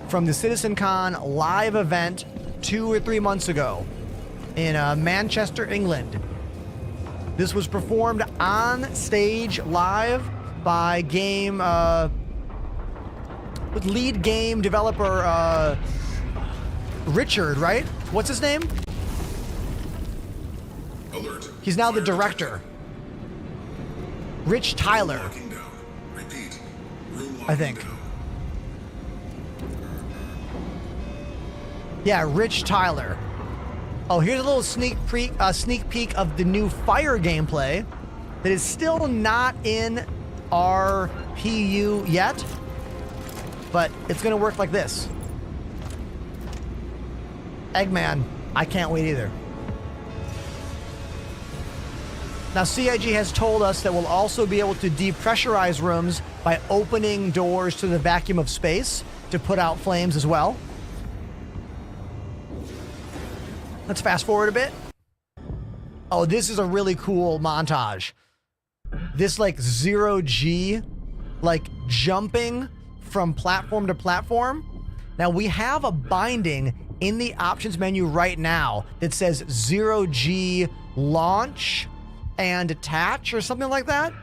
from the CitizenCon live event 2 or 3 months ago in Manchester, England. This was performed on stage live by lead game developer Richard, right? What's his name? Alert. He's now the director. Rich Tyler. Repeat. I think. Yeah, Rich Tyler. Oh, here's a little sneak peek of the new Fire gameplay that is still not in our PU yet, but it's gonna work like this. Eggman, I can't wait either. Now, CIG has told us that we'll also be able to depressurize rooms by opening doors to the vacuum of space to put out flames as well. Let's fast forward a bit. Oh, this is a really cool montage. This like 0G, like jumping from platform to platform. Now we have a binding in the options menu right now that says 0G launch and attach or something like that.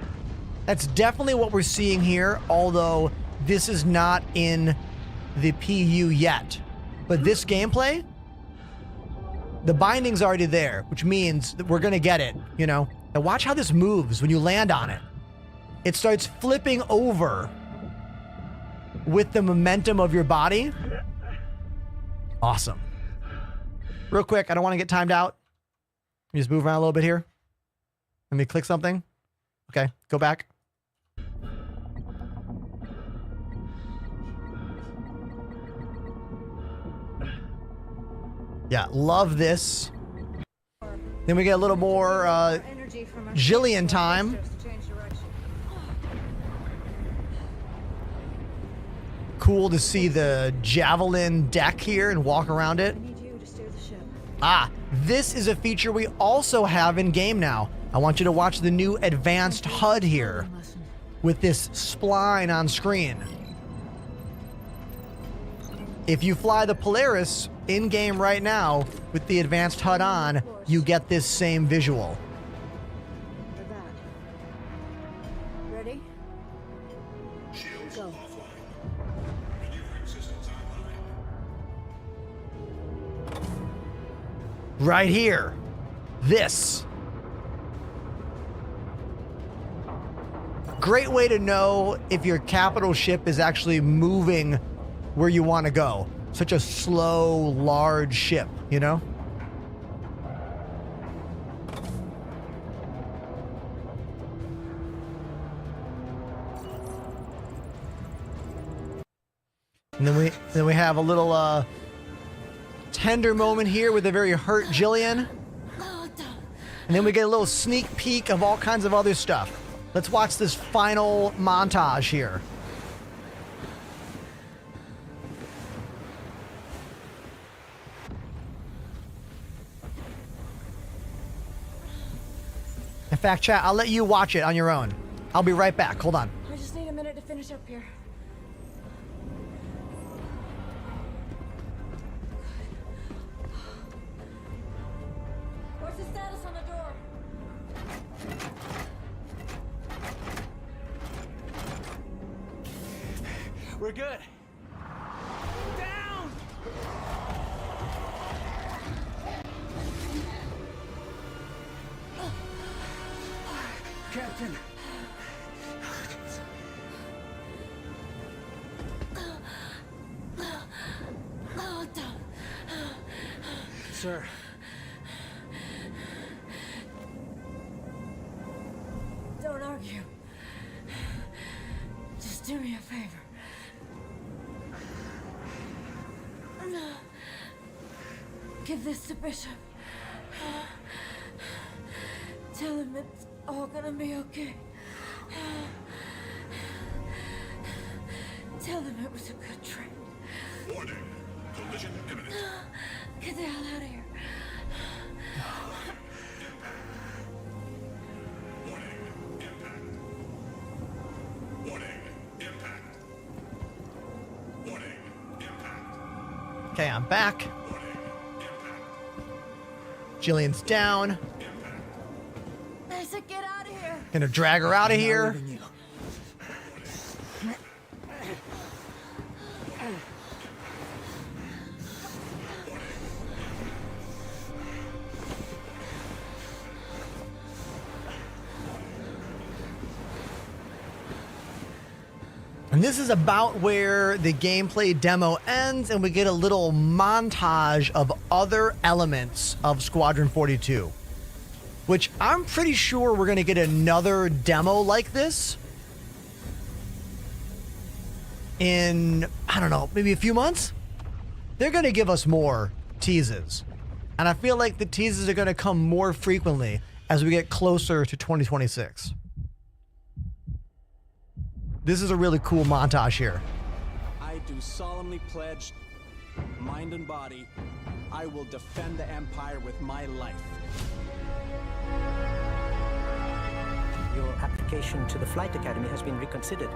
That's definitely what we're seeing here, although this is not in the PU yet. But this gameplay, the binding's already there, which means that we're gonna get it, you know? Now watch how this moves when you land on it. It starts flipping over with the momentum of your body. Awesome. Real quick, I don't want to get timed out. Let me just move around a little bit here. Let me click something. Okay, go back. Yeah, love this. Then we get a little more Jillian time. cool to see the Javelin deck here and walk around it. I need you to steer the ship. Ah, this is a feature we also have in game now. I want you to watch the new advanced HUD here with this spline on screen. If you fly the Polaris in game right now with the advanced HUD on, you get this same visual. Ready? Go. Right here. This. Great way to know if your capital ship is actually moving where you want to go. Such a slow, large ship, you know? And then we have a little tender moment here with a very hurt Jillian. And then we get a little sneak peek of all kinds of other stuff. Let's watch this final montage here. In fact, chat, I'll let you watch it on your own. I'll be right back. Hold on. I just need a minute to finish up here. What's the status on the door? We're good. Down! Captain! Sir. Don't argue. Just do me a favor. Give this to Bishop. Tell him it's all gonna be okay. Tell him it was a good trip. Warning. Collision imminent. Get the hell out of here. Okay, I'm back. Jillian's down. I said get out of here. Gonna drag her out of here. And this is about where the gameplay demo ends, and we get a little montage of other elements of Squadron 42, which I'm pretty sure we're going to get another demo like this in, I don't know, maybe a few months. They're going to give us more teases, and I feel like the teases are going to come more frequently as we get closer to 2026. This is a really cool montage here. I do solemnly pledge, mind and body, I will defend the Empire with my life. Your application to the Flight Academy has been reconsidered.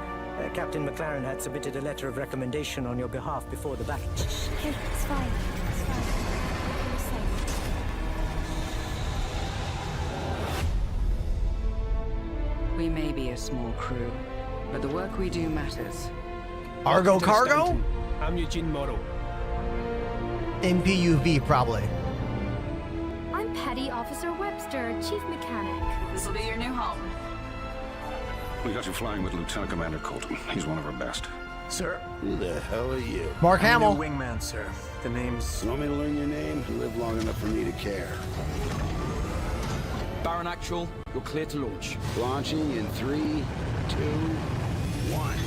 Captain McLaren had submitted a letter of recommendation on your behalf before the battle. Hey, it's fine. It's fine. You're safe. We may be a small crew, but the work we do matters. Argo Cargo? I'm Eugene Moro. MPUV, probably. I'm Petty Officer Webster, Chief Mechanic. This will be your new home. We got you flying with Lieutenant Commander Colton. He's one of our best. Sir. Who the hell are you? Mark Hamill. I'm your wingman, sir. The name's... You want me to learn your name? You live long enough for me to care. Baron Actual, you're clear to launch. Launching in 3, 2, 1.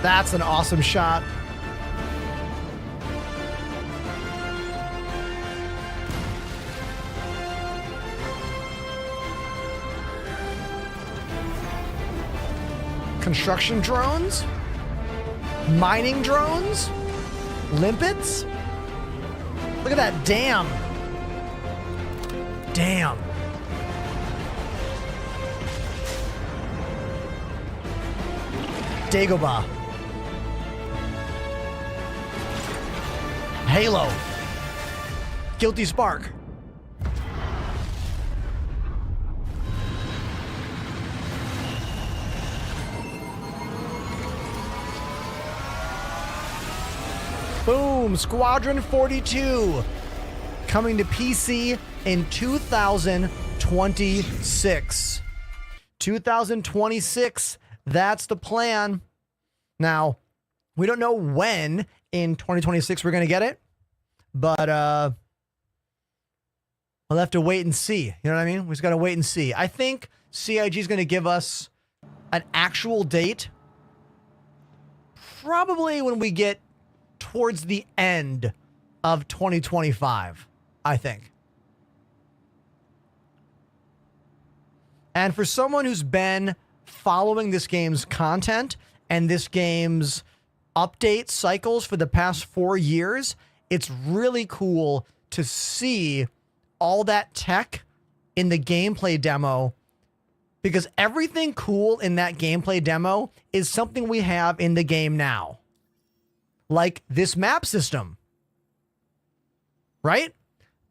That's an awesome shot. construction drones, mining drones, limpets. Look at that dam. Damn. Dagobah. Halo. Guilty Spark. Boom! Squadron 42 coming to PC in 2026. 2026, that's the plan. Now, we don't know when in 2026 we're going to get it, but we'll have to wait and see. You know what I mean? We just got to wait and see. I think CIG is going to give us an actual date probably when we get towards the end of 2025, I think. And for someone who's been following this game's content and this game's update cycles for the past 4 years, it's really cool to see all that tech in the gameplay demo, because everything cool in that gameplay demo is something we have in the game now. Like this map system, right?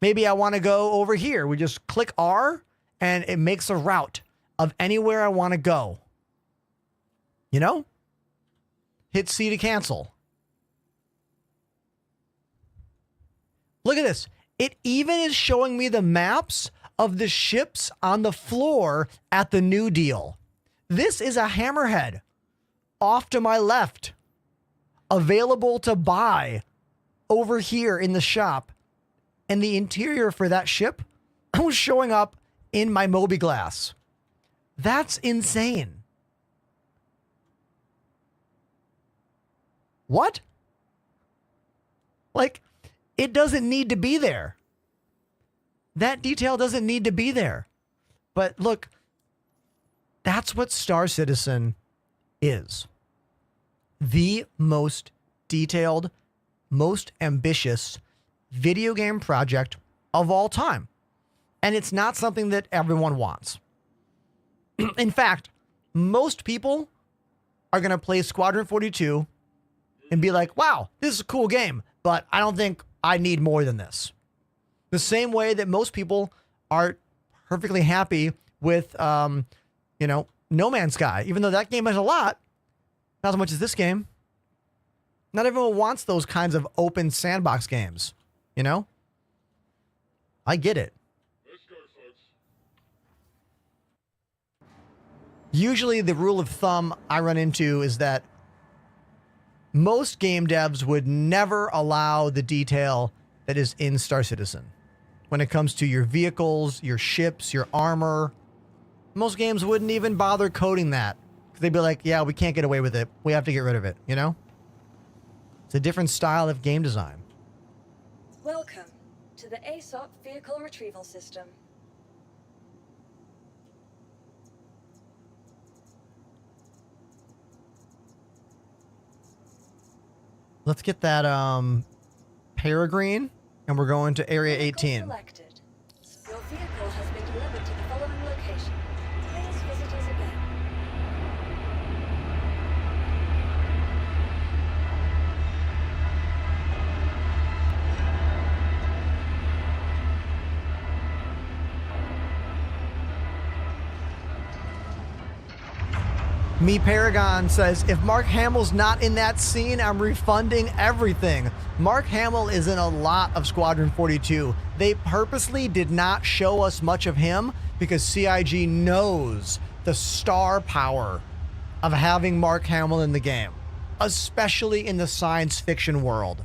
Maybe I want to go over here. We just click R and it makes a route of anywhere I want to go. You know? Hit C to cancel. Look at this. It even is showing me the maps of the ships on the floor at the New Deal. This is a hammerhead off to my left, available to buy over here in the shop. And the interior for that ship was showing up in my Moby Glass. That's insane. What? Like, it doesn't need to be there. That detail doesn't need to be there. But look, that's what Star Citizen is. The most detailed, most ambitious video game project of all time. And it's not something that everyone wants. In fact, most people are going to play Squadron 42 and be like, wow, this is a cool game, but I don't think I need more than this. The same way that most people are perfectly happy with, No Man's Sky, even though that game has a lot. Not as much as this game. Not everyone wants those kinds of open sandbox games, you know? I get it. Usually the rule of thumb I run into is that most game devs would never allow the detail that is in Star Citizen. When it comes to your vehicles, your ships, your armor, most games wouldn't even bother coding that. They'd be like, yeah, we can't get away with it. We have to get rid of it, you know? It's a different style of game design. Welcome to the ASOP Vehicle Retrieval System. Let's get that Peregrine, and we're going to Area 18. Selected. Your vehicle has been delivered to the following location. Please visit us again. Me Paragon says, if Mark Hamill's not in that scene, I'm refunding everything. Mark Hamill is in a lot of Squadron 42. They purposely did not show us much of him because CIG knows the star power of having Mark Hamill in the game, especially in the science fiction world.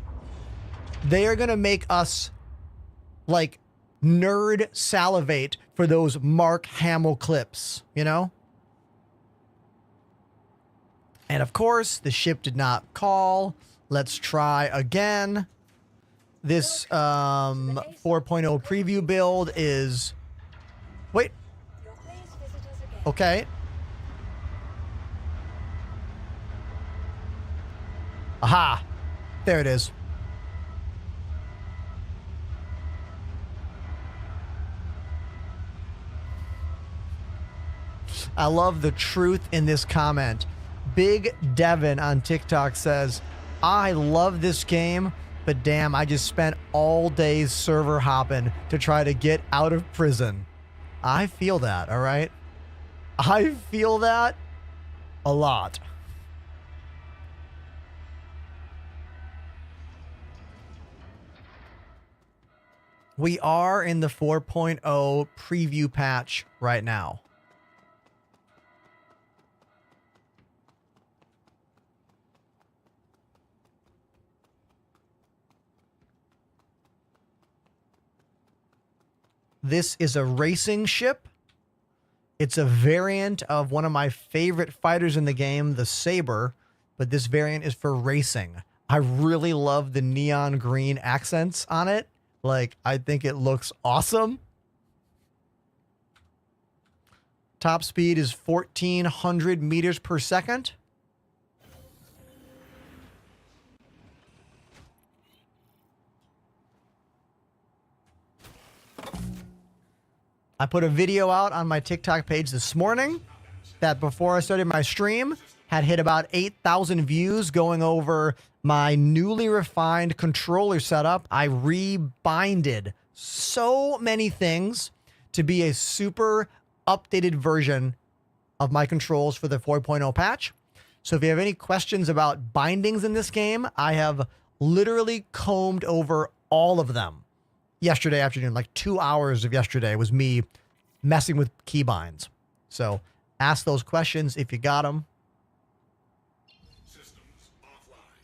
They are going to make us like nerd salivate for those Mark Hamill clips, you know? And of course, the ship did not call. Let's try again. This 4.0 preview build is... Wait. Okay. Aha! There it is. I love the truth in this comment. Big Devin on TikTok says, I love this game, but damn, I just spent all day server hopping to try to get out of prison. I feel that, all right? I feel that a lot. We are in the 4.0 preview patch right now. This is a racing ship. It's a variant of one of my favorite fighters in the game, the Saber, but this variant is for racing. I really love the neon green accents on it. Like, I think it looks awesome. Top speed is 1,400 meters per second. I put a video out on my TikTok page this morning that before I started my stream had hit about 8,000 views going over my newly refined controller setup. I rebinded so many things to be a super updated version of my controls for the 4.0 patch. So if you have any questions about bindings in this game, I have literally combed over all of them. Yesterday afternoon, like 2 hours of yesterday was me messing with keybinds. So ask those questions if you got them. Systems offline.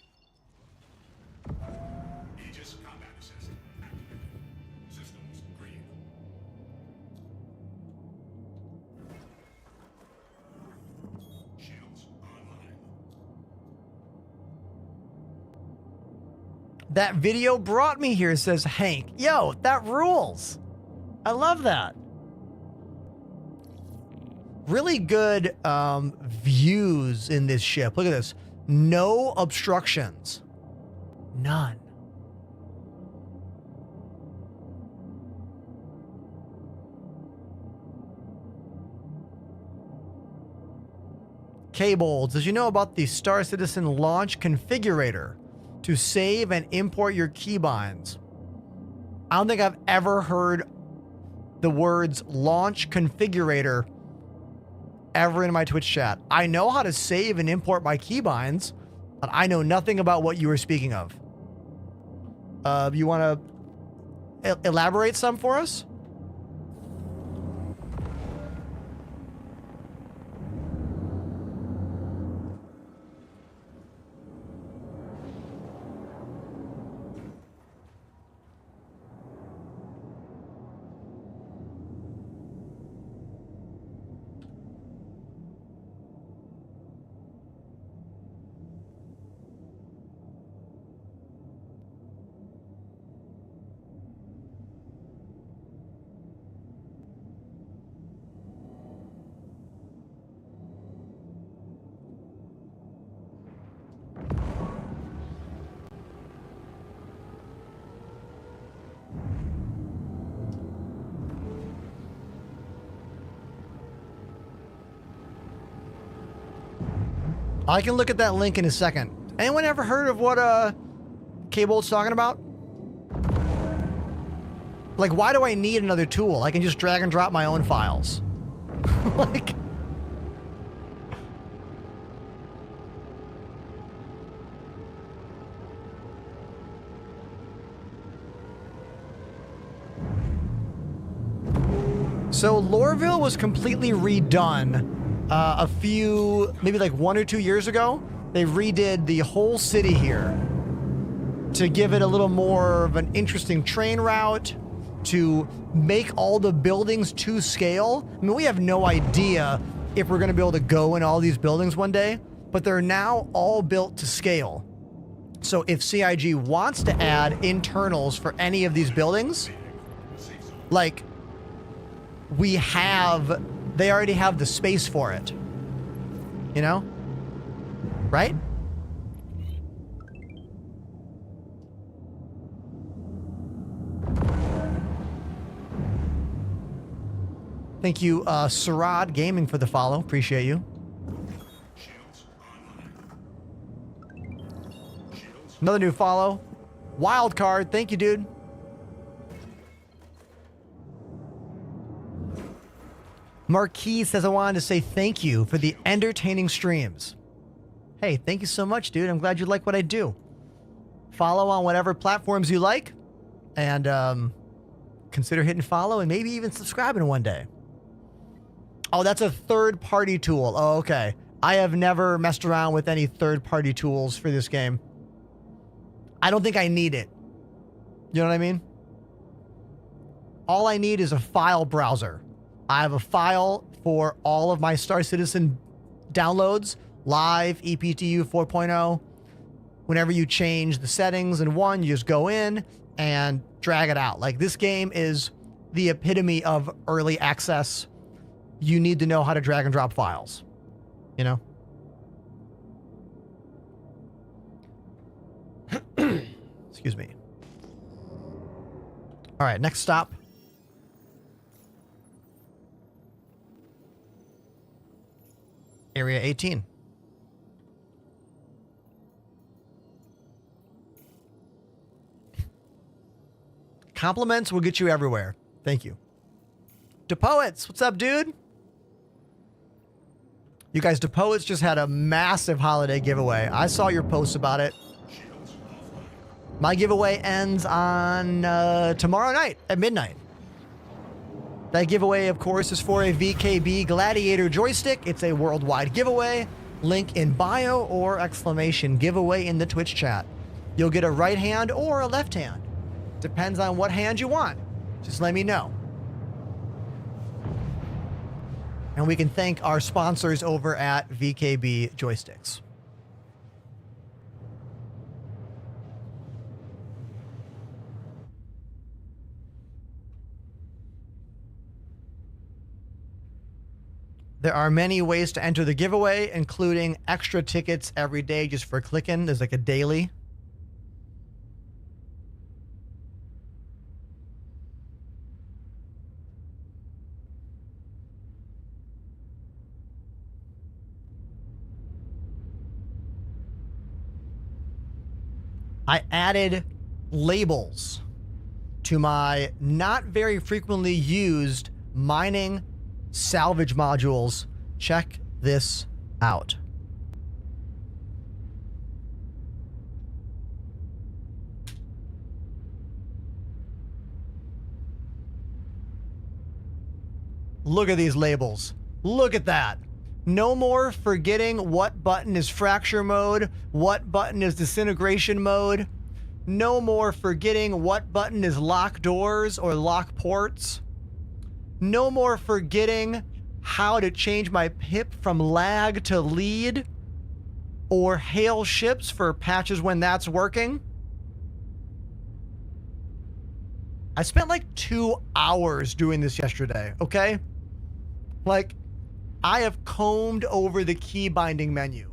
Aegis combat assist activated. Systems green. Shields online. That video brought me here, says Hank. Yo, that rules. I love that. Really good views in this ship. Look at this. No obstructions. None. Cables, did you know about the Star Citizen launch configurator to save and import your keybinds? I don't think I've ever heard the words launch configurator ever in my Twitch chat. I know how to save and import my keybinds, but I know nothing about what you were speaking of. You want to elaborate some for us? I can look at that link in a second. Anyone ever heard of what K-Bolt's talking about? Like, why do I need another tool? I can just drag and drop my own files. Like... So Lorville was completely redone a few, maybe like 1 or 2 years ago. They redid the whole city here to give it a little more of an interesting train route, to make all the buildings to scale. I mean, we have no idea if we're going to be able to go in all these buildings one day, but they're now all built to scale. So if CIG wants to add internals for any of these buildings, like they already have the space for it, you know? Right? Thank you, Sarad Gaming, for the follow. Appreciate you. Another new follow. Wild card. Thank you, dude. Marquis says, I wanted to say thank you for the entertaining streams. Hey, thank you so much, dude. I'm glad you like what I do. Follow on whatever platforms you like. And consider hitting follow and maybe even subscribing one day. Oh, that's a third-party tool. Oh, okay. I have never messed around with any third-party tools for this game. I don't think I need it. You know what I mean? All I need is a file browser. I have a file for all of my Star Citizen downloads, live, EPTU 4.0. Whenever you change the settings in one, you just go in and drag it out. Like, this game is the epitome of early access. You need to know how to drag and drop files, you know? Excuse me. All right, next stop. Area 18. Compliments will get you everywhere. Thank you. DePoets, what's up, dude? You guys, DePoets just had a massive holiday giveaway. I saw your posts about it. My giveaway ends on tomorrow night at midnight. That giveaway, of course, is for a VKB Gladiator joystick. It's a worldwide giveaway. Link in bio or exclamation giveaway in the Twitch chat. You'll get a right hand or a left hand. Depends on what hand you want. Just let me know. And we can thank our sponsors over at VKB Joysticks. There are many ways to enter the giveaway, including extra tickets every day just for clicking. There's like a daily. I added labels to my not very frequently used mining salvage modules. Check this out. Look at these labels. Look at that. No more forgetting what button is fracture mode, what button is disintegration mode. No more forgetting what button is lock doors or lock ports. No more forgetting how to change my pip from lag to lead or hail ships for patches when that's working. I spent like 2 hours doing this yesterday, okay? Like, I have combed over the key binding menu.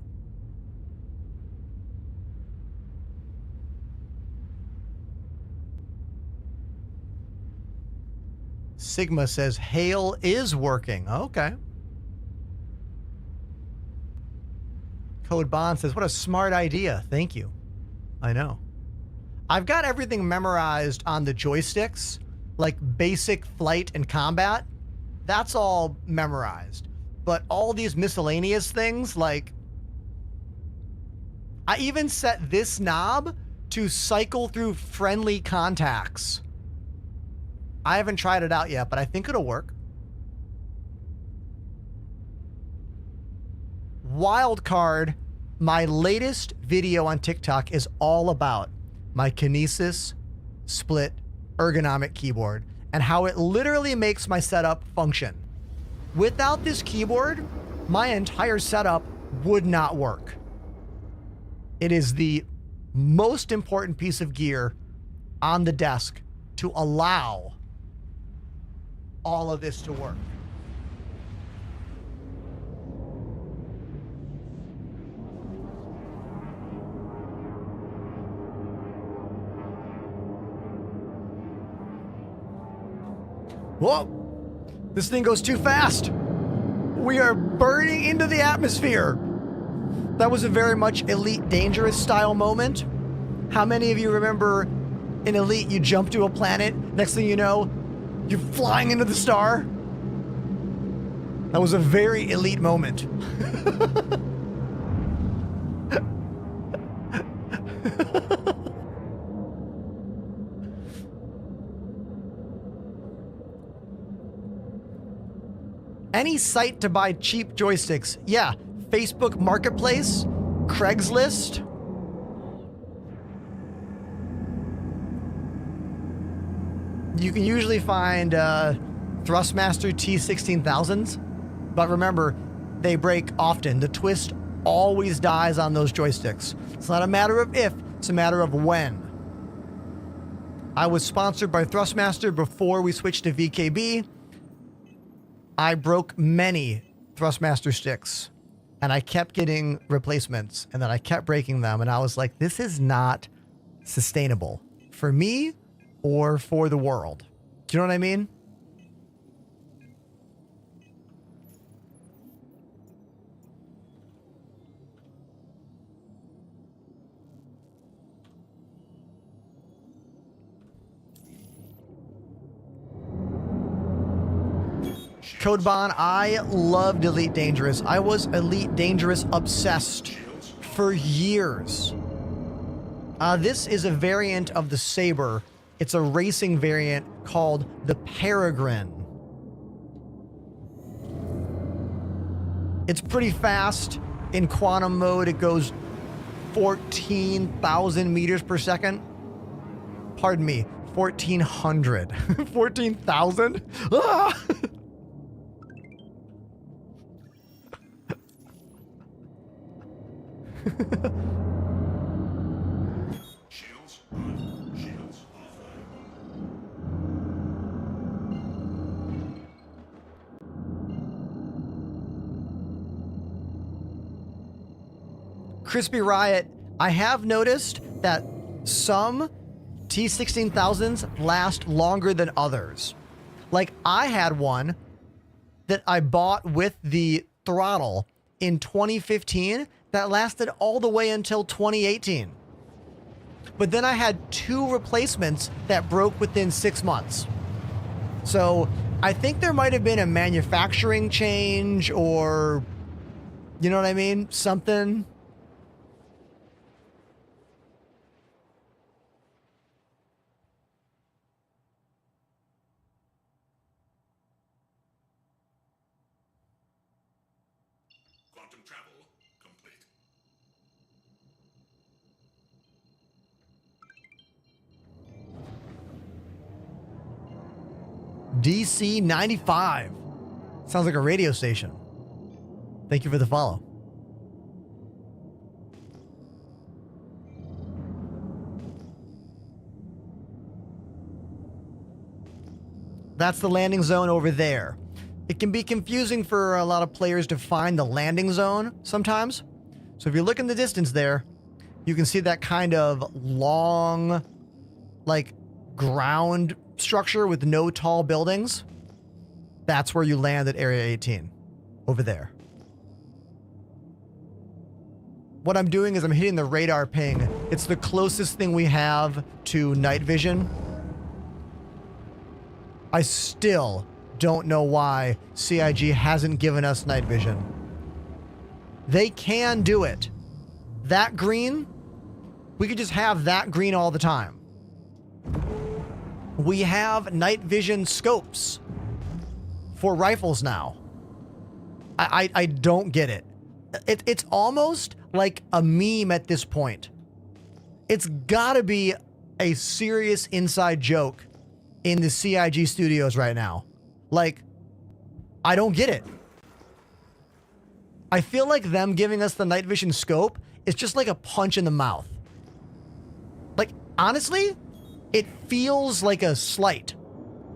Sigma says hail is working. Okay. Code Bond says, what a smart idea. Thank you. I know. I've got everything memorized on the joysticks, like basic flight and combat. That's all memorized. But all these miscellaneous things, like, I even set this knob to cycle through friendly contacts. I haven't tried it out yet, but I think it'll work. Wildcard, my latest video on TikTok is all about my Kinesis split ergonomic keyboard and how it literally makes my setup function. Without this keyboard, my entire setup would not work. It is the most important piece of gear on the desk to allow all of this to work. Whoa! This thing goes too fast. We are burning into the atmosphere. That was a very much Elite Dangerous style moment. How many of you remember in Elite you jump to a planet, next thing you know, you're flying into the star? That was a very Elite moment. Any site to buy cheap joysticks? Yeah, Facebook Marketplace, Craigslist. You can usually find Thrustmaster T16000s, but remember, they break often. The twist always dies on those joysticks. It's not a matter of if, it's a matter of when. I was sponsored by Thrustmaster before we switched to VKB. I broke many Thrustmaster sticks, and I kept getting replacements, and then I kept breaking them, and I was like, this is not sustainable for me or for the world. Do you know what I mean? Codebon, I loved Elite Dangerous. I was Elite Dangerous obsessed for years. This is a variant of the Saber. It's a racing variant called the Peregrine. It's pretty fast. In quantum mode, it goes 14,000 meters per second. Pardon me, 1,400. 14,000? Ah! Shields on. Shields offline. Crispy Riot, I have noticed that some T16000s last longer than others. Like, I had one that I bought with the throttle in 2015 that lasted all the way until 2018. But then I had 2 replacements that broke within 6 months. So I think there might have been a manufacturing change, or, you know what I mean? Something. Quantum travel complete. DC 95. Sounds like a radio station. Thank you for the follow. That's the landing zone over there. It can be confusing for a lot of players to find the landing zone sometimes. So if you look in the distance there, you can see that kind of long, like, ground structure with no tall buildings. That's where you land at Area 18, over there. What I'm doing is I'm hitting the radar ping. It's the closest thing we have to night vision. I still don't know why CIG hasn't given us night vision. They can do it. That green, we could just have that green all the time. We have night vision scopes for rifles now. I don't get it. It's almost like a meme at this point. It's gotta be a serious inside joke in the CIG studios right now. Like, I don't get it. I feel like them giving us the night vision scope is just like a punch in the mouth. Like, honestly, it feels like a slight.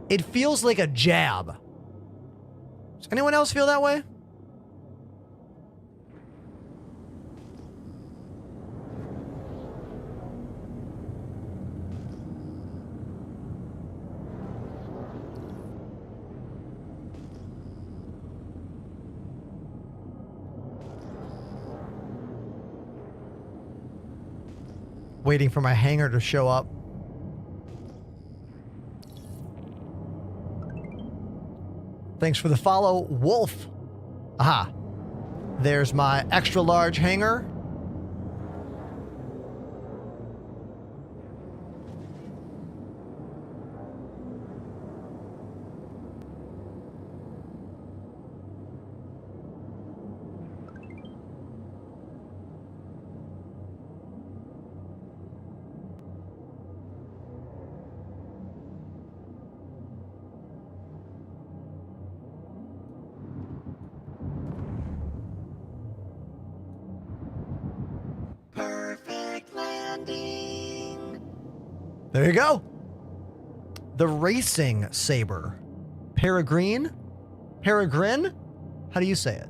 It feels like a jab. Does anyone else feel that way? Waiting for my hanger to show up. Thanks for the follow, Wolf. Aha. There's my extra large hanger. There you go. The racing saber. Peregrine? Peregrine? How do you say it?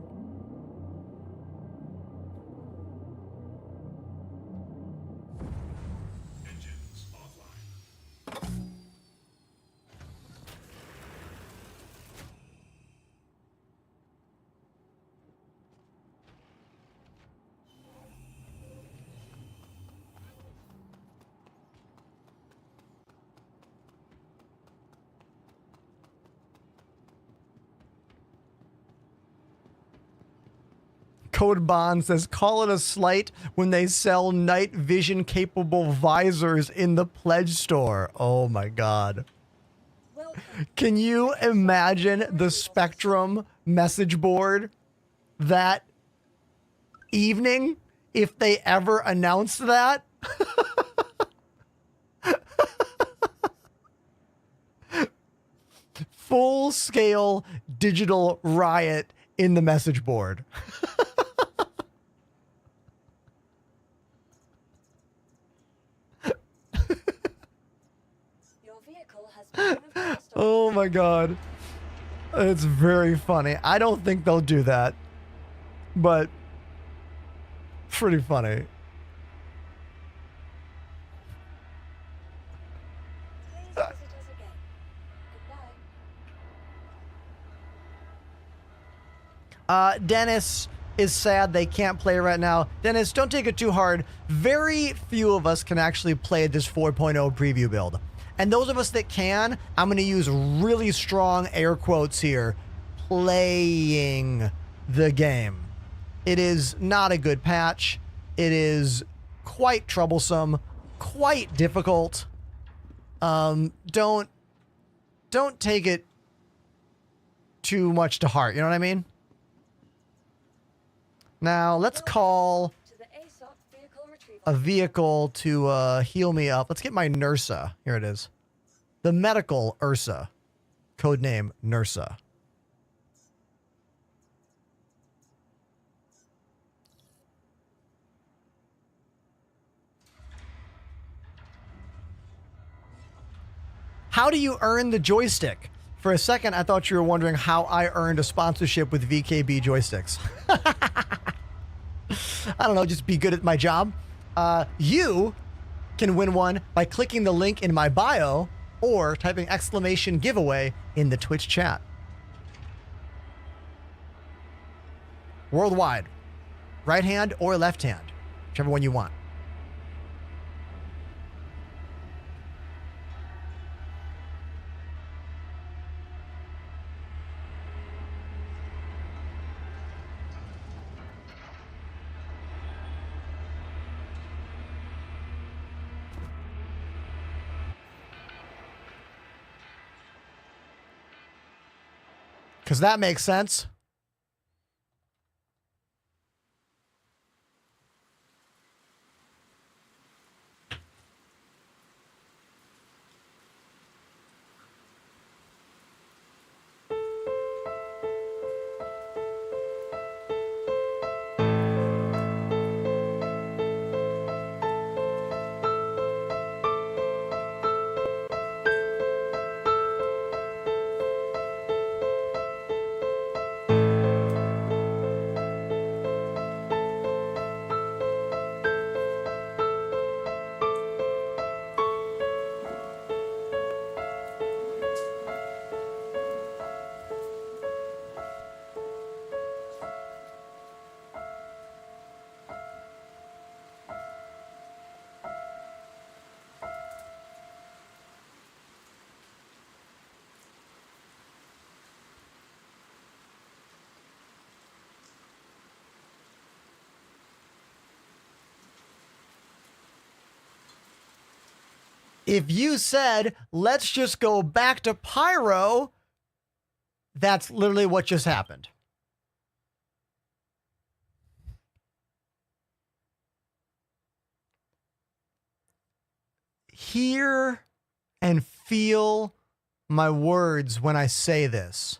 Code Bond says, call it a slight when they sell night vision capable visors in the pledge store. Oh my God. Can you imagine the Spectrum message board that evening if they ever announced that? Full scale digital riot in the message board. Oh my God. It's very funny. I don't think they'll do that, but pretty funny. Dennis is sad they can't play right now. Dennis, don't take it too hard. Very few of us can actually play this 4.0 preview build. And those of us that can, I'm going to use really strong air quotes here, playing the game. It is not a good patch. It is quite troublesome, quite difficult. Don't take it too much to heart. You know what I mean? Now let's call a vehicle to heal me up. Let's get my Nursa. Here it is. The medical Ursa. Codename Nursa. How do you earn the joystick? For a second, I thought you were wondering how I earned a sponsorship with VKB joysticks. I don't know, just be good at my job. You can win one by clicking the link in my bio or typing exclamation giveaway in the Twitch chat. Worldwide. Right hand or left hand. Whichever one you want. Because that makes sense. If you said, let's just go back to Pyro, that's literally what just happened. Hear and feel my words when I say this.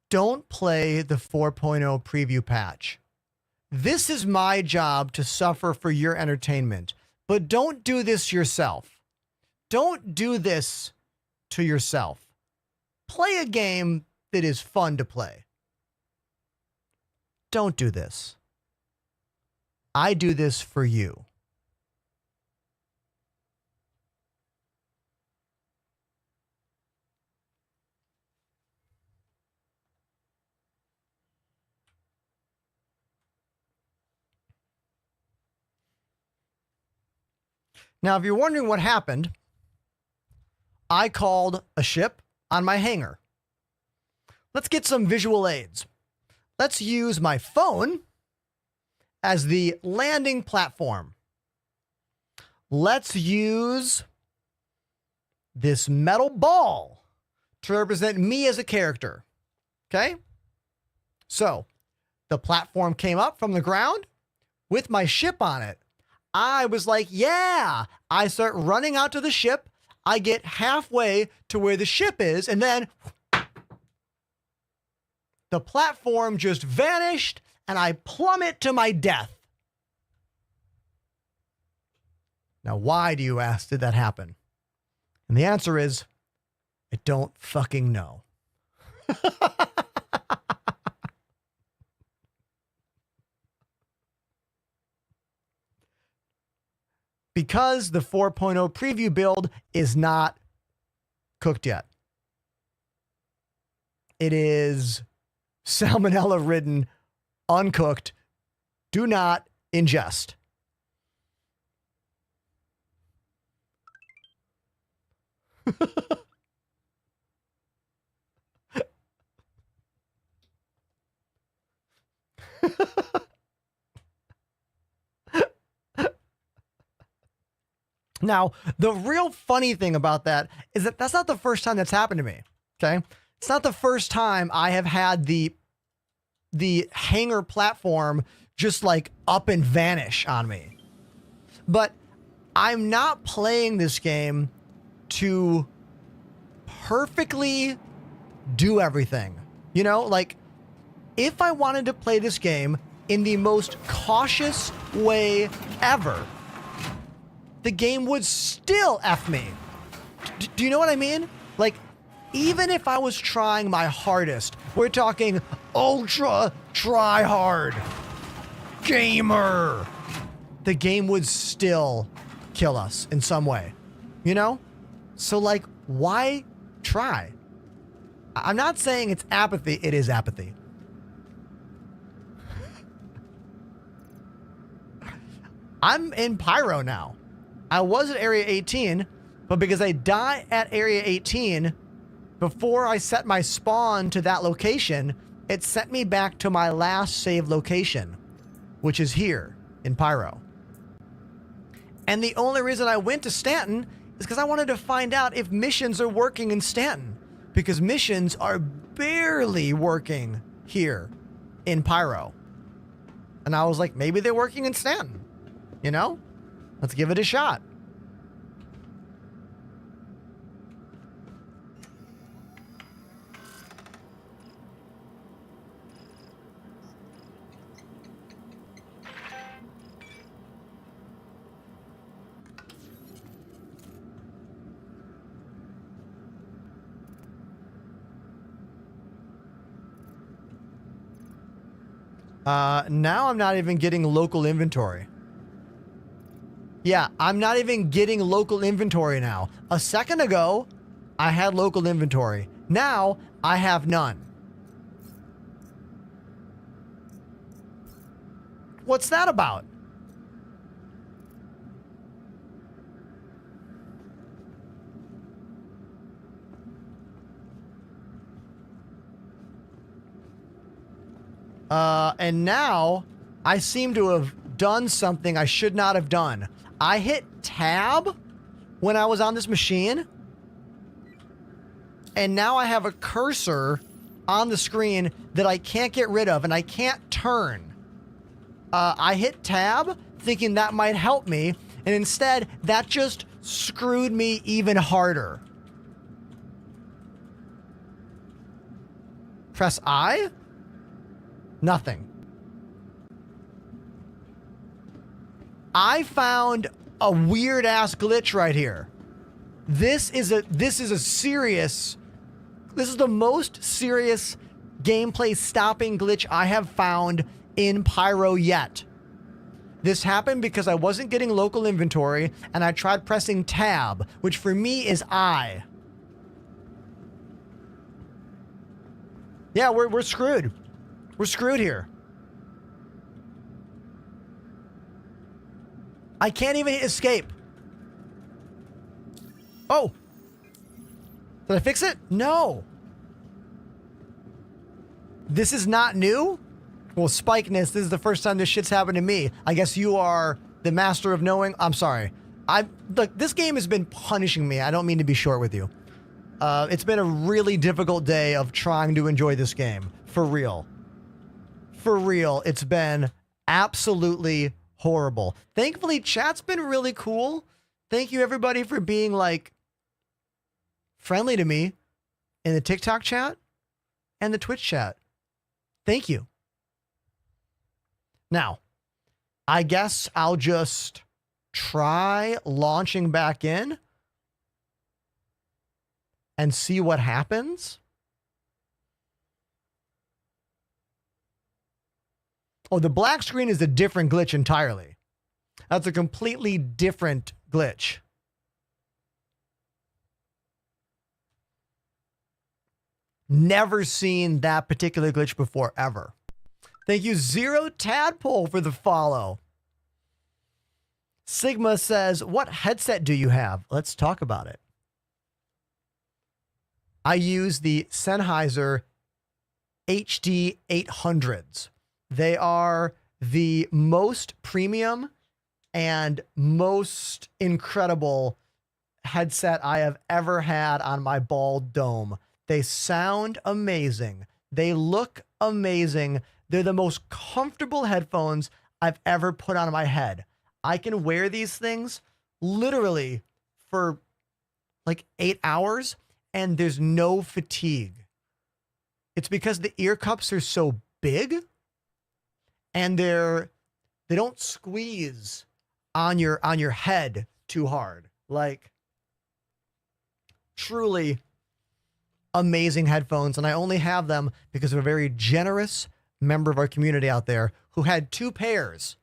Don't play the 4.0 preview patch. This is my job to suffer for your entertainment, but don't do this yourself. Don't do this to yourself. Play a game that is fun to play. Don't do this. I do this for you. Now, if you're wondering what happened, I called a ship on my hangar. Let's get some visual aids. Let's use my phone as the landing platform. Let's use this metal ball to represent me as a character. Okay? So, the platform came up from the ground with my ship on it. I was like, yeah. I start running out to the ship. I get halfway to where the ship is, and then the platform just vanished, and I plummet to my death. Now, why do you ask, did that happen? And the answer is, I don't fucking know. Because the 4.0 preview build is not cooked yet. It is salmonella ridden, uncooked. Do not ingest. Now, the real funny thing about that is that that's not the first time that's happened to me. Okay. It's not the first time I have had the hangar platform just like up and vanish on me. But I'm not playing this game to perfectly do everything. You know, like if I wanted to play this game in the most cautious way ever, the game would still F me. Do you know what I mean? Like, even if I was trying my hardest, we're talking ultra try hard gamer, the game would still kill us in some way, you know? So like, why try? I'm not saying it's apathy. It is apathy. I'm in Pyro now. I was at Area 18, but because I died at Area 18 before I set my spawn to that location, it sent me back to my last save location, which is here in Pyro. And the only reason I went to Stanton is because I wanted to find out if missions are working in Stanton, because missions are barely working here in Pyro. And I was like, maybe they're working in Stanton, you know? Let's give it a shot. Now I'm not even getting local inventory. Yeah, I'm not even getting local inventory now. A second ago, I had local inventory. Now, I have none. What's that about? And now, I seem to have done something I should not have done. I hit tab when I was on this machine. And now I have a cursor on the screen that I can't get rid of and I can't turn. I hit tab thinking that might help me. And instead, that just screwed me even harder. Press I? Nothing. I found a weird ass glitch right here. This is the most serious gameplay stopping glitch I have found in Pyro yet. This happened because I wasn't getting local inventory and I tried pressing tab, which for me is I. Yeah, we're screwed. We're screwed here. I can't even hit escape. Oh. Did I fix it? No. This is not new? Well, Spikeness, this is the first time this shit's happened to me. I guess you are the master of knowing. I'm sorry. Look, this game has been punishing me. I don't mean to be short with you. It's been a really difficult day of trying to enjoy this game. For real. For real. It's been absolutely horrible. Thankfully, chat's been really cool. Thank you, everybody, for being, like, friendly to me in the TikTok chat and the Twitch chat. Thank you. Now, I guess I'll just try launching back in and see what happens. Oh, the black screen is a different glitch entirely. That's a completely different glitch. Never seen that particular glitch before, ever. Thank you, Zero Tadpole, for the follow. Sigma says, what headset do you have? Let's talk about it. I use the Sennheiser HD 800s. They are the most premium and most incredible headset I have ever had on my bald dome. They sound amazing. They look amazing. They're the most comfortable headphones I've ever put on my head. I can wear these things literally for like 8 hours and there's no fatigue. It's because the ear cups are so big and they don't squeeze on your head too hard. Like, truly amazing headphones, and I only have them because of a very generous member of our community out there who had 2 pairs,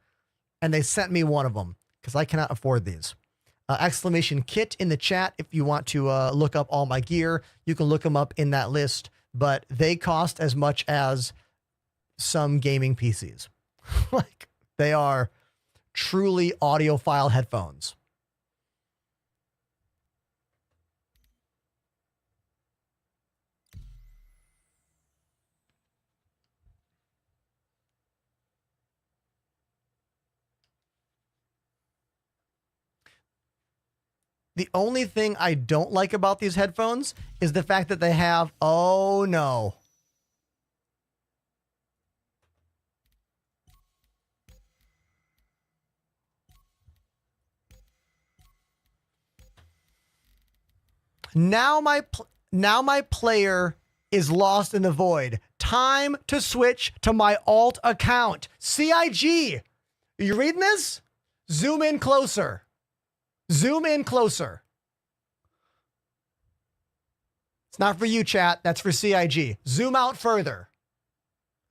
and they sent me one of them because I cannot afford these. Exclamation kit in the chat if you want to look up all my gear. You can look them up in that list, but they cost as much as some gaming PCs. Like, they are truly audiophile headphones. The only thing I don't like about these headphones is the fact that they have, oh no. Now my player is lost in the void. Time to switch to my alt account. CIG. Are you reading this? Zoom in closer. Zoom in closer. It's not for you, chat. That's for CIG. Zoom out further.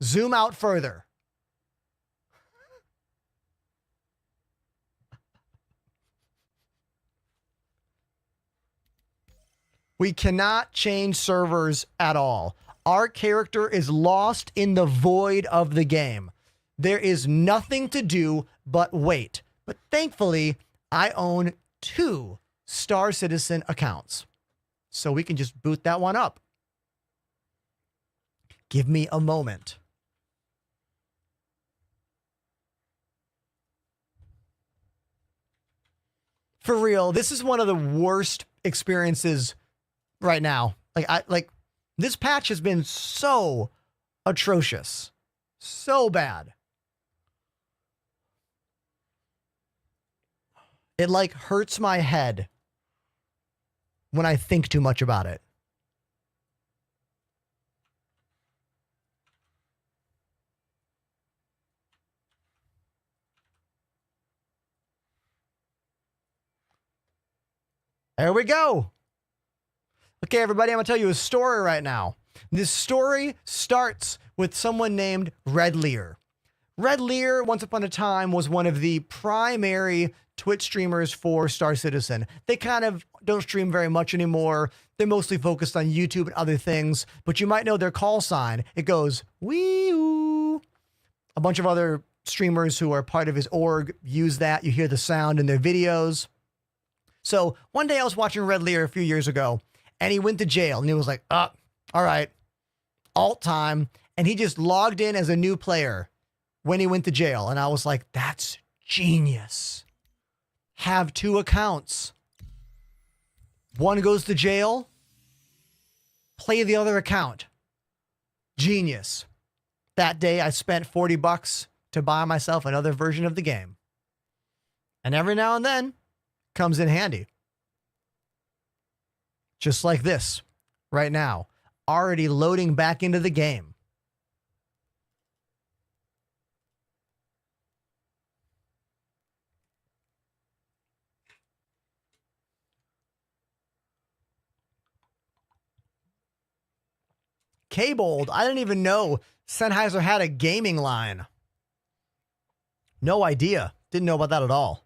Zoom out further. We cannot change servers at all. Our character is lost in the void of the game. There is nothing to do but wait. But thankfully, I own 2 Star Citizen accounts. So we can just boot that one up. Give me a moment. For real, this is one of the worst experiences right now. Like this patch has been so atrocious. So bad. It like hurts my head when I think too much about it. There we go. Okay, everybody, I'm going to tell you a story right now. This story starts with someone named Red Lear. Red Lear, once upon a time, was one of the primary Twitch streamers for Star Citizen. They kind of don't stream very much anymore. They're mostly focused on YouTube and other things, but you might know their call sign. It goes, wee-oo. A bunch of other streamers who are part of his org use that. You hear the sound in their videos. So one day I was watching Red Lear a few years ago, and he went to jail, and he was like, all right, alt time. And he just logged in as a new player when he went to jail. And I was like, that's genius. Have 2 accounts. One goes to jail, play the other account. Genius. That day I spent $40 to buy myself another version of the game. And every now and then comes in handy. Just like this right now, already loading back into the game. Cabled. I didn't even know Sennheiser had a gaming line. No idea. Didn't know about that at all.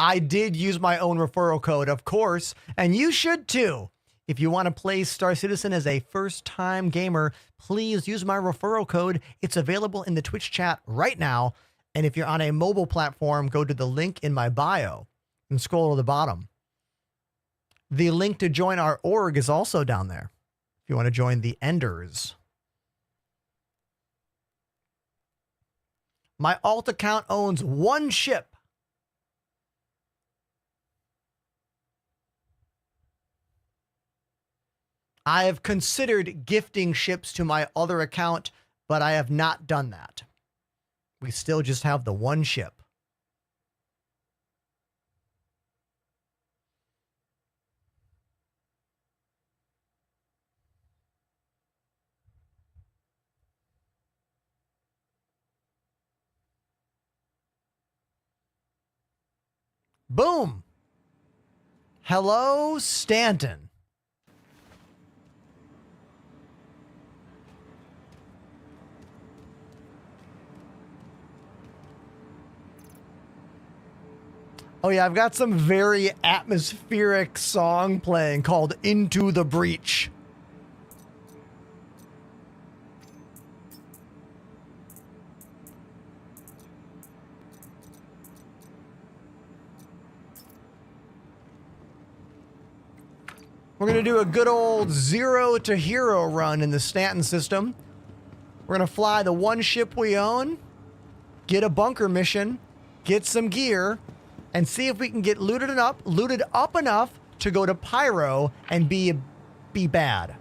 I did use my own referral code, of course, and you should too. If you want to play Star Citizen as a first-time gamer, please use my referral code. It's available in the Twitch chat right now. And if you're on a mobile platform, go to the link in my bio and scroll to the bottom. The link to join our org is also down there if you want to join the Enders. My alt account owns 1 ship. I have considered gifting ships to my other account, but I have not done that. We still just have the 1 ship. Boom. Hello, Stanton. Oh yeah, I've got some very atmospheric song playing called Into the Breach. We're going to do a good old 0 to hero run in the Stanton system. We're going to fly the 1 ship we own, get a bunker mission, get some gear, and see if we can get looted up enough to go to Pyro and be bad.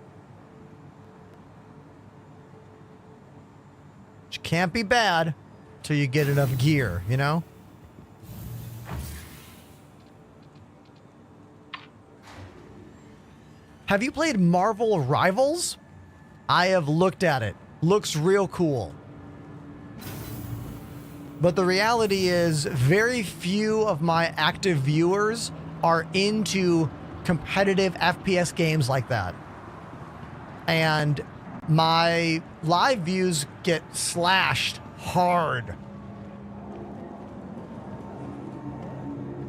You can't be bad till you get enough gear, you know? Have you played Marvel Rivals? I have looked at it. Looks real cool. But the reality is very few of my active viewers are into competitive FPS games like that. And my live views get slashed hard.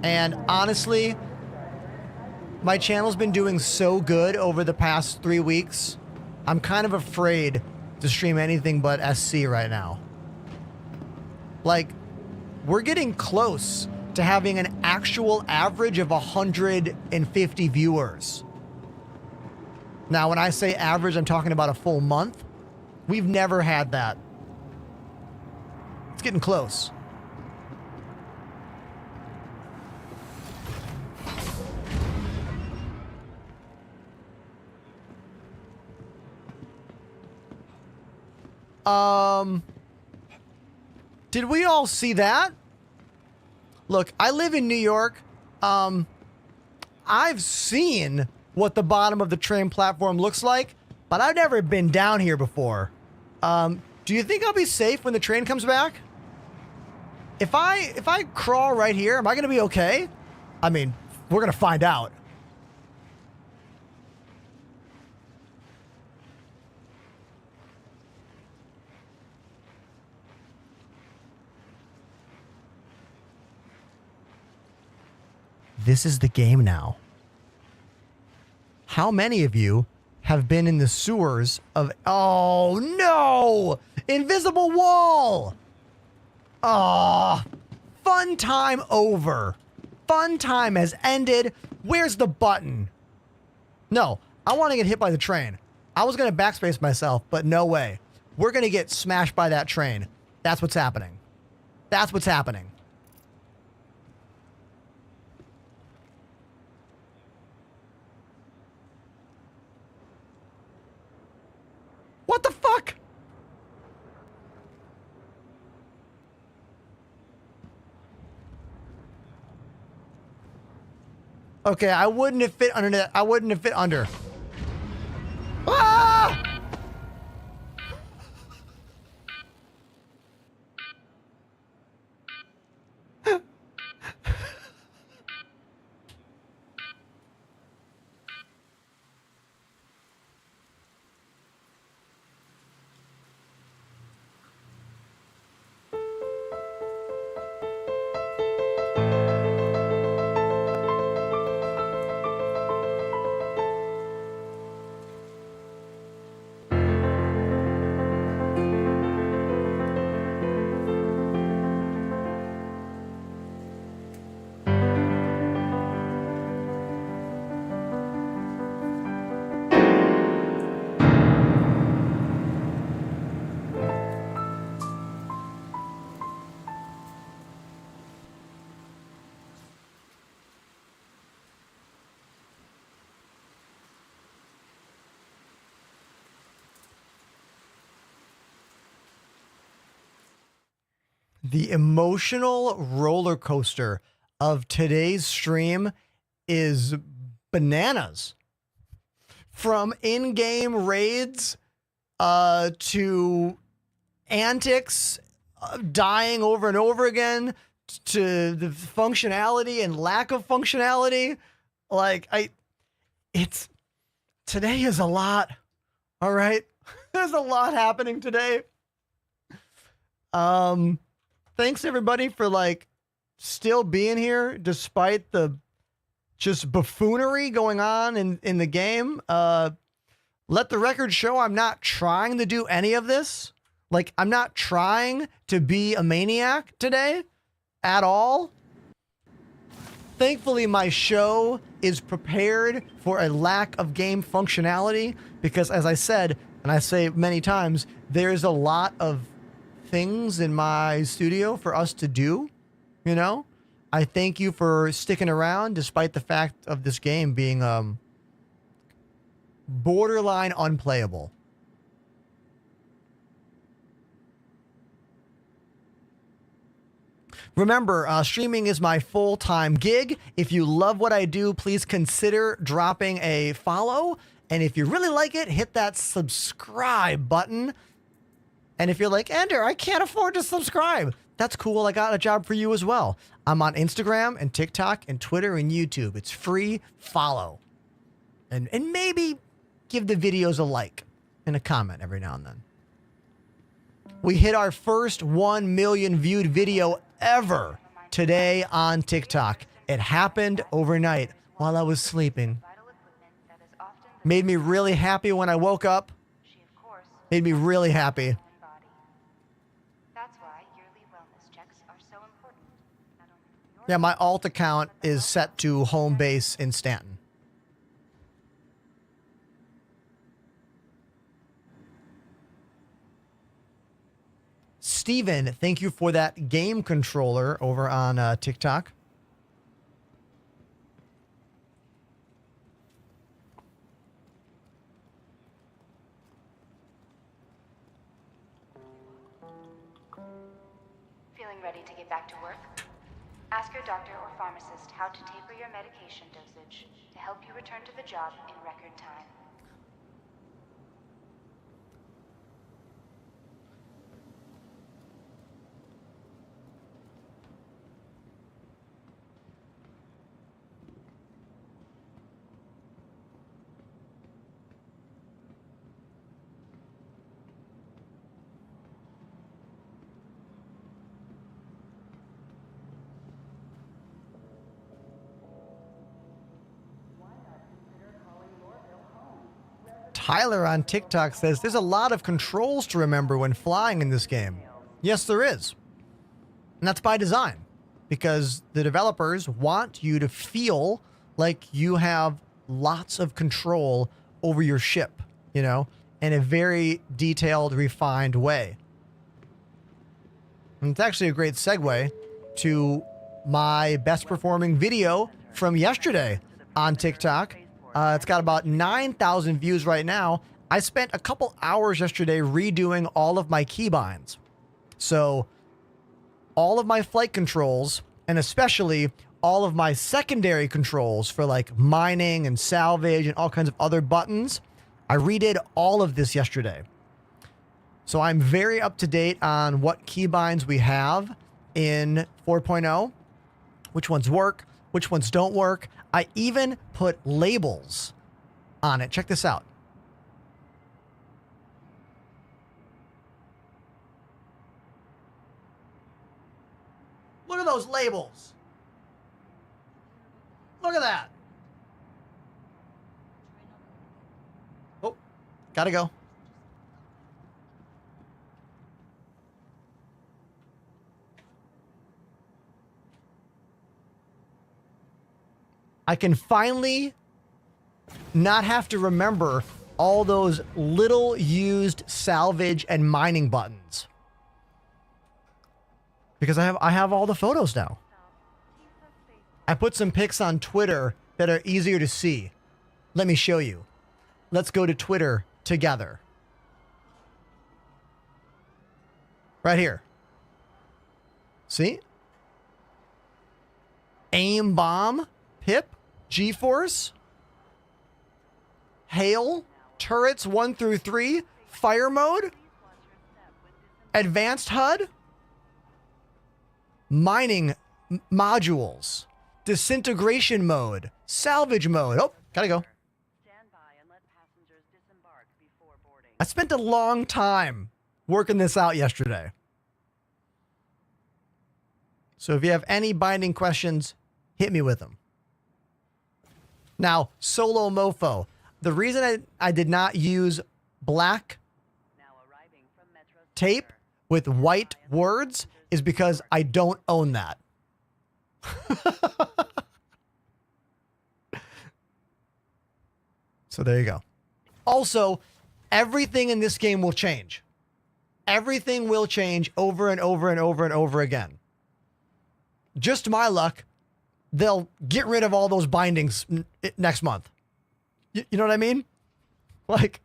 And honestly, my channel's been doing so good over the past 3 weeks. I'm kind of afraid to stream anything but SC right now. Like, we're getting close to having an actual average of 150 viewers. Now, when I say average, I'm talking about a full month. We've never had that It's getting close. Did we all see that? Look, I live in New York. I've seen what the bottom of the train platform looks like, but I've never been down here before. Do you think I'll be safe when the train comes back? If I crawl right here, am I going to be okay? I mean, we're going to find out. This is the game now. How many of you have been in the sewers of... Oh, no! Invisible wall! Ah, fun time over. Fun time has ended. Where's the button? No, I want to get hit by the train. I was going to backspace myself, but no way. We're going to get smashed by that train. That's what's happening. That's what's happening. What the fuck? Okay, I wouldn't have fit under that. I wouldn't have fit under. Ah! The emotional roller coaster of today's stream is bananas. From in-game raids to antics, dying over and over again, to the functionality and lack of functionality. Today is a lot. All right. There's a lot happening today. Thanks everybody for still being here despite the just buffoonery going on in the game. Let the record show I'm not trying to do any of this. I'm not trying to be a maniac today at all. Thankfully, my show is prepared for a lack of game functionality because, as I said, and I say many times, there's a lot of things in my studio for us to do, you know? I thank you for sticking around despite the fact of this game being borderline unplayable. Remember, streaming is my full-time gig. If you love what I do, please consider dropping a follow. And if you really like it, hit that subscribe button. And if you're like, Ender, I can't afford to subscribe, that's cool. I got a job for you as well. I'm on Instagram and TikTok and Twitter and YouTube. It's free. Follow. And maybe give the videos a like and a comment every now and then. We hit our first 1 million viewed video ever today on TikTok. It happened overnight while I was sleeping. Made me really happy when I woke up. Made me really happy. Yeah, my alt account is set to home base in Stanton. Steven, thank you for that game controller over on TikTok. Feeling ready to get back to work? Ask your doctor or pharmacist how to taper your medication dosage to help you return to the job in record time. Tyler on TikTok says there's a lot of controls to remember when flying in this game. Yes, there is. And that's by design, because the developers want you to feel like you have lots of control over your ship, you know, in a very detailed, refined way. And it's actually a great segue to my best performing video from yesterday on TikTok. It's got about 9,000 views right now. I spent a couple hours yesterday redoing all of my keybinds. So all of my flight controls, and especially all of my secondary controls for like mining and salvage and all kinds of other buttons, I redid all of this yesterday. So I'm very up to date on what keybinds we have in 4.0, which ones work, which ones don't work. I even put labels on it. Check this out. Look at those labels. Look at that. Oh, gotta go. I can finally not have to remember all those little used salvage and mining buttons, because I have all the photos now. I put some pics on Twitter that are easier to see. Let me show you. Let's go to Twitter together. Right here. See? Aim bomb, Pip, G-Force, Hail, Turrets 1 through 3, Fire Mode, Advanced HUD, Mining Modules, Disintegration Mode, Salvage Mode. Oh, gotta go. I spent a long time working this out yesterday. So if you have any binding questions, hit me with them. Now, Solo Mofo. The reason I did not use black tape with white words is because I don't own that. So there you go. Also, everything in this game will change. Everything will change over and over and over and over again. Just to my luck, they'll get rid of all those bindings next month. You know what I mean? Like,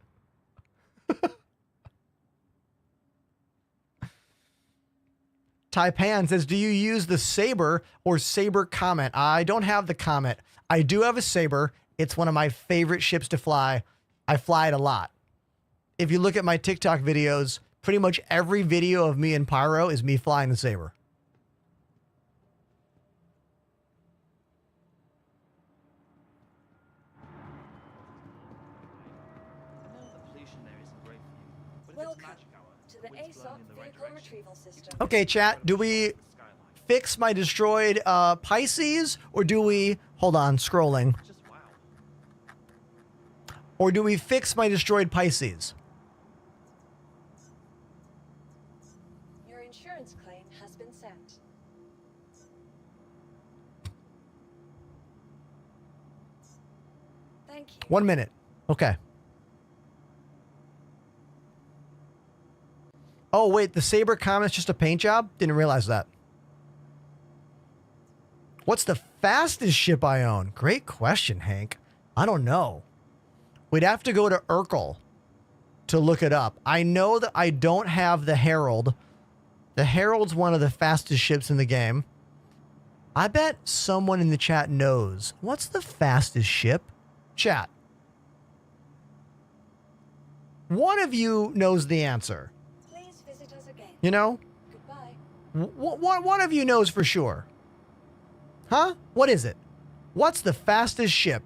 Taipan says, do you use the Saber or Saber Comet? I don't have the Comet. I do have a Saber. It's one of my favorite ships to fly. I fly it a lot. If you look at my TikTok videos, pretty much every video of me and Pyro is me flying the Saber. Welcome to the ASOP vehicle retrieval system. Okay, chat, do we fix my destroyed Pisces, or do we, hold on, scrolling, or do we fix my destroyed Pisces? Your insurance claim has been sent. Thank you. 1 minute. Okay. Oh, wait, the Saber Comet's just a paint job? Didn't realize that. What's the fastest ship I own? Great question, Hank. I don't know. We'd have to go to Urkel to look it up. I know that I don't have the Herald. The Herald's one of the fastest ships in the game. I bet someone in the chat knows. What's the fastest ship? Chat. One of you knows the answer. Please visit us again. You know? Goodbye. One of you knows for sure. Huh? What is it? What's the fastest ship?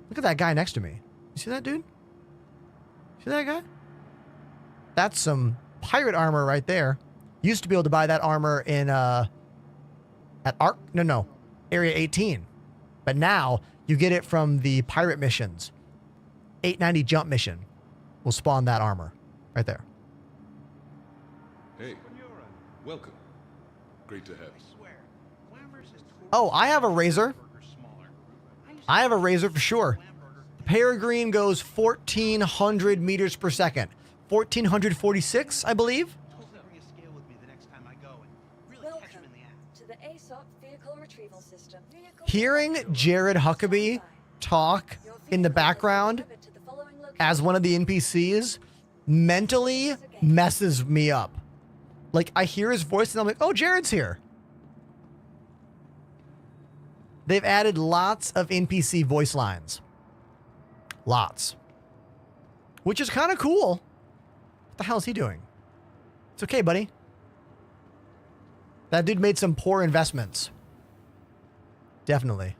Look at that guy next to me. You see that dude? See that guy? That's some pirate armor right there. Used to be able to buy that armor in at Area 18. But now you get it from the pirate missions. 890 jump mission will spawn that armor right there. Hey, welcome. Great to have you. Oh, I have a razor. I have a razor for sure. Peregrine goes 1,400 meters per second. 1,446, I believe. Welcome to the ASOP vehicle retrieval system. Hearing Jared Huckabee talk in the background as one of the NPCs mentally messes me up. Like, I hear his voice and I'm like, oh, Jared's here. They've added lots of NPC voice lines. Lots. Which is kind of cool. What the hell is he doing? It's okay, buddy. That dude made some poor investments. Definitely.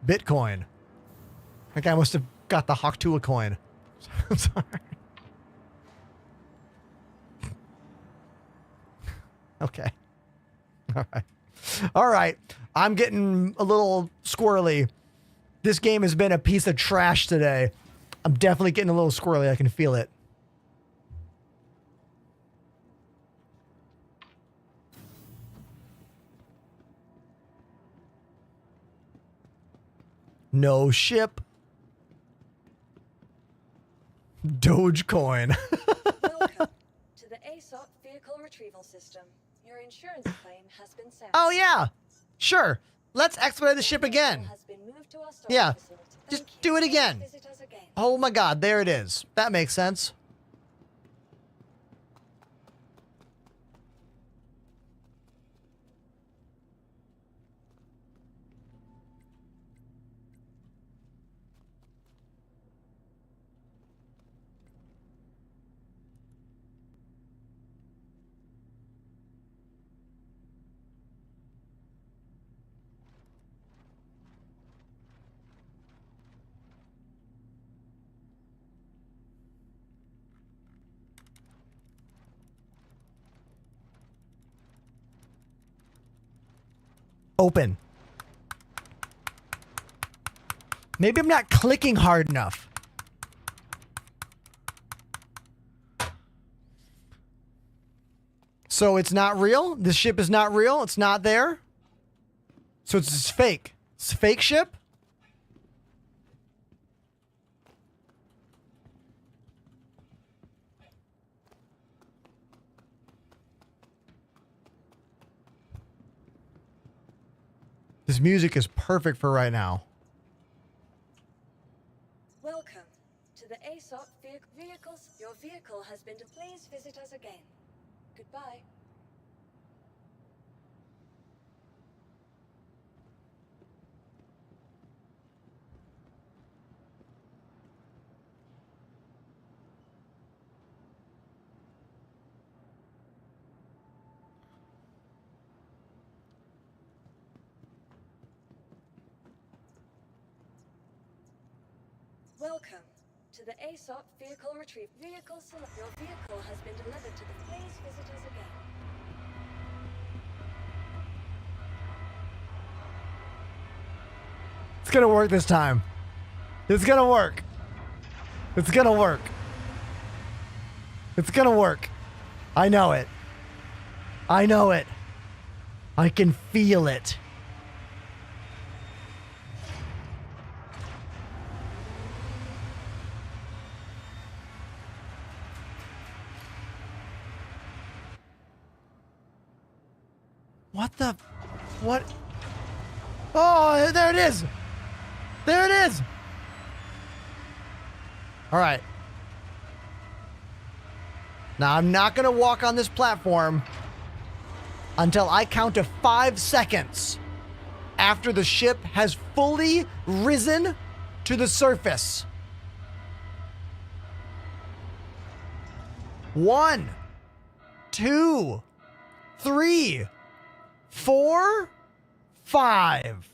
Bitcoin. That guy must have got the Hawktula coin. I'm sorry. Okay. All right. All right. I'm getting a little squirrely. This game has been a piece of trash today. I'm definitely getting a little squirrely. I can feel it. No ship. Dogecoin. Welcome to the ASOP vehicle retrieval system. Your insurance claim has been sent. Oh, yeah. Sure. Let's expedite the ship again. Yeah. Just do it again. Oh, my God. There it is. That makes sense. Open. Maybe I'm not clicking hard enough. So it's not real? This ship is not real? It's not there? So it's fake. It's a fake ship? This music is perfect for right now. Welcome to the ASOP vehicles. Your vehicle has been. Please visit us again. Goodbye. Welcome to the ASOP vehicle retrieve. Your vehicle has been delivered to the. Please visit us again. It's gonna work this time. It's gonna work. It's gonna work. It's gonna work. I know it. I know it. I can feel it. What the? What? Oh, there it is. There it is. All right. Now, I'm not going to walk on this platform until I count to 5 seconds after the ship has fully risen to the surface. 1, 2, 3, 4, 5.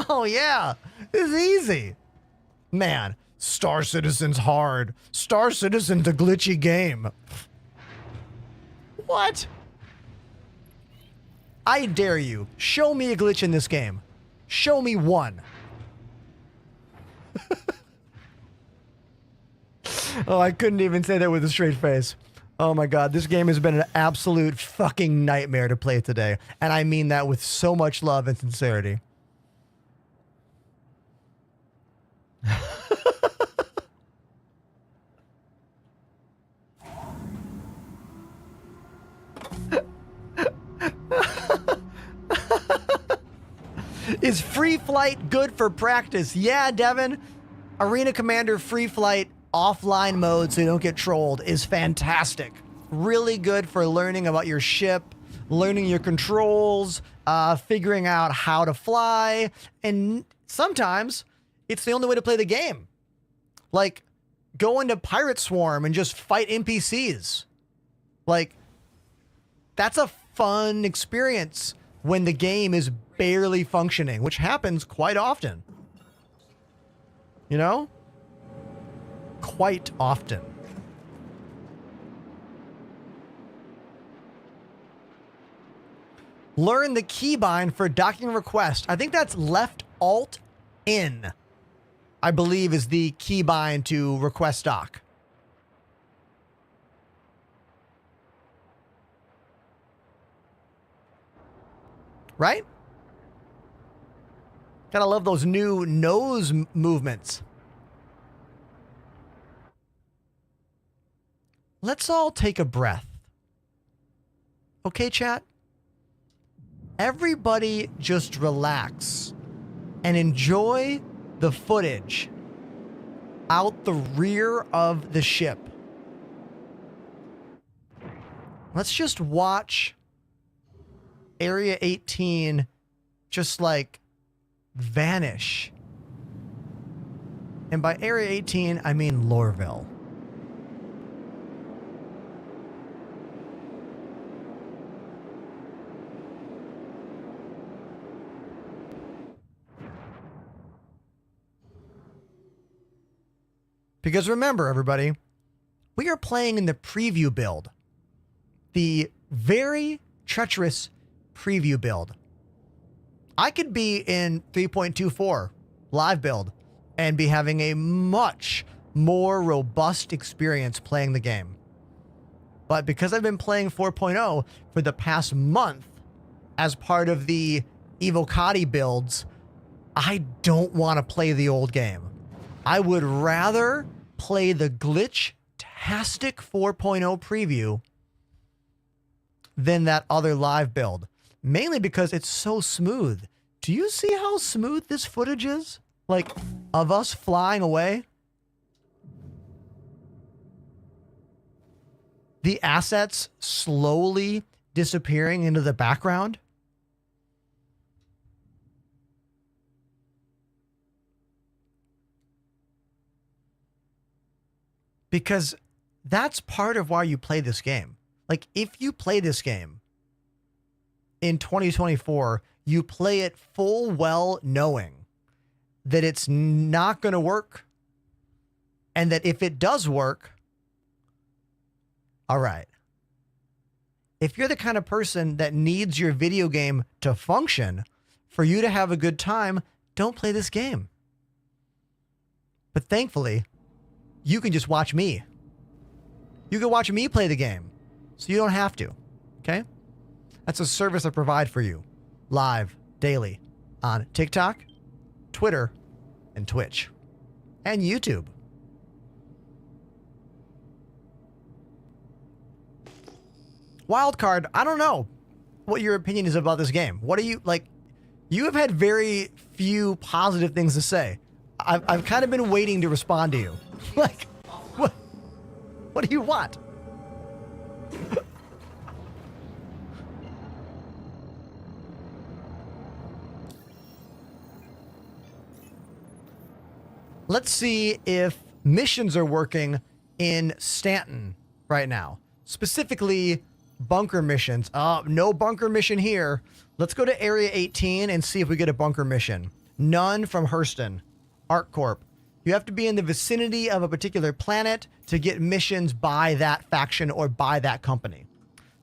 Oh, yeah. This is easy. Man, Star Citizen's hard. Star Citizen's a glitchy game. What? I dare you. Show me a glitch in this game. Show me one. Oh, I couldn't even say that with a straight face. Oh my God, this game has been an absolute fucking nightmare to play today. And I mean that with so much love and sincerity. Is free flight good for practice? Yeah, Devin. Arena Commander free flight offline mode so you don't get trolled is fantastic. Really good for learning about your ship, learning your controls, figuring out how to fly, and sometimes it's the only way to play the game. Like, go into Pirate Swarm and just fight NPCs. Like, that's a fun experience when the game is barely functioning, which happens quite often. You know? Quite often. Learn the keybind for docking request. I think that's left alt in, I believe, is the keybind to request dock. Right? Gotta love those new nose movements. Let's all take a breath. Okay, chat? Everybody just relax and enjoy the footage out the rear of the ship. Let's just watch Area 18 just like vanish. And by Area 18, I mean Lorville. Because remember, everybody, we are playing in the preview build. The very treacherous preview build. I could be in 3.24 live build and be having a much more robust experience playing the game. But because I've been playing 4.0 for the past month as part of the Evocati builds, I don't want to play the old game. I would rather play the glitch-tastic 4.0 preview than that other live build. Mainly because it's so smooth. Do you see how smooth this footage is? Like, of us flying away? The assets slowly disappearing into the background? Because that's part of why you play this game. Like, if you play this game in 2024, you play it full well knowing that it's not going to work. And that if it does work, all right. If you're the kind of person that needs your video game to function for you to have a good time, don't play this game. But thankfully, you can just watch me. You can watch me play the game, so you don't have to, okay? That's a service I provide for you, live, daily, on TikTok, Twitter, and Twitch, and YouTube. Wildcard, I don't know. what your opinion is about this game. What are you like? You have had very few positive things to say. I've kind of been waiting to respond to you. Like, what do you want? Let's see if missions are working in Stanton right now. Specifically, bunker missions. No bunker mission here. Let's go to Area 18 and see if we get a bunker mission. None from Hurston. ArcCorp. You have to be in the vicinity of a particular planet to get missions by that faction or by that company.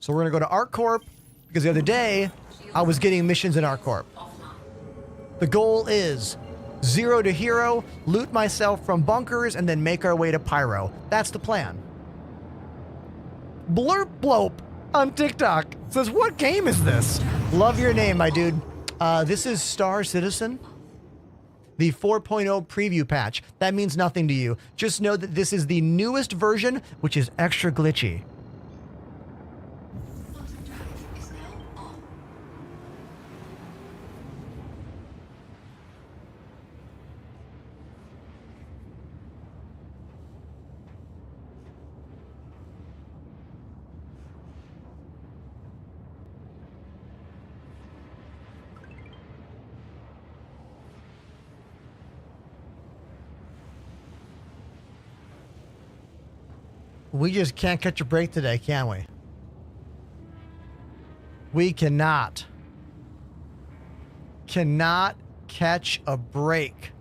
So we're going to go to ArcCorp because the other day I was getting missions in ArcCorp. The goal is 0 to hero, loot myself from bunkers, and then make our way to Pyro. That's the plan. Blurp Blope on TikTok says, what game is this? Love your name, my dude. This is Star Citizen, the 4.0 preview patch. That means nothing to you. Just know that this is the newest version, which is extra glitchy. We just can't catch a break today, can we? We cannot. Cannot catch a break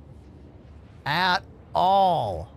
at all.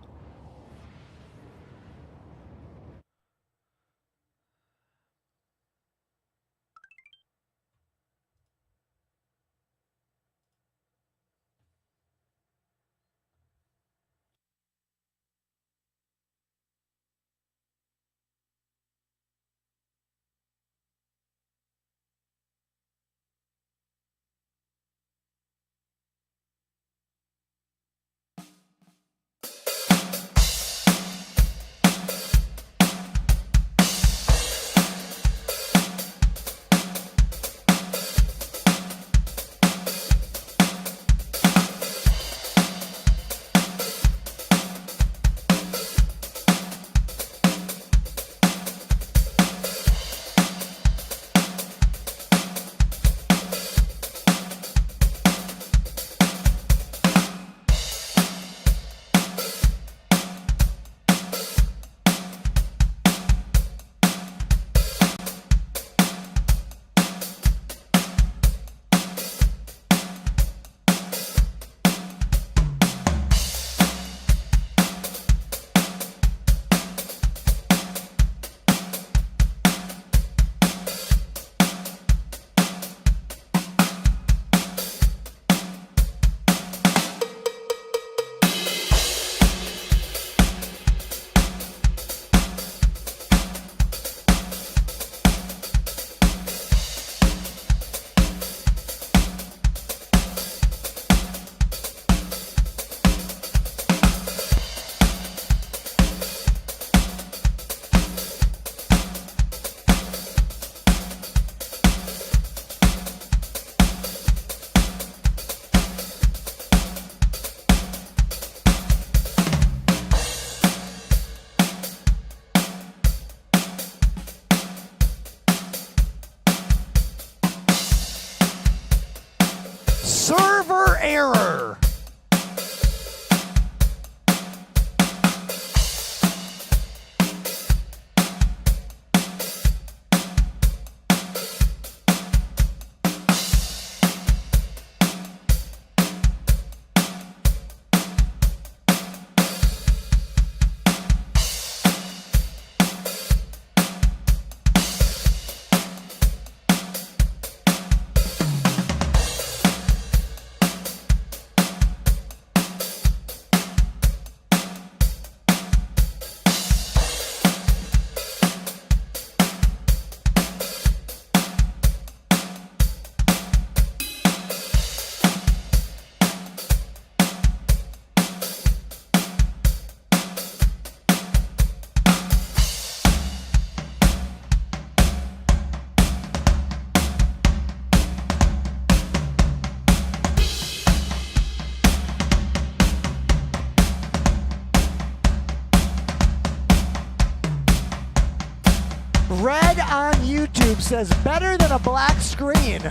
YouTube says better than a black screen.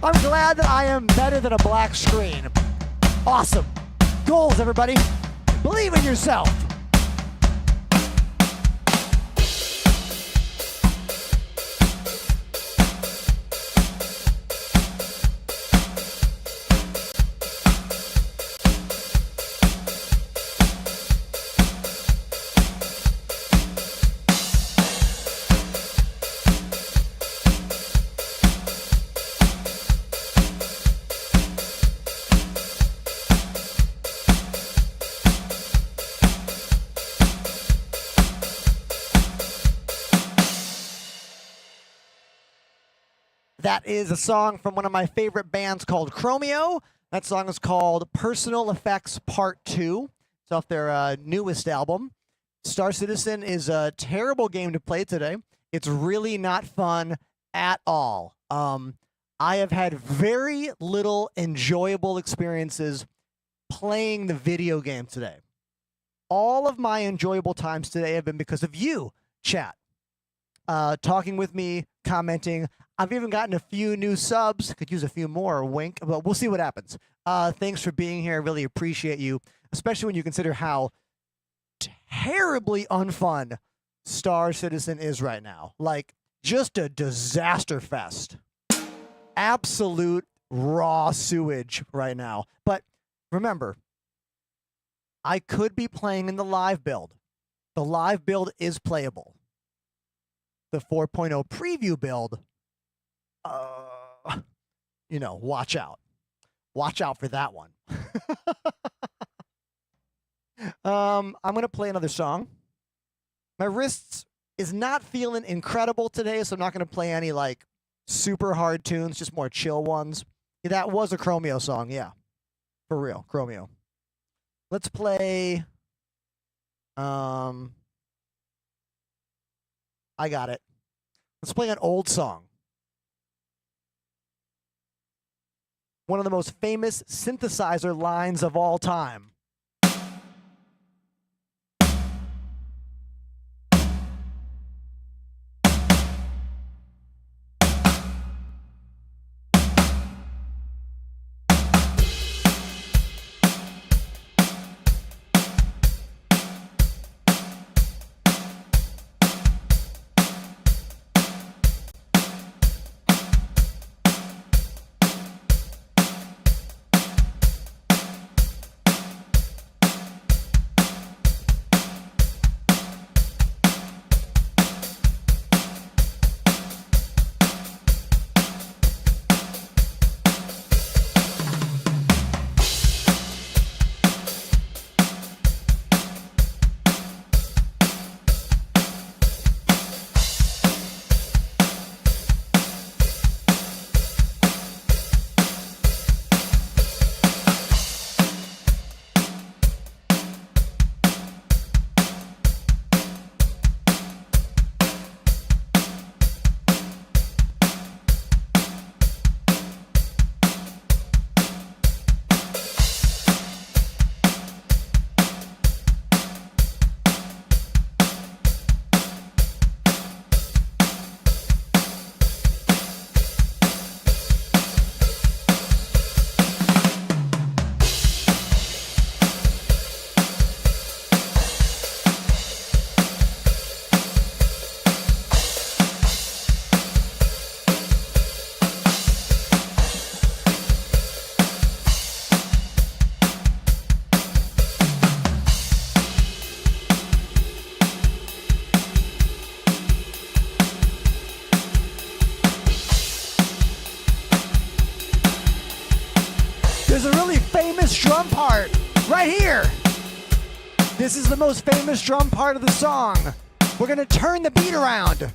I'm glad that I am better than a black screen. Awesome. Goals, everybody. Believe in yourself. That is a song from one of my favorite bands called Chromeo. That song is called Personal Effects Part 2. It's off their newest album. Star Citizen is a terrible game to play today. It's really not fun at all. I have had very little enjoyable experiences playing the video game today. All of my enjoyable times today have been because of you, chat. Talking with me, commenting. I've even gotten a few new subs. Could use a few more, wink, but we'll see what happens. Thanks for being here. I really appreciate you, especially when you consider how terribly unfun Star Citizen is right now. Like, just a disaster fest. Absolute raw sewage right now. But remember, I could be playing in the live build. The live build is playable. The 4.0 preview build, you know, watch out. Watch out for that one. I'm going to play another song. My wrists is not feeling incredible today, so I'm not going to play any, like, super hard tunes, just more chill ones. Yeah, that was a Chromeo song, yeah. For real, Chromeo. Let's play... I got it. Let's play an old song. One of the most famous synthesizer lines of all time. There's a really famous drum part right here. This is the most famous drum part of the song. We're going to turn the beat around.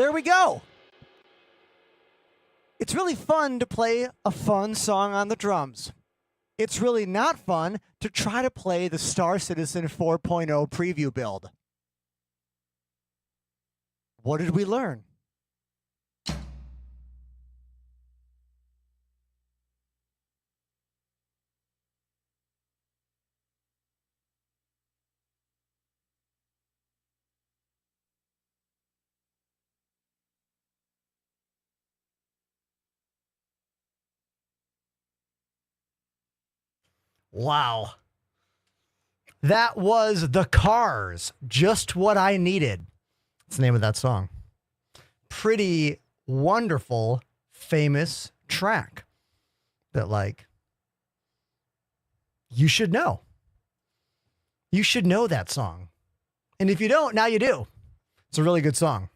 there we go. It's really fun to play a fun song on the drums. It's really not fun to try to play the Star Citizen 4.0 preview build. What did we learn? Wow. That was The Cars, Just What I Needed. That's the name of that song. Pretty wonderful, famous track that, like, you should know. You should know that song. And if you don't, now you do. It's a really good song.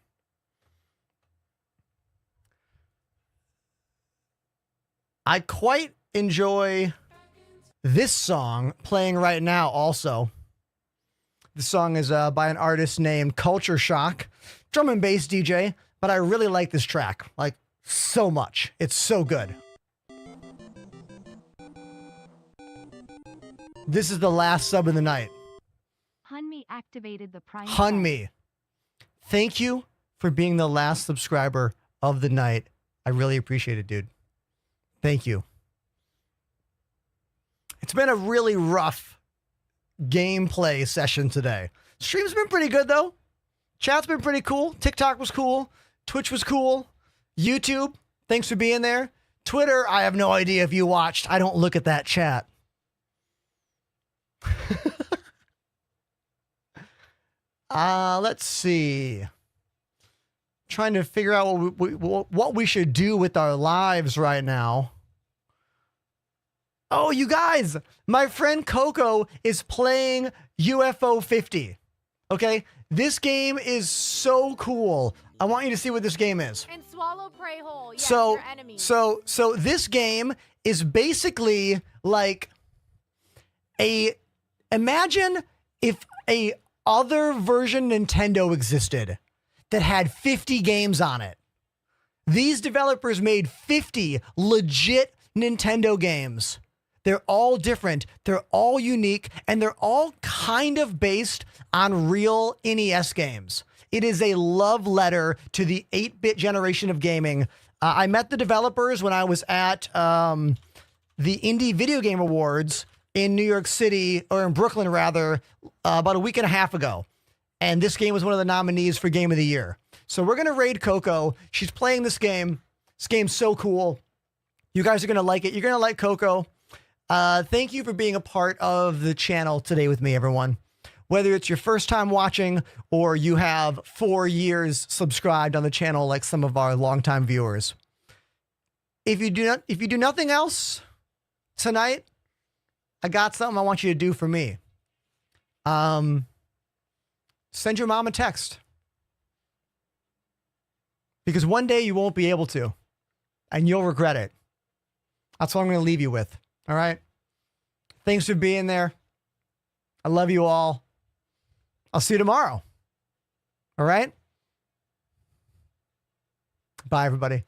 I quite enjoy this song playing right now also. The song is by an artist named Culture Shock, drum and bass DJ, but I really like this track, like, so much. It's so good. This is the last sub of the night. Hunmi activated the Prime. Hunmi, thank you for being the last subscriber of the night. I really appreciate it, dude. Thank you. It's been a really rough gameplay session today. Stream's been pretty good, though. Chat's been pretty cool. TikTok was cool. Twitch was cool. YouTube, thanks for being there. Twitter, I have no idea if you watched. I don't look at that chat. Let's see. Trying to figure out what we should do with our lives right now. Oh, you guys, my friend Coco is playing UFO 50. Okay, this game is so cool. I want you to see what this game is. And swallow prey whole. Yes, So, your enemy. so this game is basically like imagine if a other version Nintendo existed that had 50 games on it. These developers made 50 legit Nintendo games. They're all different, they're all unique, and they're all kind of based on real NES games. It is a love letter to the 8-bit generation of gaming. I met the developers when I was at the Indie Video Game Awards in New York City, or in Brooklyn rather, about a week and a half ago. And this game was one of the nominees for Game of the Year. So we're going to raid Coco. She's playing this game. This game's so cool. You guys are going to like it. You're going to like Coco. Thank you for being a part of the channel today with me, everyone. Whether it's your first time watching or you have 4 years subscribed on the channel like some of our longtime viewers. If you do nothing else tonight, I got something I want you to do for me. Send your mom a text. Because one day you won't be able to. And you'll regret it. That's what I'm going to leave you with. All right? Thanks for being there. I love you all. I'll see you tomorrow. All right? Bye, everybody.